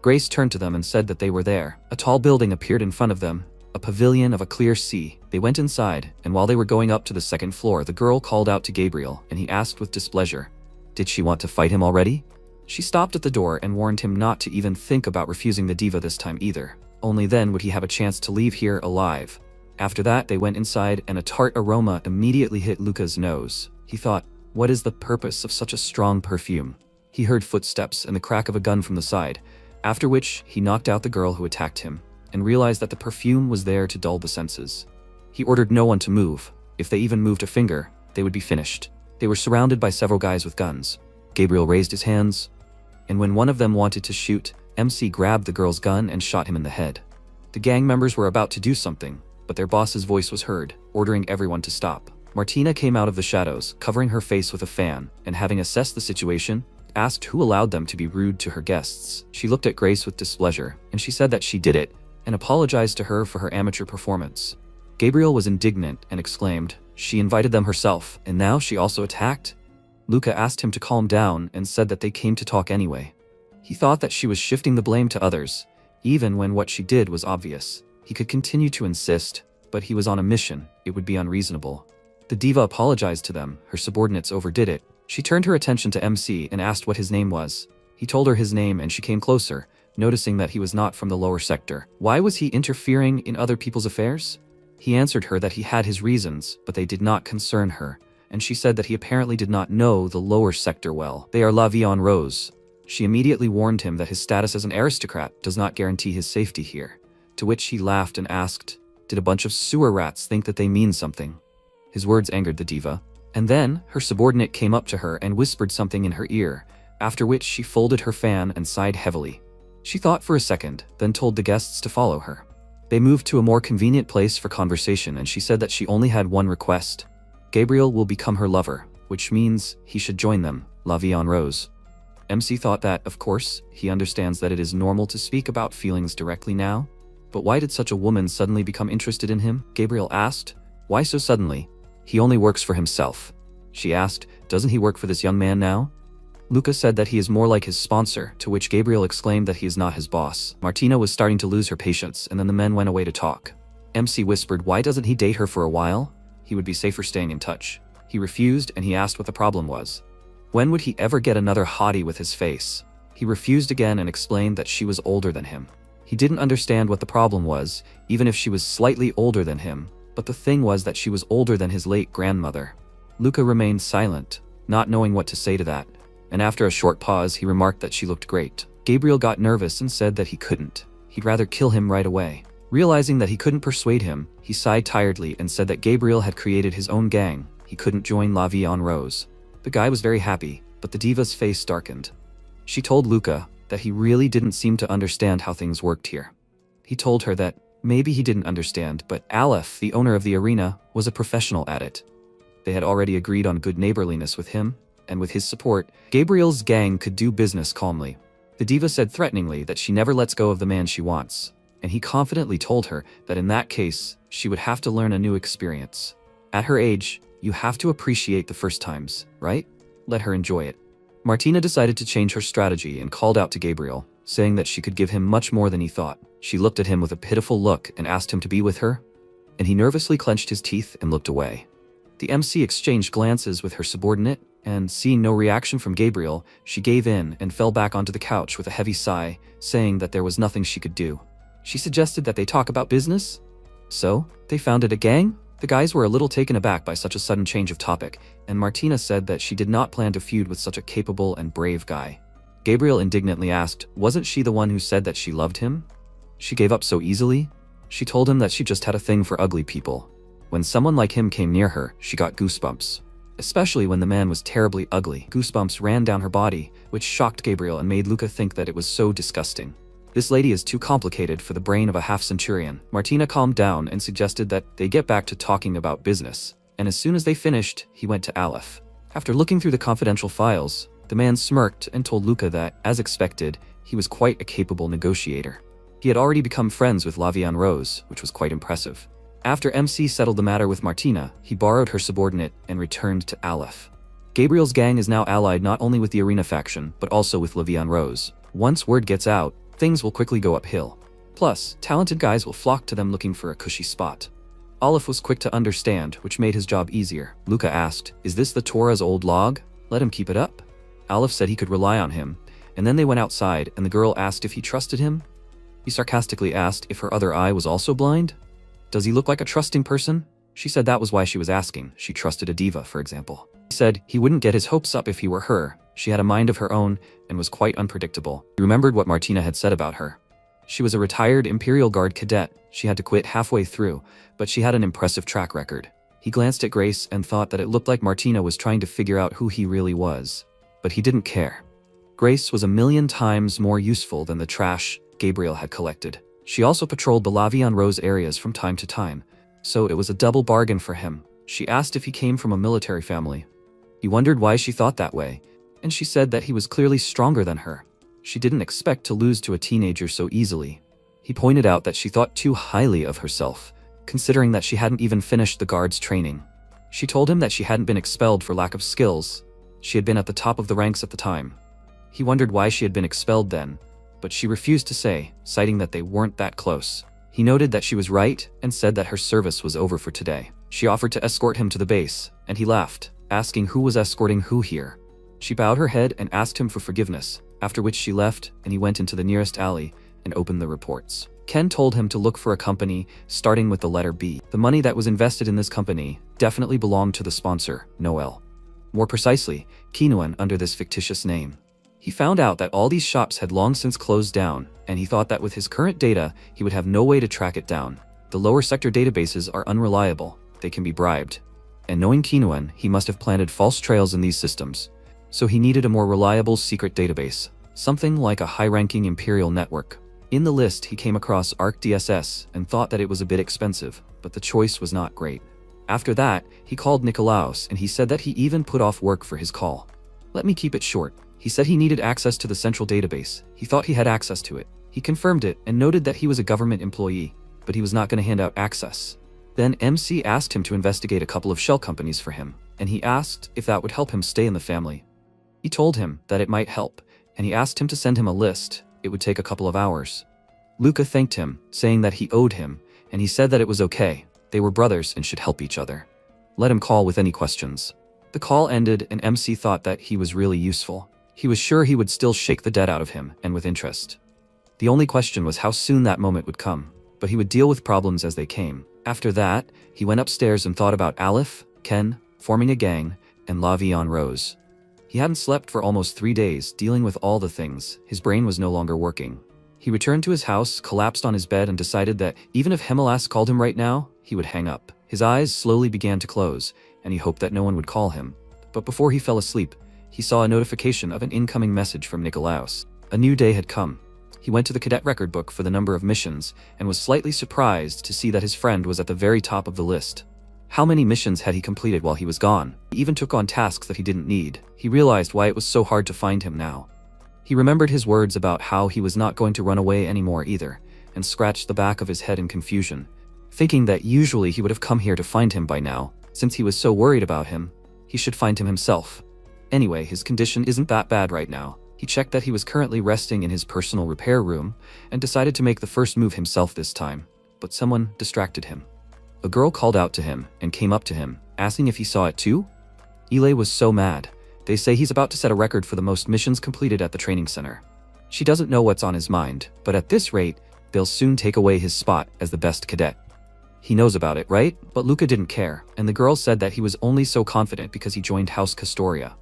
Grace turned to them and said that they were there. A tall building appeared in front of them, a pavilion of a clear sea. They went inside, and while they were going up to the second floor, the girl called out to Gabriel, and he asked with displeasure, "Did she want to fight him already?" She stopped at the door and warned him not to even think about refusing the diva this time either. Only then would he have a chance to leave here alive. After that, they went inside, and a tart aroma immediately hit Luca's nose. He thought, what is the purpose of such a strong perfume? He heard footsteps and the crack of a gun from the side, after which he knocked out the girl who attacked him, and realized that the perfume was there to dull the senses. He ordered no one to move. If they even moved a finger, they would be finished. They were surrounded by several guys with guns. Gabriel raised his hands, and when one of them wanted to shoot, MC grabbed the girl's gun and shot him in the head. The gang members were about to do something, but their boss's voice was heard, ordering everyone to stop. Martina came out of the shadows, covering her face with a fan, and having assessed the situation, asked who allowed them to be rude to her guests. She looked at Grace with displeasure, and she said that she did it, and apologized to her for her amateur performance. Gabriel was indignant and exclaimed, "She invited them herself, and now she also attacked?" Luca asked him to calm down and said that they came to talk anyway. He thought that she was shifting the blame to others, even when what she did was obvious. He could continue to insist, but he was on a mission. It would be unreasonable. The diva apologized to them. Her subordinates overdid it. She turned her attention to MC and asked what his name was. He told her his name, and she came closer, noticing that he was not from the lower sector. Why was he interfering in other people's affairs? He answered her that he had his reasons, but they did not concern her, and she said that he apparently did not know the lower sector well. They are La Vie en Rose. She immediately warned him that his status as an aristocrat does not guarantee his safety here, to which he laughed and asked, "Did a bunch of sewer rats think that they mean something?" His words angered the diva, and then her subordinate came up to her and whispered something in her ear, after which she folded her fan and sighed heavily. She thought for a second, then told the guests to follow her. They moved to a more convenient place for conversation, and she said that she only had one request. Gabriel will become her lover, which means he should join them, La Vie en Rose. MC thought that, of course, he understands that it is normal to speak about feelings directly now. But why did such a woman suddenly become interested in him? Gabriel asked. Why so suddenly? He only works for himself. She asked, doesn't he work for this young man now? Luca said that he is more like his sponsor, to which Gabriel exclaimed that he is not his boss. Martina was starting to lose her patience, and then the men went away to talk. MC whispered, why doesn't he date her for a while? He would be safer staying in touch. He refused, and he asked what the problem was. When would he ever get another hottie with his face? He refused again and explained that she was older than him. He didn't understand what the problem was, even if she was slightly older than him, but the thing was that she was older than his late grandmother. Luca remained silent. not knowing what to say to that. And after a short pause, he remarked that she looked great. Gabriel got nervous and said that he couldn't. He'd rather kill him right away. Realizing that he couldn't persuade him, he sighed tiredly and said that Gabriel had created his own gang. He couldn't join La Vie en Rose. The guy was very happy, but the diva's face darkened. She told Luca that he really didn't seem to understand how things worked here. He told her that maybe he didn't understand, but Aleph, the owner of the arena, was a professional at it. They had already agreed on good neighborliness with him, and with his support, Gabriel's gang could do business calmly. The diva said threateningly that she never lets go of the man she wants, and he confidently told her that in that case, she would have to learn a new experience. At her age, you have to appreciate the first times, right? Let her enjoy it. Martina decided to change her strategy and called out to Gabriel, saying that she could give him much more than he thought. She looked at him with a pitiful look and asked him to be with her, and he nervously clenched his teeth and looked away. The MC exchanged glances with her subordinate, and seeing no reaction from Gabriel, she gave in and fell back onto the couch with a heavy sigh, saying that there was nothing she could do. She suggested that they talk about business. So, they founded a gang? The guys were a little taken aback by such a sudden change of topic, and Martina said that she did not plan to feud with such a capable and brave guy. Gabriel indignantly asked, wasn't she the one who said that she loved him? She gave up so easily? She told him that she just had a thing for ugly people. When someone like him came near her, she got goosebumps. Especially when the man was terribly ugly. Goosebumps ran down her body, which shocked Gabriel and made Luca think that it was so disgusting. This lady is too complicated for the brain of a half-centurion. Martina calmed down and suggested that they get back to talking about business. And as soon as they finished, he went to Aleph. After looking through the confidential files, the man smirked and told Luca that, as expected, he was quite a capable negotiator. He had already become friends with La Vie en Rose, which was quite impressive. After MC settled the matter with Martina, he borrowed her subordinate and returned to Aleph. Gabriel's gang is now allied not only with the Arena faction, but also with La Vie en Rose. Once word gets out, things will quickly go uphill. Plus, talented guys will flock to them looking for a cushy spot. Aleph was quick to understand, which made his job easier. Luca asked, is this the Torah's old log? Let him keep it up. Aleph said he could rely on him, and then they went outside and the girl asked if he trusted him. He sarcastically asked if her other eye was also blind. Does he look like a trusting person? She said that was why she was asking. She trusted a diva, for example. He said he wouldn't get his hopes up if he were her. She had a mind of her own and was quite unpredictable. He remembered what Martina had said about her. She was a retired Imperial Guard cadet. She had to quit halfway through, but she had an impressive track record. He glanced at Grace and thought that it looked like Martina was trying to figure out who he really was. But he didn't care. Grace was 1,000,000 times more useful than the trash Gabriel had collected. She also patrolled the La Vie en Rose areas from time to time, so it was a double bargain for him. She asked if he came from a military family. He wondered why she thought that way, and she said that he was clearly stronger than her. She didn't expect to lose to a teenager so easily. He pointed out that she thought too highly of herself, considering that she hadn't even finished the guard's training. She told him that she hadn't been expelled for lack of skills. She had been at the top of the ranks at the time. He wondered why she had been expelled then, but she refused to say, citing that they weren't that close. He noted that she was right and said that her service was over for today. She offered to escort him to the base, and he laughed, asking who was escorting who here. She bowed her head and asked him for forgiveness, after which she left and he went into the nearest alley and opened the reports. Ken told him to look for a company starting with the letter B. The money that was invested in this company definitely belonged to the sponsor, Noel. More precisely, Kinuan under this fictitious name. He found out that all these shops had long since closed down, and he thought that with his current data, he would have no way to track it down. The lower sector databases are unreliable, they can be bribed. And knowing Kinuan, he must have planted false trails in these systems. So he needed a more reliable secret database, something like a high-ranking Imperial network. In the list, he came across ArcDSS and thought that it was a bit expensive, but the choice was not great. After that, he called Nikolaos and he said that he even put off work for his call. Let me keep it short. He said he needed access to the central database. He thought he had access to it. He confirmed it and noted that he was a government employee, but he was not going to hand out access. Then MC asked him to investigate a couple of shell companies for him, and he asked if that would help him stay in the family. He told him that it might help, and he asked him to send him a list. It would take a couple of hours. Luca thanked him, saying that he owed him, and he said that it was okay. They were brothers and should help each other. Let him call with any questions. The call ended and MC thought that he was really useful. He was sure he would still shake the debt out of him, and with interest. The only question was how soon that moment would come, but he would deal with problems as they came. After that, he went upstairs and thought about Aleph, Ken, forming a gang, and La Vie en Rose. He hadn't slept for almost 3 days, dealing with all the things. His brain was no longer working. He returned to his house, collapsed on his bed, and decided that even if Hemelas called him right now, he would hang up. His eyes slowly began to close, and he hoped that no one would call him. But before he fell asleep, he saw a notification of an incoming message from Nikolaos. A new day had come. He went to the cadet record book for the number of missions, and was slightly surprised to see that his friend was at the very top of the list. How many missions had he completed while he was gone? He even took on tasks that he didn't need. He realized why it was so hard to find him now. He remembered his words about how he was not going to run away anymore either, and scratched the back of his head in confusion, thinking that usually he would have come here to find him by now. Since he was so worried about him, he should find him himself. Anyway, his condition isn't that bad right now. He checked that he was currently resting in his personal repair room, and decided to make the first move himself this time. But someone distracted him. A girl called out to him and came up to him, asking if he saw it too? Ile was so mad. They say he's about to set a record for the most missions completed at the training center. She doesn't know what's on his mind, but at this rate, they'll soon take away his spot as the best cadet. He knows about it, right? But Luca didn't care, and the girl said that he was only so confident because he joined House Castoria.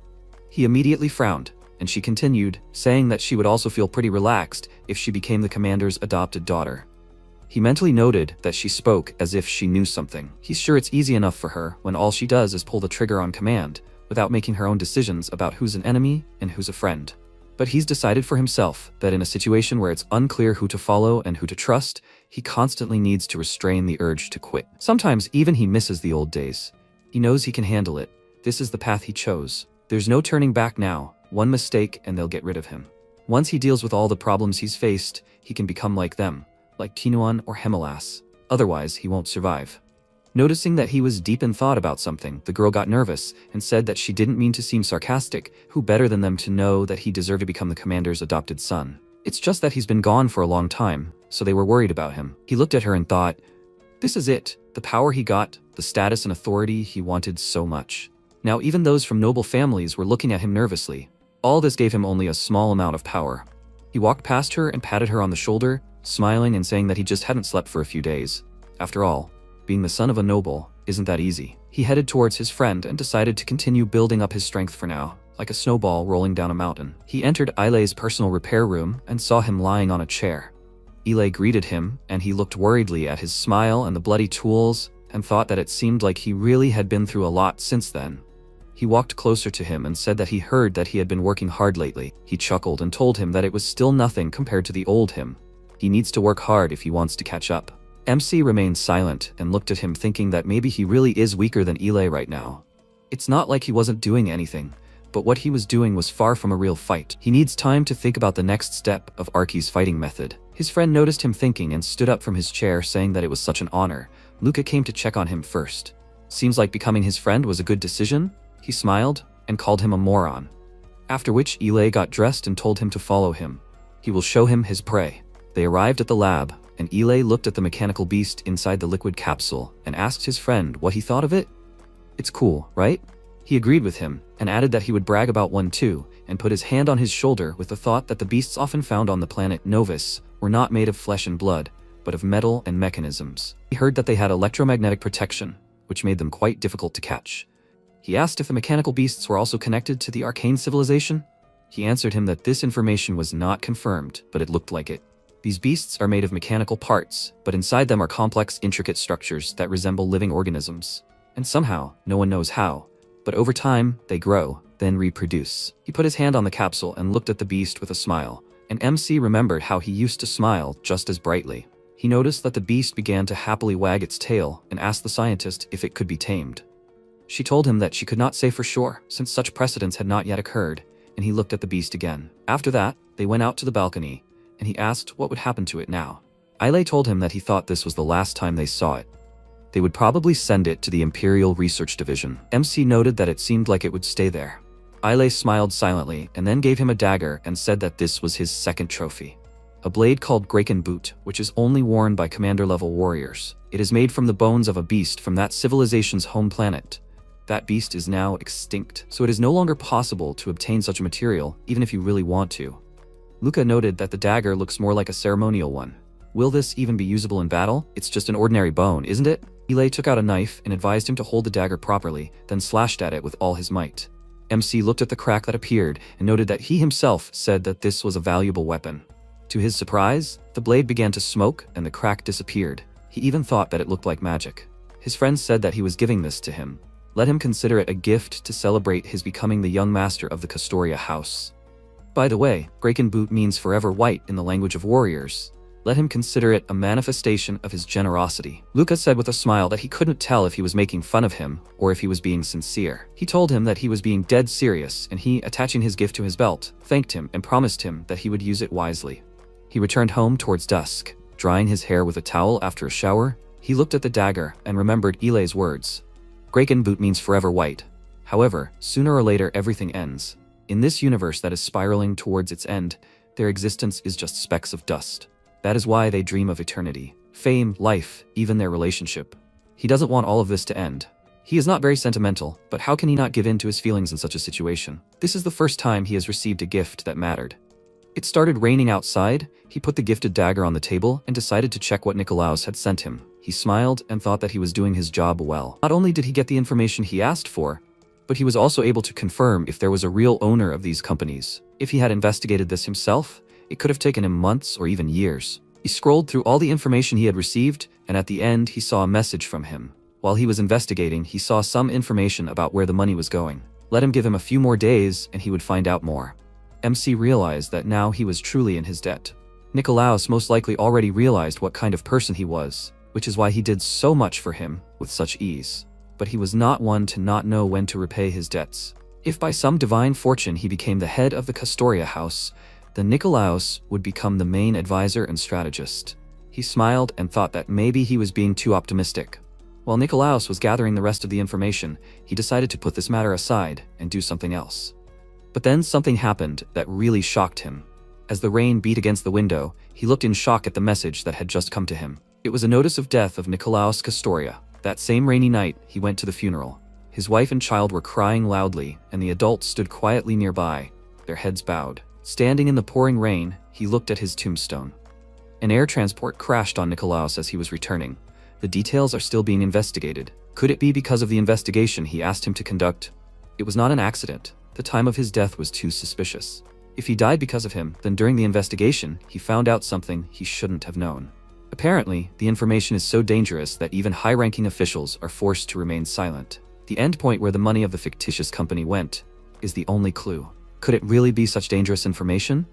He immediately frowned, and she continued, saying that she would also feel pretty relaxed if she became the commander's adopted daughter. He mentally noted that she spoke as if she knew something. He's sure it's easy enough for her when all she does is pull the trigger on command, without making her own decisions about who's an enemy and who's a friend. But he's decided for himself that in a situation where it's unclear who to follow and who to trust, he constantly needs to restrain the urge to quit. Sometimes even he misses the old days. He knows he can handle it. This is the path he chose. There's no turning back now. One mistake and they'll get rid of him. Once he deals with all the problems he's faced, he can become like them, like Kinuan or Hemelas. Otherwise, he won't survive. Noticing that he was deep in thought about something, the girl got nervous and said that she didn't mean to seem sarcastic. Who better than them to know that he deserved to become the commander's adopted son? It's just that he's been gone for a long time, so they were worried about him. He looked at her and thought, this is it, the power he got, the status and authority he wanted so much. Now even those from noble families were looking at him nervously. All this gave him only a small amount of power. He walked past her and patted her on the shoulder, smiling and saying that he just hadn't slept for a few days. After all, being the son of a noble isn't that easy. He headed towards his friend and decided to continue building up his strength for now, like a snowball rolling down a mountain. He entered Ile's personal repair room and saw him lying on a chair. Ile greeted him, and he looked worriedly at his smile and the bloody tools, and thought that it seemed like he really had been through a lot since then. He walked closer to him and said that he heard that he had been working hard lately. He chuckled and told him that it was still nothing compared to the old him. He needs to work hard if he wants to catch up. MC remained silent and looked at him, thinking that maybe he really is weaker than Ile right now. It's not like he wasn't doing anything, but what he was doing was far from a real fight. He needs time to think about the next step of Arki's fighting method. His friend noticed him thinking and stood up from his chair, saying that it was such an honor. Luca came to check on him first. Seems like becoming his friend was a good decision. He smiled and called him a moron. After which Ile got dressed and told him to follow him. He will show him his prey. They arrived at the lab, and Ile looked at the mechanical beast inside the liquid capsule and asked his friend what he thought of it. It's cool, right? He agreed with him, and added that he would brag about one too, and put his hand on his shoulder with the thought that the beasts often found on the planet Novus were not made of flesh and blood, but of metal and mechanisms. He heard that they had electromagnetic protection, which made them quite difficult to catch. He asked if the mechanical beasts were also connected to the arcane civilization. He answered him that this information was not confirmed, but it looked like it. These beasts are made of mechanical parts, but inside them are complex, intricate structures that resemble living organisms. And somehow, no one knows how, but over time, they grow, then reproduce. He put his hand on the capsule and looked at the beast with a smile, and MC remembered how he used to smile just as brightly. He noticed that the beast began to happily wag its tail and asked the scientist if it could be tamed. She told him that she could not say for sure, since such precedents had not yet occurred, and he looked at the beast again. After that, they went out to the balcony, and he asked what would happen to it now. Ile told him that he thought this was the last time they saw it. They would probably send it to the Imperial Research Division. MC noted that it seemed like it would stay there. Ile smiled silently and then gave him a dagger and said that this was his second trophy. A blade called Graken Boot, which is only worn by commander-level warriors. It is made from the bones of a beast from that civilization's home planet. That beast is now extinct, so it is no longer possible to obtain such a material, even if you really want to. Luca noted that the dagger looks more like a ceremonial one. Will this even be usable in battle? It's just an ordinary bone, isn't it? Ile took out a knife and advised him to hold the dagger properly, then slashed at it with all his might. MC looked at the crack that appeared and noted that he himself said that this was a valuable weapon. To his surprise, the blade began to smoke and the crack disappeared. He even thought that it looked like magic. His friends said that he was giving this to him. Let him consider it a gift to celebrate his becoming the young master of the Castoria house. By the way, Breaking Boot means forever white in the language of warriors. Let him consider it a manifestation of his generosity. Luca said with a smile that he couldn't tell if he was making fun of him or if he was being sincere. He told him that he was being dead serious, and he, attaching his gift to his belt, thanked him and promised him that he would use it wisely. He returned home towards dusk. Drying his hair with a towel after a shower, he looked at the dagger and remembered Ile's words. Breaking Boot means forever white. However, sooner or later everything ends. In this universe that is spiraling towards its end, their existence is just specks of dust. That is why they dream of eternity, fame, life, even their relationship. He doesn't want all of this to end. He is not very sentimental, but how can he not give in to his feelings in such a situation? This is the first time he has received a gift that mattered. It started raining outside. He put the gifted dagger on the table and decided to check what Nikolaos had sent him. He smiled and thought that he was doing his job well. Not only did he get the information he asked for, but he was also able to confirm if there was a real owner of these companies. If he had investigated this himself, it could have taken him months or even years. He scrolled through all the information he had received, and at the end he saw a message from him. While he was investigating, he saw some information about where the money was going. Let him give him a few more days and he would find out more. MC realized that now he was truly in his debt. Nikolaos most likely already realized what kind of person he was, which is why he did so much for him with such ease. But he was not one to not know when to repay his debts. If by some divine fortune he became the head of the Castoria house, then Nikolaos would become the main advisor and strategist. He smiled and thought that maybe he was being too optimistic. While Nikolaos was gathering the rest of the information, he decided to put this matter aside and do something else. But then something happened that really shocked him. As the rain beat against the window, he looked in shock at the message that had just come to him. It was a notice of death of Nikolaos Castoria. That same rainy night, he went to the funeral. His wife and child were crying loudly, and the adults stood quietly nearby, their heads bowed. Standing in the pouring rain, he looked at his tombstone. An air transport crashed on Nikolaos as he was returning. The details are still being investigated. Could it be because of the investigation he asked him to conduct? It was not an accident. The time of his death was too suspicious. If he died because of him, then during the investigation, he found out something he shouldn't have known. Apparently, the information is so dangerous that even high-ranking officials are forced to remain silent. The endpoint where the money of the fictitious company went is the only clue. Could it really be such dangerous information?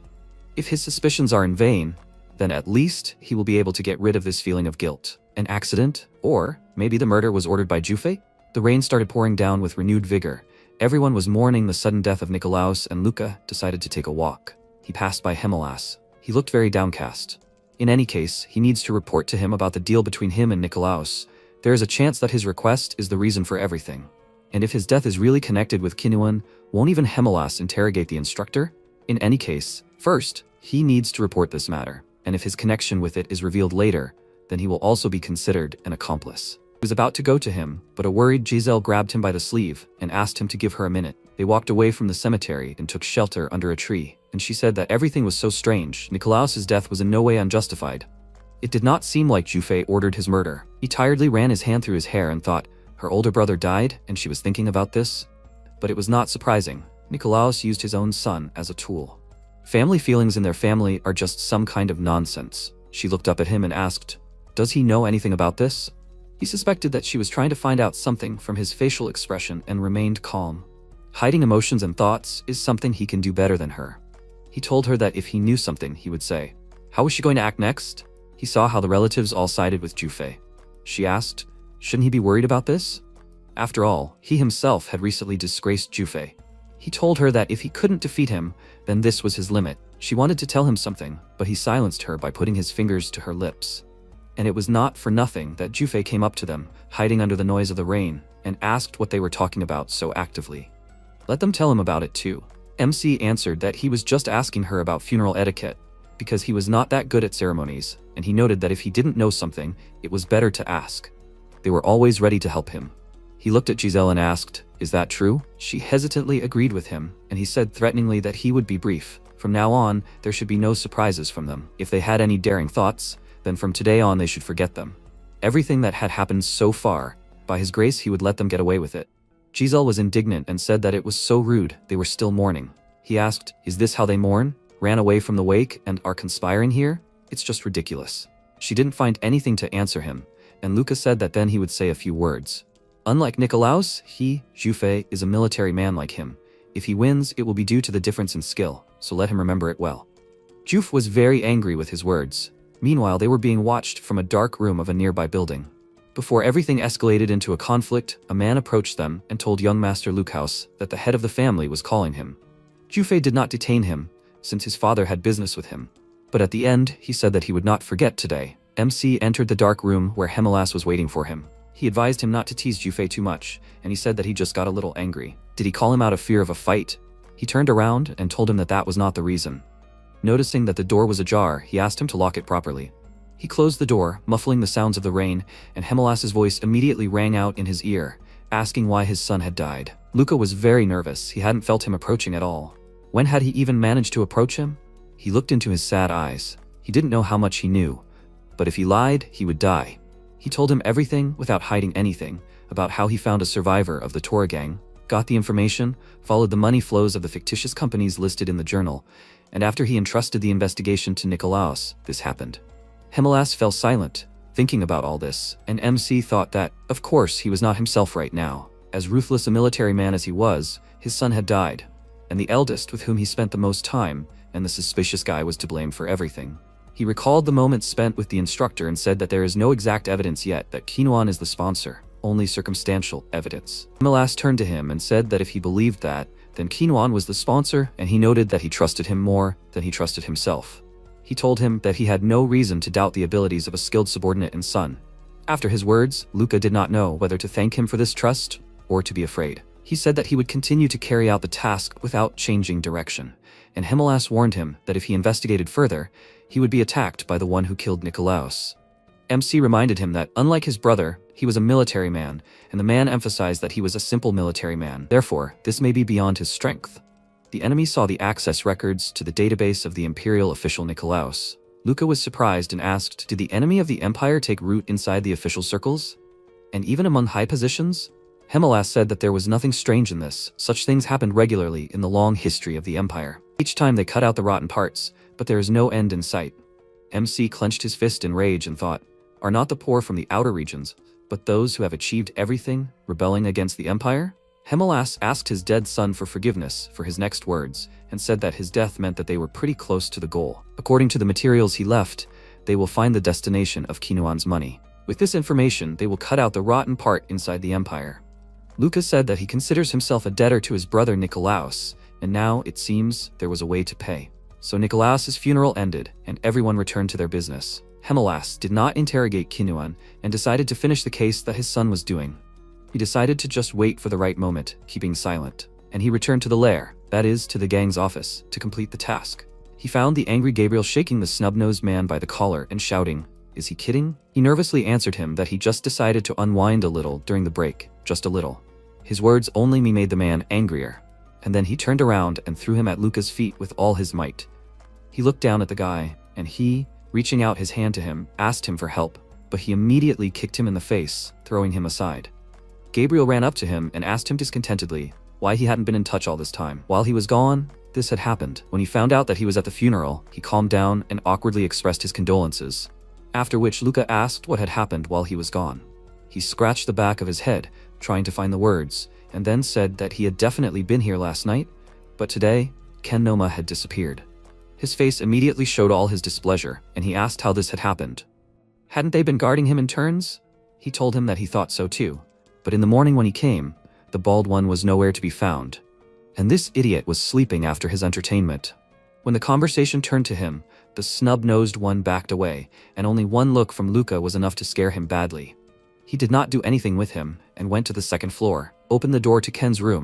If his suspicions are in vain, then at least he will be able to get rid of this feeling of guilt. An accident? Or maybe the murder was ordered by Jufe? The rain started pouring down with renewed vigor. Everyone was mourning the sudden death of Nikolaos, and Luca decided to take a walk. He passed by Hemelas. He looked very downcast. In any case, he needs to report to him about the deal between him and Nikolaos. There is a chance that his request is the reason for everything. And if his death is really connected with Kinuan, won't even Hemelas interrogate the instructor? In any case, first, he needs to report this matter, and if his connection with it is revealed later, then he will also be considered an accomplice. He was about to go to him, but a worried Giselle grabbed him by the sleeve and asked him to give her a minute. They walked away from the cemetery and took shelter under a tree, and she said that everything was so strange. Nikolaos' death was in no way unjustified. It did not seem like Jufe ordered his murder. He tiredly ran his hand through his hair and thought, her older brother died and she was thinking about this? But it was not surprising. Nikolaos used his own son as a tool. Family feelings in their family are just some kind of nonsense. She looked up at him and asked, does he know anything about this? He suspected that she was trying to find out something from his facial expression and remained calm. Hiding emotions and thoughts is something he can do better than her. He told her that if he knew something, he would say. How was she going to act next? He saw how the relatives all sided with Jufe. She asked, shouldn't he be worried about this? After all, he himself had recently disgraced Jufe. He told her that if he couldn't defeat him, then this was his limit. She wanted to tell him something, but he silenced her by putting his fingers to her lips. And it was not for nothing that Jufe came up to them, hiding under the noise of the rain, and asked what they were talking about so actively. Let them tell him about it too. MC answered that he was just asking her about funeral etiquette, because he was not that good at ceremonies, and he noted that if he didn't know something, it was better to ask. They were always ready to help him. He looked at Giselle and asked, is that true? She hesitantly agreed with him, and he said threateningly that he would be brief. From now on, there should be no surprises from them. If they had any daring thoughts, then from today on they should forget them. everything that had happened so far. By his grace he would let them get away with it. Giselle was indignant and said that it was so rude they were still mourning. He asked, "Is this how they mourn? Ran away from the wake and are conspiring here? It's just ridiculous." She didn't find anything to answer him, and Luca said that then he would say a few words. Unlike Nikolaus, Jufei, is a military man like him. If he wins, it will be due to the difference in skill, so let him remember it well. Juf was very angry with his words. Meanwhile, they were being watched from a dark room of a nearby building. Before everything escalated into a conflict, a man approached them and told young Master Lukehouse that the head of the family was calling him. Jufei did not detain him, since his father had business with him. But at the end, he said that he would not forget today. MC entered the dark room where Hemelas was waiting for him. He advised him not to tease Jufei too much, and he said that he just got a little angry. Did he call him out of fear of a fight? He turned around and told him that that was not the reason. Noticing that the door was ajar, he asked him to lock it properly. He closed the door, muffling the sounds of the rain, and Hemelas's voice immediately rang out in his ear, asking why his son had died. Luca was very nervous. He hadn't felt him approaching at all. When had he even managed to approach him? He looked into his sad eyes. He didn't know how much he knew, but if he lied, he would die. He told him everything without hiding anything, about how he found a survivor of the Tora gang, got the information, followed the money flows of the fictitious companies listed in the journal, and after he entrusted the investigation to Nikolaus, this happened. Hemelas fell silent, thinking about all this, and MC thought that, of course, he was not himself right now. As ruthless a military man as he was, his son had died, and the eldest with whom he spent the most time, and the suspicious guy was to blame for everything. He recalled the moments spent with the instructor and said that there is no exact evidence yet that Kinuan is the sponsor, only circumstantial evidence. Hemelas turned to him and said that if he believed that, then Kinuan was the sponsor, and he noted that he trusted him more than he trusted himself. He told him that he had no reason to doubt the abilities of a skilled subordinate and son. After his words, Luca did not know whether to thank him for this trust or to be afraid. He said that he would continue to carry out the task without changing direction, and Hemelas warned him that if he investigated further, he would be attacked by the one who killed Nikolaus. MC reminded him that, unlike his brother, he was a military man, and the man emphasized that he was a simple military man. Therefore, this may be beyond his strength. The enemy saw the access records to the database of the Imperial official Nikolaus. Luca was surprised and asked, did the enemy of the Empire take root inside the official circles? And even among high positions? Hemelas said that there was nothing strange in this. Such things happened regularly in the long history of the Empire. Each time they cut out the rotten parts, but there is no end in sight. MC clenched his fist in rage and thought, are not the poor from the outer regions, but those who have achieved everything, rebelling against the Empire? Hemelas asked his dead son for forgiveness for his next words, and said that his death meant that they were pretty close to the goal. According to the materials he left, they will find the destination of Kinuan's money. With this information, they will cut out the rotten part inside the Empire. Luca said that he considers himself a debtor to his brother Nikolaus, and now, it seems, there was a way to pay. So Nikolaus's funeral ended, and everyone returned to their business. Hemelas did not interrogate Kinuan, and decided to finish the case that his son was doing. He decided to just wait for the right moment, keeping silent, and he returned to the lair, that is, to the gang's office, to complete the task. He found the angry Gabriel shaking the snub-nosed man by the collar and shouting, "Is he kidding?" He nervously answered him that he just decided to unwind a little during the break, just a little. His words only made the man angrier, and then he turned around and threw him at Luca's feet with all his might. He looked down at the guy, and he, reaching out his hand to him, asked him for help, but he immediately kicked him in the face, throwing him aside. Gabriel ran up to him and asked him discontentedly why he hadn't been in touch all this time. While he was gone, this had happened. When he found out that he was at the funeral, he calmed down and awkwardly expressed his condolences, after which Luca asked what had happened while he was gone. He scratched the back of his head, trying to find the words, and then said that he had definitely been here last night, but today, Ken Noma had disappeared. His face immediately showed all his displeasure, and he asked how this had happened. Hadn't they been guarding him in turns? He told him that he thought so too. But in the morning when he came, the bald one was nowhere to be found. And this idiot was sleeping after his entertainment. When the conversation turned to him, the snub-nosed one backed away, and only one look from Luca was enough to scare him badly. He did not do anything with him, and went to the second floor, opened the door to Ken's room,